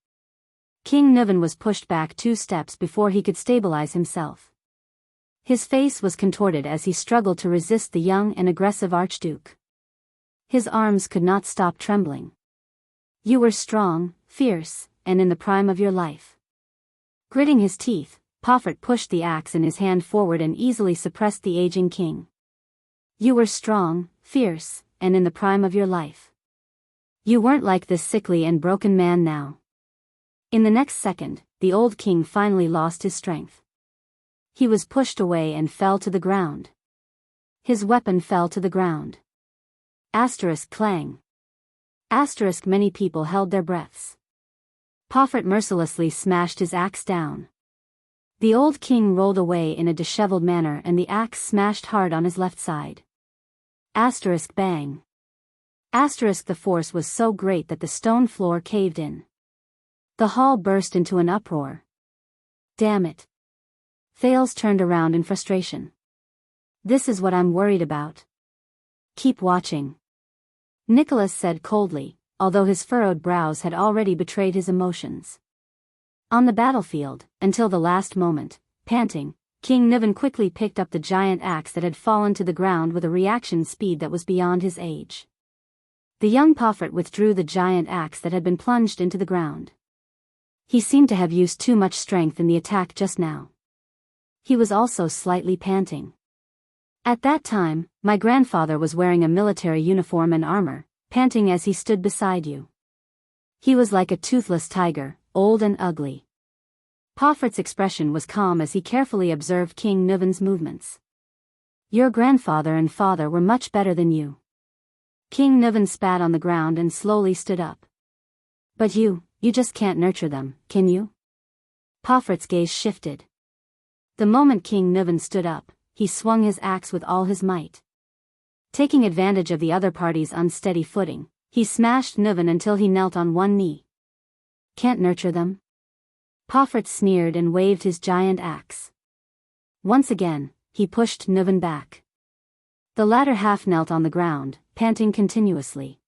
King Niven was pushed back 2 steps before he could stabilize himself. His face was contorted as he struggled to resist the young and aggressive archduke. His arms could not stop trembling. You were strong, fierce, and in the prime of your life. Gritting his teeth, Poffert pushed the axe in his hand forward and easily suppressed the aging king. You were strong, fierce, and in the prime of your life. You weren't like this sickly and broken man now. In the next second, the old king finally lost his strength. He was pushed away and fell to the ground. His weapon fell to the ground. Asterisk clang. Asterisk many people held their breaths. Poffert mercilessly smashed his axe down. The old king rolled away in a disheveled manner and the axe smashed hard on his left side. Asterisk bang. Asterisk the force was so great that the stone floor caved in. The hall burst into an uproar. Damn it. Thales turned around in frustration. This is what I'm worried about. Keep watching. Nicholas said coldly, although his furrowed brows had already betrayed his emotions. On the battlefield, until the last moment, panting, King Niven quickly picked up the giant axe that had fallen to the ground with a reaction speed that was beyond his age. The young Poffert withdrew the giant axe that had been plunged into the ground. He seemed to have used too much strength in the attack just now. He was also slightly panting. At that time, my grandfather was wearing a military uniform and armor, panting as he stood beside you. He was like a toothless tiger, old and ugly. Poffert's expression was calm as he carefully observed King Niven's movements. Your grandfather and father were much better than you. King Niven spat on the ground and slowly stood up. But you just can't nurture them, can you? Poffert's gaze shifted. The moment King Niven stood up, he swung his axe with all his might. Taking advantage of the other party's unsteady footing, he smashed Niven until he knelt on one knee. Can't nurture them? Poffert sneered and waved his giant axe. Once again, he pushed Niven back. The latter half knelt on the ground, panting continuously.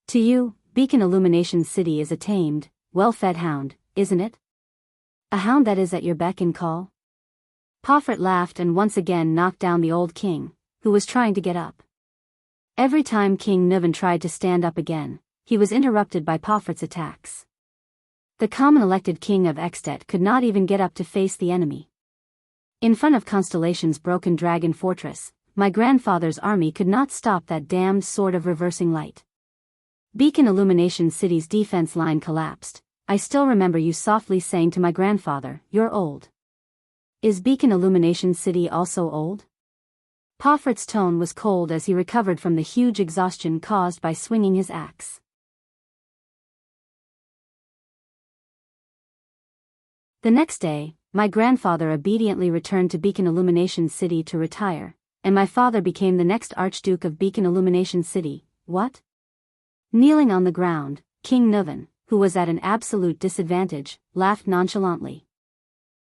To you, Beacon Illumination City is a tamed, well-fed hound, isn't it? A hound that is at your beck and call? Poffert laughed and once again knocked down the old king, who was trying to get up. Every time King Niven tried to stand up again, he was interrupted by Poffert's attacks. The common elected king of Extet could not even get up to face the enemy. In front of Constellation's broken dragon fortress, my grandfather's army could not stop that damned sword of reversing light. Beacon Illumination City's defense line collapsed. I still remember you softly saying to my grandfather, "You're old." Is Beacon Illumination City also old? Poffert's tone was cold as he recovered from the huge exhaustion caused by swinging his axe. The next day, my grandfather obediently returned to Beacon Illumination City to retire, and my father became the next Archduke of Beacon Illumination City. What? Kneeling on the ground, King Nuven, who was at an absolute disadvantage, laughed nonchalantly.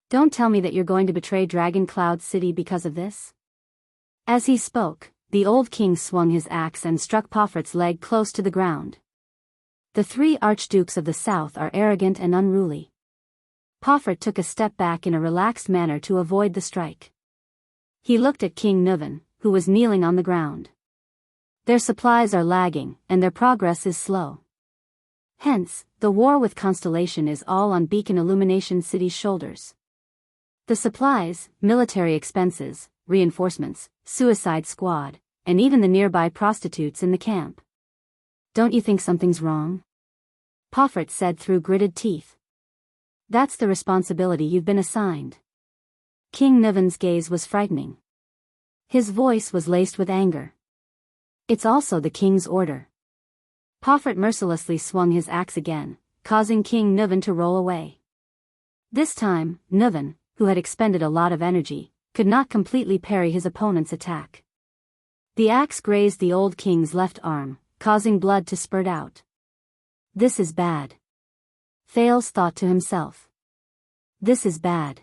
Don't tell me that you're going to betray Dragon Cloud City because of this? As he spoke, the old king swung his axe and struck Poffert's leg close to the ground. The three archdukes of the south are arrogant and unruly. Poffert took a step back in a relaxed manner to avoid the strike. He looked at King Nuven, who was kneeling on the ground. Their supplies are lagging, and their progress is slow. Hence, the war with Constellation is all on Beacon Illumination City's shoulders. The supplies, military expenses, reinforcements, suicide squad, and even the nearby prostitutes in the camp. Don't you think something's wrong? Poffert said through gritted teeth. That's the responsibility you've been assigned. King Nuven's gaze was frightening. His voice was laced with anger. It's also the king's order. Poffert mercilessly swung his axe again, causing King Nuven to roll away. This time, Nuven, who had expended a lot of energy, could not completely parry his opponent's attack. The axe grazed the old king's left arm, causing blood to spurt out. This is bad. Thales thought to himself. This is bad.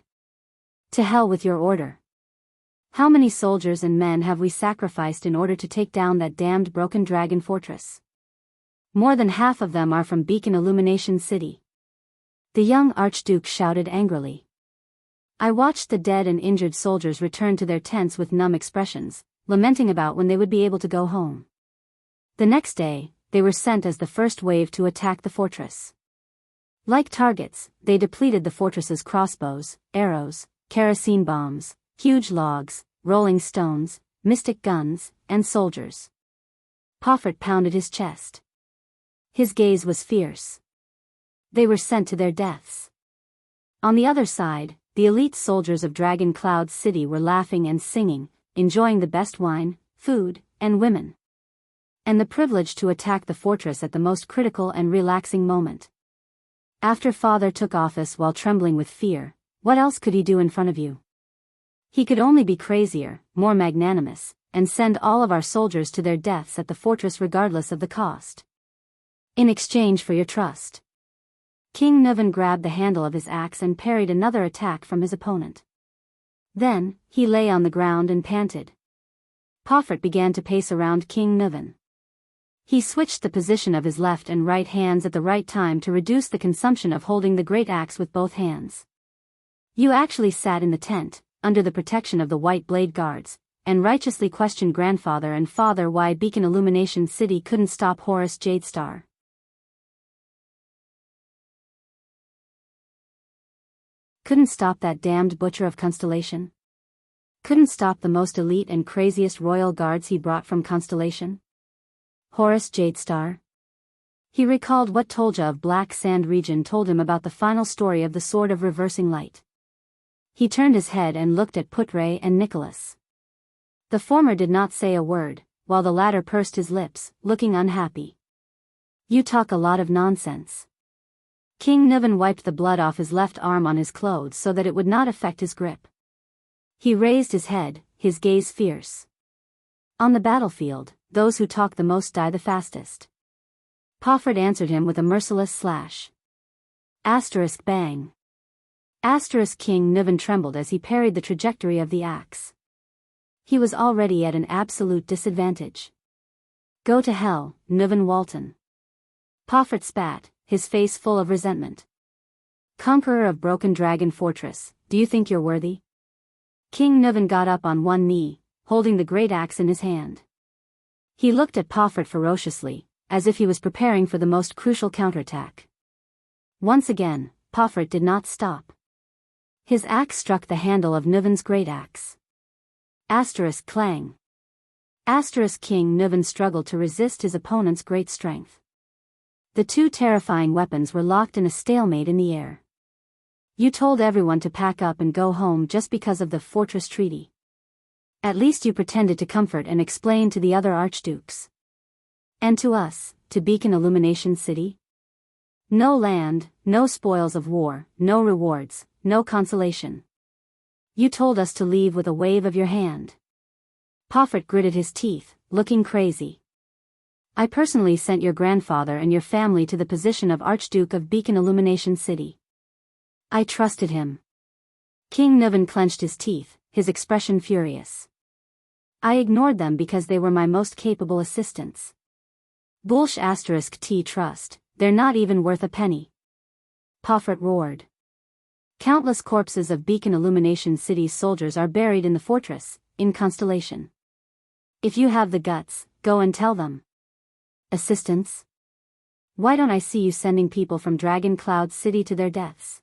To hell with your order. How many soldiers and men have we sacrificed in order to take down that damned broken dragon fortress? More than half of them are from Beacon Illumination City. The young Archduke shouted angrily. I watched the dead and injured soldiers return to their tents with numb expressions, lamenting about when they would be able to go home. The next day, they were sent as the first wave to attack the fortress. Like targets, they depleted the fortress's crossbows, arrows, kerosene bombs, huge logs, rolling stones, mystic guns, and soldiers. Poffert pounded his chest. His gaze was fierce. They were sent to their deaths. On the other side, the elite soldiers of Dragon Cloud City were laughing and singing, enjoying the best wine, food, and women. And the privilege to attack the fortress at the most critical and relaxing moment. After father took office while trembling with fear, what else could he do in front of you? He could only be crazier, more magnanimous, and send all of our soldiers to their deaths at the fortress regardless of the cost. In exchange for your trust. King Nuven grabbed the handle of his axe and parried another attack from his opponent. Then, he lay on the ground and panted. Poffert began to pace around King Nuven. He switched the position of his left and right hands at the right time to reduce the consumption of holding the great axe with both hands. You actually sat in the tent, under the protection of the White Blade Guards, and righteously questioned grandfather and father why Beacon Illumination City couldn't stop Horus Jadestar. Couldn't stop that damned butcher of Constellation? Couldn't stop the most elite and craziest royal guards he brought from Constellation? Horus Jadestar? He recalled what Tolja of Black Sand region told him about the final story of the Sword of Reversing Light. He turned his head and looked at Putre and Nicholas. The former did not say a word, while the latter pursed his lips, looking unhappy. You talk a lot of nonsense. King Nuven wiped the blood off his left arm on his clothes so that it would not affect his grip. He raised his head, his gaze fierce. On the battlefield, those who talk the most die the fastest. Poffert answered him with a merciless slash. Asterisk bang. Asterisk King Nuven trembled as he parried the trajectory of the axe. He was already at an absolute disadvantage. Go to hell, Nuven Walton. Poffert spat, his face full of resentment. Conqueror of Broken Dragon Fortress, do you think you're worthy? King Nuven got up on one knee, holding the great axe in his hand. He looked at Poffert ferociously, as if he was preparing for the most crucial counterattack. Once again, Pofert did not stop. His axe struck the handle of Nuven's great axe. Asterisk clang. Asterisk King Nuven struggled to resist his opponent's great strength. The two terrifying weapons were locked in a stalemate in the air. You told everyone to pack up and go home just because of the fortress treaty. At least you pretended to comfort and explain to the other archdukes. And to us, to Beacon Illumination City? No land, no spoils of war, no rewards, no consolation. You told us to leave with a wave of your hand. Pofert gritted his teeth, looking crazy. I personally sent your grandfather and your family to the position of Archduke of Beacon Illumination City. I trusted him. King Nuven clenched his teeth, his expression furious. I ignored them because they were my most capable assistants. Bullsh asterisk T trust, they're not even worth a penny. Pofert roared. Countless corpses of Beacon Illumination City's soldiers are buried in the fortress, in Constellation. If you have the guts, go and tell them. Assistants? Why don't I see you sending people from Dragon Cloud City to their deaths?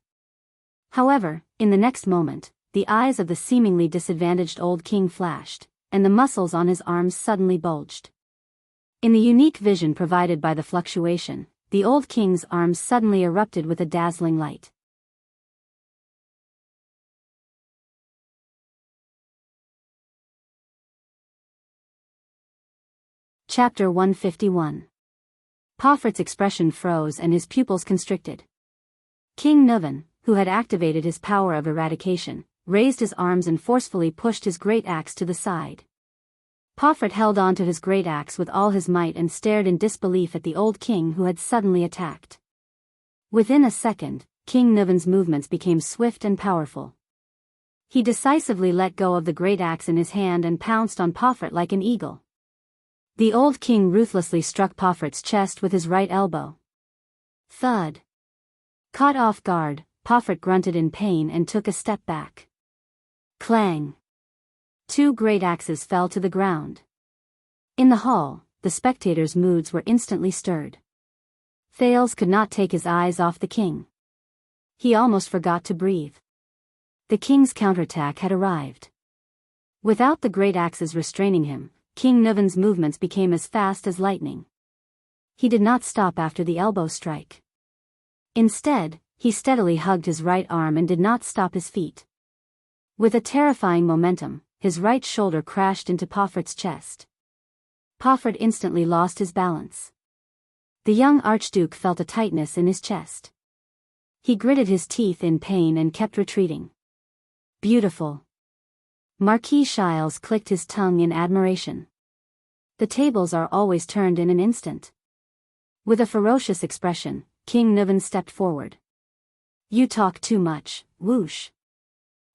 However, in the next moment, the eyes of the seemingly disadvantaged old king flashed, and the muscles on his arms suddenly bulged. In the unique vision provided by the fluctuation, the old king's arms suddenly erupted with a dazzling light. Chapter 151. Pofert's expression froze and his pupils constricted. King Nuven, who had activated his power of eradication, raised his arms and forcefully pushed his great axe to the side. Pofert held on to his great axe with all his might and stared in disbelief at the old king who had suddenly attacked. Within a second, King Nuven's movements became swift and powerful. He decisively let go of the great axe in his hand and pounced on Pofert like an eagle. The old king ruthlessly struck Pofert's chest with his right elbow. Thud. Caught off guard, Pofert grunted in pain and took a step back. Clang. Two great axes fell to the ground. In the hall, the spectators' moods were instantly stirred. Thales could not take his eyes off the king. He almost forgot to breathe. The king's counterattack had arrived. Without the great axes restraining him, King Nuven's movements became as fast as lightning. He did not stop after the elbow strike. Instead, he steadily hugged his right arm and did not stop his feet. With a terrifying momentum, his right shoulder crashed into Pofert's chest. Pofert instantly lost his balance. The young archduke felt a tightness in his chest. He gritted his teeth in pain and kept retreating. Beautiful. Marquis Shiles clicked his tongue in admiration. The tables are always turned in an instant. With a ferocious expression, King Nuven stepped forward. You talk too much, whoosh.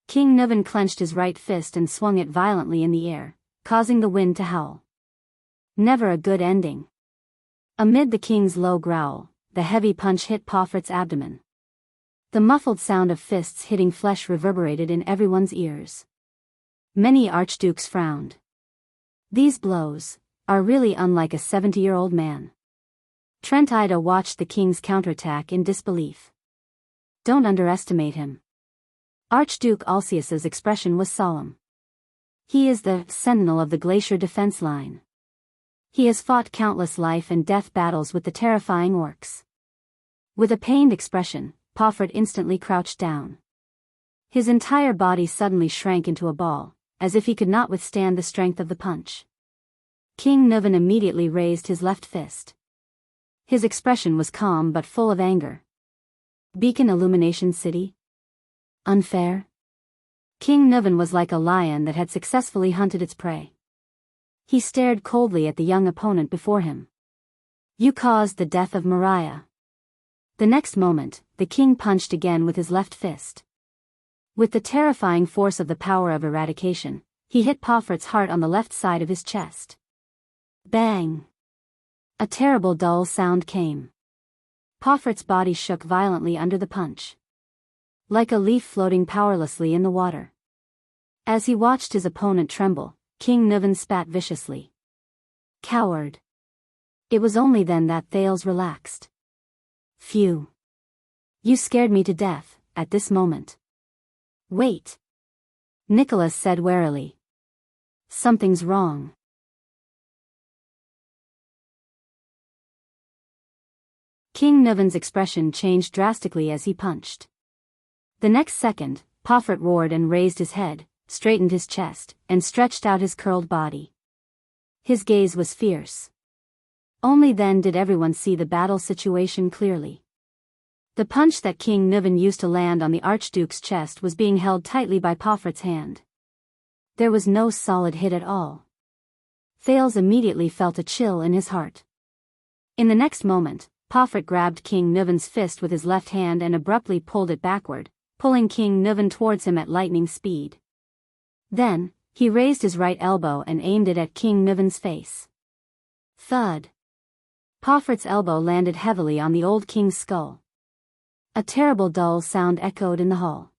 King Nuven clenched his right fist and swung it violently in the air, causing the wind to howl. Never a good ending. Amid the king's low growl, the heavy punch hit Pofert's abdomen. The muffled sound of fists hitting flesh reverberated in everyone's ears. Many archdukes frowned. These blows are really unlike a 70-year-old man. Trent Ida watched the king's counterattack in disbelief. Don't underestimate him. Archduke Alcius's expression was solemn. He is the sentinel of the glacier defense line. He has fought countless life and death battles with the terrifying orcs. With a pained expression, Pofert instantly crouched down. His entire body suddenly shrank into a ball, as if he could not withstand the strength of the punch. King Nuven immediately raised his left fist. His expression was calm but full of anger. Beacon Illumination City? Unfair? King Nuven was like a lion that had successfully hunted its prey. He stared coldly at the young opponent before him. You caused the death of Mariah. The next moment, the king punched again with his left fist. With the terrifying force of the power of eradication, he hit Pofert's heart on the left side of his chest. Bang! A terrible dull sound came. Pofert's body shook violently under the punch. Like a leaf floating powerlessly in the water. As he watched his opponent tremble, King Nuven spat viciously. Coward! It was only then that Thales relaxed. Phew! You scared me to death, at this moment. Wait. Nicholas said warily. Something's wrong. King Niven's expression changed drastically as he punched. The next second, Pofert roared and raised his head, straightened his chest, and stretched out his curled body. His gaze was fierce. Only then did everyone see the battle situation clearly. The punch that King Niven used to land on the Archduke's chest was being held tightly by Pofert's hand. There was no solid hit at all. Thales immediately felt a chill in his heart. In the next moment, Pofert grabbed King Niven's fist with his left hand and abruptly pulled it backward, pulling King Niven towards him at lightning speed. Then, he raised his right elbow and aimed it at King Niven's face. Thud. Pofert's elbow landed heavily on the old king's skull. A terrible dull sound echoed in the hall.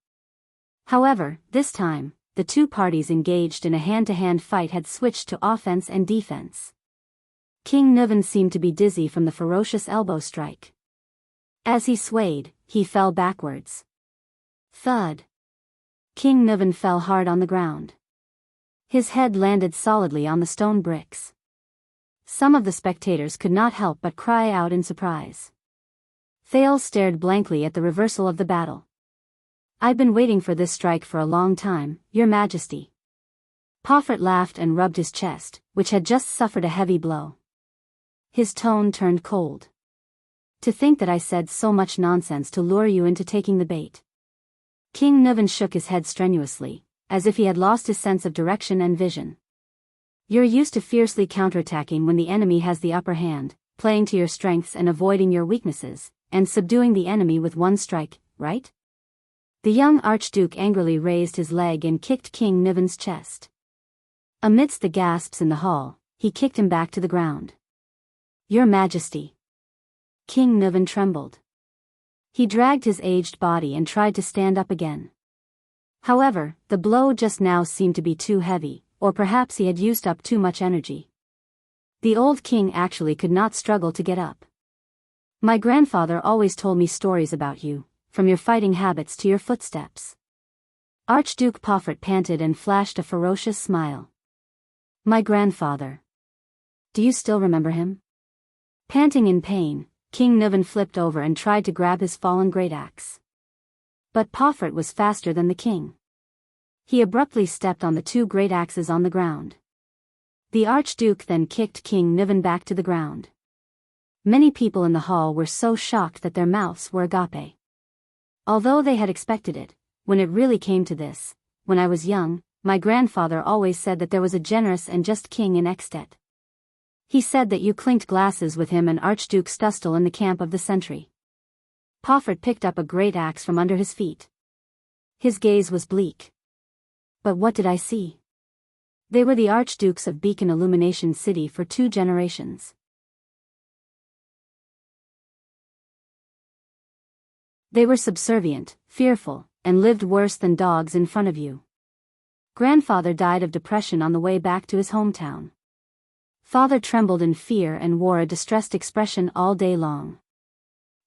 However, this time, the two parties engaged in a hand-to-hand fight had switched to offense and defense. King Niven seemed to be dizzy from the ferocious elbow strike. As he swayed, he fell backwards. Thud. King Niven fell hard on the ground. His head landed solidly on the stone bricks. Some of the spectators could not help but cry out in surprise. Thales stared blankly at the reversal of the battle. I've been waiting for this strike for a long time, Your Majesty. Pofert laughed and rubbed his chest, which had just suffered a heavy blow. His tone turned cold. To think that I said so much nonsense to lure you into taking the bait. King Niven shook his head strenuously, as if he had lost his sense of direction and vision. You're used to fiercely counterattacking when the enemy has the upper hand, playing to your strengths and avoiding your weaknesses, and subduing the enemy with one strike, right? The young Archduke angrily raised his leg and kicked King Niven's chest. Amidst the gasps in the hall, he kicked him back to the ground. Your Majesty. King Niven trembled. He dragged his aged body and tried to stand up again. However, the blow just now seemed to be too heavy, or perhaps he had used up too much energy. The old king actually could not struggle to get up. My grandfather always told me stories about you, from your fighting habits to your footsteps. Archduke Pofert panted and flashed a ferocious smile. My grandfather. Do you still remember him? Panting in pain, King Niven flipped over and tried to grab his fallen great axe. But Pofert was faster than the king. He abruptly stepped on the two great axes on the ground. The Archduke then kicked King Niven back to the ground. Many people in the hall were so shocked that their mouths were agape. Although they had expected it, when it really came to this, when I was young, my grandfather always said that there was a generous and just king in Ekstedt. He said that you clinked glasses with him and Archduke Stustel in the camp of the sentry. Pofert picked up a great axe from under his feet. His gaze was bleak. But what did I see? They were the Archdukes of Beacon Illumination City for 2 generations. They were subservient, fearful, and lived worse than dogs in front of you. Grandfather died of depression on the way back to his hometown. Father trembled in fear and wore a distressed expression all day long.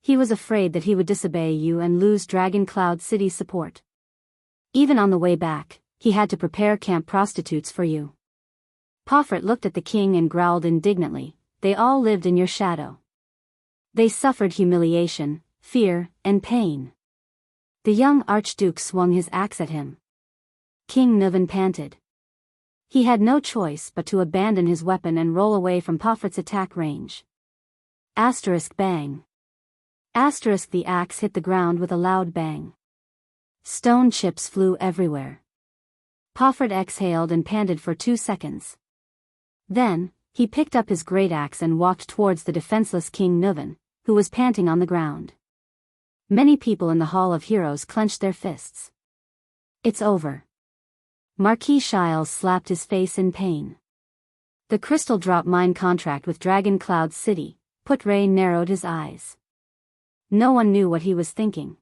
He was afraid that he would disobey you and lose Dragon Cloud City's support. Even on the way back, he had to prepare camp prostitutes for you. Pofert looked at the king and growled indignantly, they all lived in your shadow. They suffered humiliation, fear, and pain. The young Archduke swung his axe at him. King Niven panted. He had no choice but to abandon his weapon and roll away from Pofert's attack range. Asterisk bang. Asterisk the axe hit the ground with a loud bang. Stone chips flew everywhere. Pofert exhaled and panted for 2 seconds. Then, he picked up his great axe and walked towards the defenseless King Niven, who was panting on the ground. Many people in the Hall of Heroes clenched their fists. It's over. Marquis Shiles slapped his face in pain. The crystal drop mine contract with Dragon Cloud City, Putre narrowed his eyes. No one knew what he was thinking.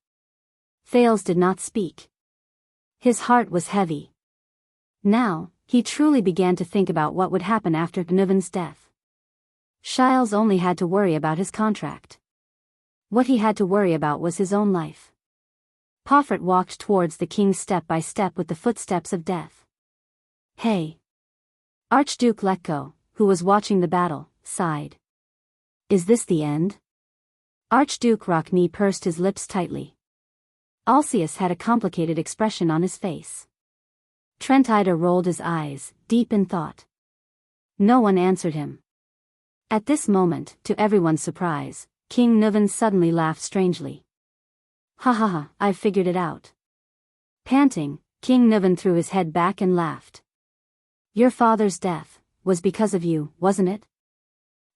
Thales did not speak. His heart was heavy. Now, he truly began to think about what would happen after Niven's death. Shiles only had to worry about his contract. What he had to worry about was his own life. Pomfret walked towards the king step by step with the footsteps of death. Hey! Archduke Letko, who was watching the battle, sighed. Is this the end? Archduke Rockney pursed his lips tightly. Alcius had a complicated expression on his face. Trentida rolled his eyes, deep in thought. No one answered him. At this moment, to everyone's surprise, King Nuvan suddenly laughed strangely. Ha ha ha, I've figured it out. Panting, King Nuvan threw his head back and laughed. Your father's death was because of you, wasn't it?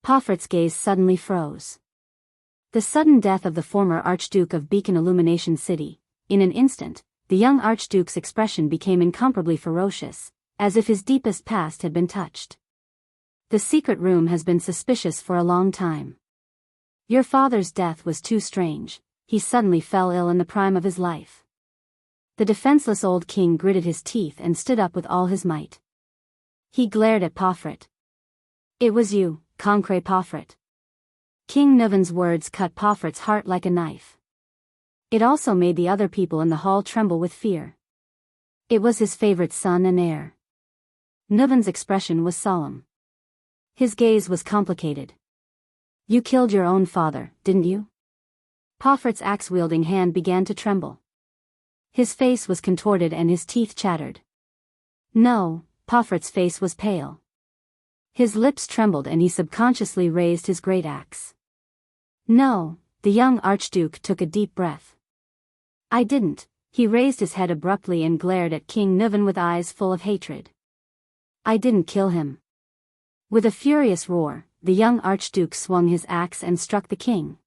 Pomfret's gaze suddenly froze. The sudden death of the former Archduke of Beacon Illumination City. In an instant, the young Archduke's expression became incomparably ferocious, as if his deepest past had been touched. The secret room has been suspicious for a long time. Your father's death was too strange. He suddenly fell ill in the prime of his life. The defenseless old king gritted his teeth and stood up with all his might. He glared at Pomfret. It was you, Concret Pomfret. King Nuvan's words cut Pomfret's heart like a knife. It also made the other people in the hall tremble with fear. It was his favorite son and heir. Nuvan's expression was solemn. His gaze was complicated. You killed your own father, didn't you? Pomfret's axe-wielding hand began to tremble. His face was contorted and his teeth chattered. No, Pomfret's face was pale. His lips trembled and he subconsciously raised his great axe. No, the young Archduke took a deep breath. I didn't. He raised his head abruptly and glared at King Nuvan with eyes full of hatred. I didn't kill him. With a furious roar, the young Archduke swung his axe and struck the king.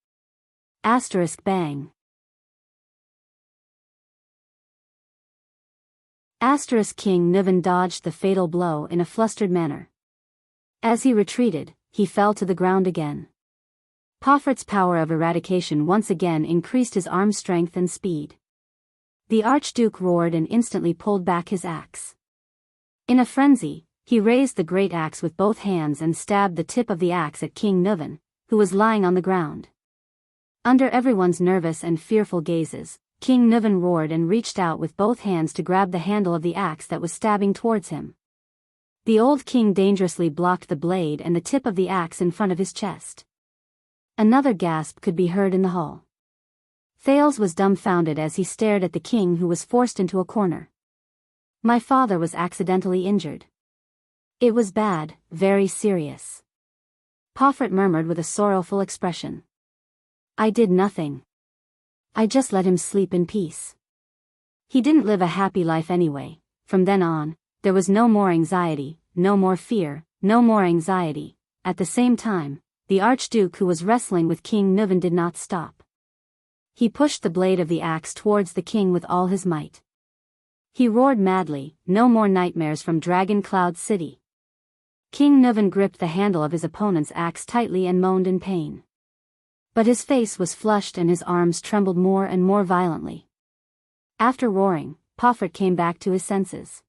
Bang. King Nuvan dodged the fatal blow in a flustered manner. As he retreated, he fell to the ground again. Pomfret's power of eradication once again increased his arm strength and speed. The Archduke roared and instantly pulled back his axe. In a frenzy, he raised the great axe with both hands and stabbed the tip of the axe at King Nuvan, who was lying on the ground. Under everyone's nervous and fearful gazes, King Nuvan roared and reached out with both hands to grab the handle of the axe that was stabbing towards him. The old king dangerously blocked the blade and the tip of the axe in front of his chest. Another gasp could be heard in the hall. Thales was dumbfounded as he stared at the king who was forced into a corner. My father was accidentally injured. It was bad, very serious. Pomfret murmured with a sorrowful expression. I did nothing. I just let him sleep in peace. He didn't live a happy life anyway. From then on, there was no more anxiety, no more fear, no more anxiety. At the same time, the Archduke who was wrestling with King Nuvan did not stop. He pushed the blade of the axe towards the king with all his might. He roared madly, no more nightmares from Dragon Cloud City. King Nuvan gripped the handle of his opponent's axe tightly and moaned in pain. But his face was flushed and his arms trembled more and more violently. After roaring, Pomfret came back to his senses.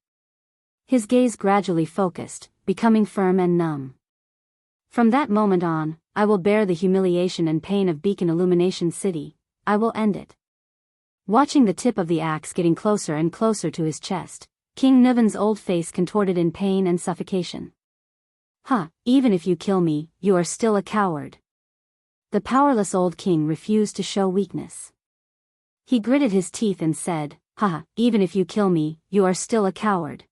His gaze gradually focused, becoming firm and numb. From that moment on, I will bear the humiliation and pain of Beacon Illumination City. I will end it. Watching the tip of the axe getting closer and closer to his chest, King Nuvan's old face contorted in pain and suffocation. Even if you kill me, you are still a coward. The powerless old king refused to show weakness. He gritted his teeth and said, even if you kill me, you are still a coward.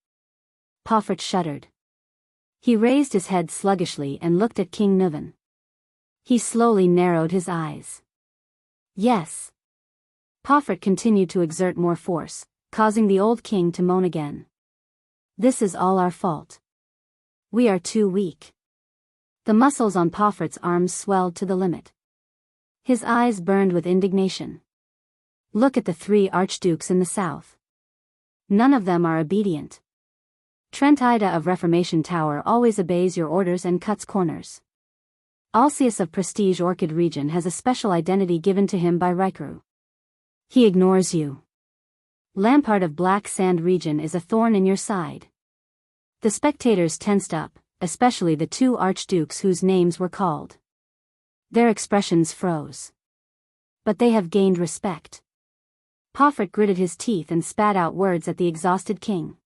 Pomfret shuddered. He raised his head sluggishly and looked at King Nuvan. He slowly narrowed his eyes. Yes. Pomfret continued to exert more force, causing the old king to moan again. This is all our fault. We are too weak. The muscles on Pomfret's arms swelled to the limit. His eyes burned with indignation. Look at the 3 archdukes in the south. None of them are obedient. Trentida of Reformation Tower always obeys your orders and cuts corners. Alcius of Prestige Orchid Region has a special identity given to him by Rikuru. He ignores you. Lampard of Black Sand Region is a thorn in your side. The spectators tensed up, especially the 2 archdukes whose names were called. Their expressions froze. but they have gained respect. Pofert gritted his teeth and spat out words at the exhausted king.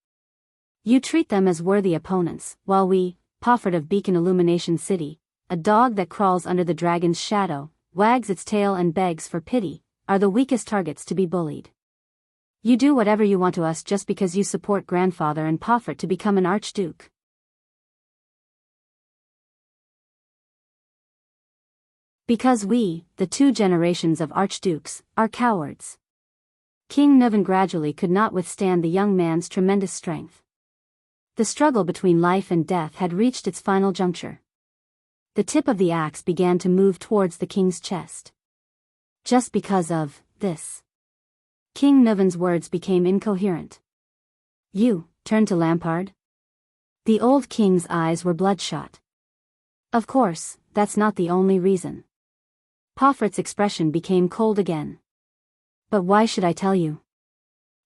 You treat them as worthy opponents, while we, Pofert of Beacon Illumination City, a dog that crawls under the dragon's shadow, wags its tail and begs for pity, are the weakest targets to be bullied. You do whatever you want to us just because you support grandfather and Pofert to become an archduke. Because we, the 2 generations of archdukes, are cowards. King Nuvan gradually could not withstand the young man's tremendous strength. The struggle between life and death had reached its final juncture. The tip of the axe began to move towards the king's chest. Just because of this. King Nuvan's words became incoherent. You, turned to Lampard? The old king's eyes were bloodshot. Of course, that's not the only reason. Pofert's expression became cold again. But why should I tell you?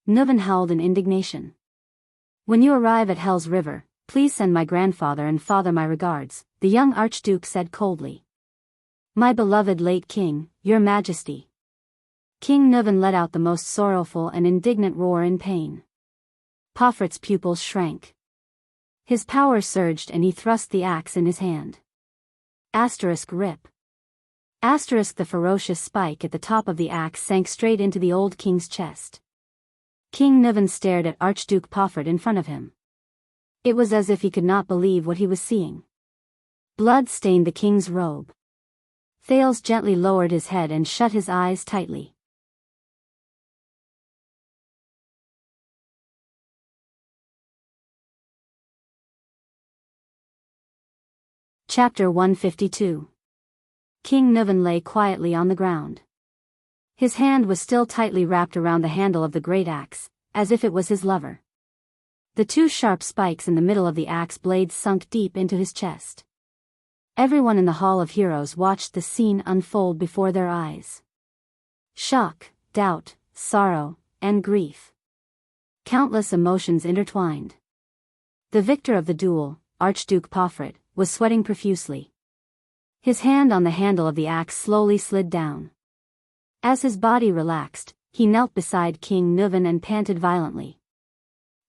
Nuvan howled in indignation. When you arrive at Hell's River, please send my grandfather and father my regards, the young archduke said coldly. My beloved late king, your majesty. King Nuvan let out the most sorrowful and indignant roar in pain. Pofert's pupils shrank. His power surged and he thrust the axe in his hand. Rip. The ferocious spike at the top of the axe sank straight into the old king's chest. King Nuvan stared at Archduke Pofert in front of him. It was as if he could not believe what he was seeing. Blood stained the king's robe. Thales gently lowered his head and shut his eyes tightly. Chapter 152. King Nuvan lay quietly on the ground. His hand was still tightly wrapped around the handle of the great axe, as if it was his lover. The 2 sharp spikes in the middle of the axe blade sunk deep into his chest. Everyone in the Hall of Heroes watched the scene unfold before their eyes. Shock, doubt, sorrow, and grief. Countless emotions intertwined. The victor of the duel, Archduke Pofert, was sweating profusely. His hand on the handle of the axe slowly slid down. As his body relaxed, he knelt beside King Nuvan and panted violently.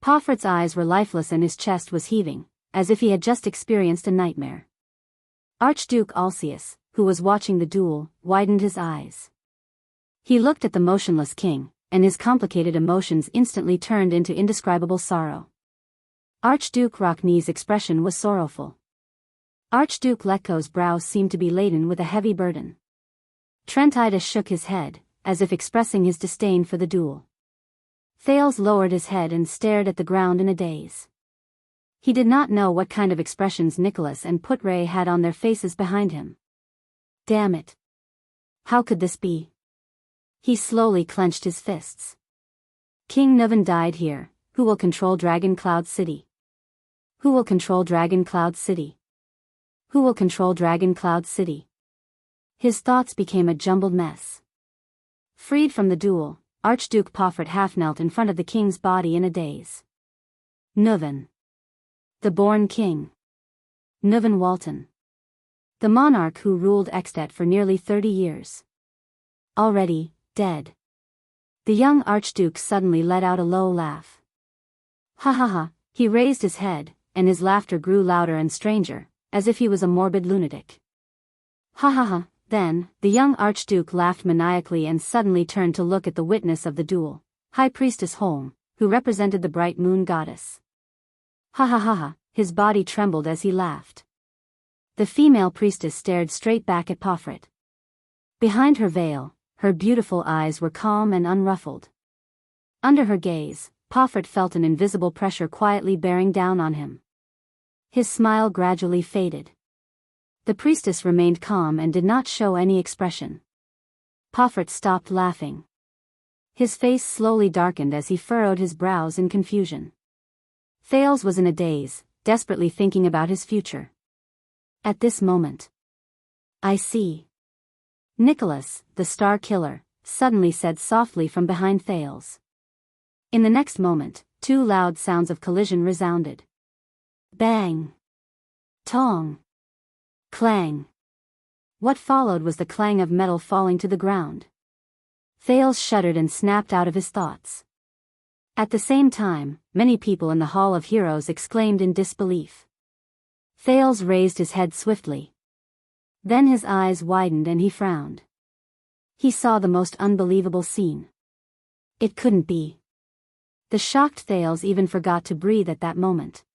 Pofert's eyes were lifeless and his chest was heaving, as if he had just experienced a nightmare. Archduke Alcius, who was watching the duel, widened his eyes. He looked at the motionless king, and his complicated emotions instantly turned into indescribable sorrow. Archduke Rockney's expression was sorrowful. Archduke Letko's brows seemed to be laden with a heavy burden. Trentidas shook his head, as if expressing his disdain for the duel. Thales lowered his head and stared at the ground in a daze. He did not know what kind of expressions Nicholas and Putre had on their faces behind him. Damn it. How could this be? He slowly clenched his fists. King Nuvan died here. Who will control Dragon Cloud City? Who will control Dragon Cloud City? Who will control Dragon Cloud City? His thoughts became a jumbled mess. Freed from the duel, Archduke Pofert half-knelt in front of the king's body in a daze. Nuvan. The born king. Nuvan Walton. The monarch who ruled Extet for nearly 30 years. Already, dead. The young archduke suddenly let out a low laugh. Ha ha ha, he raised his head, and his laughter grew louder and stranger, as if he was a morbid lunatic. Ha ha ha. Then, the young archduke laughed maniacally and suddenly turned to look at the witness of the duel, High Priestess Holm, who represented the bright moon goddess. Ha ha ha ha, his body trembled as he laughed. The female priestess stared straight back at Pofert. Behind her veil, her beautiful eyes were calm and unruffled. Under her gaze, Pofert felt an invisible pressure quietly bearing down on him. His smile gradually faded. The priestess remained calm and did not show any expression. Pofert stopped laughing. His face slowly darkened as he furrowed his brows in confusion. Thales was in a daze, desperately thinking about his future. At this moment. I see. Nicholas, the star killer, suddenly said softly from behind Thales. In the next moment, 2 loud sounds of collision resounded. Bang! Tong! Clang! What followed was the clang of metal falling to the ground. Thales shuddered and snapped out of his thoughts. At the same time, many people in the Hall of Heroes exclaimed in disbelief. Thales raised his head swiftly. Then his eyes widened and he frowned. He saw the most unbelievable scene. It couldn't be. The shocked Thales even forgot to breathe at that moment.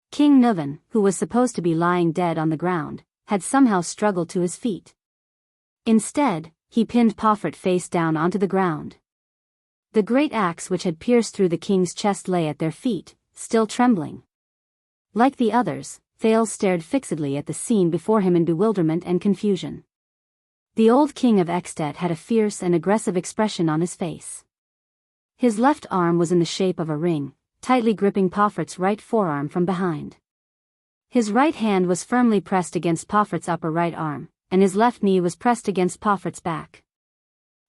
King Nuvan, who was supposed to be lying dead on the ground, had somehow struggled to his feet. Instead, he pinned Pofert face down onto the ground. The great axe which had pierced through the king's chest lay at their feet, still trembling. Like the others, Thales stared fixedly at the scene before him in bewilderment and confusion. The old king of Extet had a fierce and aggressive expression on his face. His left arm was in the shape of a ring, tightly gripping Pofert's right forearm from behind. His right hand was firmly pressed against Pofert's upper right arm, and his left knee was pressed against Pofert's back.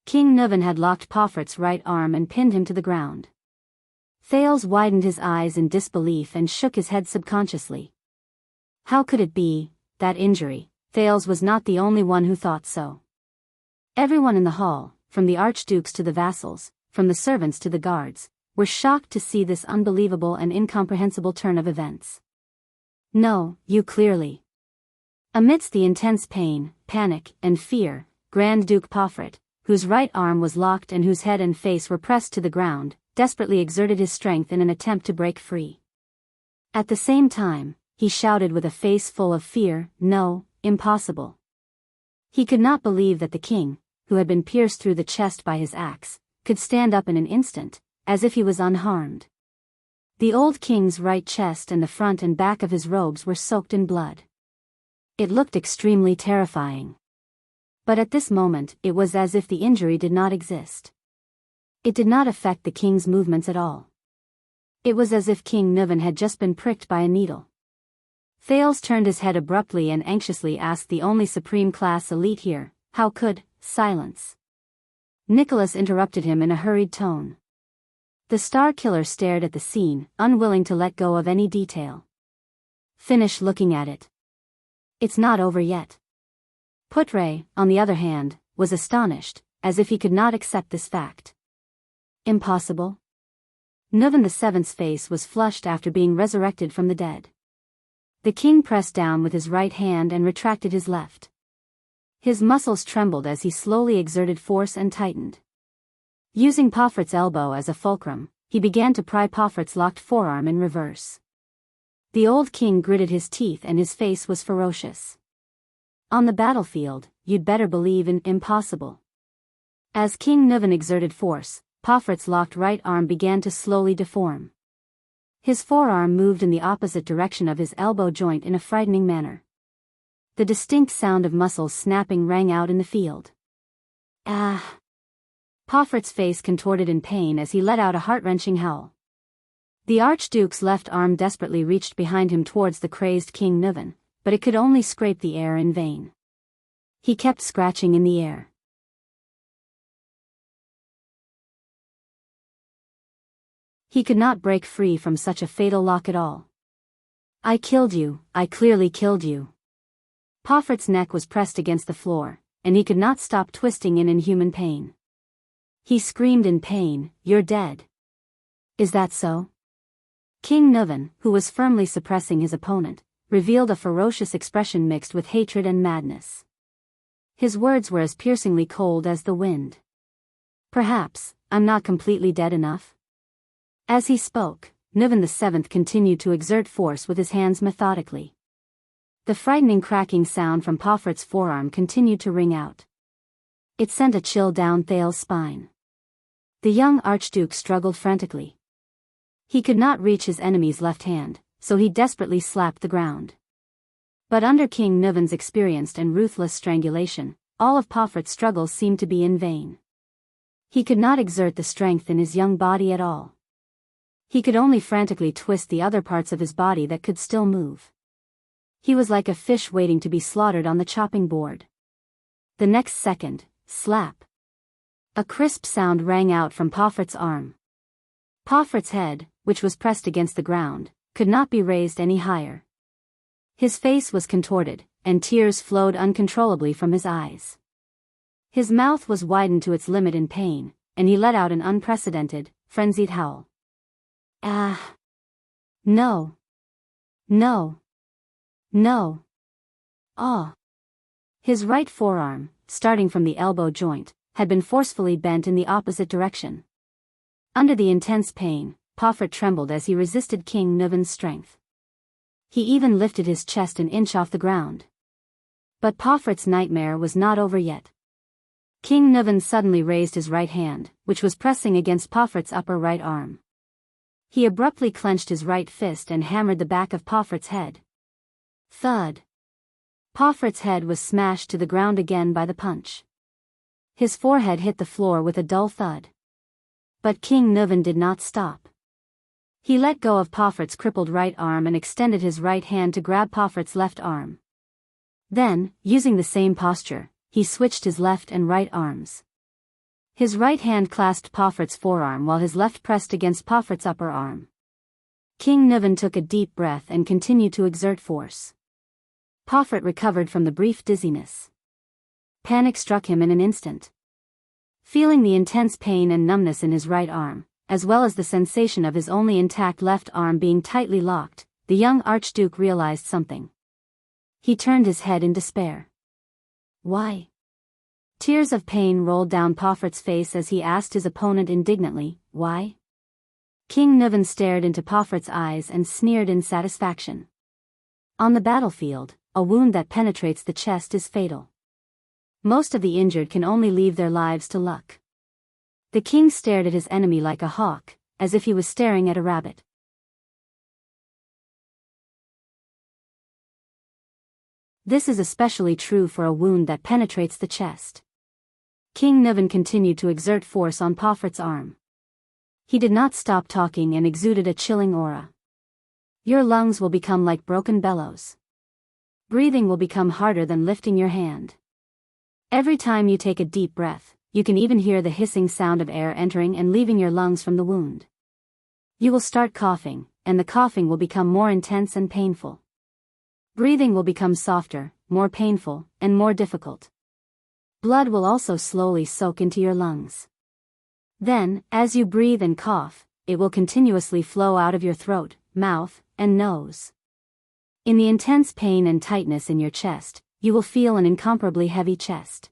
King Nuvan had locked Pofert's right arm and pinned him to the ground. Thales widened his eyes in disbelief and shook his head subconsciously. How could it be, that injury? Thales was not the only one who thought so. Everyone in the hall, from the archdukes to the vassals, from the servants to the guards, were shocked to see this unbelievable and incomprehensible turn of events. No, you clearly. Amidst the intense pain, panic, and fear, Grand Duke Pofert, whose right arm was locked and whose head and face were pressed to the ground, desperately exerted his strength in an attempt to break free. At the same time, he shouted with a face full of fear, "No, impossible." He could not believe that the king, who had been pierced through the chest by his axe, could stand up in an instant, as if he was unharmed. The old king's right chest and the front and back of his robes were soaked in blood. It looked extremely terrifying. But at this moment, it was as if the injury did not exist. It did not affect the king's movements at all. It was as if King Nuvan had just been pricked by a needle. Thales turned his head abruptly and anxiously asked the only supreme class elite here, "How could..." Silence. Nicholas interrupted him in a hurried tone. The Star Killer stared at the scene, unwilling to let go of any detail. "Finish looking at it. It's not over yet." Putre, on the other hand, was astonished, as if he could not accept this fact. Impossible? Nuvan VII's face was flushed after being resurrected from the dead. The king pressed down with his right hand and retracted his left. His muscles trembled as he slowly exerted force and tightened. Using Pofert's elbow as a fulcrum, he began to pry Pofert's locked forearm in reverse. The old king gritted his teeth and his face was ferocious. On the battlefield, you'd better believe in impossible. As King Nuvan exerted force, Pofert's locked right arm began to slowly deform. His forearm moved in the opposite direction of his elbow joint in a frightening manner. The distinct sound of muscles snapping rang out in the field. "Ah!" Pofert's face contorted in pain as he let out a heart-wrenching howl. The Archduke's left arm desperately reached behind him towards the crazed King Nuvan, but it could only scrape the air in vain. He kept scratching in the air. He could not break free from such a fatal lock at all. "I killed you, I clearly killed you." Pofert's neck was pressed against the floor, and he could not stop twisting in inhuman pain. He screamed in pain, "You're dead." "Is that so?" King Nuvan, who was firmly suppressing his opponent, revealed a ferocious expression mixed with hatred and madness. His words were as piercingly cold as the wind. "Perhaps, I'm not completely dead enough." As he spoke, Nuvan VII continued to exert force with his hands methodically. The frightening cracking sound from Pofert's forearm continued to ring out. It sent a chill down Thales' spine. The young Archduke struggled frantically. He could not reach his enemy's left hand, so he desperately slapped the ground. But under King Nuvan's experienced and ruthless strangulation, all of Pofert's struggles seemed to be in vain. He could not exert the strength in his young body at all. He could only frantically twist the other parts of his body that could still move. He was like a fish waiting to be slaughtered on the chopping board. The next second, slap. A crisp sound rang out from Pofert's arm. Pofert's head, which was pressed against the ground, could not be raised any higher. His face was contorted, and tears flowed uncontrollably from his eyes. His mouth was widened to its limit in pain, and he let out an unprecedented, frenzied howl. Ah! No! No! No! Ah! His right forearm, starting from the elbow joint, had been forcefully bent in the opposite direction. Under the intense pain, Pofert trembled as he resisted King Nuven's strength. He even lifted his chest an inch off the ground. But Pofert's nightmare was not over yet. King Nuven suddenly raised his right hand, which was pressing against Pofert's upper right arm. He abruptly clenched his right fist and hammered the back of Pofert's head. Thud. Pofert's head was smashed to the ground again by the punch. His forehead hit the floor with a dull thud. But King Nuven did not stop. He let go of Pofert's crippled right arm and extended his right hand to grab Pofert's left arm. Then, using the same posture, he switched his left and right arms. His right hand clasped Pofert's forearm while his left pressed against Pofert's upper arm. King Nuven took a deep breath and continued to exert force. Pofert recovered from the brief dizziness. Panic struck him in an instant. Feeling the intense pain and numbness in his right arm, as well as the sensation of his only intact left arm being tightly locked, the young Archduke realized something. He turned his head in despair. Why? Tears of pain rolled down Pofert's face as he asked his opponent indignantly, why? King Nuven stared into Pofert's eyes and sneered in satisfaction. On the battlefield, a wound that penetrates the chest is fatal. Most of the injured can only leave their lives to luck. The king stared at his enemy like a hawk, as if he was staring at a rabbit. This is especially true for a wound that penetrates the chest. King Nuven continued to exert force on Pofert's arm. He did not stop talking and exuded a chilling aura. Your lungs will become like broken bellows. Breathing will become harder than lifting your hand. Every time you take a deep breath, you can even hear the hissing sound of air entering and leaving your lungs from the wound. You will start coughing, and the coughing will become more intense and painful. Breathing will become softer, more painful, and more difficult. Blood will also slowly soak into your lungs. Then, as you breathe and cough, it will continuously flow out of your throat, mouth, and nose. In the intense pain and tightness in your chest, you will feel an incomparably heavy chest.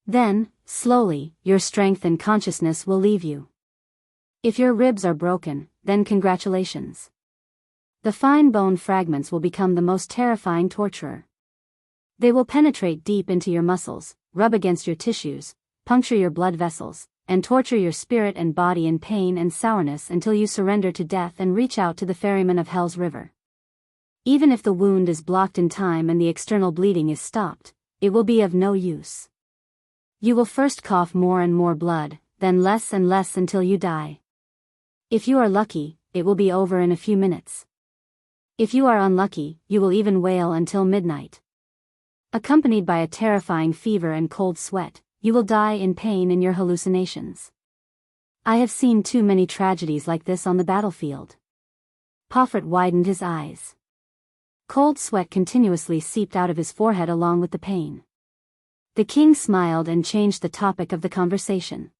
Then, slowly, your strength and consciousness will leave you. If your ribs are broken, then congratulations. The fine bone fragments will become the most terrifying torturer. They will penetrate deep into your muscles, rub against your tissues, puncture your blood vessels, and torture your spirit and body in pain and sourness until you surrender to death and reach out to the ferryman of Hell's River. Even if the wound is blocked in time and the external bleeding is stopped, it will be of no use. You will first cough more and more blood, then less and less until you die. If you are lucky, it will be over in a few minutes. If you are unlucky, you will even wail until midnight. Accompanied by a terrifying fever and cold sweat, you will die in pain in your hallucinations. I have seen too many tragedies like this on the battlefield. Pofert widened his eyes. Cold sweat continuously seeped out of his forehead along with the pain. The king smiled and changed the topic of the conversation.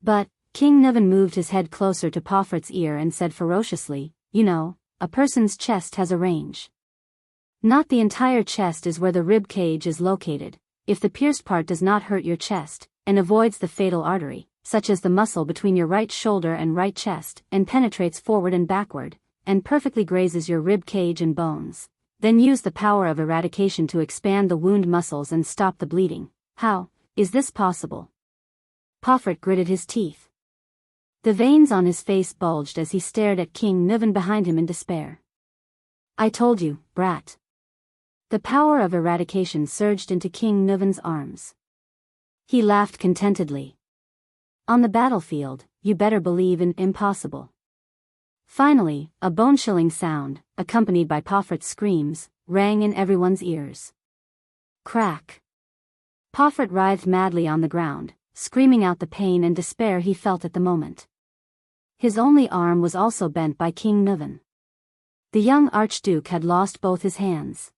But, King Nuven moved his head closer to Pofert's ear and said ferociously, you know, a person's chest has a range. Not the entire chest is where the rib cage is located. If the pierced part does not hurt your chest, and avoids the fatal artery, such as the muscle between your right shoulder and right chest, and penetrates forward and backward, and perfectly grazes your rib cage and bones, then use the power of eradication to expand the wound muscles and stop the bleeding. How is this possible? Pofert gritted his teeth. The veins on his face bulged as he stared at King Nuven behind him in despair. I told you, brat. The power of eradication surged into King Nuven's arms. He laughed contentedly. On the battlefield, you better believe in impossible. Finally, a bone-chilling sound, accompanied by Pofert's screams, rang in everyone's ears. Crack. Pofert writhed madly on the ground, screaming out the pain and despair he felt at the moment. His only arm was also bent by King Nuven. The young Archduke had lost both his hands.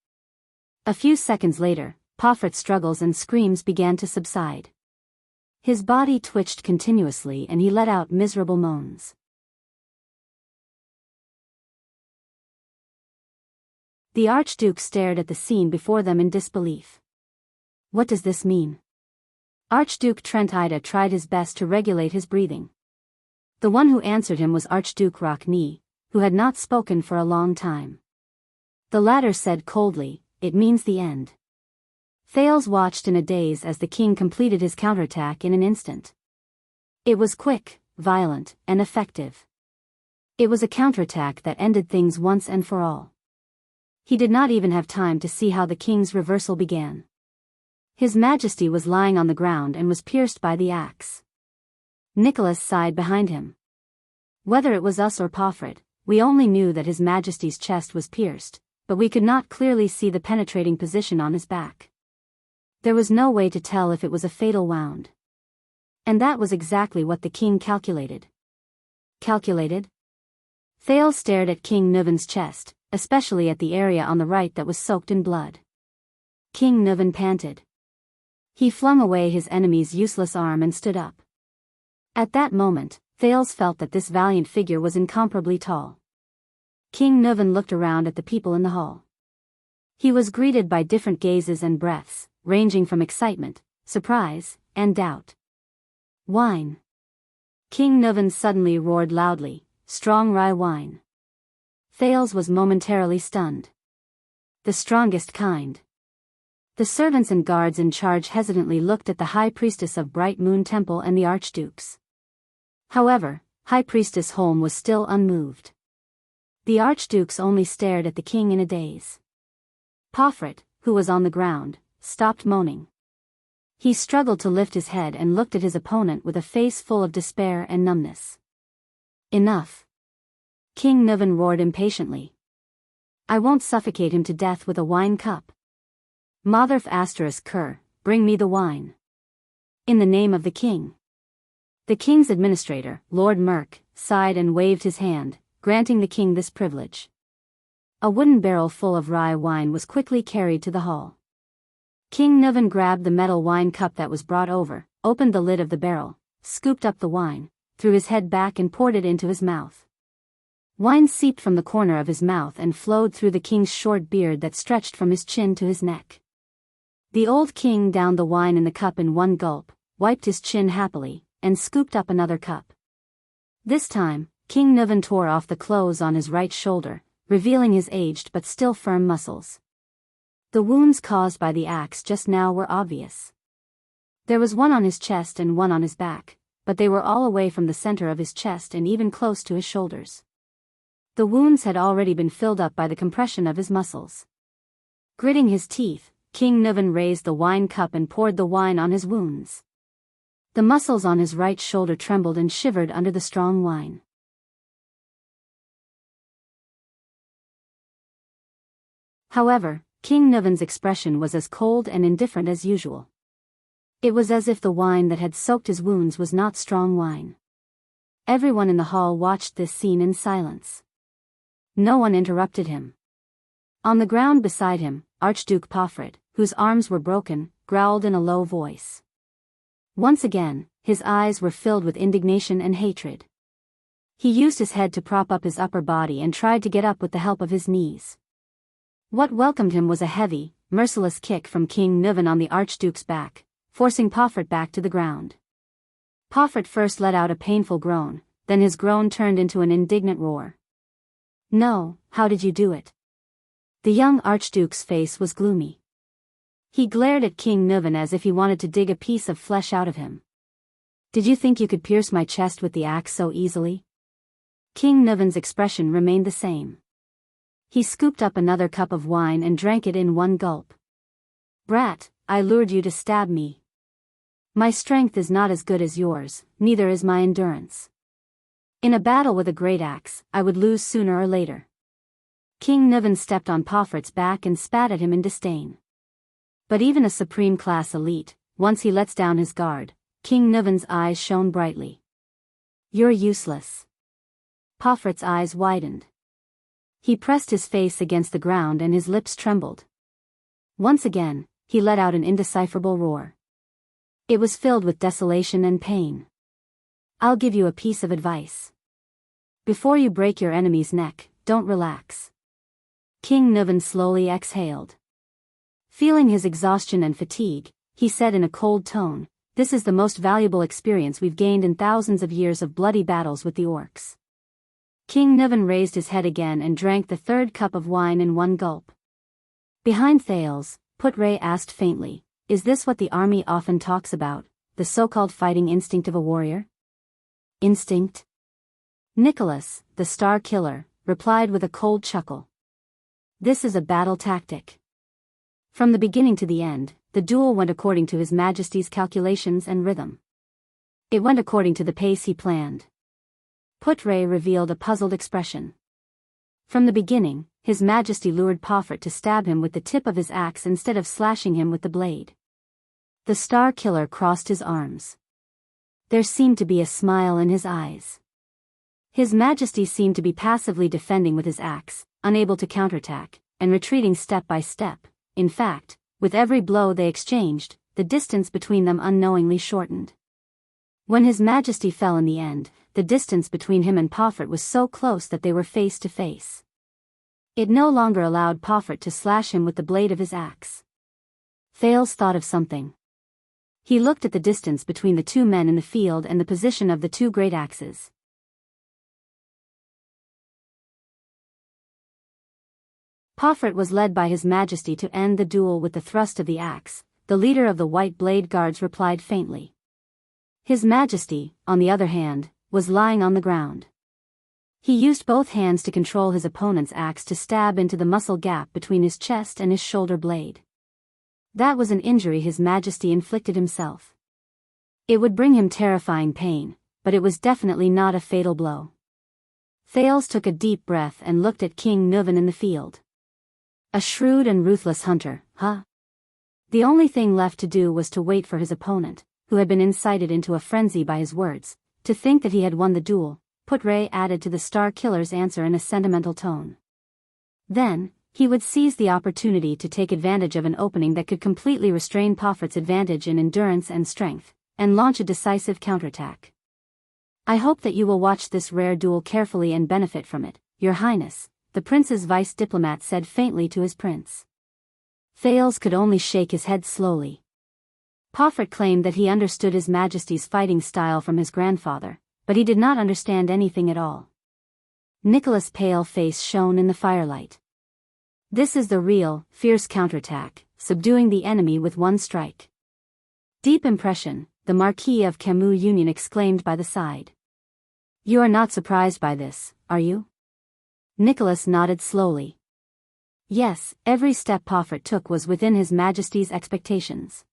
A few seconds later, Pofret's struggles and screams began to subside. His body twitched continuously and he let out miserable moans. The Archduke stared at the scene before them in disbelief. What does this mean? Archduke Trentida tried his best to regulate his breathing. The one who answered him was Archduke Rockney, who had not spoken for a long time. The latter said coldly, "It means the end." Thales watched in a daze as the king completed his counterattack in an instant. It was quick, violent, and effective. It was a counterattack that ended things once and for all. He did not even have time to see how the king's reversal began. His Majesty was lying on the ground and was pierced by the axe. Nicholas sighed behind him. Whether it was us or Pofret, we only knew that His Majesty's chest was pierced, but we could not clearly see the penetrating position on his back. There was no way to tell if it was a fatal wound. And that was exactly what the king calculated. Calculated? Thales stared at King Nuvan's chest, especially at the area on the right that was soaked in blood. King Nuvan panted. He flung away his enemy's useless arm and stood up. At that moment, Thales felt that this valiant figure was incomparably tall. King Nuvan looked around at the people in the hall. He was greeted by different gazes and breaths, ranging from excitement, surprise, and doubt. Wine. King Nuvan suddenly roared loudly, "Strong rye wine." Thales was momentarily stunned. The strongest kind. The servants and guards in charge hesitantly looked at the High Priestess of Bright Moon Temple and the Archdukes. However, High Priestess Holm was still unmoved. The Archdukes only stared at the king in a daze. Pofret, who was on the ground, stopped moaning. He struggled to lift his head and looked at his opponent with a face full of despair and numbness. Enough. King Nuvan roared impatiently. I won't suffocate him to death with a wine cup. Motherf *Ker, bring me the wine. In the name of the king. The king's administrator, Lord Merk, sighed and waved his hand, granting the king this privilege. A wooden barrel full of rye wine was quickly carried to the hall. King Nuvan grabbed the metal wine cup that was brought over, opened the lid of the barrel, scooped up the wine, threw his head back and poured it into his mouth. Wine seeped from the corner of his mouth and flowed through the king's short beard that stretched from his chin to his neck. The old king downed the wine in the cup in one gulp, wiped his chin happily, and scooped up another cup. This time, King Nuvan tore off the clothes on his right shoulder, revealing his aged but still firm muscles. The wounds caused by the axe just now were obvious. There was one on his chest and one on his back, but they were all away from the center of his chest and even close to his shoulders. The wounds had already been filled up by the compression of his muscles. Gritting his teeth, King Nuvan raised the wine cup and poured the wine on his wounds. The muscles on his right shoulder trembled and shivered under the strong wine. However, King Nuvan's expression was as cold and indifferent as usual. It was as if the wine that had soaked his wounds was not strong wine. Everyone in the hall watched this scene in silence. No one interrupted him. On the ground beside him, Archduke Pofret, whose arms were broken, growled in a low voice. Once again, his eyes were filled with indignation and hatred. He used his head to prop up his upper body and tried to get up with the help of his knees. What welcomed him was a heavy, merciless kick from King Nuvan on the Archduke's back, forcing Pofret back to the ground. Pofret first let out a painful groan, then his groan turned into an indignant roar. No, how did you do it? The young Archduke's face was gloomy. He glared at King Nuvan as if he wanted to dig a piece of flesh out of him. Did you think you could pierce my chest with the axe so easily? King Nuvan's expression remained the same. He scooped up another cup of wine and drank it in one gulp. Brat, I lured you to stab me. My strength is not as good as yours, neither is my endurance. In a battle with a great axe, I would lose sooner or later. King Nuvan stepped on Pofret's back and spat at him in disdain. But even a supreme-class elite, once he lets down his guard, King Nuvan's eyes shone brightly. You're useless. Pofret's eyes widened. He pressed his face against the ground and his lips trembled. Once again, he let out an indecipherable roar. It was filled with desolation and pain. I'll give you a piece of advice. Before you break your enemy's neck, don't relax. King Nuvan slowly exhaled. Feeling his exhaustion and fatigue, he said in a cold tone, "This is the most valuable experience we've gained in thousands of years of bloody battles with the orcs." King Nuvan raised his head again and drank the third cup of wine in one gulp. Behind Thales, Put-Ray asked faintly, "Is this what the army often talks about, the so-called fighting instinct of a warrior?" Instinct? Nicholas, the Star Killer, replied with a cold chuckle. "This is a battle tactic." From the beginning to the end, the duel went according to His Majesty's calculations and rhythm. It went according to the pace he planned. Put-Ray revealed a puzzled expression. From the beginning, His Majesty lured Pofert to stab him with the tip of his axe instead of slashing him with the blade. The Star Killer crossed his arms. There seemed to be a smile in his eyes. His Majesty seemed to be passively defending with his axe, unable to counterattack, and retreating step by step. In fact, with every blow they exchanged, the distance between them unknowingly shortened. When His Majesty fell in the end, the distance between him and Pofert was so close that they were face to face. It no longer allowed Pofert to slash him with the blade of his axe. Thales thought of something. He looked at the distance between the two men in the field and the position of the two great axes. Pofert was led by His Majesty to end the duel with the thrust of the axe. The leader of the White Blade Guards replied faintly. His Majesty, on the other hand, was lying on the ground. He used both hands to control his opponent's axe to stab into the muscle gap between his chest and his shoulder blade. That was an injury His Majesty inflicted himself. It would bring him terrifying pain, but it was definitely not a fatal blow. Thales took a deep breath and looked at King Nuvan in the field. A shrewd and ruthless hunter, huh? The only thing left to do was to wait for his opponent, who had been incited into a frenzy by his words, to think that he had won the duel. Put-Ray added to the Star Killer's answer in a sentimental tone. Then, he would seize the opportunity to take advantage of an opening that could completely restrain Pofert's advantage in endurance and strength, and launch a decisive counterattack. "I hope that you will watch this rare duel carefully and benefit from it, Your Highness," the prince's vice diplomat said faintly to his prince. Thales could only shake his head slowly. Pofert claimed that he understood His Majesty's fighting style from his grandfather, but he did not understand anything at all. Nicholas' pale face shone in the firelight. "This is the real, fierce counterattack, subduing the enemy with one strike." "Deep impression," the Marquis of Camus Union exclaimed by the side. "You are not surprised by this, are you?" Nicholas nodded slowly. Yes, every step Pofert took was within His Majesty's expectations.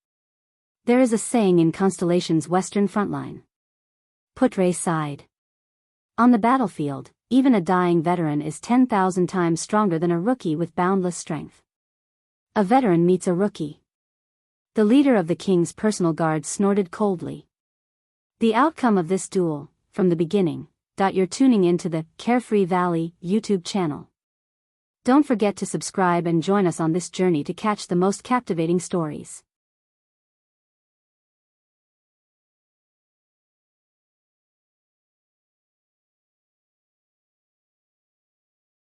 There is a saying in Constellation's western frontline. Put-Ray sighed. On the battlefield, even a dying veteran is 10,000 times stronger than a rookie with boundless strength. A veteran meets a rookie. The leader of the king's personal guard snorted coldly. The outcome of this duel, from the beginning. You're tuning into the Carefree Valley YouTube channel. Don't forget to subscribe and join us on this journey to catch the most captivating stories.